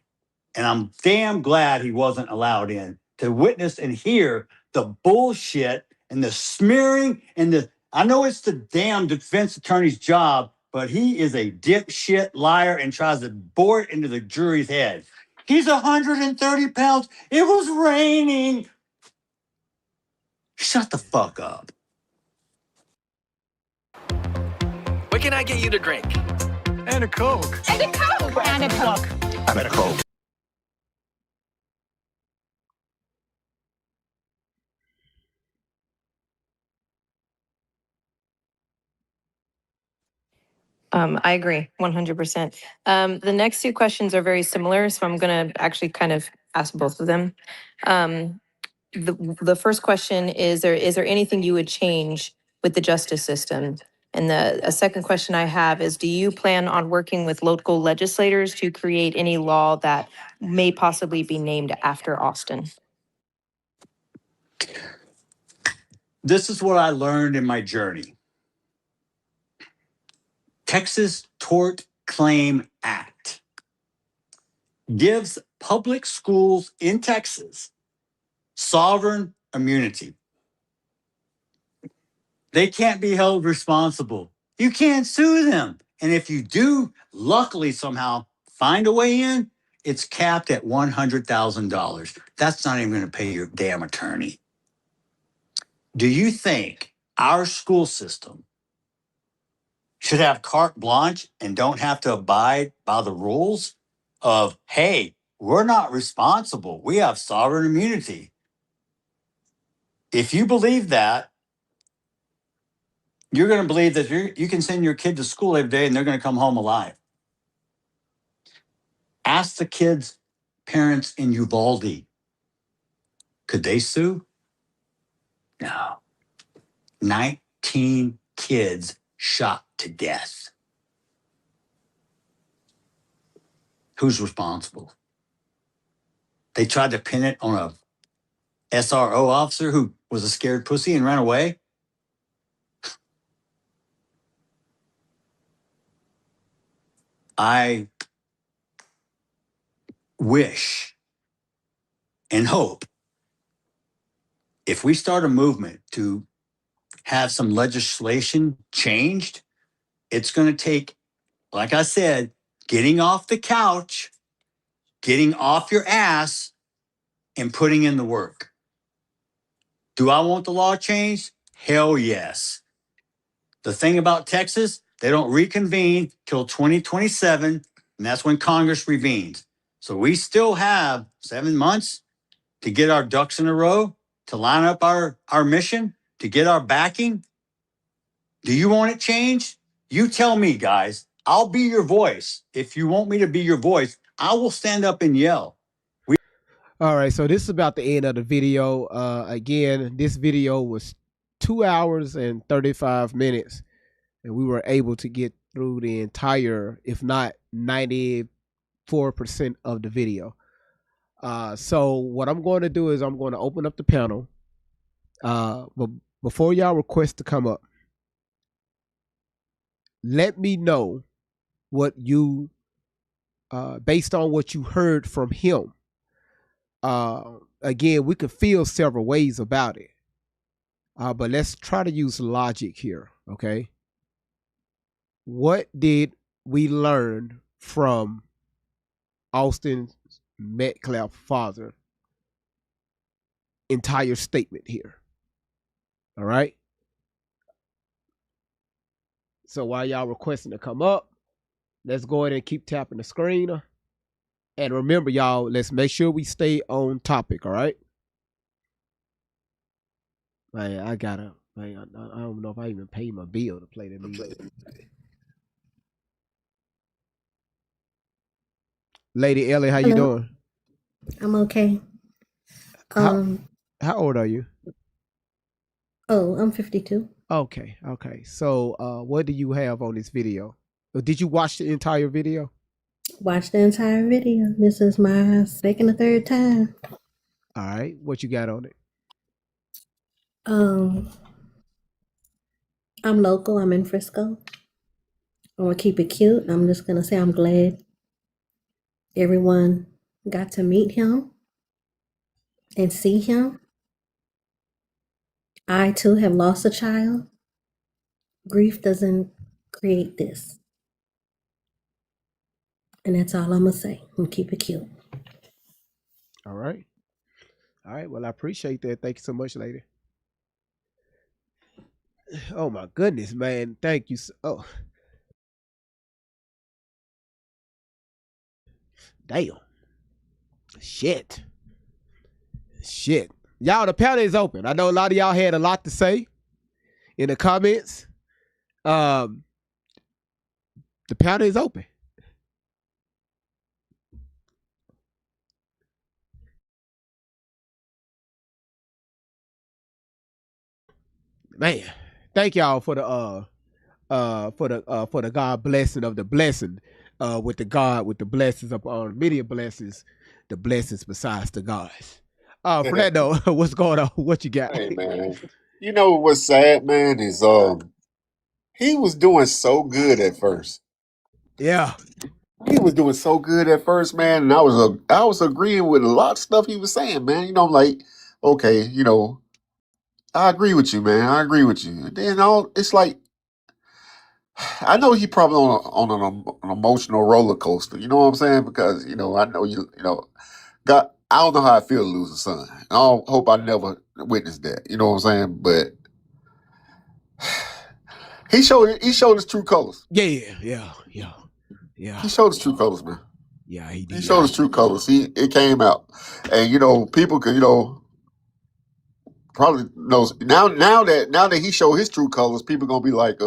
Speaker 5: And I'm damn glad he wasn't allowed in to witness and hear the bullshit and the smearing and I know it's the damn defense attorney's job, but he is a dipshit liar and tries to bore it into the jury's head. He's 130 pounds. It was raining. Shut the fuck up.
Speaker 7: What can I get you to drink? And a Coke.
Speaker 2: And a Coke. And a Coke.
Speaker 7: And a Coke.
Speaker 15: I agree, 100%. The next two questions are very similar, so I'm going to actually kind of ask both of them. The first question is there anything you would change with the justice system? And a second question I have is, do you plan on working with local legislators to create any law that may possibly be named after Austin?
Speaker 5: This is what I learned in my journey. Texas Tort Claim Act gives public schools in Texas sovereign immunity. They can't be held responsible. You can't sue them. And if you do, luckily somehow find a way in, it's capped at $100,000. That's not even going to pay your damn attorney. Do you think our school system should have carte blanche and don't have to abide by the rules of, hey, we're not responsible. We have sovereign immunity. If you believe that, You're going to believe that you can send your kid to school every day and they're going to come home alive. Ask the kids' parents in Uvalde. Could they sue? No. 19 kids shot to death. Who's responsible? They tried to pin it on a SRO officer who was a scared pussy and ran away. I wish and hope if we start a movement to have some legislation changed, it's going to take, like I said, getting off the couch, getting off your ass, and putting in the work. Do I want the law changed? Hell yes. The thing about Texas, they don't reconvene till 2027, and that's when Congress revenes. So we still have 7 months to get our ducks in a row, to line up our mission, to get our backing. Do you want it changed? You tell me, guys. I'll be your voice. If you want me to be your voice, I will stand up and yell.
Speaker 3: All right, so this is about the end of the video. Again, this video was 2 hours and 35 minutes, and we were able to get through the entire, if not 94% of the video. So what I'm going to do is I'm going to open up the panel. But before y'all request to come up, let me know what you, based on what you heard from him. Again, we could feel several ways about it. But let's try to use logic here, okay? What did we learn from Austin Metcalf's father entire statement here? All right? So while y'all requesting to come up, let's go ahead and keep tapping the screen. And remember, y'all, let's make sure we stay on topic, all right? Man, I don't know if I even paid my bill to play the music. Lady Ellie, how you doing?
Speaker 11: I'm okay.
Speaker 3: How old are you?
Speaker 11: Oh, I'm 52.
Speaker 3: Okay. So what do you have on this video? Did you watch the entire video?
Speaker 11: Watch the entire video. This is my second or third time.
Speaker 3: All right. What you got on it?
Speaker 11: I'm local. I'm in Frisco. I'm gonna keep it cute. I'm just gonna say I'm glad everyone got to meet him and see him. I too have lost a child. Grief doesn't create this. And that's all I'm gonna say. I'm gonna keep it cute.
Speaker 3: All right. Well, I appreciate that. Thank you so much, lady. Oh my goodness, man. Thank you. Oh. Damn. Shit. Y'all, the panel is open. I know a lot of y'all had a lot to say in the comments. The panel is open. Man, thank y'all for the God blessing of the blessing, with the blessings upon many blessings, the blessings besides the gods. Fernando, what's going on? What you got?
Speaker 18: Hey man, you know what's sad, man, is he was doing so good at first.
Speaker 3: Yeah,
Speaker 18: he was doing so good at first, man, and I was agreeing with a lot of stuff he was saying, man. You know, I'm like, okay, you know, I agree with you, man. I agree with you. And then it's like, I know he probably on an emotional roller coaster. You know what I'm saying? Because you know, I know you know, God. I don't know how I feel to lose a son. I don't hope I never witness that. You know what I'm saying? But he showed his true colors.
Speaker 3: Yeah.
Speaker 18: He showed his true colors, man.
Speaker 3: Yeah, he did.
Speaker 18: He showed his true colors. It came out, and you know, people could, you know, Probably knows now. Now that he showed his true colors, people gonna be like,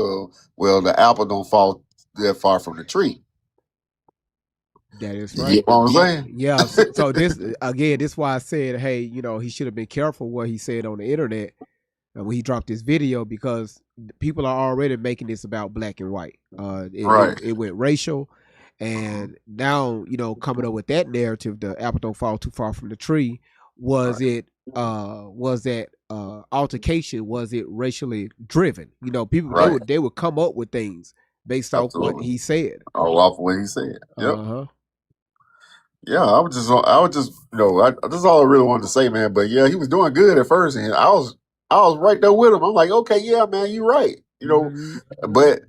Speaker 18: well, the apple don't fall that far from the tree.
Speaker 3: That is
Speaker 18: You
Speaker 3: right.
Speaker 18: get what I'm saying?
Speaker 3: Yeah. So this again, this is why I said, hey, he should have been careful what he said on the internet when he dropped this video, because people are already making this about black and white. It went racial, and now coming up with that narrative, the apple don't fall too far from the tree. Was that altercation? Was it racially driven? People they would come up with things based off what he said.
Speaker 18: Oh, off what he said. Yep.
Speaker 3: Uh-huh.
Speaker 18: Yeah, I was just, this is all I really wanted to say, man. But yeah, he was doing good at first, and I was right there with him. I'm like, okay, yeah, man, you're right. But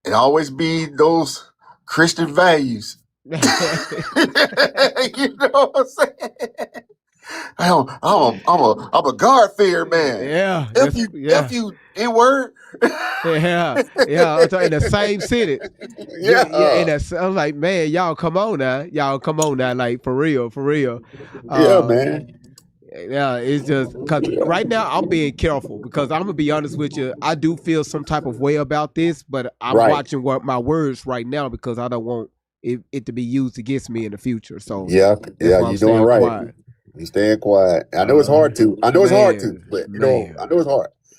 Speaker 18: it always be those Christian values. You know what I'm saying? I'm a God fear man.
Speaker 3: Yeah.
Speaker 18: If you in word.
Speaker 3: Yeah. In the same sentence.
Speaker 18: Yeah.
Speaker 3: And I was like, man, y'all come on now, like for real.
Speaker 18: Yeah, man.
Speaker 3: Yeah, it's just because right now I'm being careful, because I'm gonna be honest with you. I do feel some type of way about this, but I'm watching my words right now, because I don't want it to be used against me in the future. So
Speaker 18: yeah, you're doing right. Quiet. You staying quiet. I know it's hard to. But I know it's hard,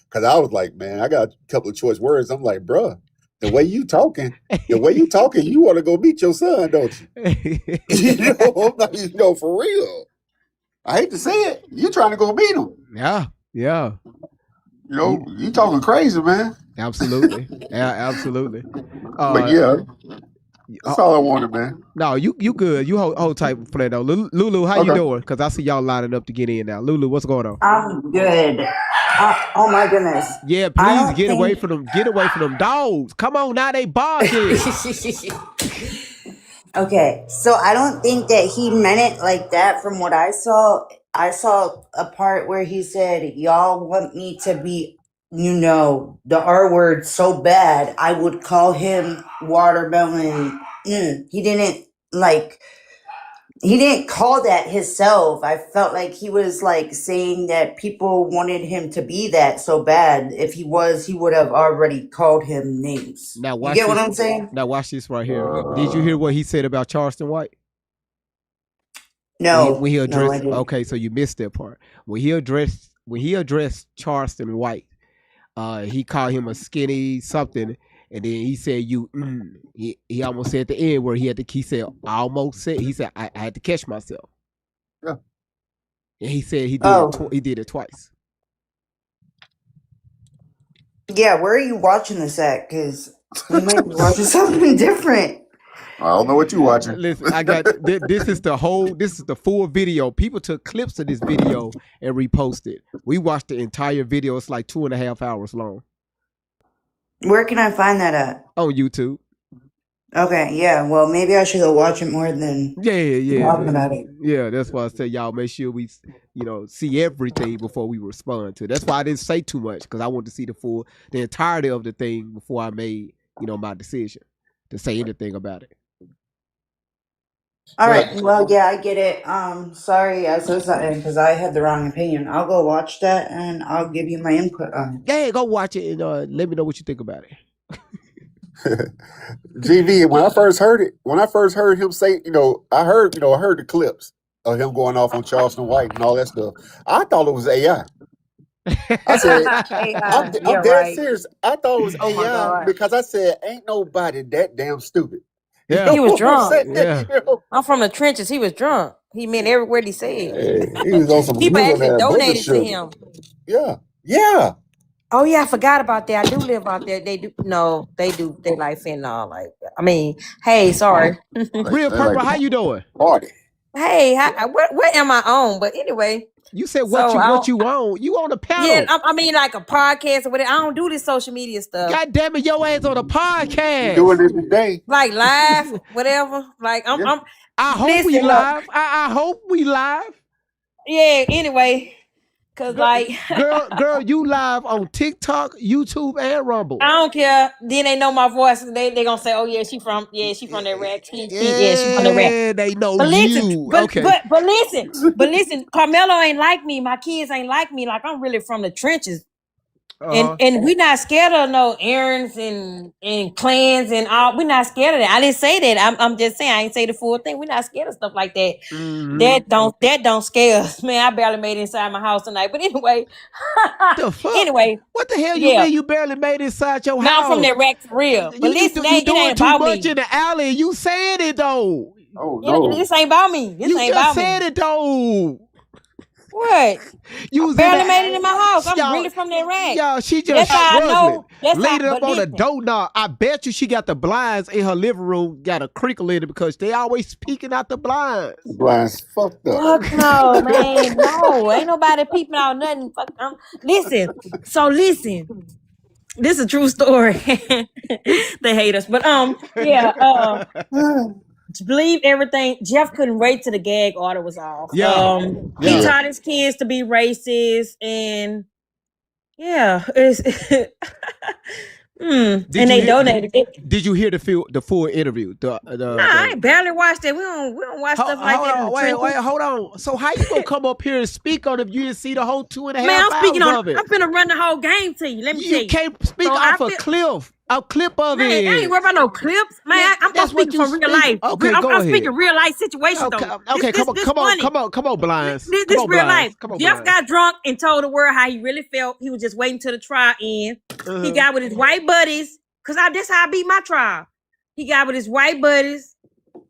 Speaker 18: because I was like, man, I got a couple of choice words. I'm like, bruh, the way you talking, you want to go meet your son, don't you? For real. I hate to say it. You trying to go meet him.
Speaker 3: Yeah.
Speaker 18: You talking crazy, man.
Speaker 3: Absolutely. Yeah, absolutely.
Speaker 18: But yeah, that's all I wanted, man.
Speaker 3: No, you good. You hold tight for that though. Lulu, how you doing? Because I see y'all lining up to get in now. Lulu, what's going on?
Speaker 12: I'm good. Oh my goodness.
Speaker 3: Yeah, please get away from them. Get away from them dogs. Come on now, they barking.
Speaker 12: Okay, so I don't think that he meant it like that. From what I saw a part where he said, y'all want me to be, the R word so bad, I would call him watermelon. He didn't call that himself. I felt like he was like saying that people wanted him to be that so bad. If he was, he would have already called him names.
Speaker 3: Now
Speaker 12: you get what I'm saying?
Speaker 3: Now watch this right here. Did you hear what he said about Charleston White?
Speaker 12: No.
Speaker 3: When he addressed,
Speaker 12: no, I didn't.
Speaker 3: Okay, so you missed that part. When he addressed Charleston White, he called him a skinny something. And then he said, he almost said at the end where he said, I almost said, he said, I had to catch myself.
Speaker 18: Yeah.
Speaker 3: And he said he did it twice.
Speaker 12: Yeah, where are you watching this at? Because we might be watching something different.
Speaker 18: I don't know what you're watching.
Speaker 3: Listen, I got, this is the full video. People took clips of this video and reposted. We watched the entire video. It's like 2.5 hours long.
Speaker 12: Where can I find that at?
Speaker 3: On YouTube.
Speaker 12: Okay, yeah. Well, maybe I should go watch it more than talking about it.
Speaker 3: Yeah, that's why I said y'all make sure we, see everything before we respond to it. That's why I didn't say too much, because I wanted to see the entirety of the thing before I made, my decision to say anything about it.
Speaker 12: All right. Well, yeah, I get it. Sorry, I said something because I had the wrong opinion. I'll go watch that and I'll give you my input on it.
Speaker 3: Yeah, go watch it and let me know what you think about it.
Speaker 18: GV, when I first heard him say, I heard the clips of him going off on Charleston White and all that stuff. I thought it was AI. I said, I'm dead serious. I thought it was AI because I said, ain't nobody that damn stupid.
Speaker 13: Yeah. He was drunk.
Speaker 3: Yeah.
Speaker 13: I'm from the trenches. He was drunk. He meant every word he said.
Speaker 18: He was on some
Speaker 13: people actually donated to him.
Speaker 18: Yeah.
Speaker 13: Oh yeah, I forgot about that. I do live out there. They do. No, they do. They like fentanyl. Like, I mean, hey, sorry.
Speaker 3: Real Purple, how you doing?
Speaker 18: Party.
Speaker 13: Hey, what am I on? But anyway.
Speaker 3: You said what you on? You on a panel?
Speaker 13: Yeah, I mean like a podcast or whatever. I don't do this social media stuff.
Speaker 3: God damn it, your ass on a podcast.
Speaker 18: Doing this today.
Speaker 13: Like live, whatever. Like I hope
Speaker 3: we live. I hope we live.
Speaker 13: Yeah. Anyway,
Speaker 8: Cause like
Speaker 3: girl, you live on TikTok, YouTube, and Rumble.
Speaker 8: I don't care. Then they know my voice. They gonna say, "Oh yeah, she from that rack." Yeah, she from the rack.
Speaker 3: They know
Speaker 8: But listen,
Speaker 3: you.
Speaker 8: but
Speaker 3: Okay.
Speaker 8: listen, Carmelo ain't like me. My kids ain't like me. Like I'm really from the trenches. And we not scared of no errands and clans and all. We're not scared of that. I didn't say that. I'm just saying I ain't say the full thing. We're not scared of stuff like that.
Speaker 3: Mm-hmm.
Speaker 8: That don't scare us. Man, I barely made it inside my house tonight. But anyway.
Speaker 3: The fuck?
Speaker 8: Anyway.
Speaker 3: What the hell you mean you barely made it inside your house?
Speaker 8: Now I'm from that rack for real. But listen,
Speaker 3: you
Speaker 8: it
Speaker 3: doing
Speaker 8: ain't
Speaker 3: too
Speaker 8: about
Speaker 3: much
Speaker 8: me.
Speaker 3: in the alley. You saying it though.
Speaker 18: Oh no.
Speaker 8: This ain't about me. This
Speaker 3: You
Speaker 8: ain't
Speaker 3: just
Speaker 8: about
Speaker 3: said
Speaker 8: me.
Speaker 3: it though.
Speaker 8: What?
Speaker 3: You
Speaker 8: I barely made it in my house. I'm really from that rack.
Speaker 3: Y'all, she just
Speaker 8: That's how I know.
Speaker 3: Laid it up on a doorknob. I bet you she got the blinds in her living room, got a crinkle in it because they always peeking out the blinds.
Speaker 18: Blinds fucked up.
Speaker 8: Fuck no, man. No, ain't nobody peeping out nothing. Fuck. Listen. This is a true story. They hate us, but yeah. Believe everything. Jeff couldn't wait till the gag order was off. He taught his kids to be racist, and it's and they donated it.
Speaker 3: Did you hear the full interview?
Speaker 8: I barely watched it. We don't watch stuff like that.
Speaker 3: Wait, hold on. So how you gonna come up here and speak on if you didn't see the whole 2.5
Speaker 8: Man, I'm speaking
Speaker 3: hours
Speaker 8: on.
Speaker 3: of it?
Speaker 8: I'm finna run the whole game to you. Let me tell you.
Speaker 3: You can't speak off a clip of
Speaker 8: man,
Speaker 3: it.
Speaker 8: I ain't worried about no clips, man. I'm speaking from real life.
Speaker 3: Okay,
Speaker 8: I'm
Speaker 3: go ahead.
Speaker 8: speaking real life situations though.
Speaker 3: Okay, come on, Blinds.
Speaker 8: This real life. Jeff got drunk and told the world how he really felt. He was just waiting till the trial end. He got with his white buddies, cause that's how I beat my trial. He got with his white buddies,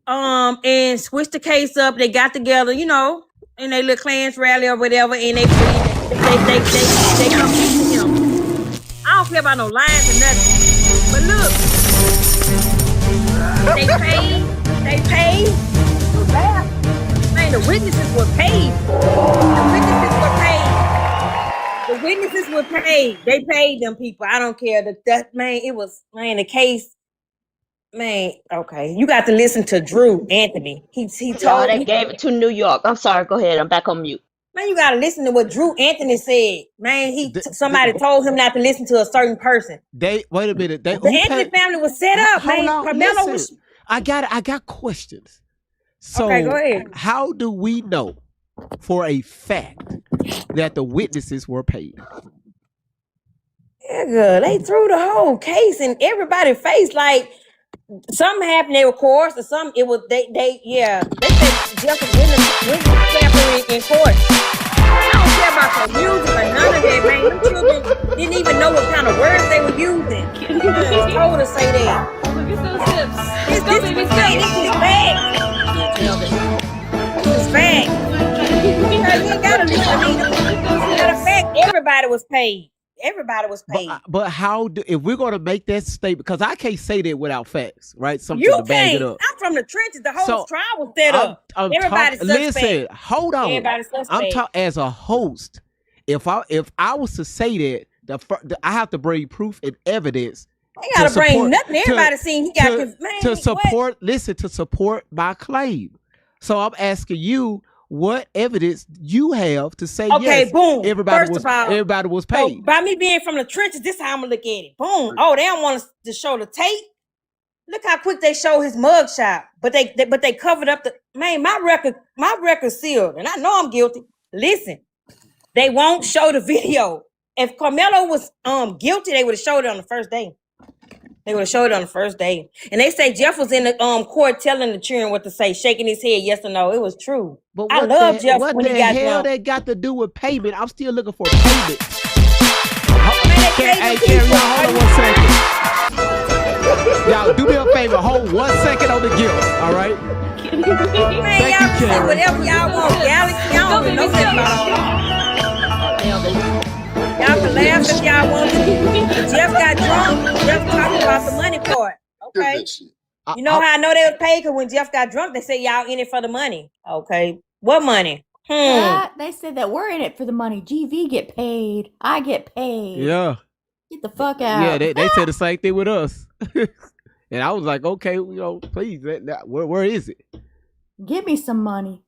Speaker 8: and switched the case up. They got together, in they little clans rally or whatever, and they convicted him. I don't care about no lines or nothing. But look, they paid. Man, the witnesses were paid. The witnesses were paid. They paid them people. I don't care. The case. Man, okay. You got to listen to Drew Anthony. He told
Speaker 22: they gave it to New York. I'm sorry. Go ahead. I'm back on mute.
Speaker 8: Man, you got to listen to what Drew Anthony said. Man, somebody told him not to listen to a certain person.
Speaker 3: Wait a minute.
Speaker 8: The Anthony family was set up, man. Carmelo was.
Speaker 3: I got questions. So,
Speaker 8: okay, go ahead.
Speaker 3: How do we know for a fact that the witnesses were paid?
Speaker 8: Yeah, good. They threw the whole case in everybody's face like something happened. They were coerced or something. It was they said Jeff was witness in court. I don't care about the music or none of that, man. Them children didn't even know what kind of words they were using. I was told to say that.
Speaker 2: Look at those hips.
Speaker 8: This is bad. This is bad. You ain't gotta listen to me. Matter of fact, everybody was paid. Everybody was paid.
Speaker 3: But if we're gonna make that statement, because I can't say that without facts, right? Something
Speaker 8: You
Speaker 3: to back it
Speaker 8: can't.
Speaker 3: up.
Speaker 8: I'm from the trenches. The whole trial was set up. Everybody's suspect.
Speaker 3: Listen, hold on.
Speaker 8: Everybody's suspect.
Speaker 3: I'm talking as a host. If I was to say that, I have to bring proof and evidence.
Speaker 8: They gotta bring nothing. Everybody seen he got
Speaker 3: to support. What? Listen, to support my claim. So I'm asking you, what evidence you have to say yes?
Speaker 8: Boom.
Speaker 3: Everybody was paid.
Speaker 8: So by me being from the trenches, this is how I'm gonna look at it. Boom. Oh, they don't want us to show the tape. Look how quick they show his mugshot, but they covered up the man. My record's sealed, and I know I'm guilty. Listen, they won't show the video. If Carmelo was guilty, they would have showed it on the first day. And they say Jeff was in the court telling the children what to say, shaking his head yes or no. It was true.
Speaker 3: But
Speaker 8: I love Jeff when he got
Speaker 3: What the hell that got to do with payment? I'm still looking for payment. Hey, Carrie, y'all hold on 1 second. Y'all do me a favor. Hold 1 second on the guilt. All right.
Speaker 8: Man, y'all can say whatever y'all want. Galaxy, y'all don't know nothing about. Y'all can laugh if y'all want to. Jeff got drunk. Jeff talking about the money part. Okay. You know how I know they was paid? Because when Jeff got drunk, they said y'all in it for the money. Okay. What money?
Speaker 10: They said that we're in it for the money. GV get paid. I get paid.
Speaker 3: Yeah.
Speaker 10: Get the fuck out.
Speaker 3: Yeah, they said the same thing with us. And I was like, okay, please, where is it?
Speaker 10: Give me some money.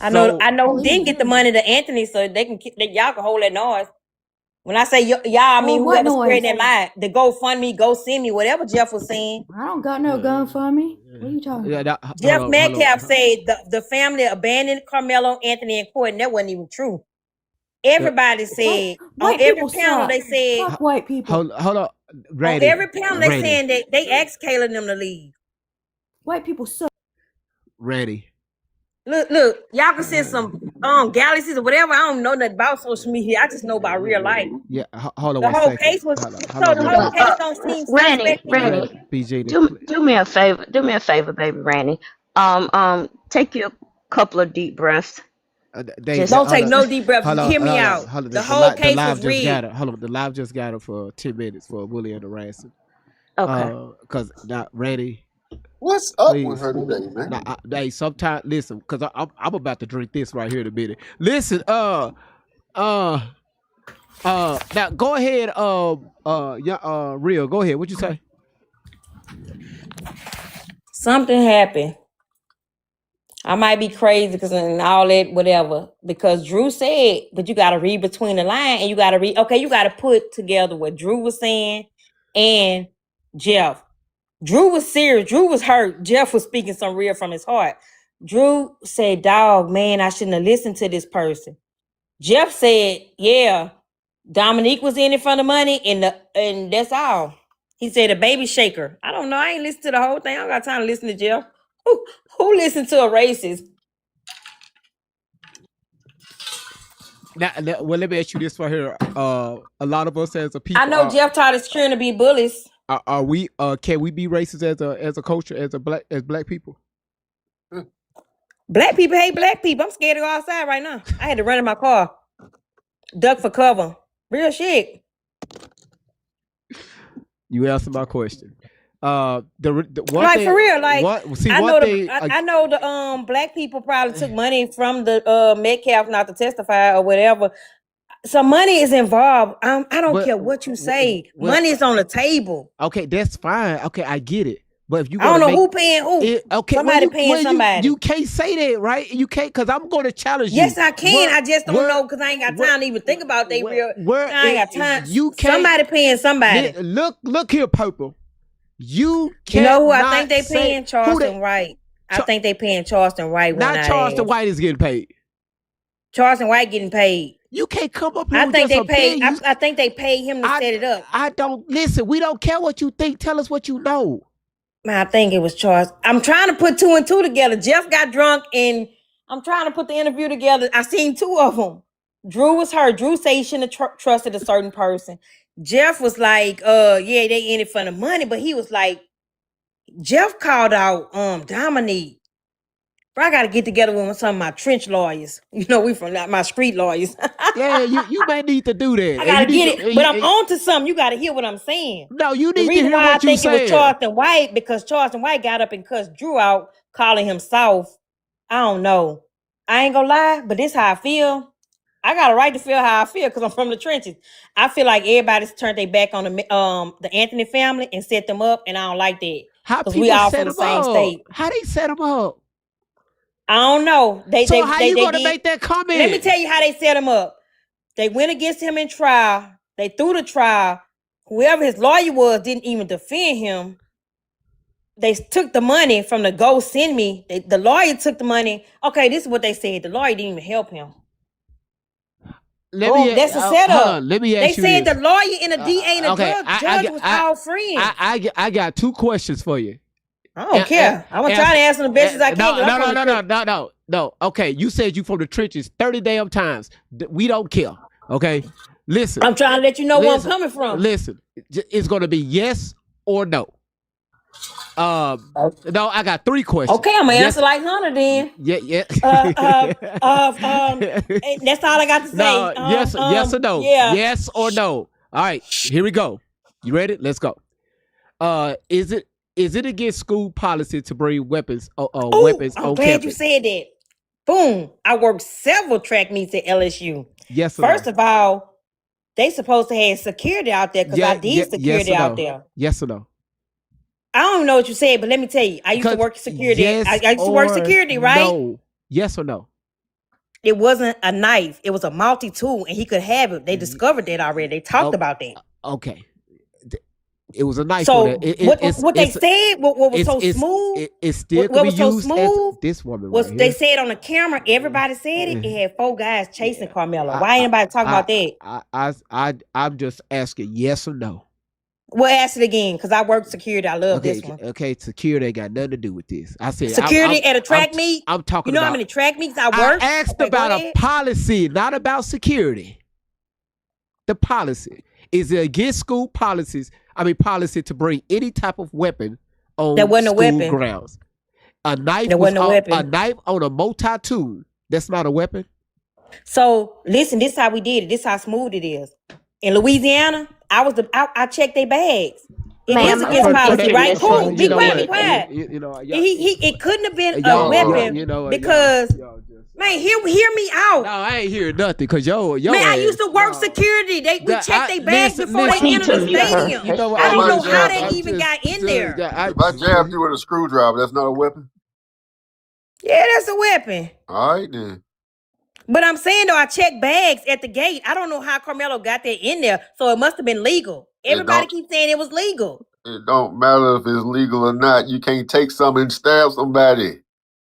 Speaker 8: I know
Speaker 3: So
Speaker 8: who didn't get the money to Anthony, so y'all can hold that noise. When I say y'all, I mean
Speaker 10: what
Speaker 8: whoever spread
Speaker 10: noise?
Speaker 8: that lie, the GoFundMe, GoSendMe, whatever Jeff was saying.
Speaker 10: I don't got no gun for me. What are you talking about?
Speaker 8: Jeff Metcalf said the family abandoned Karmelo, Anthony, and Court, and that wasn't even true. Everybody said on
Speaker 10: White
Speaker 8: every
Speaker 10: people
Speaker 8: panel
Speaker 10: suck.
Speaker 8: they said
Speaker 10: Fuck white people.
Speaker 3: hold on.
Speaker 8: On every panel they saying that they asked Kayla and them to leave.
Speaker 10: White people suck.
Speaker 3: Ready.
Speaker 8: Look, y'all can send some galaxies or whatever. I don't know nothing about social media. I just know about real life.
Speaker 3: Yeah, hold on
Speaker 8: The
Speaker 3: one
Speaker 8: whole
Speaker 3: second.
Speaker 8: case was
Speaker 3: Hold
Speaker 8: the
Speaker 3: on,
Speaker 8: whole case don't seem
Speaker 22: Randy,
Speaker 8: suspect.
Speaker 22: Randy,
Speaker 3: BG,
Speaker 22: do me a favor. Do me a favor, baby Randy. Take you a couple of deep breaths.
Speaker 8: Don't take no deep breaths. Hear me out.
Speaker 3: Hold on.
Speaker 8: The whole case was
Speaker 3: just
Speaker 8: rigged.
Speaker 3: got her. Hold on. The live just got her for 10 minutes for bullying and harassing.
Speaker 22: Okay.
Speaker 3: Because not ready.
Speaker 18: What's up with her today, man?
Speaker 3: Hey, sometimes listen, because I'm about to drink this right here in a minute. Listen, now go ahead, Real, go ahead. What you say?
Speaker 8: Something happened. I might be crazy because and all that, whatever. Because Drew said, but you got to read between the line and you got to read. Okay, you got to put together what Drew was saying and Jeff. Drew was serious. Drew was hurt. Jeff was speaking some real from his heart. Drew said, dog, man, I shouldn't have listened to this person. Jeff said, yeah, Dominique was in it for the money and that's all. He said a baby shaker. I don't know. I ain't listened to the whole thing. I don't got time to listen to Jeff. Who listened to a racist?
Speaker 3: Now, well, let me ask you this right here. A lot of us as a people,
Speaker 8: I know Jeff taught his children to be bullies.
Speaker 3: Are we? Can we be racist as a culture as black people?
Speaker 8: Black people hate black people. I'm scared to go outside right now. I had to run in my car, duck for cover. Real shit.
Speaker 3: You answered my question. The one
Speaker 8: like
Speaker 3: thing,
Speaker 8: for real, like I know the black people probably took money from the Metcalf not to testify or whatever. So money is involved. I don't care what you say. Money is on the table.
Speaker 3: Okay, that's fine. Okay, I get it. But if you,
Speaker 8: I don't know who paying who. Somebody paying somebody.
Speaker 3: You can't say that, right? You can't, because I'm going to challenge you.
Speaker 8: Yes, I can. I just don't know because I ain't got time to even think about they real. I ain't got time. You can't. Somebody paying somebody.
Speaker 3: Look here, Purple. You
Speaker 8: know who I think they paying? Charleston White. I think they paying Charleston White.
Speaker 3: Not Charleston White is getting paid.
Speaker 8: Charleston White getting paid.
Speaker 3: You can't come up here.
Speaker 8: I think they paid. I think they paid him to set it up.
Speaker 3: I don't listen. We don't care what you think. Tell us what you know.
Speaker 8: Man, I think it was Charles. I'm trying to put two and two together. Jeff got drunk, and I'm trying to put the interview together. I seen two of them. Drew was hurt. Drew said he shouldn't have trusted a certain person. Jeff was like, yeah, they in it for the money, but he was like, Jeff called out Dominique. Bro, I gotta get together with some of my trench lawyers. You know, we from my street lawyers.
Speaker 3: Yeah, you may need to do that.
Speaker 8: I gotta get it, but I'm on to something. You gotta hear what I'm saying.
Speaker 3: No, you need
Speaker 8: the reason
Speaker 3: to hear
Speaker 8: why
Speaker 3: what
Speaker 8: I think
Speaker 3: you
Speaker 8: it was
Speaker 3: saying.
Speaker 8: Charleston White, because Charleston White got up and cussed Drew out, calling him soft. I don't know. I ain't gonna lie, but this how I feel. I got a right to feel how I feel because I'm from the trenches. I feel like everybody's turned their back on the Anthony family and set them up, and I don't like that.
Speaker 3: How
Speaker 8: because
Speaker 3: people
Speaker 8: we all
Speaker 3: set
Speaker 8: from the
Speaker 3: them
Speaker 8: same
Speaker 3: up?
Speaker 8: state.
Speaker 3: How they set them up?
Speaker 8: I don't know.
Speaker 3: So how you gonna make that comment?
Speaker 8: Let me tell you how they set him up. They went against him in trial. They threw the trial. Whoever his lawyer was didn't even defend him. They took the money from the GoSendMe. The lawyer took the money. Okay, this is what they said. The lawyer didn't even help him. That's a setup.
Speaker 3: Hold on, let me ask you
Speaker 8: They said
Speaker 3: this.
Speaker 8: the lawyer and the DA and the judge was all friends.
Speaker 3: I got two questions for you.
Speaker 8: I don't care. I'm gonna try to answer them the best as I can.
Speaker 3: No. Okay, you said you from the trenches 30 damn times. We don't care. Okay, listen.
Speaker 8: I'm trying to let you know where I'm coming from.
Speaker 3: Listen, it's gonna be yes or no. No, I got three questions.
Speaker 8: Okay, I'm gonna answer like Hunter then.
Speaker 3: Yeah.
Speaker 8: That's all I got to say.
Speaker 3: No, yes or no.
Speaker 8: Yeah.
Speaker 3: Yes or no. All right, here we go. You ready? Let's go. Is it against school policy to bring weapons weapons
Speaker 8: I'm
Speaker 3: on
Speaker 8: glad
Speaker 3: campus?
Speaker 8: you said that. Boom. I worked several track meets at LSU.
Speaker 3: Yes or
Speaker 8: First
Speaker 3: no?
Speaker 8: of all, they supposed to have security out there because I did security
Speaker 3: yes or
Speaker 8: out
Speaker 3: no?
Speaker 8: there.
Speaker 3: Yes or no?
Speaker 8: I don't know what you said, but let me tell you. I used to work security. I used to work security, right?
Speaker 3: No. Yes or no?
Speaker 8: it wasn't a knife. It was a multi-tool, and he could have it. They discovered that already. They talked about that.
Speaker 3: Okay. It was a knife.
Speaker 8: So
Speaker 3: on it.
Speaker 8: what they said, what was so smooth,
Speaker 3: it still
Speaker 8: what
Speaker 3: could
Speaker 8: was
Speaker 3: be
Speaker 8: so
Speaker 3: used
Speaker 8: smooth
Speaker 3: as this woman
Speaker 8: was
Speaker 3: right
Speaker 8: they
Speaker 3: here.
Speaker 8: said on the camera. Everybody said it. It had 4 guys chasing Carmelo. Why anybody talking about that?
Speaker 3: I'm just asking yes or no.
Speaker 8: We'll ask it again because I work security. I love this one.
Speaker 3: Okay, security ain't got nothing to do with this. I said
Speaker 8: security at a track meet.
Speaker 3: I'm talking.
Speaker 8: You know
Speaker 3: about,
Speaker 8: how many track meets I work?
Speaker 3: I asked about a policy, not about security. The policy is it against school policies? I mean, policy to bring any type of weapon on school grounds. A knife was a knife on a multi-tool. That's not a weapon.
Speaker 8: So listen, this is how we did it. This is how smooth it is. In Louisiana, I checked their bags. It is against policy, right? Cool. Be quiet, be quiet. It couldn't have been a weapon because man, hear me out.
Speaker 3: No, I ain't hearing nothing because yo.
Speaker 8: Man, I used to work security. We checked their bags before they entered the stadium. I don't know how they even got in there.
Speaker 18: If I jabbed you with a screwdriver, that's not a weapon?
Speaker 8: Yeah, that's a weapon.
Speaker 18: All right, then.
Speaker 8: But I'm saying, though, I checked bags at the gate. I don't know how Carmelo got that in there, so it must have been legal. Everybody keeps saying it was legal.
Speaker 18: It don't matter if it's legal or not. You can't take something and stab somebody.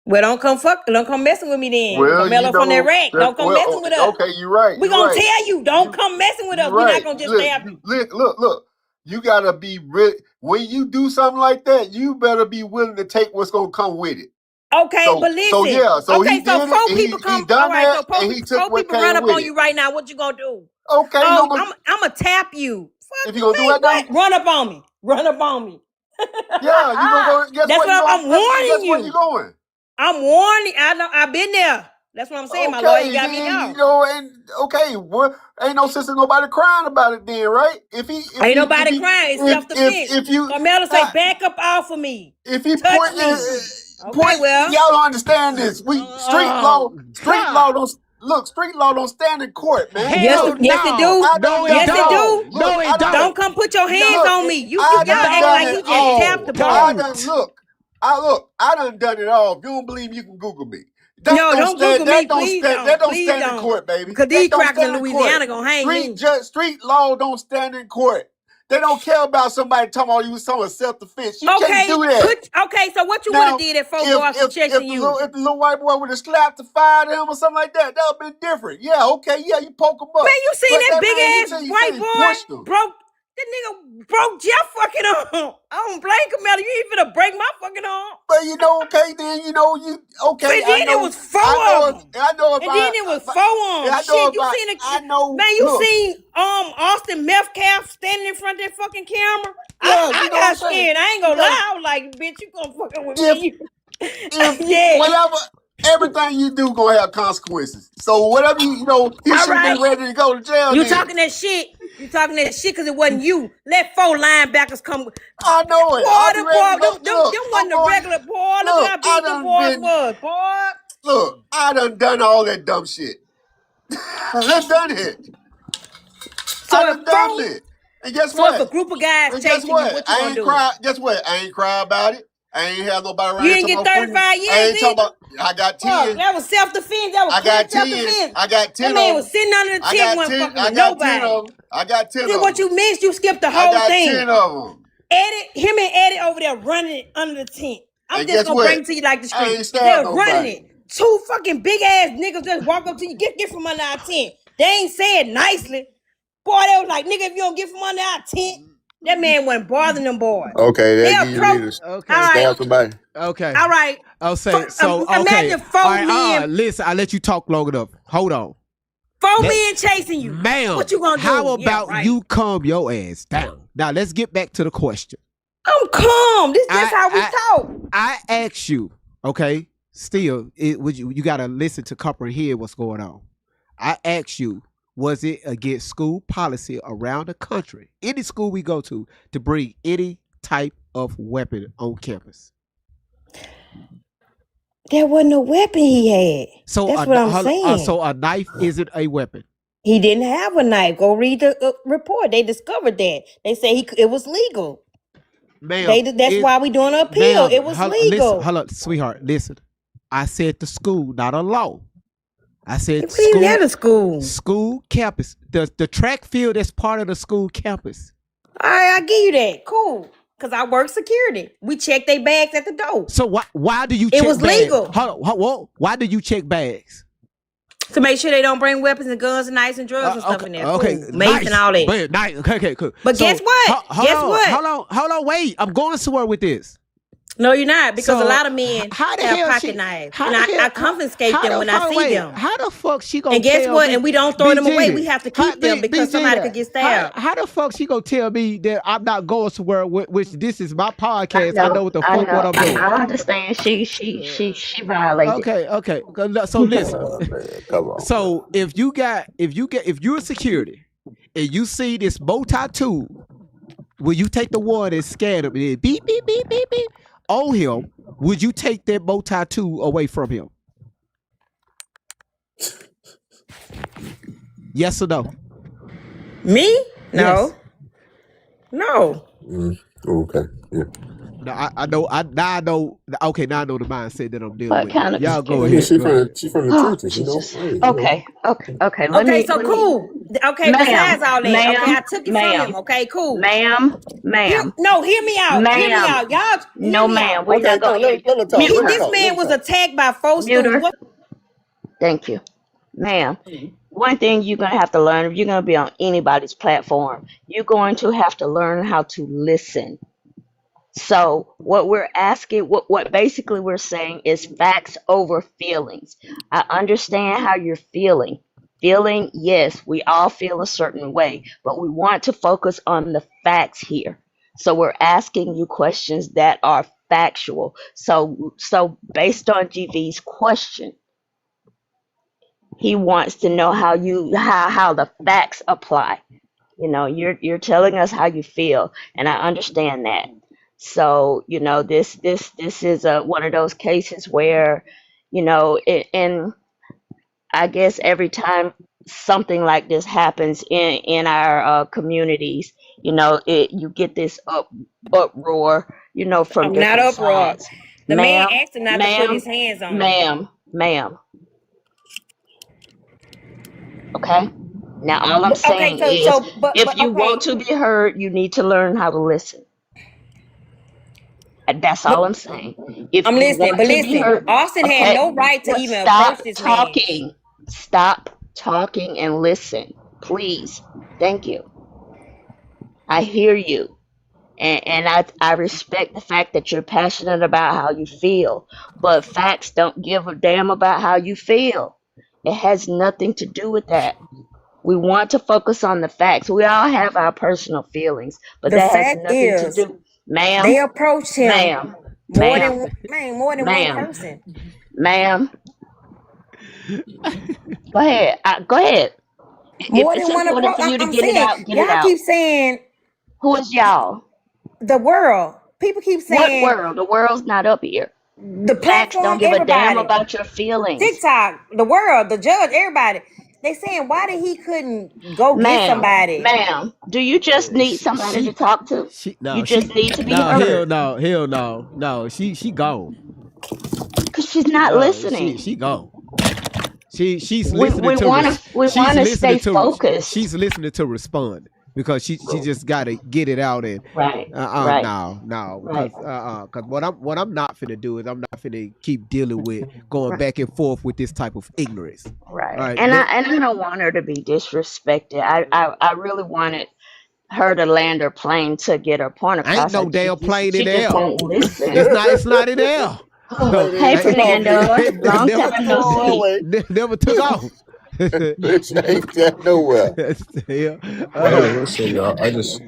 Speaker 8: Well, don't come messing with me then. Well, Carmelo from that rack. Don't come messing with us.
Speaker 18: Okay, you're right.
Speaker 8: We're going to tell you, don't come messing with us. We're not going to just stab you.
Speaker 18: Look. You got to be ready. When you do something like that, you better be willing to take what's going to come with it.
Speaker 8: Okay, but listen.
Speaker 18: So
Speaker 8: okay,
Speaker 18: he
Speaker 8: so
Speaker 18: did
Speaker 8: 4
Speaker 18: it,
Speaker 8: people come. All right, so 4 people run up on you right now. What you gonna do?
Speaker 18: Okay,
Speaker 8: I'm gonna tap you.
Speaker 18: If you gonna do that, though?
Speaker 8: Run up on me. Run up on me.
Speaker 18: Yeah, you gonna go. Guess
Speaker 8: That's what I'm warning you.
Speaker 18: Guess where you going?
Speaker 8: I'm warning. I know. I've been there. That's what I'm saying, my lord. You got me out.
Speaker 18: You know, and ain't no sense in nobody crying about it then, right?
Speaker 8: Ain't nobody crying. It's self-defense.
Speaker 18: If you
Speaker 8: Carmelo say, back up off of me.
Speaker 18: If he
Speaker 8: touch me.
Speaker 18: Y'all don't understand this. Street law don't stand in court, man.
Speaker 8: Yes, it do. Yes, it do.
Speaker 3: No, it don't.
Speaker 8: Don't come put your hands on me. Y'all act like you just tapped the ball.
Speaker 18: I done it all. If you don't believe me, you can Google me.
Speaker 8: Don't Google me, please.
Speaker 18: That don't stand in court, baby.
Speaker 8: Because these crackers in Louisiana gonna hang me.
Speaker 18: Street law don't stand in court. They don't care about somebody talking about you someone self-defense. You can't do that.
Speaker 8: Okay, so what you would have did if 4 boys was chasing you?
Speaker 18: If the little white boy would have slapped the fire to him or something like that, that would have been different. Yeah, okay, yeah, you poke him up.
Speaker 8: Man, you seen that big ass white boy broke? That nigga broke Jeff fucking arm. I don't blame Carmelo. You ain't finna break my fucking arm.
Speaker 18: But okay, then it was 4 of them. I know about.
Speaker 8: And then it was 4 arms. Shit, you seen it?
Speaker 18: I know.
Speaker 8: Man, you seen Austin Metcalf's standing in front of that fucking camera?
Speaker 18: Yeah,
Speaker 8: I got scared. I ain't gonna lie. I was like, bitch, you gonna fucking with me? Yeah.
Speaker 18: Whatever. Everything you do gonna have consequences. So whatever he should be ready to go to jail.
Speaker 8: You talking that shit? You talking that shit because it wasn't you. Let 4 linebackers come.
Speaker 18: I know it.
Speaker 8: Them wasn't the regular boy. Look how big the boys was, boy.
Speaker 18: Look, I done all that dumb shit. I done it. I done it. And guess what?
Speaker 8: So if a group of guys chasing you, what you gonna do?
Speaker 18: Guess what? I ain't cry about it. I ain't have nobody around.
Speaker 8: You didn't get 35 years.
Speaker 18: I ain't talking about. I got 10.
Speaker 8: That was self-defense. That was self-defense.
Speaker 18: I got 10.
Speaker 8: That man was sitting under the tent, wasn't fucking with nobody.
Speaker 18: I got 10 of them.
Speaker 8: What you missed, you skipped the whole thing.
Speaker 18: I got 10 of them.
Speaker 8: Him and Eddie over there running under the tent. I'm just gonna bring it to you like the street. They're running it. 2 fucking big ass niggas just walk up to you. Get from under our tent. They ain't say it nicely. Boy, they was like, nigga, if you don't get from under our tent. That man wasn't bothering them boys.
Speaker 18: Okay, that you need to stab somebody.
Speaker 3: Okay.
Speaker 8: All right.
Speaker 3: I'll say so. Okay.
Speaker 8: Imagine 4 men.
Speaker 3: Listen, I let you talk long enough. Hold on.
Speaker 8: 4 men chasing you,
Speaker 3: ma'am.
Speaker 8: What you gonna do?
Speaker 3: How about you calm your ass down? Now let's get back to the question.
Speaker 8: I'm calm. This is how we talk.
Speaker 3: I asked you. Okay. Still, you gotta listen to comprehend what's going on. I asked you. Was it against school policy around the country, any school we go to bring any type of weapon on campus?
Speaker 8: There wasn't a weapon he had.
Speaker 3: So
Speaker 8: that's what I'm saying.
Speaker 3: So a knife isn't a weapon.
Speaker 8: He didn't have a knife. Go read the report. They discovered that. They say it was legal.
Speaker 3: Ma'am,
Speaker 8: that's why we doing an appeal. It was legal.
Speaker 3: Listen, hold up, sweetheart. Listen, I said the school, not a law. I said
Speaker 8: It wasn't even at a school.
Speaker 3: School campus. The track field that's part of the school campus.
Speaker 8: All right, I give you that. Cool. Because I work security. We check their bags at the door.
Speaker 3: So why do you check
Speaker 8: It was
Speaker 3: bags?
Speaker 8: legal.
Speaker 3: Why do you check bags?
Speaker 8: To make sure they don't bring weapons and guns and knives and drugs and stuff in there.
Speaker 3: Okay,
Speaker 8: Cool. Mace and all that.
Speaker 3: Nice. Okay, cool.
Speaker 8: But guess what? Guess what?
Speaker 3: Hold on, wait. I'm going somewhere with this.
Speaker 8: No, you're not, because
Speaker 3: So,
Speaker 8: a lot of men
Speaker 3: how the
Speaker 8: have
Speaker 3: hell
Speaker 8: pocket
Speaker 3: she-
Speaker 8: knives,
Speaker 3: how
Speaker 8: and
Speaker 3: the hell-
Speaker 8: I confiscate
Speaker 3: how
Speaker 8: them
Speaker 3: the
Speaker 8: when I
Speaker 3: fuck-
Speaker 8: see
Speaker 3: wait,
Speaker 8: them.
Speaker 3: How the fuck she gonna
Speaker 8: And guess
Speaker 3: tell
Speaker 8: what?
Speaker 3: me-
Speaker 8: And we don't throw them away.
Speaker 3: BG,
Speaker 8: We have to keep them because
Speaker 3: BG,
Speaker 8: somebody could get stabbed.
Speaker 3: How the fuck she gonna tell me that I'm not going somewhere? Which this is my podcast. I know what the fuck what I'm doing.
Speaker 22: I understand. She violated.
Speaker 3: Okay. So listen.
Speaker 18: Come on.
Speaker 3: So if you're security and you see this bow tie tool, will you take the one and scan him? And beep beep beep beep beep on him. Would you take that bow tie tool away from him? Yes or no?
Speaker 8: Me? No.
Speaker 3: Yes.
Speaker 8: No.
Speaker 18: Okay. Yeah.
Speaker 3: No, I know. I know. Okay, now I know the mindset that I'm dealing
Speaker 22: What
Speaker 3: with.
Speaker 22: kind of
Speaker 3: Y'all go
Speaker 18: I
Speaker 3: ahead.
Speaker 18: mean, she
Speaker 3: go ahead.
Speaker 18: from the churches, you know. Hey, you know.
Speaker 22: Okay.
Speaker 8: Okay,
Speaker 22: Let me-
Speaker 8: cool. Okay,
Speaker 22: Ma'am,
Speaker 8: besides all that,
Speaker 22: ma'am,
Speaker 8: okay, I took it
Speaker 22: ma'am,
Speaker 8: from him. Okay, cool.
Speaker 22: Ma'am.
Speaker 8: No, hear me out. Hear me
Speaker 22: Ma'am.
Speaker 8: out. Y'all.
Speaker 22: No,
Speaker 8: hear me
Speaker 22: ma'am.
Speaker 8: out.
Speaker 22: We're not going to.
Speaker 18: Let her talk.
Speaker 22: Mute
Speaker 18: Let her
Speaker 8: This
Speaker 18: talk.
Speaker 8: man was attacked by 4
Speaker 22: Mute her.
Speaker 8: students.
Speaker 22: Thank you. Ma'am, one thing you're going to have to learn, if you're going to be on anybody's platform, you're going to have to learn how to listen. So what we're asking, what basically we're saying is facts over feelings. I understand how you're feeling. Feeling, yes, we all feel a certain way, but we want to focus on the facts here. So we're asking you questions that are factual. So based on GV's question, he wants to know how the facts apply. You know, you're telling us how you feel, and I understand that. So, you know, this is one of those cases where, you know, and I guess every time something like this happens in our communities, you know, you get this uproar, you know, from
Speaker 8: I'm not
Speaker 22: different
Speaker 8: uproar.
Speaker 22: sides.
Speaker 8: The man
Speaker 22: Ma'am,
Speaker 8: asked him not to put his hands on him.
Speaker 22: Ma'am. Okay. Now all I'm saying is, if you want to be heard, you need to learn how to listen. And that's all I'm saying. If
Speaker 8: I'm
Speaker 22: you
Speaker 8: listening,
Speaker 22: want
Speaker 8: but
Speaker 22: to be
Speaker 8: listen,
Speaker 22: heard-
Speaker 8: Austin had no right to
Speaker 22: Well,
Speaker 8: even
Speaker 22: stop
Speaker 8: approach this
Speaker 22: talking. Stop talking and listen, please. Thank you. I hear you. And I respect the fact that you're passionate about how you feel, but facts don't give a damn about how you feel. It has nothing to do with that. We want to focus on the facts. We all have our personal feelings, but
Speaker 8: The
Speaker 22: that has
Speaker 8: fact
Speaker 22: nothing
Speaker 8: is,
Speaker 22: to do. Ma'am,
Speaker 8: they approached him
Speaker 22: ma'am,
Speaker 8: more
Speaker 22: ma'am,
Speaker 8: than more than
Speaker 22: Ma'am.
Speaker 8: one person.
Speaker 22: ma'am. Go ahead. Go ahead.
Speaker 8: More
Speaker 22: If it's
Speaker 8: than one
Speaker 22: important
Speaker 8: approach.
Speaker 22: for you to
Speaker 8: I'm
Speaker 22: get it
Speaker 8: saying,
Speaker 22: out, get it
Speaker 8: y'all
Speaker 22: out.
Speaker 8: keep saying
Speaker 22: Who is y'all?
Speaker 8: the world. People keep saying
Speaker 22: What world? The world's not up here.
Speaker 8: the
Speaker 22: Facts
Speaker 8: platform.
Speaker 22: don't give a damn
Speaker 8: Everybody,
Speaker 22: about your feelings.
Speaker 8: TikTok, the world, the judge, everybody. They saying why did he couldn't go get
Speaker 22: Ma'am,
Speaker 8: somebody?
Speaker 22: ma'am, do you just need somebody to talk to? You just need to be heard.
Speaker 3: Hell no. She gone.
Speaker 22: Because she's not listening.
Speaker 3: She gone. She's
Speaker 22: We
Speaker 3: listening to.
Speaker 22: wanna stay
Speaker 3: to.
Speaker 22: focused.
Speaker 3: She's listening to respond because she just got to get it out and.
Speaker 22: Right.
Speaker 3: Right.
Speaker 22: Right.
Speaker 3: No.
Speaker 22: Right.
Speaker 3: Because what I'm not finna do is I'm not finna keep dealing with going back and forth with this type of ignorance.
Speaker 22: Right. And I don't want her to be disrespected. I really wanted her to land her plane to get her point across.
Speaker 3: Ain't no damn plane in
Speaker 22: She just
Speaker 3: there.
Speaker 22: won't listen.
Speaker 3: It's not in there.
Speaker 22: Hey, Fernando. Long time no see.
Speaker 3: Never took off.
Speaker 18: Bitch ain't that nowhere.
Speaker 16: Let's say, y'all. I just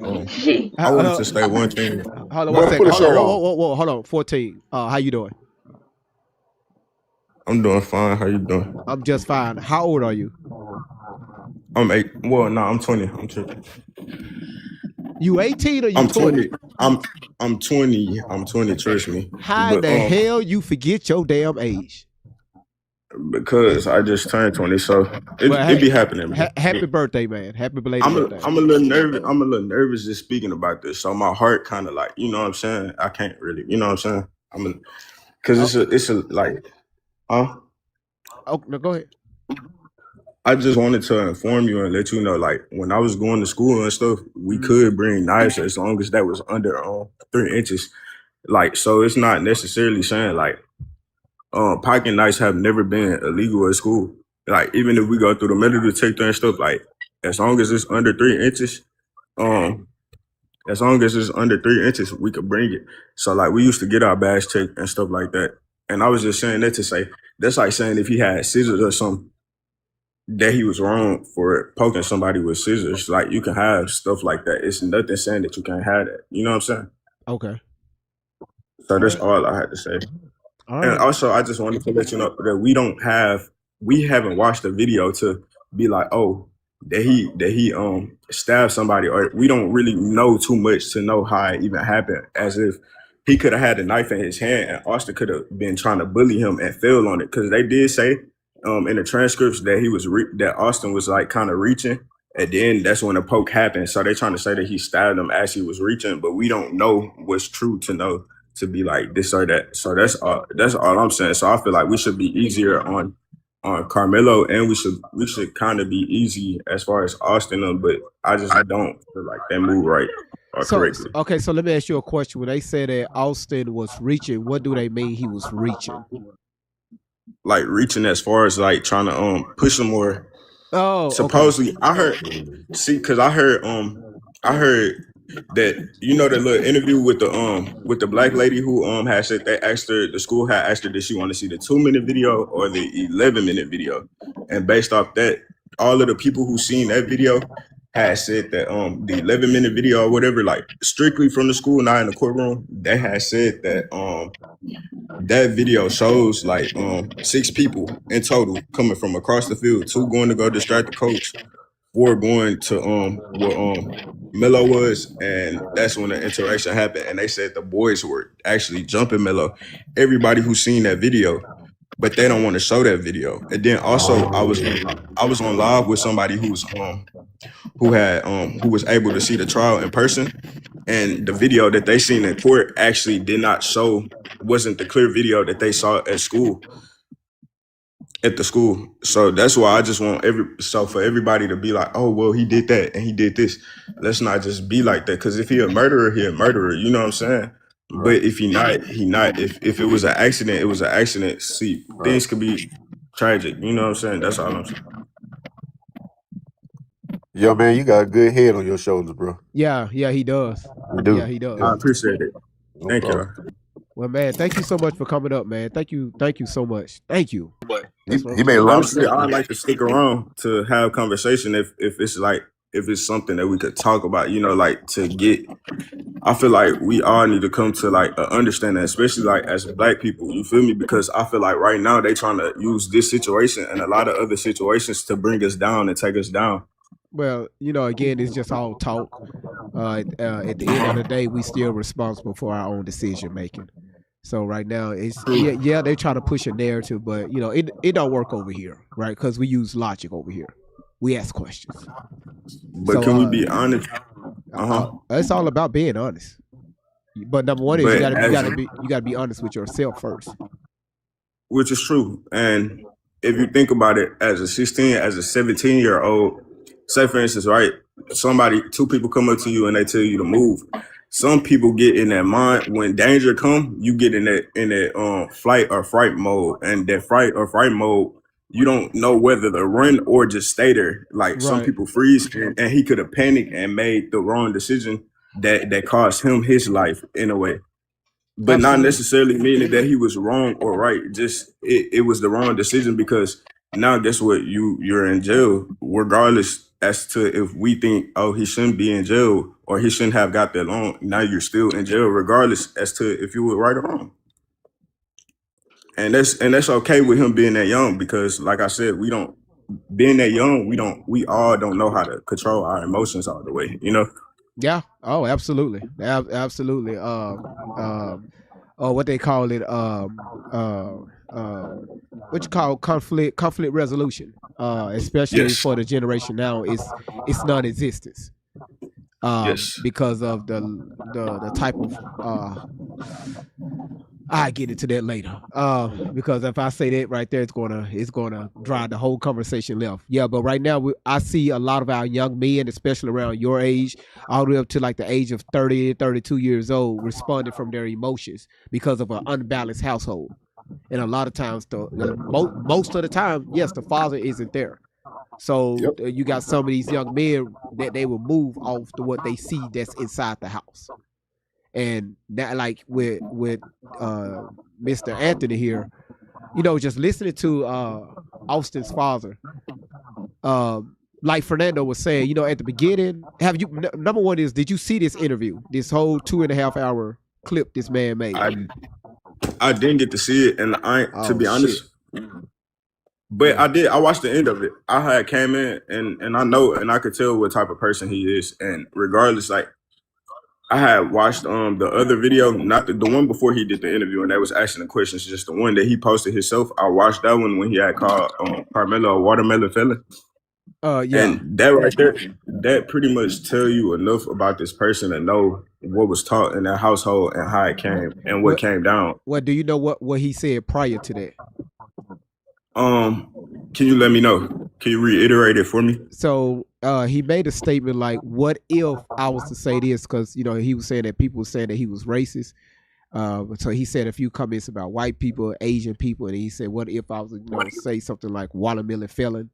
Speaker 16: I wanted to say one thing.
Speaker 3: Hold on
Speaker 18: Bro,
Speaker 3: one second.
Speaker 18: put a shirt on.
Speaker 3: Whoa, hold on. 14. How you doing?
Speaker 16: I'm doing fine. How you doing?
Speaker 3: I'm just fine. How old are you?
Speaker 16: I'm 8. Well, no, I'm 20. I'm 20.
Speaker 3: You 18 or you
Speaker 16: I'm
Speaker 3: 20?
Speaker 16: 20. I'm 20. I'm 20. Trust me.
Speaker 3: How
Speaker 16: But,
Speaker 3: the hell you forget your damn age?
Speaker 16: Because I just turned 20, so it be happening.
Speaker 3: Happy birthday, man. Happy belated birthday.
Speaker 16: I'm a little nervous. I'm a little nervous just speaking about this. So my heart kind of like, you know what I'm saying? I can't really, you know what I'm saying? Because it's a like, huh?
Speaker 3: Oh, no, go ahead.
Speaker 4: I just wanted to inform you and let you know, like when I was going to school and stuff, we could bring knives as long as that was under 3 inches. Like, so it's not necessarily saying like pocket knives have never been illegal at school. Like even if we go through the metal detector and stuff, like as long as it's under 3 inches, um, as long as it's under 3 inches, we could bring it. So like we used to get our bags checked and stuff like that. And I was just saying that to say that's like saying if he had scissors or something that he was wrong for poking somebody with scissors. Like you can have stuff like that. It's nothing saying that you can't have that. You know what I'm saying?
Speaker 3: Okay.
Speaker 4: So that's all I had to say.
Speaker 3: All
Speaker 4: And
Speaker 3: right.
Speaker 4: also, I just wanted to let you know that we haven't watched the video to be like, oh, that he stabbed somebody, or we don't really know too much to know how it even happened. As if he could have had a knife in his hand, and Austin could have been trying to bully him and fell on it, because they did say in the transcripts that that Austin was like kind of reaching, and then that's when the poke happened. So they're trying to say that he stabbed him as he was reaching, but we don't know what's true to know to be like this or that. So that's all I'm saying. So I feel like we should be easier on Carmelo, and we should kind of be easy as far as Austin, but I just don't feel like they move right or correctly.
Speaker 3: Okay, so let me ask you a question. When they say that Austin was reaching, what do they mean he was reaching?
Speaker 4: Like reaching as far as like trying to push him more.
Speaker 3: Oh,
Speaker 4: supposedly, okay. I heard because I heard that that little interview with the black lady who had said they asked her, the school had asked her, did she want to see the 2-minute video or the 11-minute video, and based off that, all of the people who seen that video had said that the 11-minute video or whatever, like strictly from the school, not in the courtroom, they had said that that video shows like 6 people in total coming from across the field, 2 going to go distract the coach, 4 going to where Melo was, and that's when the interaction happened. And they said the boys were actually jumping Melo. Everybody who's seen that video, but they don't want to show that video. And then also I was on live with somebody who was able to see the trial in person, and the video that they seen in court actually did not show, wasn't the clear video that they saw at the school. So that's why I just want for everybody to be like, oh well, he did that and he did this. Let's not just be like that, because if he a murderer, he a murderer. You know what I'm saying? Right. But if he not. If it was an accident, it was an accident. See, things could be tragic. You know what I'm saying? That's all I'm saying.
Speaker 18: Yo, man, you got a good head on your shoulders, bro.
Speaker 3: Yeah, he does.
Speaker 18: You do.
Speaker 3: Yeah, he does.
Speaker 4: I appreciate it. Thank you.
Speaker 3: Well, man, thank you so much for coming up, man. Thank you so much. Thank you.
Speaker 18: He made a lot of sense.
Speaker 4: I'd like to stick around to have conversation if it's something that we could talk about, like to get. I feel like we all need to come to like an understanding, especially like as Black people, you feel me? Because I feel like right now they trying to use this situation and a lot of other situations to bring us down and take us down.
Speaker 3: Well, again, it's just all talk. At the end of the day, we still responsible for our own decision making. So right now, it's they try to push a narrative, but it don't work over here, right? Because we use logic over here. We ask questions.
Speaker 4: But can we be honest?
Speaker 3: It's all about being honest. But number one is you gotta be honest with yourself first.
Speaker 4: Which is true. And if you think about it, as a 17-year-old, say for instance, right, 2 people come up to you and they tell you to move. Some people get in that mind when danger come, you get in that flight or fright mode, and that fright or fright mode, you don't know whether to run or just stay there. Like right. Some people freeze, and he could have panicked and made the wrong decision that cost him his life in a way. But absolutely. Not necessarily meaning that he was wrong or right. Just it was the wrong decision, because now guess what? You're in jail, regardless as to if we think, oh, he shouldn't be in jail or he shouldn't have got that loan. Now you're still in jail, regardless as to if you were right or wrong. And that's okay with him being that young, because like I said, we all don't know how to control our emotions all the way,
Speaker 3: Yeah. Oh, absolutely. Absolutely. What they call it, what you call conflict resolution, especially yes. For the generation now, it's non-existence.
Speaker 4: Yes.
Speaker 3: Because of the type of I get into that later. Because if I say that right there, it's gonna drive the whole conversation left. Yeah, but right now I see a lot of our young men, especially around your age, all the way up to like the age of 30, 32 years old, responding from their emotions because of an unbalanced household. And a lot of times, most of the time, yes, the father isn't there. So you got some of these young men that they will move off to what they see that's inside the house. And that, like with Mr. Anthony here, just listening to Austin's father, like Fernando was saying, at the beginning, number one is, did you see this interview, this whole 2.5 hour clip this man made?
Speaker 4: I didn't get to see it, and to be honest, but I did. I watched the end of it. I had came in and I know, and I could tell what type of person he is, and regardless, like, I had watched the other video, not the one before he did the interview, and that was asking the questions. Just the one that he posted himself. I watched that one when he had called Carmelo a watermelon felon.
Speaker 3: Yeah.
Speaker 4: And that right there, that pretty much tell you enough about this person to know what was taught in that household and how it came and what came down.
Speaker 3: What do you know what he said prior to that?
Speaker 4: Can you let me know? Can you reiterate it for me?
Speaker 3: So he made a statement like, what if I was to say this? Because he was saying that people were saying that he was racist. So he said a few comments about white people, Asian people, and he said, what if I was to say something like watermelon felon?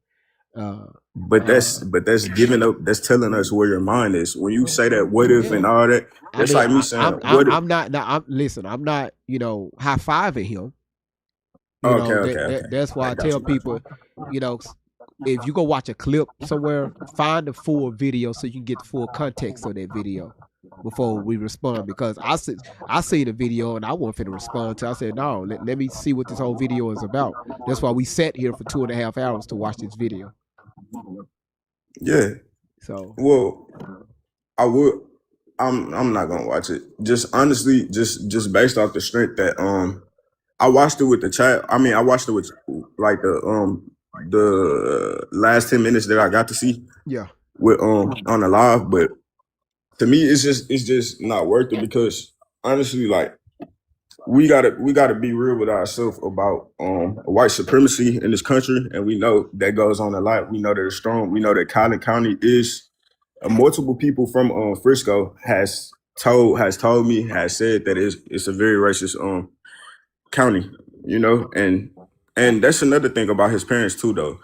Speaker 4: But that's giving up. That's telling us where your mind is when you say that. What if and all that? It's like me saying,
Speaker 3: I'm not. Listen, I'm not. High fiving him.
Speaker 4: Okay.
Speaker 3: That's why I tell people, if you go watch a clip somewhere, find the full video so you can get the full context of that video before we respond. Because I see the video and I wasn't finna respond to. I said, no, let me see what this whole video is about. That's why we sat here for 2.5 hours to watch this video.
Speaker 4: Yeah.
Speaker 3: So
Speaker 4: I would. I'm not gonna watch it. Just honestly, just based off the strength that I watched it with the chat. I mean, I watched it with like the last 10 minutes that I got to see.
Speaker 3: Yeah.
Speaker 4: With on the live, but to me, it's just not worth it because honestly, like we gotta be real with ourselves about white supremacy in this country, and we know that goes on a lot. We know that it's strong. We know that Collin County is multiple people from Frisco has said that it's a very racist county, and that's another thing about his parents too, though.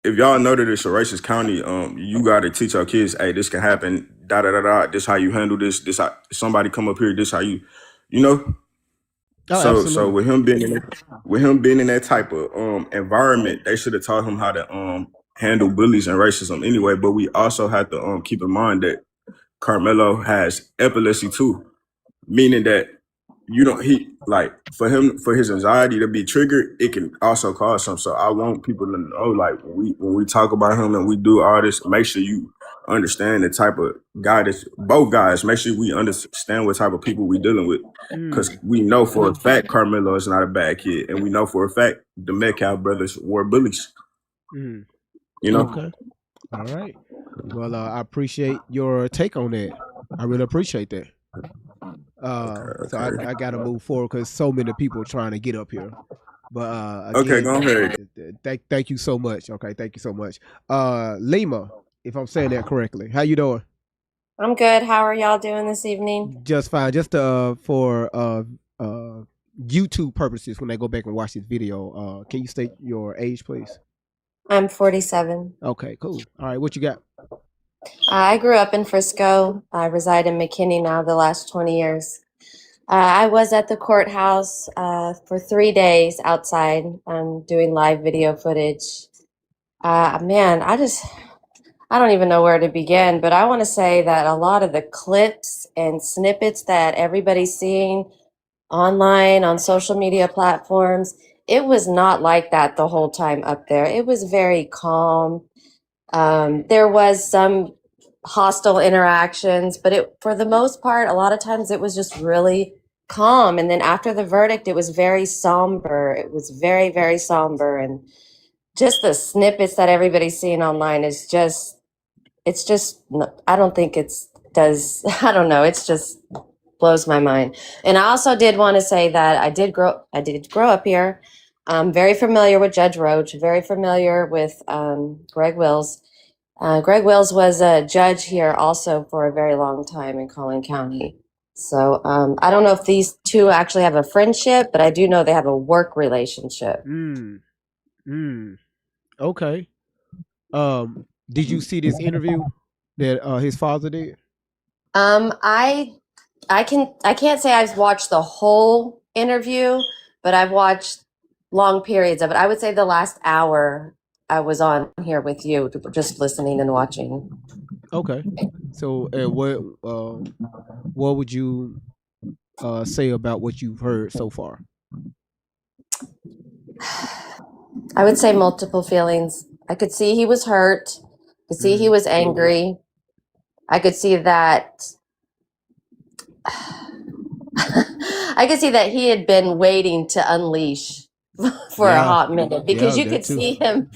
Speaker 4: If y'all know that it's a racist county, you got to teach our kids, hey, this can happen, da da da da. This how you handle this. This how somebody come up here. This how you know. So with him being in that type of environment, they should have taught him how to handle bullies and racism anyway. But we also have to keep in mind that Carmelo has epilepsy too, meaning that for his anxiety to be triggered, it can also cause something. So I want people to know, like, when we talk about him and we do all this, make sure you understand the type of guy that's both guys. Make sure we understand what type of people we dealing with, because we know for a fact Karmelo is not a bad kid, and we know for a fact the Metcalf brothers were bullies.
Speaker 3: Okay. All right. Well, I appreciate your take on that. I really appreciate that. So I gotta move forward because so many people trying to get up here. But again,
Speaker 4: go ahead.
Speaker 3: Thank you so much. Okay, thank you so much. Lima, if I'm saying that correctly, how you doing?
Speaker 14: I'm good. How are y'all doing this evening?
Speaker 3: Just fine. Just for YouTube purposes, when they go back and watch this video, can you state your age, please?
Speaker 14: I'm 47.
Speaker 3: Okay, cool. All right, what you got?
Speaker 14: I grew up in Frisco. I reside in McKinney now the last 20 years. I was at the courthouse for 3 days outside doing live video footage. Man, I don't even know where to begin, but I want to say that a lot of the clips and snippets that everybody's seeing online on social media platforms, it was not like that the whole time up there. It was very calm. There was some hostile interactions, but for the most part, a lot of times it was just really calm. And then after the verdict, it was very somber. It was very, very somber. And just the snippets that everybody's seeing online is just, I don't think I don't know. It's just blows my mind. And I also did want to say that I did grow up here. I'm very familiar with Judge Roach, very familiar with Greg Wills. Greg Wills was a judge here also for a very long time in Collin County. So I don't know if these two actually have a friendship, but I do know they have a work relationship.
Speaker 3: Okay. Did you see this interview that his father did?
Speaker 14: I can't say I've watched the whole interview, but I've watched long periods of it. I would say the last hour I was on here with you, just listening and watching.
Speaker 3: Okay. So what would you say about what you've heard so far?
Speaker 14: I would say multiple feelings. I could see he was hurt. I could see he was angry. I could see that I could see that he had been waiting to unleash for a hot minute, because you could see him.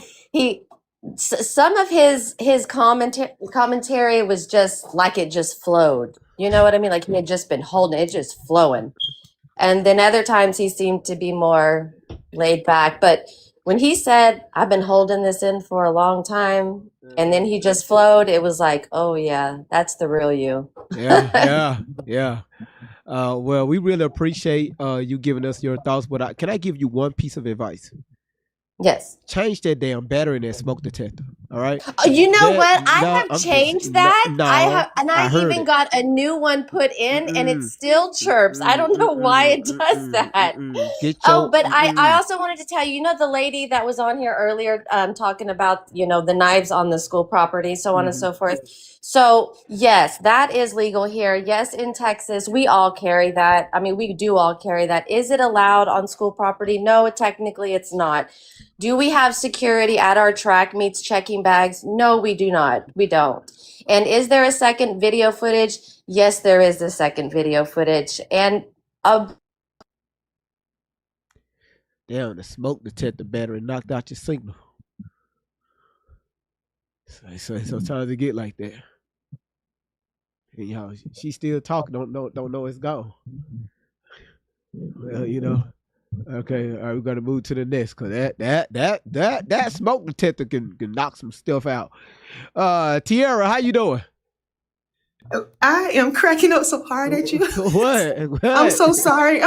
Speaker 14: Some of his commentary was just like it just flowed. You know what I mean? Like he had just been holding it, just flowing. And then other times he seemed to be more laid back. But when he said, "I've been holding this in for a long time," and then he just flowed, it was like, oh yeah, that's the real you.
Speaker 3: Yeah. Well, we really appreciate you giving us your thoughts. But can I give you one piece of advice?
Speaker 14: Yes.
Speaker 3: Change that damn battery in that smoke detector. All right.
Speaker 14: You know what? I have changed that. I even got a new one put in, and it still chirps. I don't know why it does that. But I also wanted to tell you, the lady that was on here earlier talking about, the knives on the school property, so on and so forth. So yes, that is legal here. Yes, in Texas, we all carry that. I mean, we do all carry that. Is it allowed on school property? No, technically it's not. Do we have security at our track meets checking bags? No, we do not. We don't. And is there a second video footage? Yes, there is a second video footage. And
Speaker 3: damn, the smoke detector battery knocked out your signal. So sometimes it get like that. And she's still talking. Don't know it's gone. Well, okay, all right, we're gonna move to the next, because that smoke detector can knock some stuff out. Tiara, how you doing?
Speaker 9: I am cracking up so hard at you.
Speaker 3: What?
Speaker 9: I'm so sorry.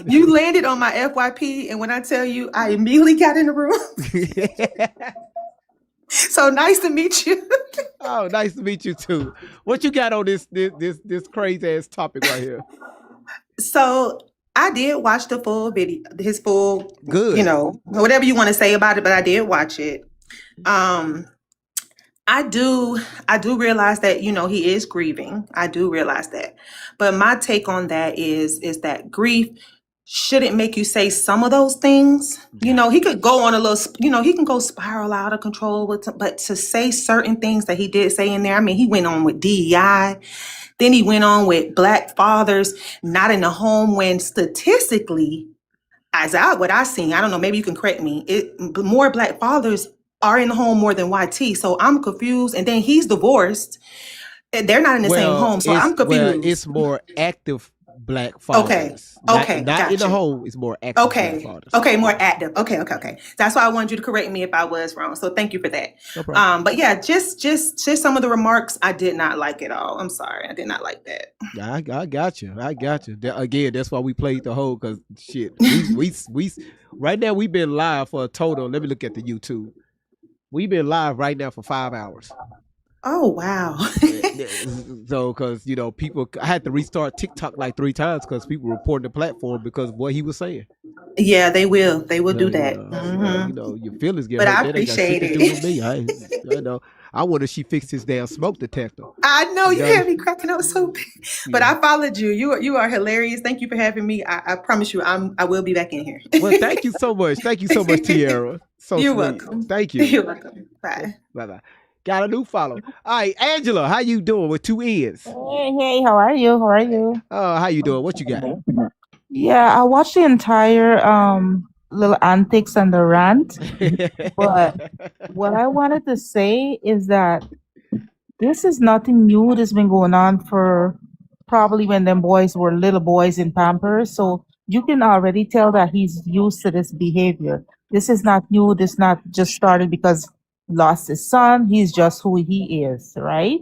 Speaker 9: You landed on my FYP, and when I tell you, I immediately got in the room. So nice to meet you.
Speaker 3: Oh, nice to meet you too. What you got on this crazy ass topic right here?
Speaker 9: So I did watch the full video, his full,
Speaker 3: good,
Speaker 9: whatever you want to say about it, but I did watch it. I do realize that, he is grieving. I do realize that. But my take on that is that grief shouldn't make you say some of those things. He could go on a little, he can go spiral out of control but to say certain things that he did say in there. I mean, he went on with DEI. Then he went on with Black fathers not in the home, when statistically, what I seen, I don't know, maybe you can correct me, more Black fathers are in the home more than YT. So I'm confused. And then he's divorced. They're not in the same home. So I'm confused.
Speaker 3: Well, it's more active Black fathers.
Speaker 9: Okay.
Speaker 3: Not in the home. It's more active Black fathers.
Speaker 9: Okay, more active. Okay. That's why I wanted you to correct me if I was wrong. So thank you for that.
Speaker 3: No problem.
Speaker 9: But yeah, just some of the remarks I did not like at all. I'm sorry, I did not like that.
Speaker 3: I got you. Again, that's why we played the whole, because shit, we right now we've been live for a total. Let me look at the YouTube. We've been live right now for 5 hours.
Speaker 9: Oh, wow.
Speaker 3: So, because, people, I had to restart TikTok like 3 times because people reported the platform because of what he was saying.
Speaker 9: Yeah, they will do that.
Speaker 3: Your feelings get
Speaker 9: but
Speaker 3: hurt.
Speaker 9: I appreciate
Speaker 3: it. Do with me. I know. I wonder if she fixed his damn smoke detector.
Speaker 9: I know you had me cracking up so bad. But I followed you. You are hilarious. Thank you for having me. I promise you, I will be back in here.
Speaker 3: Well, thank you so much. Thank you so much, Tiara. So
Speaker 9: You're
Speaker 3: sweet.
Speaker 9: welcome.
Speaker 3: Thank you.
Speaker 9: You're welcome. Bye.
Speaker 3: Bye. Got a new follow. All right, Angela, how you doing with 2 N's?
Speaker 19: Hey, how are you?
Speaker 3: How you doing? What you got?
Speaker 19: Yeah, I watched the entire little antics and the rant. But what I wanted to say is that This is nothing new. This has been going on for probably when them boys were little boys in Pampers. So you can already tell that he's used to this behavior. This is not new. This not just started because he lost his son. He's just who he is, right?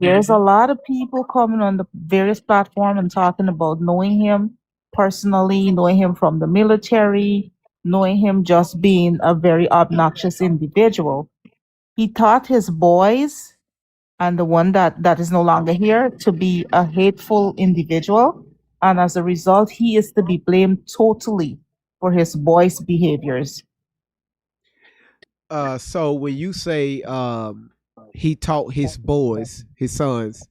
Speaker 19: There's a lot of people coming on the various platforms and talking about knowing him personally, knowing him from the military, knowing him just being a very obnoxious individual. He taught his boys and the one that is no longer here to be a hateful individual. And as a result, he is to be blamed totally for his boys' behaviors.
Speaker 3: So when you say he taught his boys, his sons,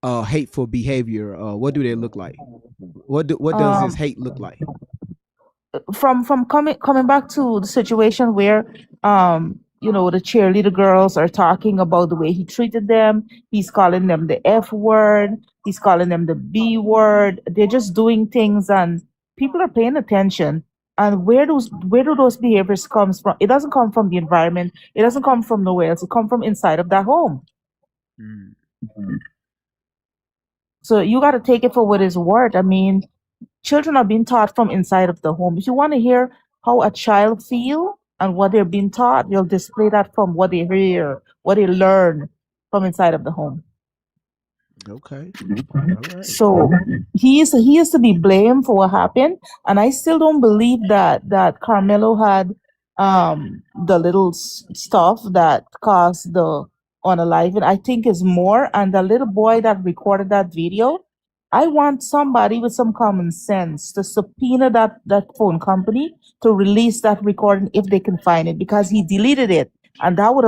Speaker 3: hateful behavior, what do they look like? What does this hate look like?
Speaker 19: From coming back to the situation where the cheerleader girls are talking about the way he treated them. He's calling them the F word, he's calling them the B word. They're just doing things and people are paying attention. And where do those behaviors comes from? It doesn't come from the environment, it doesn't come from nowhere else, it come from inside of that home. So you got to take it for what it's worth. I mean, children are being taught from inside of the home. If you want to hear how a child feel and what they're being taught, you'll display that from what they hear, what they learn from inside of the home.
Speaker 3: Okay. All right.
Speaker 19: So he is to be blamed for what happened, and I still don't believe that Carmelo had the little stuff that caused the unaliving. I think is more, and the little boy that recorded that video. I want somebody with some common sense to subpoena that phone company to release that recording if they can find it, because he deleted it, and that would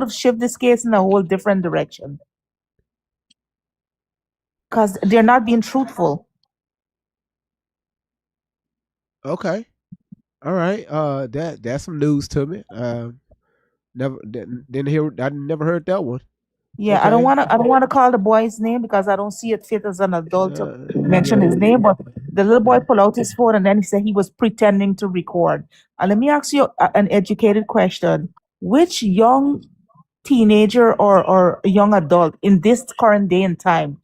Speaker 19: have shifted this case in a whole different direction. Because they're not being truthful.
Speaker 3: Okay. All right. That's some news to me. Never didn't hear. I never heard that one.
Speaker 19: Yeah,
Speaker 3: Okay.
Speaker 19: I don't wanna call the boy's name because I don't see it fit as an adult to mention his name. But the little boy pulled out his phone and then he said he was pretending to record. And let me ask you an educated question: which young teenager or young adult in this current day and time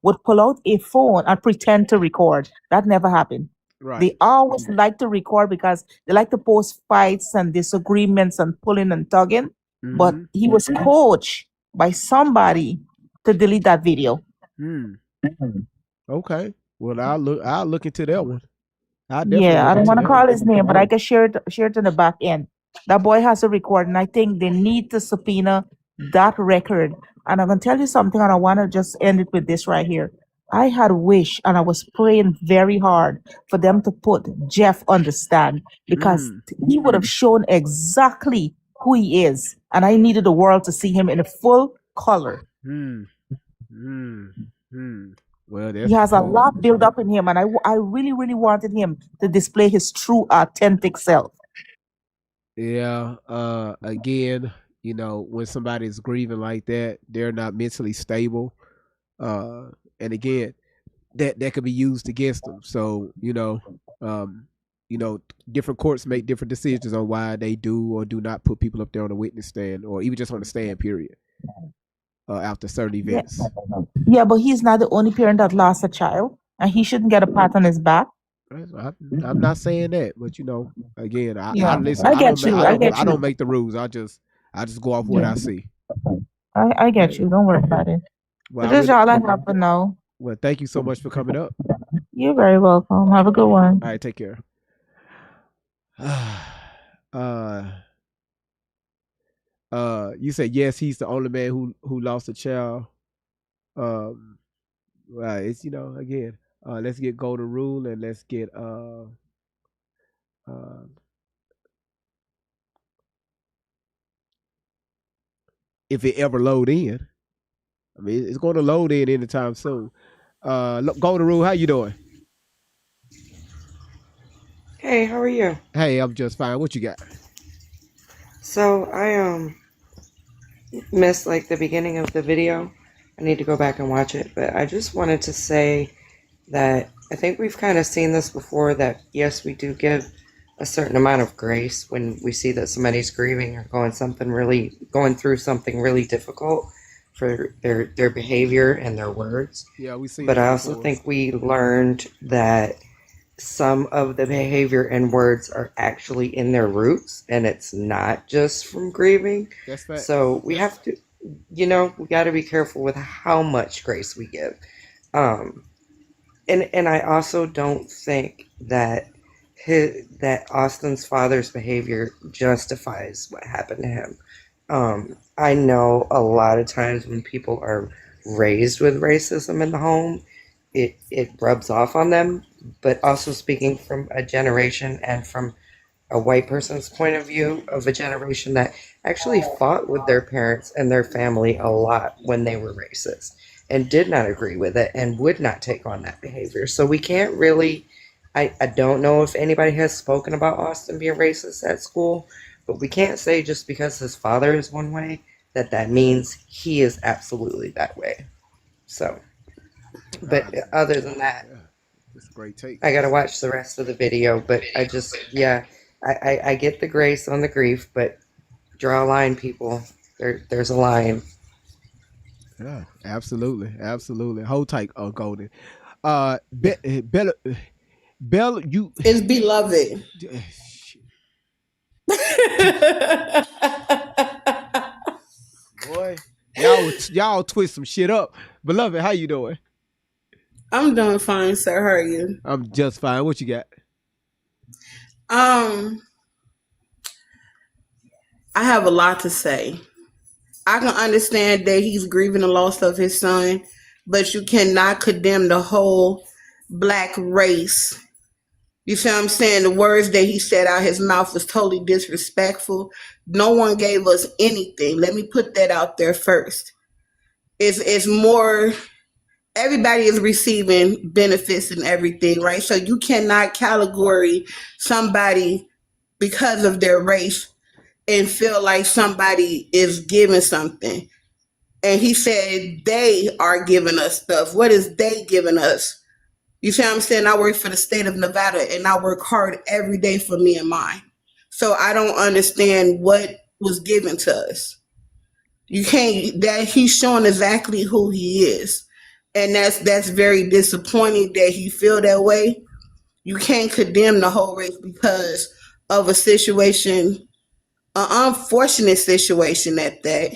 Speaker 19: would pull out a phone and pretend to record? That never happened.
Speaker 3: Right.
Speaker 19: They always like to record because they like to post fights and disagreements and pulling and tugging. But he was coached by somebody to delete that video.
Speaker 3: Okay. Well, I'll look into that one.
Speaker 19: Yeah, I don't want to call his name, but I can share it in the back end. That boy has a record, and I think they need to subpoena that record. And I'm gonna tell you something, and I want to just end it with this right here. I had wished, and I was praying very hard for them to put Jeff on the stand because he would have shown exactly who he is, and I needed the world to see him in full color.
Speaker 3: Well,
Speaker 19: He has a lot built up in him, and I really, really wanted him to display his true, authentic self.
Speaker 3: Yeah. Again, when somebody's grieving like that, they're not mentally stable. And again, that could be used against them. So, different courts make different decisions on why they do or do not put people up there on the witness stand or even just on the stand, period. After certain events.
Speaker 19: Yeah, but he's not the only parent that lost a child, and he shouldn't get a pat on his back.
Speaker 3: I'm not saying that, but again,
Speaker 19: Yeah,
Speaker 3: I listen.
Speaker 19: I get you.
Speaker 3: I don't make the rules. I just go off what I see.
Speaker 19: I get you. Don't worry about it.
Speaker 3: Well,
Speaker 19: So this is all I have for now.
Speaker 3: Well, thank you so much for coming up.
Speaker 19: You're very welcome. Have a good one.
Speaker 3: All right, take care. You said yes, he's the only man who lost a child. Well, it's again. Let's get golden rule and let's get if it ever load in. I mean, it's going to load in anytime soon. Golden rule, how you doing?
Speaker 1: Hey, how are you?
Speaker 3: Hey, I'm just fine. What you got?
Speaker 1: So I missed like the beginning of the video. I need to go back and watch it, but I just wanted to say that I think we've kind of seen this before, that yes, we do give a certain amount of grace when we see that somebody's grieving or going through something really difficult. for their behavior and their words.
Speaker 3: Yeah, we've seen
Speaker 1: But
Speaker 3: that
Speaker 1: I also
Speaker 3: before.
Speaker 1: think we learned that some of the behavior and words are actually in their roots and it's not just from grieving.
Speaker 3: That's fact.
Speaker 1: So we have to, we got to be careful with how much grace we give. Um, and I also don't think that that Austin's father's behavior justifies what happened to him. I know a lot of times when people are raised with racism in the home, it rubs off on them. But also speaking from a generation and from a white person's point of view of a generation that actually fought with their parents and their family a lot when they were racist and did not agree with it and would not take on that behavior. So we can't really, I don't know if anybody has spoken about Austin being racist at school, but we can't say just because his father is one way that that means he is absolutely that way. So, but other than that,
Speaker 3: it's a great take.
Speaker 1: I gotta watch the rest of the video, but I just, yeah, I get the grace on the grief, but draw a line, people. There's a line.
Speaker 3: Yeah, absolutely, absolutely. Hold tight, Golden. Bella, you
Speaker 20: is beloved.
Speaker 3: Boy, y'all twist some shit up. Beloved, how you doing?
Speaker 20: I'm doing fine, sir. How are you?
Speaker 3: I'm just fine. What you got?
Speaker 20: I have a lot to say. I can understand that he's grieving the loss of his son, but you cannot condemn the whole black race. You see what I'm saying? The words that he said out his mouth was totally disrespectful. No one gave us anything. Let me put that out there first. It's more, everybody is receiving benefits and everything, right? So you cannot category somebody because of their race and feel like somebody is giving something. And he said they are giving us stuff. What is they giving us? You see what I'm saying? I work for the state of Nevada and I work hard every day for me and mine. So I don't understand what was given to us. You can't, that he's showing exactly who he is. And that's very disappointing that he feel that way. You can't condemn the whole race because of a situation, an unfortunate situation at that.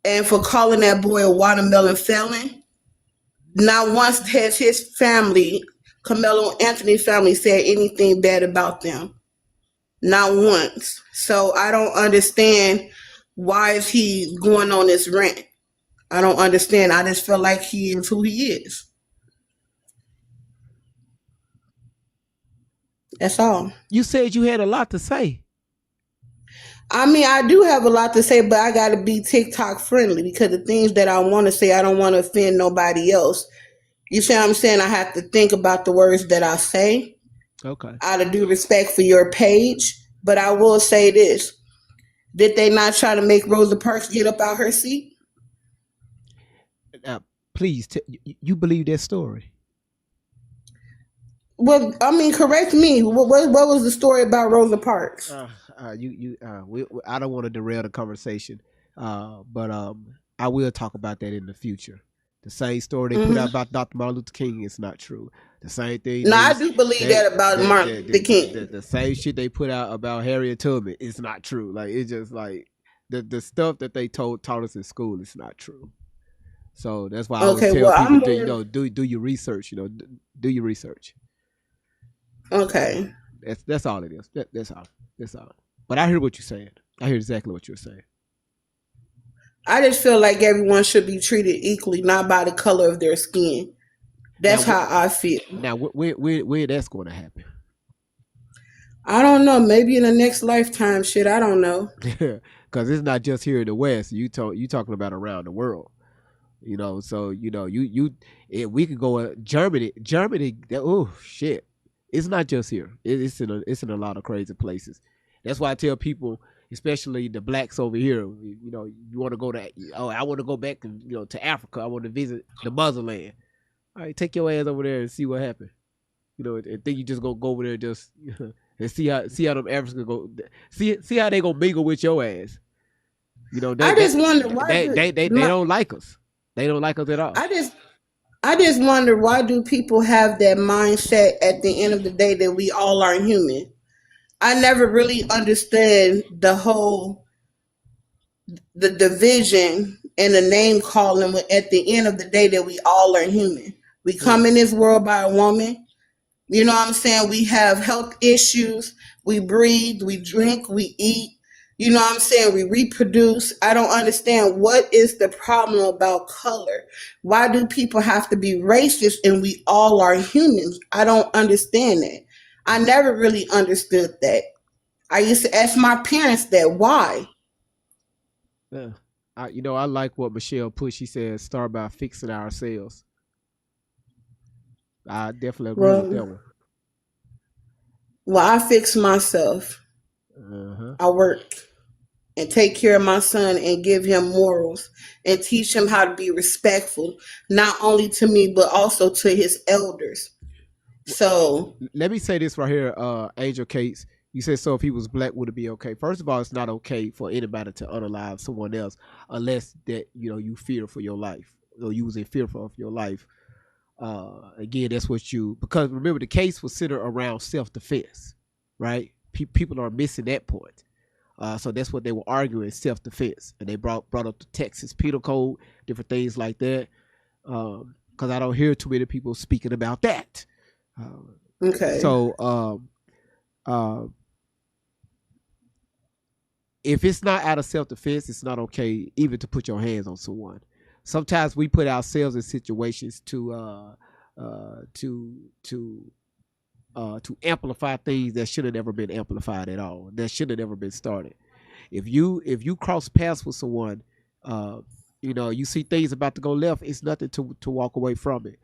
Speaker 20: And for calling that boy a watermelon felon, not once has his family, Carmelo Anthony family, said anything bad about them. Not once. So I don't understand why is he going on this rant. I don't understand. I just feel like he is who he is. That's all.
Speaker 3: You said you had a lot to say.
Speaker 20: I mean, I do have a lot to say, but I got to be TikTok friendly because the things that I want to say, I don't want to offend nobody else. You see what I'm saying? I have to think about the words that I say.
Speaker 3: Okay.
Speaker 20: Out of due respect for your page. But I will say this. Did they not try to make Rosa Parks get up out her seat?
Speaker 3: Please, you believe that story?
Speaker 20: Well, I mean, correct me. What was the story about Rosa Parks?
Speaker 3: I don't want to derail the conversation, but I will talk about that in the future. The same story they put out about Dr. Martin Luther King is not true. The same thing.
Speaker 20: No, I do believe that about Martin Luther King.
Speaker 3: The same shit they put out about Harriet Tubman is not true. Like it's just like the stuff that they taught us in school is not true. So that's why I always tell people, do your research. Do your research.
Speaker 20: Okay.
Speaker 3: That's all it is. That's all. But I hear what you're saying. I hear exactly what you're saying.
Speaker 20: I just feel like everyone should be treated equally, not by the color of their skin. That's how I feel.
Speaker 3: Now, where that's going to happen?
Speaker 20: I don't know. Maybe in the next lifetime. Shit, I don't know.
Speaker 3: Because it's not just here in the West. You talking about around the world. So we could go Germany. Oh shit. It's not just here. It's in a lot of crazy places. That's why I tell people, especially the blacks over here, you want to go to, I want to go back to Africa. I want to visit the motherland. All right, take your ass over there and see what happened. And think you just go over there just and see how them Africans go. See how they gonna mingle with your ass. You know,
Speaker 20: I just wonder why
Speaker 3: they don't like us. They don't like us at all.
Speaker 20: I just wonder, why do people have that mindset at the end of the day that we all are human? I never really understand the division and the name calling at the end of the day that we all are human. We come in this world by a woman. You know what I'm saying? We have health issues. We breathe, we drink, we eat. You know what I'm saying? We reproduce. I don't understand, what is the problem about color? Why do people have to be racist and we all are humans? I don't understand that. I never really understood that. I used to ask my parents that, why?
Speaker 3: Yeah. I like what Michelle put. She said, start by fixing ourselves. I definitely agree with that one.
Speaker 20: Well, I fix myself. I work and take care of my son and give him morals and teach him how to be respectful, not only to me, but also to his elders. So
Speaker 3: let me say this right here, Angel Cates. You said, so if he was black, would it be okay? First of all, it's not okay for anybody to unalive someone else unless that, you fear for your life, or you was in fear of your life. Again, that's what because remember, the case was centered around self-defense, right? People are missing that point. So that's what they were arguing, self-defense. And they brought up the Texas Penal Code, different things like that. Because I don't hear too many people speaking about that.
Speaker 20: Okay.
Speaker 3: So if it's not out of self-defense, it's not okay even to put your hands on someone. Sometimes we put ourselves in situations to amplify things that should have never been amplified at all. That should have never been started. If you cross paths with someone, you see things about to go left, it's nothing to walk away from it.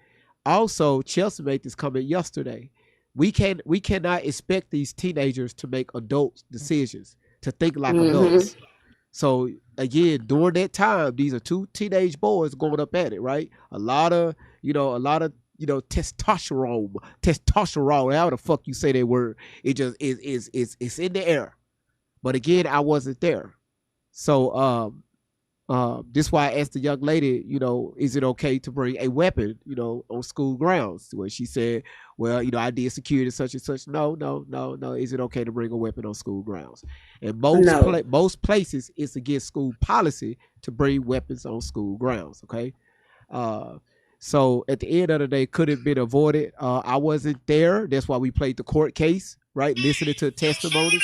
Speaker 3: Also, Chelsea made this comment yesterday. We cannot expect these teenagers to make adult decisions, to think like adults. So again, during that time, these are two teenage boys going up at it, right? A lot of testosterone, however the fuck you say that word, it just it's in the air. But again, I wasn't there. So this is why I asked the young lady, is it okay to bring a weapon, on school grounds? Where she said, well, I did security such and such. No. Is it okay to bring a weapon on school grounds? And most places, it's against school policy to bring weapons on school grounds. Okay. So at the end of the day, could it have been avoided? I wasn't there. That's why we played the court case, right? Listening to testimonies.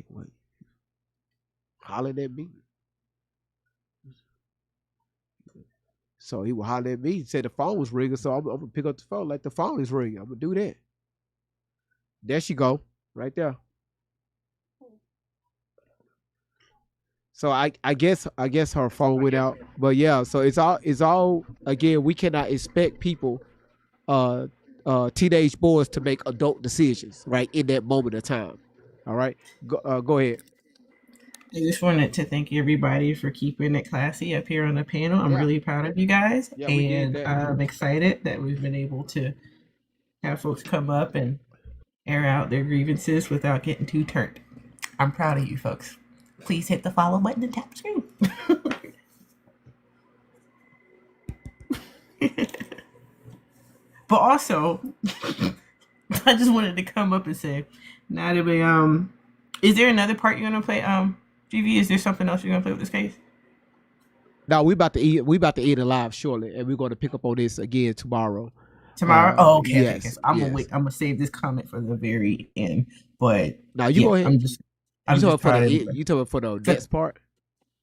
Speaker 3: Wait. Hollering at me. So he was hollering at me. He said the phone was ringing, so I'm gonna pick up the phone like the phone is ringing. I'm gonna do that. There she go, right there. So I guess her phone went out, but yeah. So it's all again. We cannot expect people, teenage boys, to make adult decisions right in that moment of time. All right, go ahead.
Speaker 6: I just wanted to thank everybody for keeping it classy up here on the panel. I'm really proud of you guys.
Speaker 3: Yeah, we
Speaker 6: and
Speaker 3: did that.
Speaker 6: I'm excited that we've been able to have folks come up and air out their grievances without getting too turned. I'm proud of you folks. Please hit the follow button and tap the screen. But also, I just wanted to come up and say, now that we is there another part you're gonna play? GV, is there something else you're gonna play with this case?
Speaker 3: No, we about to eat it live shortly, and we're going to pick up on this again tomorrow.
Speaker 6: Tomorrow? Okay.
Speaker 3: Yes,
Speaker 6: Okay. I'm gonna wait. I'm gonna save this comment for the very end. But
Speaker 3: now you go ahead.
Speaker 6: I'm
Speaker 3: you
Speaker 6: just proud of
Speaker 3: you talking for the next part?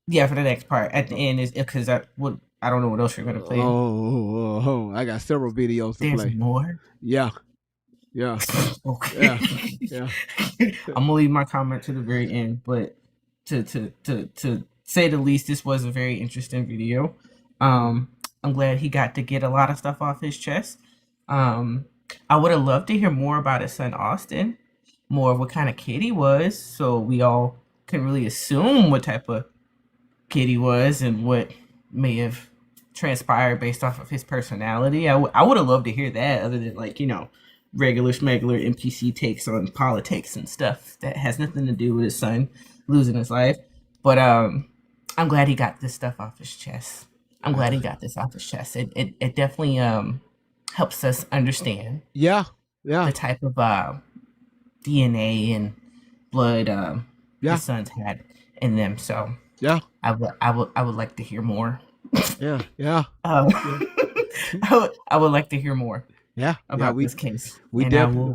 Speaker 6: Yeah, for the next part. At the end is because I don't know what else you're gonna play.
Speaker 3: Oh, I got several videos to
Speaker 6: There's
Speaker 3: play.
Speaker 6: more?
Speaker 3: Yeah.
Speaker 6: Okay. Yeah. I'm gonna leave my comment to the very end, but to say the least, this was a very interesting video. I'm glad he got to get a lot of stuff off his chest. I would have loved to hear more about his son Austin, more of what kind of kid he was, so we all can really assume what type of kid he was and what may have transpired based off of his personality. I would have loved to hear that, other than like, you know, regular schmegular NPC takes on politics and stuff that has nothing to do with his son losing his life. But I'm glad he got this stuff off his chest. I'm glad he got this off his chest. It definitely helps us understand
Speaker 3: the
Speaker 6: type of DNA and blood his sons had in them. So I would like to hear more. I would like to hear more. About this case.
Speaker 3: We definitely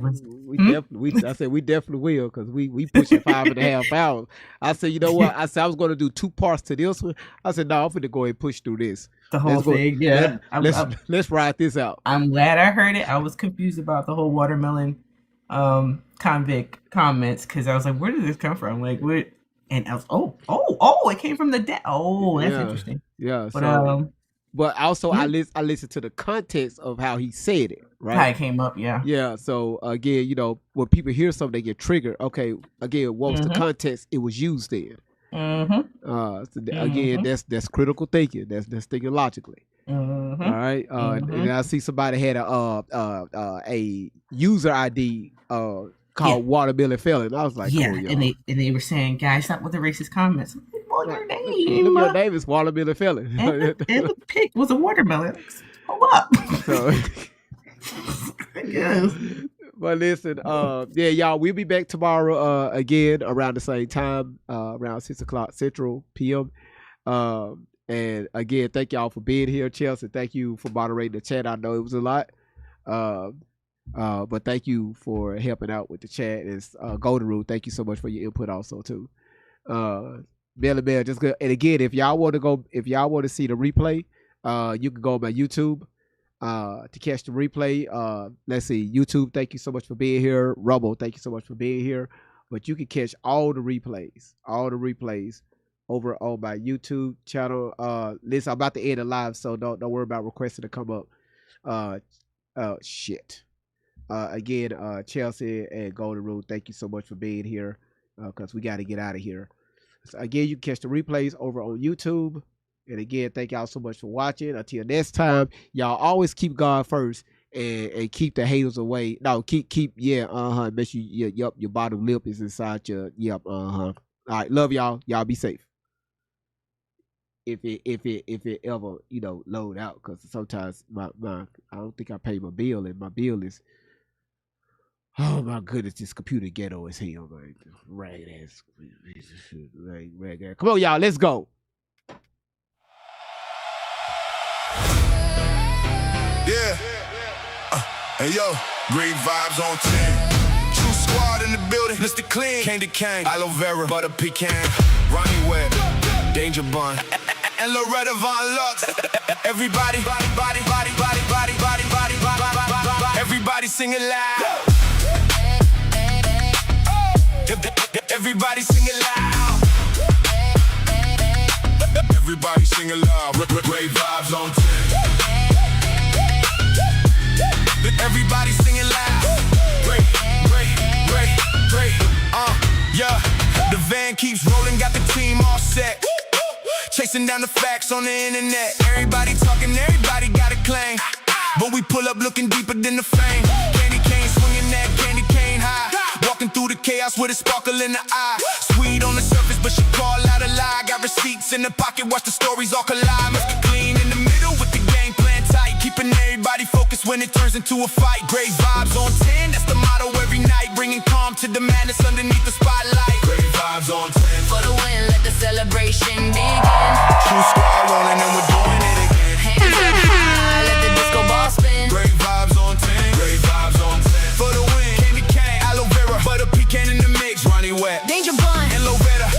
Speaker 3: will, because we pushing 5.5 hours. I said, you know what? I said I was going to do 2 parts to this one. I said, no, I'm going to go ahead and push through this.
Speaker 6: The whole thing, yeah.
Speaker 3: Let's ride this out.
Speaker 6: I'm glad I heard it. I was confused about the whole watermelon convict comments, because I was like, where did this come from? Like, what? And I was, it came from the dead. Oh, that's interesting.
Speaker 3: Yeah.
Speaker 6: But
Speaker 3: but also, I listened to the context of how he said it, right?
Speaker 6: How it came up, yeah.
Speaker 3: Yeah, so again, you know, when people hear something, they get triggered. Okay, again, what was the context it was used in? Again, that's critical thinking. That's thinking logically. All right, and I see somebody had a user ID called Watermelon Felon. I was like,
Speaker 6: yeah,
Speaker 3: cool,
Speaker 6: and they were saying, guys, stop with the racist comments. Well, your name.
Speaker 3: Your name is Watermelon Felon.
Speaker 6: And the pig was a watermelon. Hold up.
Speaker 3: So,
Speaker 6: yes.
Speaker 3: But listen, y'all, we'll be back tomorrow again around the same time, around 6 o'clock Central PM. And again, thank y'all for being here, Chelsea. Thank you for moderating the chat. I know it was a lot. But thank you for helping out with the chat. It's Golden Rule. Thank you so much for your input also too. Belly Bell, just go. And again, if y'all want to see the replay, you can go on my YouTube to catch the replay. Let's see, YouTube, thank you so much for being here. Rumble, thank you so much for being here. But you can catch all the replays over on my YouTube channel. Listen, I'm about to end the live, so don't worry about requesting to come up. Again, Chelsea and Golden Rule, thank you so much for being here, because we got to get out of here. So again, you can catch the replays over on YouTube. And again, thank y'all so much for watching. Until next time, y'all always keep God first and keep the haters away. No, keep make sure your bottom lip is inside your All right, love y'all. Y'all be safe. If it ever load out, because sometimes my I don't think I pay my bill, and my bill is, oh my goodness, this computer ghetto is hell, man. Ragged ass. Come on, y'all, let's go.
Speaker 16: Yeah. Hey yo, great vibes on 10. True squad in the building. Mr. Clean, Candy Cane, Aloe Vera, Butter Pecan, Ronnie Webb, Danger Bun, and Loretta Von Lux. Everybody, body. Everybody sing it loud. Everybody sing it loud. Everybody sing it loud. Great vibes on 10. Everybody sing it loud. Great. Yeah. The van keeps rolling, got the team all set. Chasing down the facts on the internet. Everybody talking, everybody got a claim. But we pull up looking deeper than the fame. Candy cane swinging that candy cane high. Walking through the chaos with a sparkle in the eye. Sweet on the surface, but she call out a lie. Got receipts in the pocket, watch the stories all collide. Mr. Clean in the middle with the game plan tight. Keeping everybody focused when it turns into a fight. Great vibes on 10, that's the motto every night. Bringing calm to the madness underneath the spotlight. Great vibes on 10.
Speaker 2: For the win, let the celebration begin.
Speaker 16: True squad rolling and we're doing it again.
Speaker 2: Hands up high, let the disco ball spin.
Speaker 16: Great vibes on 10. Great vibes on 10. For the win, Candy Cane, Aloe Vera, Butter Pecan in the mix, Ronnie Webb,
Speaker 2: Danger Bun,
Speaker 16: and Loretta,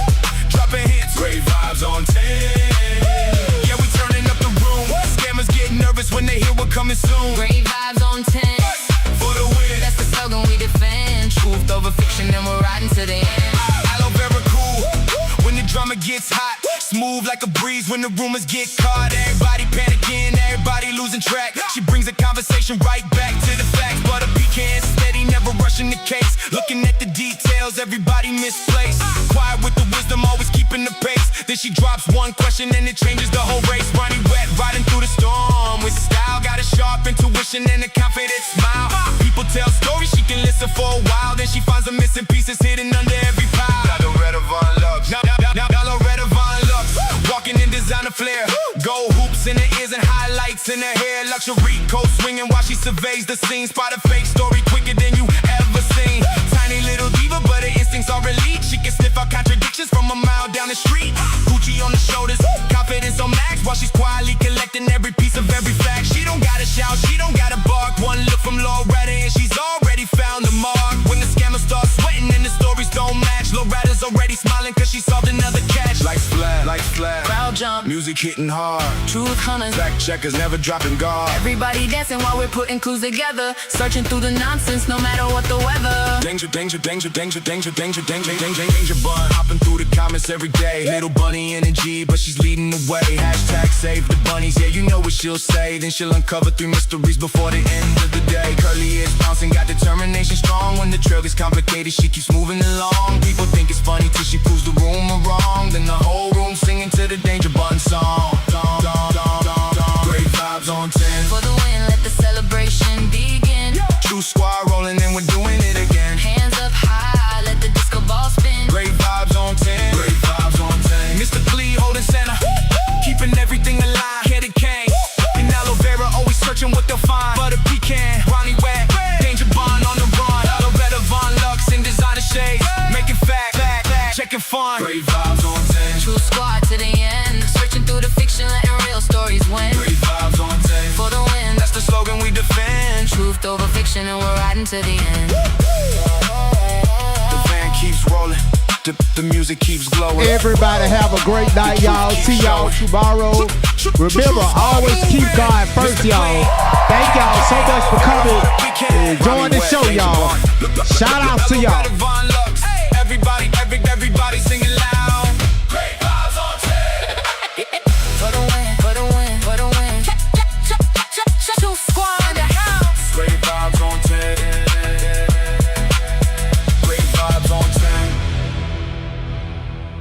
Speaker 16: dropping hits. Great vibes on 10. Yeah, we turning up the room. Scammers get nervous when they hear we're coming soon.
Speaker 2: great vibes on 10.
Speaker 16: For the win,
Speaker 2: That's the slogan we defend. Truth over fiction, and we're riding to the end.
Speaker 16: Aloe Vera cool when the drama gets hot. Smooth like a breeze when the rumors get caught. Everybody panicking, everybody losing track. She brings the conversation right back to the facts. Butter Pecan steady, never rushing the case. Looking at the details
Speaker 17: knows everybody misplaced. Quiet with the wisdom, always keeping the pace. Then she drops one question and it changes the whole race. Running wet, riding through the storm with style. Got a sharp intuition and a confident smile. People tell stories, she can listen for a while. Then she finds the missing pieces hidden under every pile. Now Loretta Von Lux. Now Loretta Von Lux. Walking in designer flair. Gold hoops in her ears and highlights in her hair. Luxury coat swinging while she surveys the scene. Spot a fake story quicker than you ever seen. Tiny little diva, but her instincts are elite. She can sniff out contradictions from a mile down the street. Gucci on the shoulders, confidence on max. While she's quietly collecting every piece of every fact. She don't gotta shout, she don't gotta bark. One look from Loretta and she's already found the mark. When the scammers start sweating and the stories don't match, Loretta's already smiling cause she solved another catch. Like flat,
Speaker 2: Crowd jump,
Speaker 17: music hitting hard.
Speaker 2: truth hunters,
Speaker 17: Fact checkers never dropping guard.
Speaker 2: everybody dancing while we're putting clues together. Searching through the nonsense no matter what the weather.
Speaker 17: Danger, danger, danger, danger, danger, danger, danger, danger, danger bun. Hopping through the comments every day. Little bunny energy, but she's leading the way. Hashtag save the bunnies, yeah, you know what she'll say. Then she'll uncover 3 mysteries before the end of the day. Curly ears bouncing, got determination strong. When the trail gets complicated, she keeps moving along. People think it's funny till she proves the rumor wrong. Then the whole room singing to the Danger Bun song. Great vibes on 10.
Speaker 2: For the win, let the celebration begin.
Speaker 17: True squad rolling and we're doing it again.
Speaker 2: Hands up high, let the disco ball spin.
Speaker 17: Great vibes on 10. Great vibes on 10. Mr. Clee holding center, keeping everything alive. Headed cane, and aloe vera always searching what they'll find. Butter pecan, Ronnie Wet, Danger Bun on the run. Loretta Von Lux in designer shades, making fact, checking fun. Great vibes on 10.
Speaker 2: True squad to the end. Searching through the fiction, letting real stories win.
Speaker 17: Great vibes on 10.
Speaker 2: For the win,
Speaker 17: That's the slogan we defend.
Speaker 2: truth over fiction, and we're riding to the end.
Speaker 17: The van keeps rolling, the music keeps glowing.
Speaker 3: Everybody have a great night, y'all. See y'all tomorrow. Remember, always keep God first, y'all. Thank y'all so much for coming and enjoying the show, y'all. Shout out to y'all.